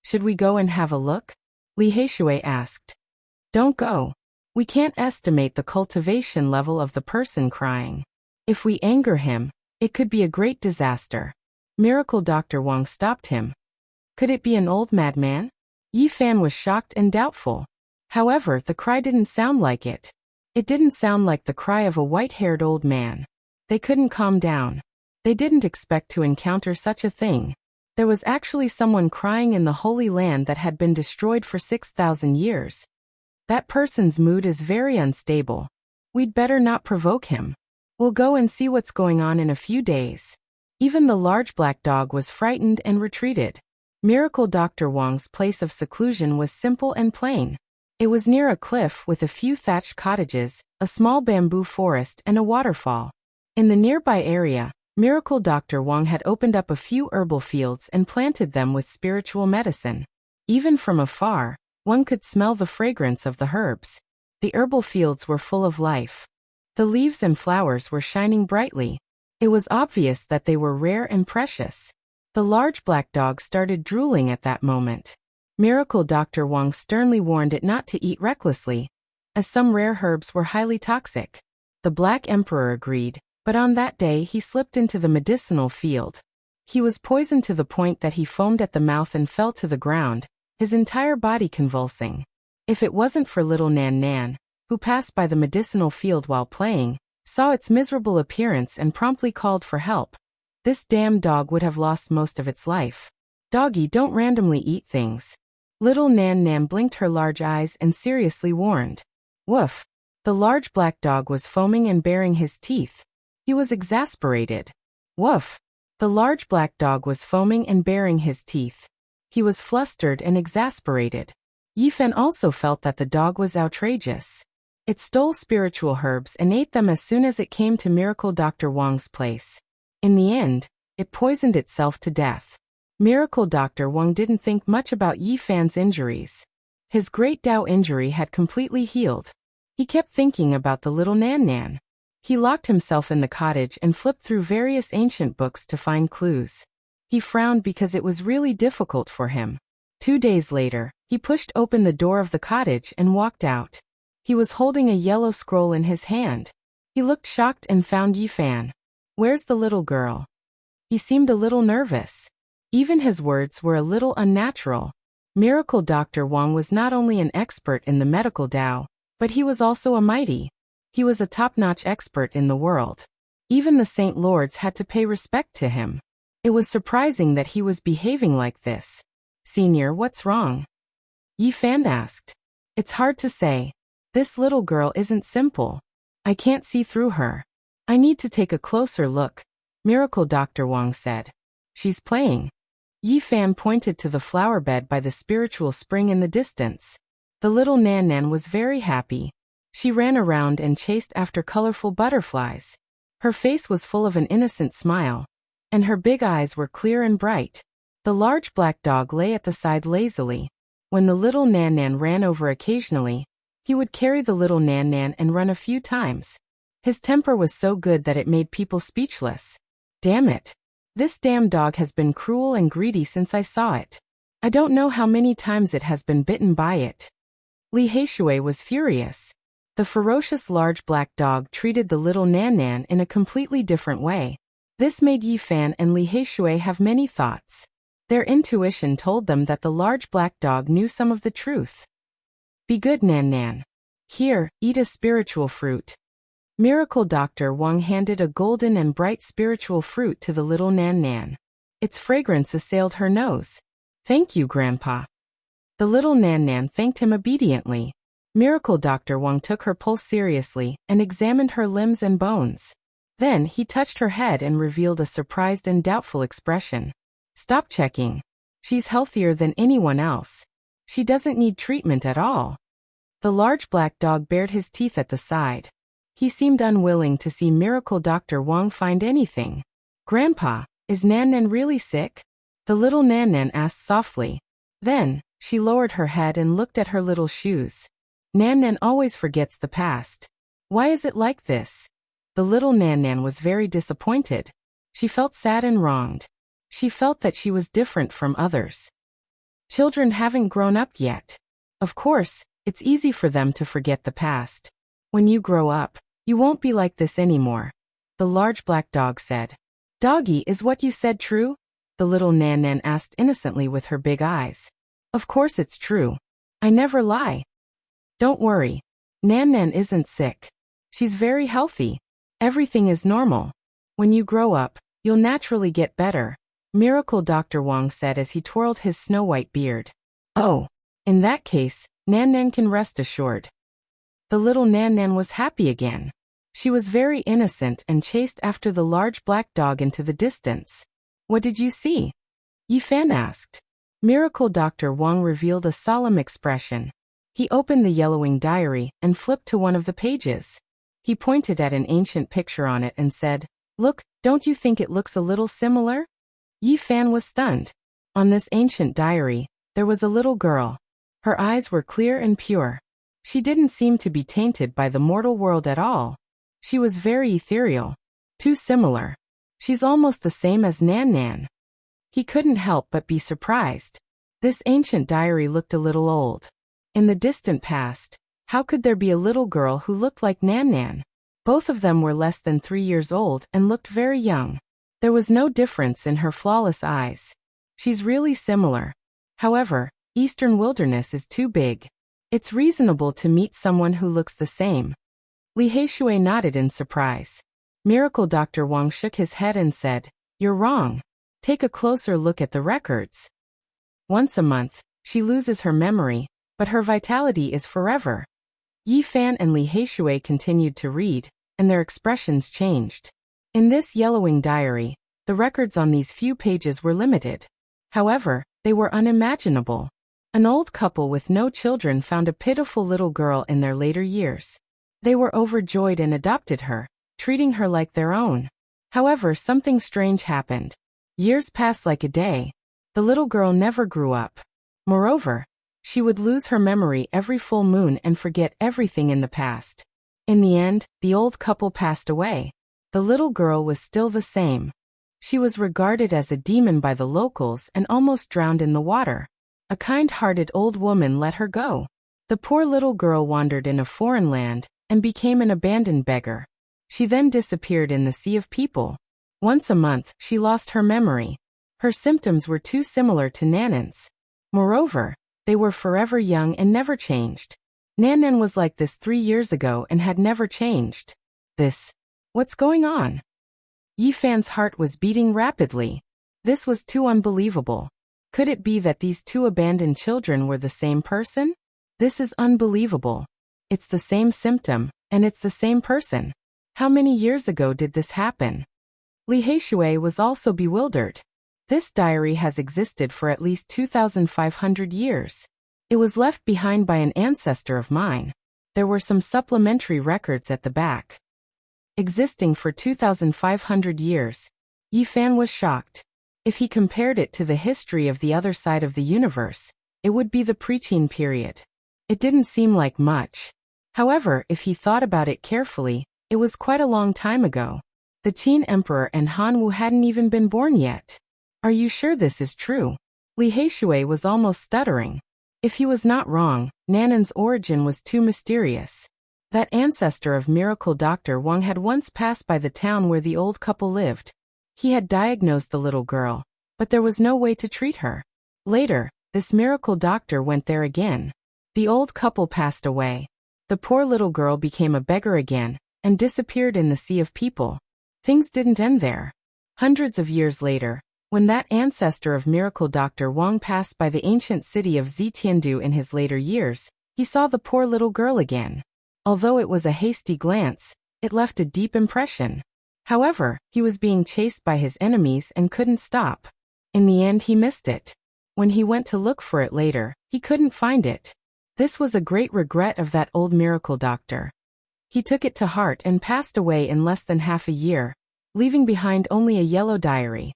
Should we go and have a look? Li Heishui asked. Don't go. We can't estimate the cultivation level of the person crying. If we anger him, it could be a great disaster. Miracle Dr. Wang stopped him. Could it be an old madman? Yi Fan was shocked and doubtful. However, the cry didn't sound like it. It didn't sound like the cry of a white-haired old man. They couldn't calm down. They didn't expect to encounter such a thing. There was actually someone crying in the Holy Land that had been destroyed for 6,000 years. That person's mood is very unstable. We'd better not provoke him. We'll go and see what's going on in a few days. Even the large black dog was frightened and retreated. Miracle Dr. Wang's place of seclusion was simple and plain. It was near a cliff with a few thatched cottages, a small bamboo forest, and a waterfall. In the nearby area, Miracle Dr. Wang had opened up a few herbal fields and planted them with spiritual medicine. Even from afar, one could smell the fragrance of the herbs. The herbal fields were full of life. The leaves and flowers were shining brightly. It was obvious that they were rare and precious. The large black dog started drooling at that moment. Miracle Dr. Wang sternly warned it not to eat recklessly, as some rare herbs were highly toxic. The Black Emperor agreed, but on that day he slipped into the medicinal field. He was poisoned to the point that he foamed at the mouth and fell to the ground, his entire body convulsing. If it wasn't for little Nan Nan, who passed by the medicinal field while playing, saw its miserable appearance and promptly called for help, this damn dog would have lost most of its life. Doggy, don't randomly eat things. Little Nan Nan blinked her large eyes and seriously warned. Woof! The large black dog was foaming and baring his teeth. He was exasperated. Woof! The large black dog was foaming and baring his teeth. He was flustered and exasperated. Yi Fan also felt that the dog was outrageous. It stole spiritual herbs and ate them as soon as it came to Miracle Dr. Wang's place. In the end, it poisoned itself to death. Miracle Dr. Wang didn't think much about Yi Fan's injuries. His great Dao injury had completely healed. He kept thinking about the little Nan Nan. He locked himself in the cottage and flipped through various ancient books to find clues. He frowned because it was really difficult for him. 2 days later, he pushed open the door of the cottage and walked out. He was holding a yellow scroll in his hand. He looked shocked and found Yi Fan. Where's the little girl? He seemed a little nervous. Even his words were a little unnatural. Miracle Dr. Wang was not only an expert in the medical Dao, but he was also a mighty. He was a top-notch expert in the world. Even the Saint Lords had to pay respect to him. It was surprising that he was behaving like this. Senior, what's wrong? Yi Fan asked. It's hard to say. This little girl isn't simple. I can't see through her. I need to take a closer look, Miracle Dr. Wang said. She's playing. Yi Fan pointed to the flower bed by the spiritual spring in the distance. The little Nan Nan was very happy. She ran around and chased after colorful butterflies. Her face was full of an innocent smile, and her big eyes were clear and bright. The large black dog lay at the side lazily. When the little Nan Nan ran over occasionally, he would carry the little Nan Nan and run a few times. His temper was so good that it made people speechless. Damn it! This damn dog has been cruel and greedy since I saw it. I don't know how many times it has been bitten by it. Li Heishui was furious. The ferocious large black dog treated the little Nan Nan in a completely different way. This made Yi Fan and Li Heishui have many thoughts. Their intuition told them that the large black dog knew some of the truth. Be good, Nan Nan. Here, eat a spiritual fruit. Miracle Dr. Wang handed a golden and bright spiritual fruit to the little Nan Nan. Its fragrance assailed her nose. Thank you, Grandpa. The little Nan Nan thanked him obediently. Miracle Dr. Wang took her pulse seriously and examined her limbs and bones. Then he touched her head and revealed a surprised and doubtful expression. Stop checking. She's healthier than anyone else. She doesn't need treatment at all. The large black dog bared his teeth at the side. He seemed unwilling to see Miracle Dr. Wang find anything. Grandpa, is Nan Nan really sick? The little Nan Nan asked softly. Then, she lowered her head and looked at her little shoes. Nan Nan always forgets the past. Why is it like this? The little Nan Nan was very disappointed. She felt sad and wronged. She felt that she was different from others. Children haven't grown up yet. Of course, it's easy for them to forget the past. When you grow up, you won't be like this anymore. The large black dog said. Doggy, is what you said true? The little Nan Nan asked innocently with her big eyes. Of course it's true. I never lie. Don't worry. Nan Nan isn't sick. She's very healthy. Everything is normal. When you grow up, you'll naturally get better, Miracle Dr. Wang said as he twirled his snow-white beard. Oh, in that case, Nan Nan can rest assured. The little Nan Nan was happy again. She was very innocent and chased after the large black dog into the distance. What did you see? Yi Fan asked. Miracle Dr. Wang revealed a solemn expression. He opened the yellowing diary and flipped to one of the pages. He pointed at an ancient picture on it and said, Look, don't you think it looks a little similar? Yi Fan was stunned. On this ancient diary, there was a little girl. Her eyes were clear and pure. She didn't seem to be tainted by the mortal world at all. She was very ethereal. Too similar. She's almost the same as Nan Nan. He couldn't help but be surprised. This ancient diary looked a little old. In the distant past, how could there be a little girl who looked like Nan Nan? Both of them were less than 3 years old and looked very young. There was no difference in her flawless eyes. She's really similar. However, Eastern Wilderness is too big. It's reasonable to meet someone who looks the same. Li Heishui nodded in surprise. Miracle Dr. Wang shook his head and said, You're wrong. Take a closer look at the records. Once a month, she loses her memory, but her vitality is forever. Yi Fan and Li Heishui continued to read, and their expressions changed. In this yellowing diary, the records on these few pages were limited. However, they were unimaginable. An old couple with no children found a pitiful little girl in their later years. They were overjoyed and adopted her, treating her like their own. However, something strange happened. Years passed like a day. The little girl never grew up. Moreover, she would lose her memory every full moon and forget everything in the past. In the end, the old couple passed away. The little girl was still the same. She was regarded as a demon by the locals and almost drowned in the water. A kind-hearted old woman let her go. The poor little girl wandered in a foreign land and became an abandoned beggar. She then disappeared in the sea of people. Once a month, she lost her memory. Her symptoms were too similar to Nan Nan's. Moreover, they were forever young and never changed. Nan Nan was like this 3 years ago and had never changed. What's going on? Yi Fan's heart was beating rapidly. This was too unbelievable. Could it be that these two abandoned children were the same person? This is unbelievable. It's the same symptom, and it's the same person. How many years ago did this happen? Li Heishui was also bewildered. This diary has existed for at least 2,500 years. It was left behind by an ancestor of mine. There were some supplementary records at the back. Existing for 2,500 years. Yi Fan was shocked. If he compared it to the history of the other side of the universe, it would be the pre-Qin period. It didn't seem like much. However, if he thought about it carefully, it was quite a long time ago. The Qin Emperor and Han Wu hadn't even been born yet. Are you sure this is true? Li Heishui was almost stuttering. If he was not wrong, Nan Nan's origin was too mysterious. That ancestor of miracle Dr. Wang had once passed by the town where the old couple lived. He had diagnosed the little girl, but there was no way to treat her. Later, this miracle doctor went there again. The old couple passed away. The poor little girl became a beggar again, and disappeared in the sea of people. Things didn't end there. Hundreds of years later, when that ancestor of miracle Dr. Wang passed by the ancient city of Zitiandu in his later years, he saw the poor little girl again. Although it was a hasty glance, it left a deep impression. However, he was being chased by his enemies and couldn't stop. In the end, he missed it. When he went to look for it later, he couldn't find it. This was a great regret of that old miracle doctor. He took it to heart and passed away in less than half a year, leaving behind only a yellow diary.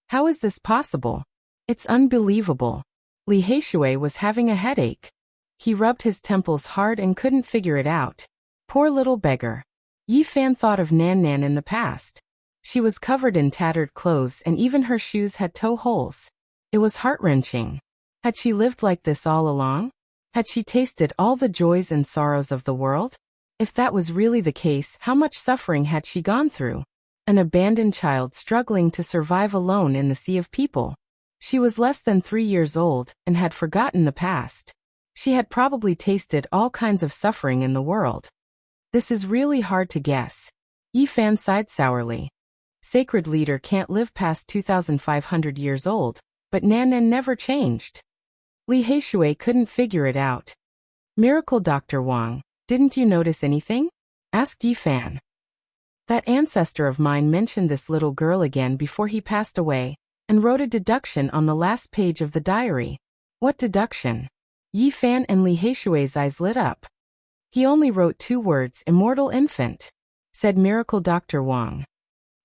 How is this possible? It's unbelievable. Li Heishui was having a headache. He rubbed his temples hard and couldn't figure it out. Poor little beggar. Yi Fan thought of Nan Nan in the past. She was covered in tattered clothes and even her shoes had toe holes. It was heart-wrenching. Had she lived like this all along? Had she tasted all the joys and sorrows of the world? If that was really the case, how much suffering had she gone through? An abandoned child struggling to survive alone in the sea of people. She was less than 3 years old and had forgotten the past. She had probably tasted all kinds of suffering in the world. This is really hard to guess. Yi Fan sighed sourly. Sacred leader can't live past 2,500 years old, but Nan Nan never changed. Li Heishui couldn't figure it out. Miracle Dr. Wang, didn't you notice anything? Asked Yi Fan. That ancestor of mine mentioned this little girl again before he passed away, and wrote a deduction on the last page of the diary. What deduction? Yi Fan and Li Heishui's eyes lit up. He only wrote 2 words, immortal infant, said Miracle Dr. Wang.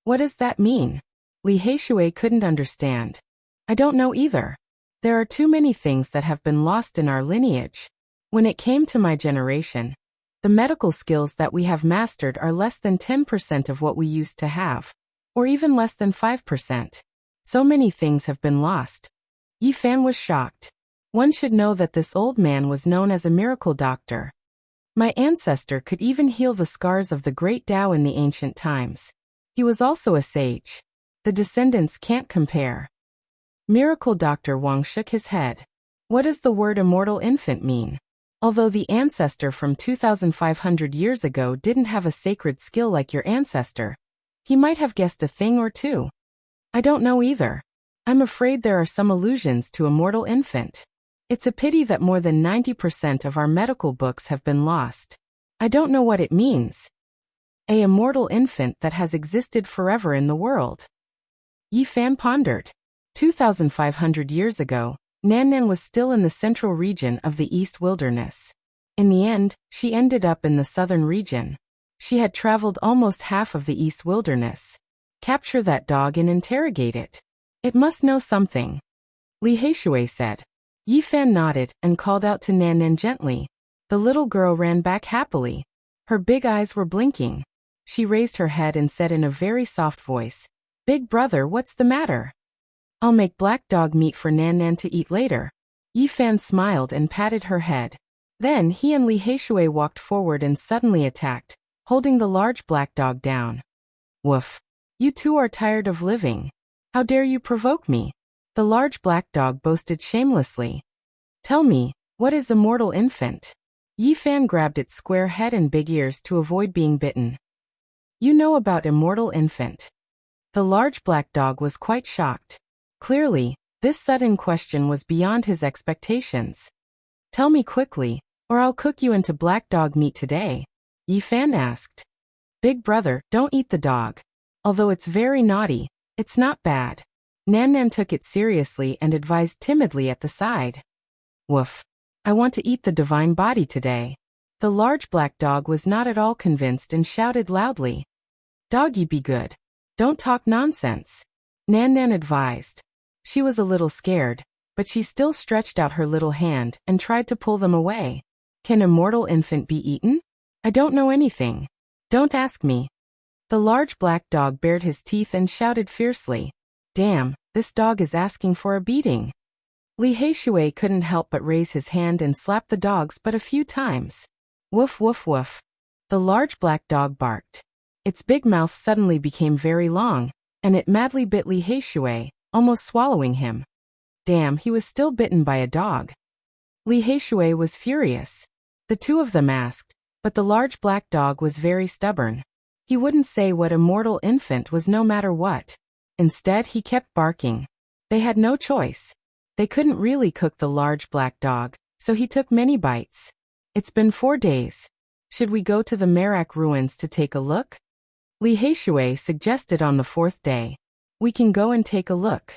What does that mean? Li Heishui couldn't understand. I don't know either. There are too many things that have been lost in our lineage. When it came to my generation, the medical skills that we have mastered are less than 10% of what we used to have, or even less than 5%. So many things have been lost. Yi Fan was shocked. One should know that this old man was known as a miracle doctor. My ancestor could even heal the scars of the great Tao in the ancient times. He was also a sage. The descendants can't compare. Miracle Dr. Wang shook his head. What does the word immortal infant mean? Although the ancestor from 2,500 years ago didn't have a sacred skill like your ancestor, he might have guessed a thing or two. I don't know either. I'm afraid there are some allusions to immortal infant. It's a pity that more than 90% of our medical books have been lost. I don't know what it means. A immortal infant that has existed forever in the world. Yi Fan pondered. 2,500 years ago, Nan Nan was still in the central region of the East Wilderness. In the end, she ended up in the southern region. She had traveled almost half of the East Wilderness. Capture that dog and interrogate it. It must know something. Li Heishui said. Yi Fan nodded and called out to Nan Nan gently. The little girl ran back happily. Her big eyes were blinking. She raised her head and said in a very soft voice, "Big brother, what's the matter?" "I'll make black dog meat for Nan Nan to eat later." Yi Fan smiled and patted her head. Then he and Li Heishui walked forward and suddenly attacked, holding the large black dog down. "Woof. You two are tired of living. How dare you provoke me?" The large black dog boasted shamelessly. "Tell me, what is immortal infant?" Yi Fan grabbed its square head and big ears to avoid being bitten. "You know about immortal infant?" The large black dog was quite shocked. Clearly, this sudden question was beyond his expectations. "Tell me quickly, or I'll cook you into black dog meat today," Yi Fan asked. "Big brother, don't eat the dog. Although it's very naughty, it's not bad." Nan Nan took it seriously and advised timidly at the side. "Woof. I want to eat the divine body today." The large black dog was not at all convinced and shouted loudly. "Doggy, be good. Don't talk nonsense," Nan Nan advised. She was a little scared, but she still stretched out her little hand and tried to pull them away. "Can immortal infant be eaten? I don't know anything. Don't ask me." The large black dog bared his teeth and shouted fiercely. "Damn, this dog is asking for a beating." Li Heishui couldn't help but raise his hand and slap the dogs but a few times. "Woof woof woof." The large black dog barked. Its big mouth suddenly became very long, and it madly bit Li Heishui, almost swallowing him. Damn, he was still bitten by a dog. Li Heishui was furious. The two of them asked, but the large black dog was very stubborn. He wouldn't say what a mortal infant was no matter what. Instead, he kept barking. They had no choice. They couldn't really cook the large black dog, so he took many bites. It's been 4 days. Should we go to the Merak ruins to take a look? Li Heishui suggested on the 4th day. We can go and take a look.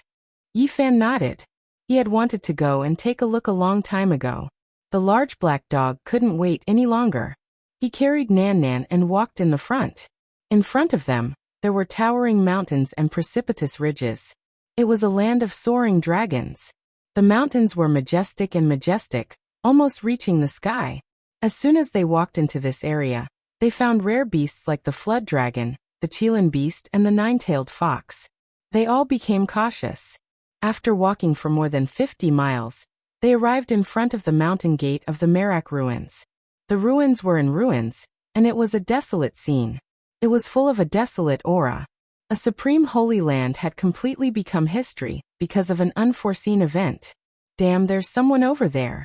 Yi Fan nodded. He had wanted to go and take a look a long time ago. The large black dog couldn't wait any longer. He carried Nan Nan and walked in the front. In front of them, there were towering mountains and precipitous ridges. It was a land of soaring dragons. The mountains were majestic and majestic, almost reaching the sky. As soon as they walked into this area, they found rare beasts like the flood dragon, the Qilin beast, and the nine-tailed fox. They all became cautious. After walking for more than 50 miles, they arrived in front of the mountain gate of the Merak ruins. The ruins were in ruins, and it was a desolate scene. It was full of a desolate aura. A supreme holy land had completely become history because of an unforeseen event. Damn, there's someone over there.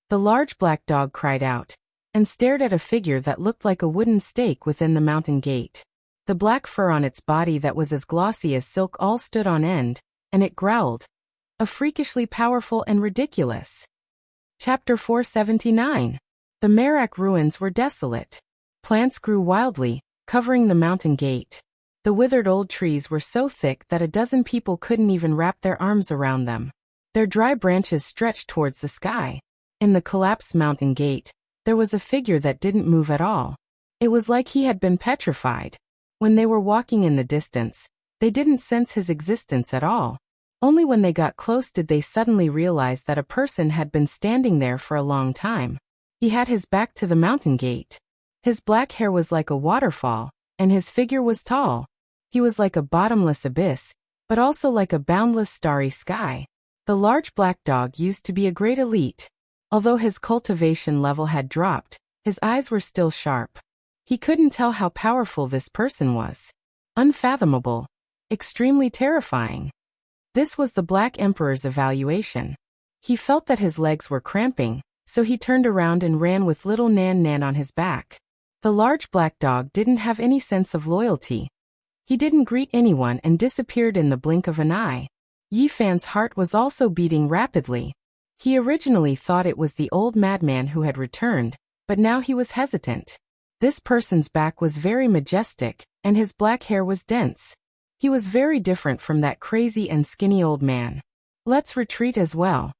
The large black dog cried out, and stared at a figure that looked like a wooden stake within the mountain gate. The black fur on its body that was as glossy as silk all stood on end, and it growled. A freakishly powerful and ridiculous. Chapter 479. The Merak ruins were desolate. Plants grew wildly, covering the mountain gate. The withered old trees were so thick that a dozen people couldn't even wrap their arms around them. Their dry branches stretched towards the sky. In the collapsed mountain gate, there was a figure that didn't move at all. It was like he had been petrified. When they were walking in the distance, they didn't sense his existence at all. Only when they got close did they suddenly realize that a person had been standing there for a long time. He had his back to the mountain gate. His black hair was like a waterfall, and his figure was tall. He was like a bottomless abyss, but also like a boundless starry sky. The large black dog used to be a great elite. Although his cultivation level had dropped, his eyes were still sharp. He couldn't tell how powerful this person was. Unfathomable. Extremely terrifying. This was the Black Emperor's evaluation. He felt that his legs were cramping, so he turned around and ran with little Nan Nan on his back. The large black dog didn't have any sense of loyalty. He didn't greet anyone and disappeared in the blink of an eye. Yi Fan's heart was also beating rapidly. He originally thought it was the old madman who had returned, but now he was hesitant. This person's back was very majestic, and his black hair was dense. He was very different from that crazy and skinny old man. Let's retreat as well.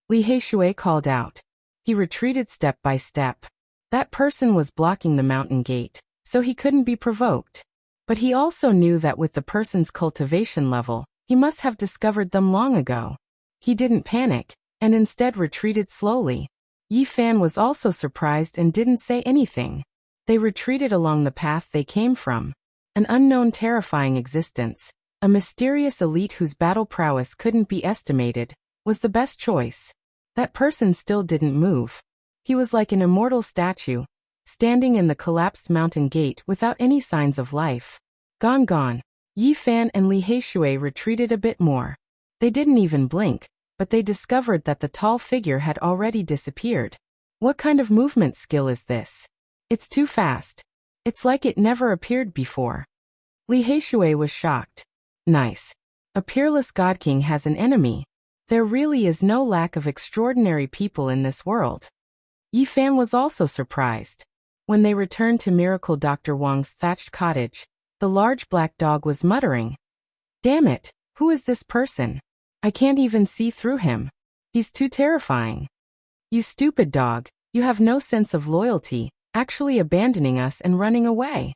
Li Heishui called out. He retreated step by step. That person was blocking the mountain gate, so he couldn't be provoked. But he also knew that with the person's cultivation level, he must have discovered them long ago. He didn't panic, and instead retreated slowly. Yi Fan was also surprised and didn't say anything. They retreated along the path they came from. An unknown terrifying existence, a mysterious elite whose battle prowess couldn't be estimated, was the best choice. That person still didn't move. He was like an immortal statue, standing in the collapsed mountain gate without any signs of life. Gone. Yi Fan and Li Heishui retreated a bit more. They didn't even blink, but they discovered that the tall figure had already disappeared. What kind of movement skill is this? It's too fast. It's like it never appeared before. Li Heishui was shocked. Nice. A peerless God King has an enemy. There really is no lack of extraordinary people in this world. Yi Fan was also surprised. When they returned to Miracle Dr. Wang's thatched cottage, the large black dog was muttering. Damn it, who is this person? I can't even see through him. He's too terrifying. You stupid dog, you have no sense of loyalty, actually abandoning us and running away.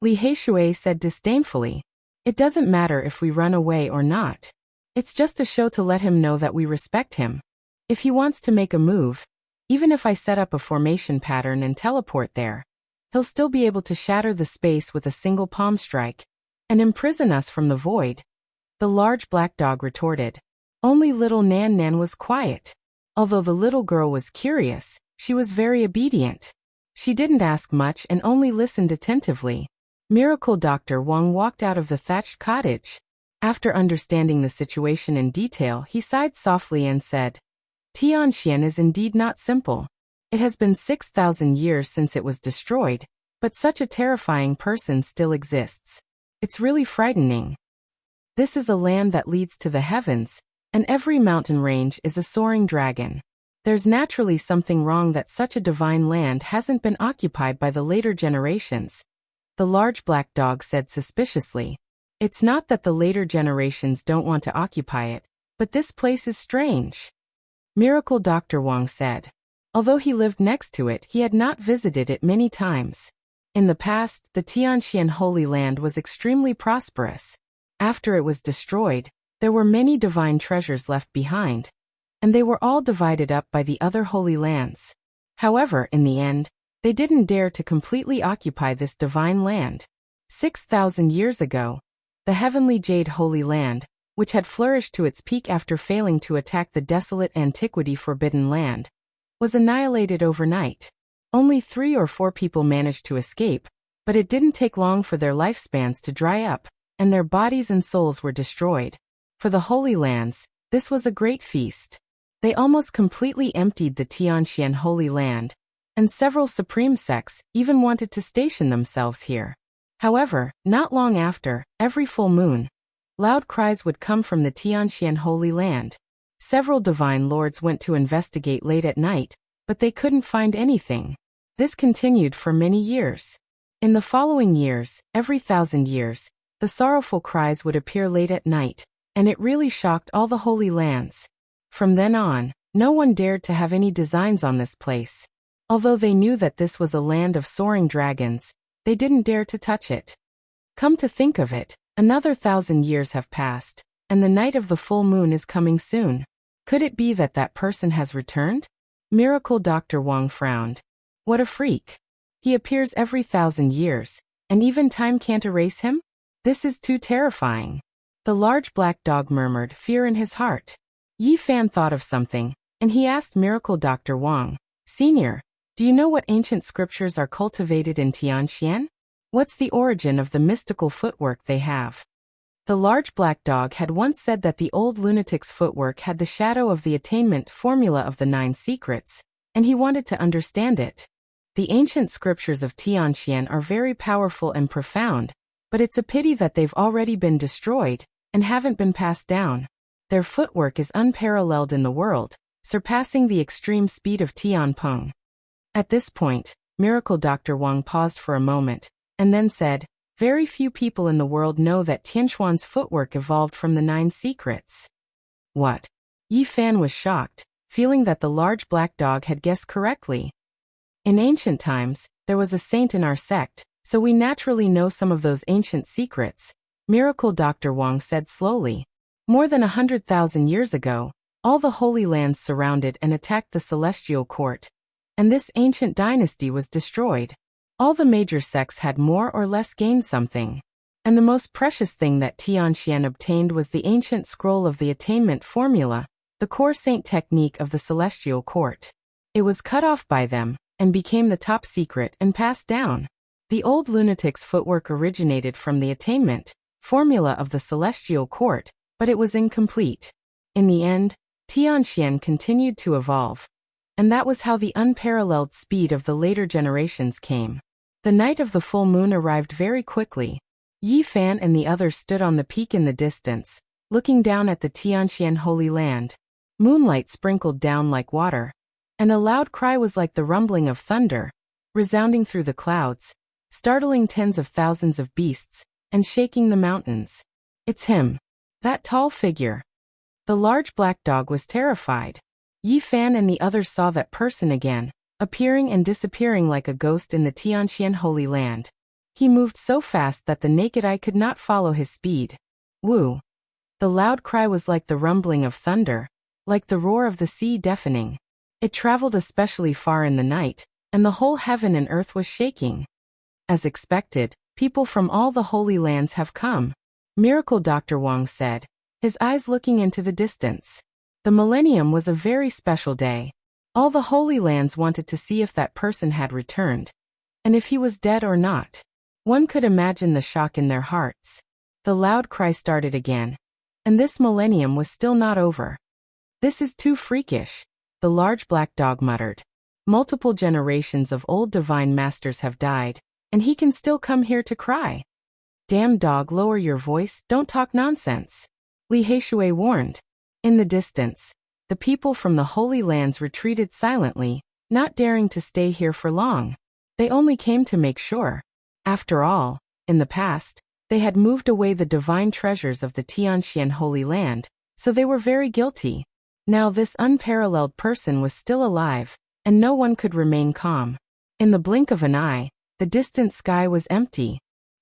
Li Heishui said disdainfully. It doesn't matter if we run away or not. It's just a show to let him know that we respect him. If he wants to make a move, even if I set up a formation pattern and teleport there, he'll still be able to shatter the space with a single palm strike and imprison us from the void. The large black dog retorted. Only little Nan Nan was quiet. Although the little girl was curious, she was very obedient. She didn't ask much and only listened attentively. Miracle Dr. Wang walked out of the thatched cottage. After understanding the situation in detail, he sighed softly and said, Tianxian is indeed not simple. It has been 6,000 years since it was destroyed, but such a terrifying person still exists. It's really frightening. This is a land that leads to the heavens, and every mountain range is a soaring dragon. There's naturally something wrong that such a divine land hasn't been occupied by the later generations. The large black dog said suspiciously. It's not that the later generations don't want to occupy it, but this place is strange. Miracle Dr. Wang said. Although he lived next to it, he had not visited it many times. In the past, the Tianxian Holy Land was extremely prosperous. After it was destroyed, there were many divine treasures left behind, and they were all divided up by the other holy lands. However, in the end, they didn't dare to completely occupy this divine land. 6,000 years ago, the heavenly Jade Holy Land, which had flourished to its peak after failing to attack the desolate antiquity Forbidden Land, was annihilated overnight. Only 3 or 4 people managed to escape, but it didn't take long for their lifespans to dry up, and their bodies and souls were destroyed. For the Holy Lands, this was a great feast. They almost completely emptied the Tianxian Holy Land, and several supreme sects even wanted to station themselves here. However, not long after, every full moon, loud cries would come from the Tianxian Holy Land. Several divine lords went to investigate late at night, but they couldn't find anything. This continued for many years. In the following years, every 1,000 years, the sorrowful cries would appear late at night, and it really shocked all the holy lands. From then on, no one dared to have any designs on this place. Although they knew that this was a land of soaring dragons, they didn't dare to touch it. Come to think of it, another 1,000 years have passed, and the night of the full moon is coming soon. Could it be that that person has returned? Miracle Dr. Wang frowned. What a freak. He appears every 1,000 years, and even time can't erase him? This is too terrifying. The large black dog murmured fear in his heart. Yi Fan thought of something, and he asked Miracle Dr. Wang, Senior, do you know what ancient scriptures are cultivated in Tianxian? What's the origin of the mystical footwork they have? The large black dog had once said that the old lunatic's footwork had the shadow of the attainment formula of the 9 secrets, and he wanted to understand it. The ancient scriptures of Tianxian are very powerful and profound, but it's a pity that they've already been destroyed and haven't been passed down. Their footwork is unparalleled in the world, surpassing the extreme speed of Tianpeng. At this point, Miracle Dr. Wang paused for a moment, and then said, very few people in the world know that Tianxuan's footwork evolved from the 9 secrets. What? Yi Fan was shocked, feeling that the large black dog had guessed correctly. In ancient times, there was a saint in our sect, so we naturally know some of those ancient secrets, Miracle Dr. Wang said slowly. More than 100,000 years ago, all the holy lands surrounded and attacked the celestial court, and this ancient dynasty was destroyed. All the major sects had more or less gained something, and the most precious thing that Tianxian obtained was the ancient scroll of the attainment formula, the core saint technique of the celestial court. It was cut off by them, and became the top secret and passed down. The old lunatic's footwork originated from the attainment formula of the celestial court, but it was incomplete. In the end, Tianxian continued to evolve, and that was how the unparalleled speed of the later generations came. The night of the full moon arrived very quickly. Yi Fan and the others stood on the peak in the distance, looking down at the Tianxian Holy Land. Moonlight sprinkled down like water, and a loud cry was like the rumbling of thunder, resounding through the clouds, startling tens of thousands of beasts, and shaking the mountains. It's him. That tall figure. The large black dog was terrified. Yi Fan and the others saw that person again, appearing and disappearing like a ghost in the Tianxian Holy Land. He moved so fast that the naked eye could not follow his speed. Woo! The loud cry was like the rumbling of thunder, like the roar of the sea deafening. It traveled especially far in the night, and the whole heaven and earth was shaking. As expected, people from all the holy lands have come, Miracle Dr. Wang said, his eyes looking into the distance. The millennium was a very special day. All the Holy Lands wanted to see if that person had returned, and if he was dead or not. One could imagine the shock in their hearts. The loud cry started again, and this millennium was still not over. "This is too freakish," the large black dog muttered. "Multiple generations of old divine masters have died, and he can still come here to cry." "Damn dog, lower your voice, don't talk nonsense," Li Heishui warned. In the distance, the people from the Holy Lands retreated silently, not daring to stay here for long. They only came to make sure. After all, in the past, they had moved away the divine treasures of the Tianxian Holy Land, so they were very guilty. Now this unparalleled person was still alive, and no one could remain calm. In the blink of an eye, the distant sky was empty.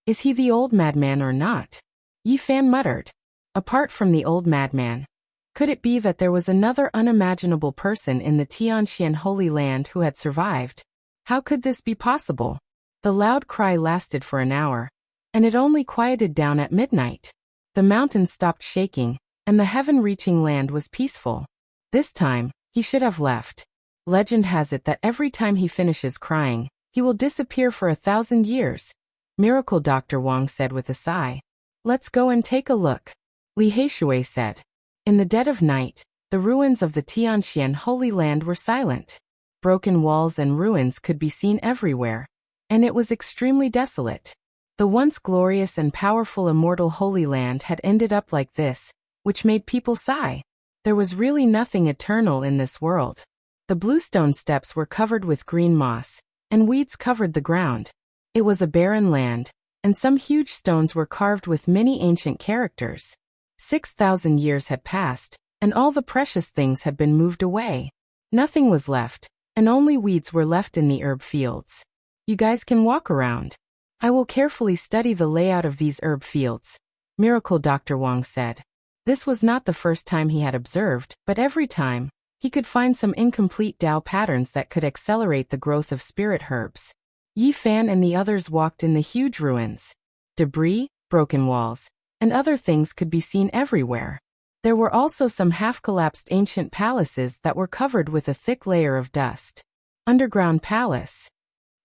"Is he the old madman or not?" Yi Fan muttered. Apart from the old madman, could it be that there was another unimaginable person in the Tianxian Holy Land who had survived? How could this be possible? The loud cry lasted for an hour, and it only quieted down at midnight. The mountains stopped shaking, and the heaven-reaching land was peaceful. This time, he should have left. Legend has it that every time he finishes crying, he will disappear for 1,000 years. Miracle Dr. Wang said with a sigh. "Let's go and take a look," Li Heishui said. In the dead of night, the ruins of the Tianxian Holy Land were silent. Broken walls and ruins could be seen everywhere, and it was extremely desolate. The once glorious and powerful immortal Holy Land had ended up like this, which made people sigh. There was really nothing eternal in this world. The bluestone steps were covered with green moss, and weeds covered the ground. It was a barren land, and some huge stones were carved with many ancient characters. 6,000 years had passed, and all the precious things had been moved away. Nothing was left, and only weeds were left in the herb fields. "You guys can walk around. I will carefully study the layout of these herb fields," Miracle Dr. Wang said. This was not the first time he had observed, but every time, he could find some incomplete Tao patterns that could accelerate the growth of spirit herbs. Yi Fan and the others walked in the huge ruins. Debris, broken walls, and other things could be seen everywhere. There were also some half-collapsed ancient palaces that were covered with a thick layer of dust. Underground palace.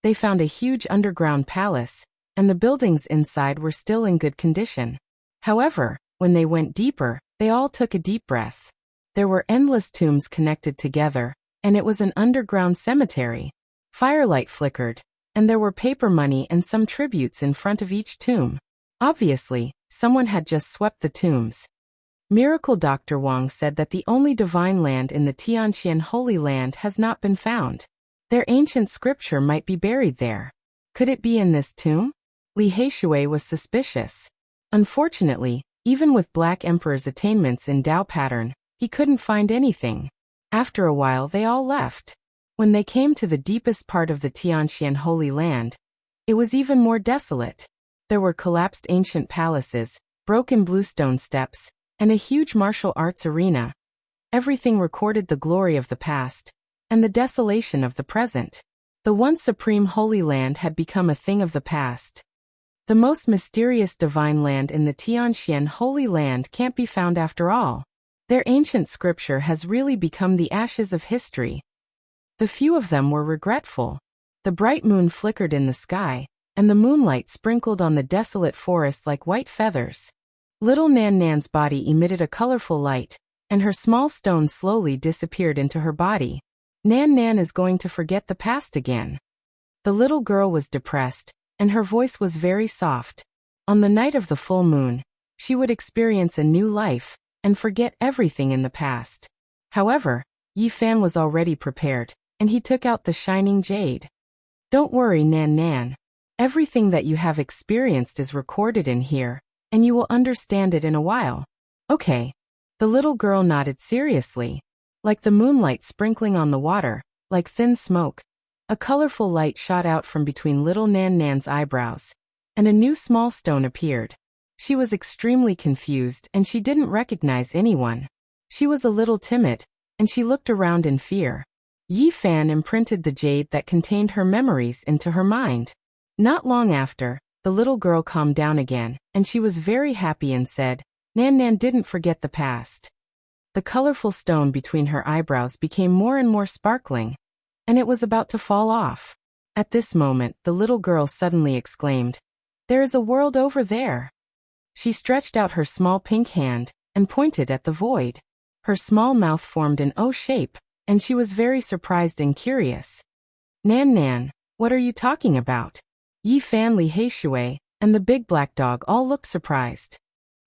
They found a huge underground palace, and the buildings inside were still in good condition. However, when they went deeper, they all took a deep breath. There were endless tombs connected together, and it was an underground cemetery. Firelight flickered, and there were paper money and some tributes in front of each tomb. Obviously, someone had just swept the tombs. Miracle Dr. Wang said that the only divine land in the Tianxian Holy Land has not been found. Their ancient scripture might be buried there. Could it be in this tomb? Li Heishui was suspicious. Unfortunately, even with Black Emperor's attainments in Tao pattern, he couldn't find anything. After a while they all left. When they came to the deepest part of the Tianxian Holy Land, it was even more desolate. There were collapsed ancient palaces, broken bluestone steps, and a huge martial arts arena. Everything recorded the glory of the past, and the desolation of the present. The once supreme Holy Land had become a thing of the past. The most mysterious divine land in the Tianxian Holy Land can't be found after all. Their ancient scripture has really become the ashes of history. The few of them were regretful. The bright moon flickered in the sky, and the moonlight sprinkled on the desolate forest like white feathers. Little Nan Nan's body emitted a colorful light, and her small stone slowly disappeared into her body. Nan Nan is going to forget the past again. The little girl was depressed, and her voice was very soft. On the night of the full moon, she would experience a new life, and forget everything in the past. However, Yi Fan was already prepared, and he took out the shining jade. "Don't worry, Nan Nan. Everything that you have experienced is recorded in here, and you will understand it in a while." "Okay." The little girl nodded seriously. Like the moonlight sprinkling on the water, like thin smoke, a colorful light shot out from between little Nan Nan's eyebrows, and a new small stone appeared. She was extremely confused and she didn't recognize anyone. She was a little timid, and she looked around in fear. Yi Fan imprinted the jade that contained her memories into her mind. Not long after, the little girl calmed down again, and she was very happy and said, "Nan Nan didn't forget the past." The colorful stone between her eyebrows became more and more sparkling, and it was about to fall off. At this moment, the little girl suddenly exclaimed, "There is a world over there." She stretched out her small pink hand and pointed at the void. Her small mouth formed an O shape, and she was very surprised and curious. "Nan Nan, what are you talking about?" Yi Fan, Li Heishui, and the big black dog all looked surprised.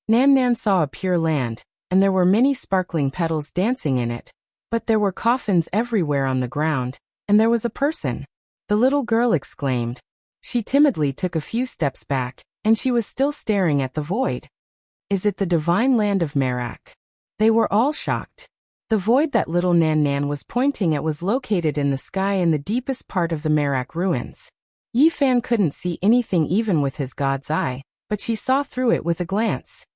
Nan Nan saw a pure land, and there were many sparkling petals dancing in it, but there were coffins everywhere on the ground, and there was a person. The little girl exclaimed. She timidly took a few steps back, and she was still staring at the void. "Is it the divine land of Merak?" They were all shocked. The void that little Nan Nan was pointing at was located in the sky in the deepest part of the Merak ruins. Yi Fan couldn't see anything even with his god's eye, but she saw through it with a glance.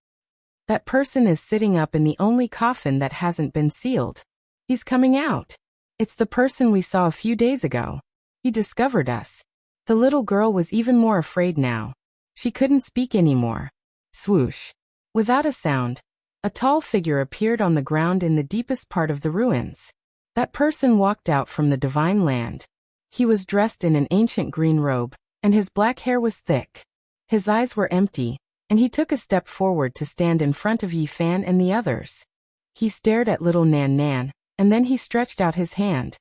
"That person is sitting up in the only coffin that hasn't been sealed. He's coming out. It's the person we saw a few days ago. He discovered us." The little girl was even more afraid now. She couldn't speak anymore. Swoosh. Without a sound, a tall figure appeared on the ground in the deepest part of the ruins. That person walked out from the divine land. He was dressed in an ancient green robe, and his black hair was thick. His eyes were empty, and he took a step forward to stand in front of Yi Fan and the others. He stared at little Nan Nan, and then he stretched out his hand,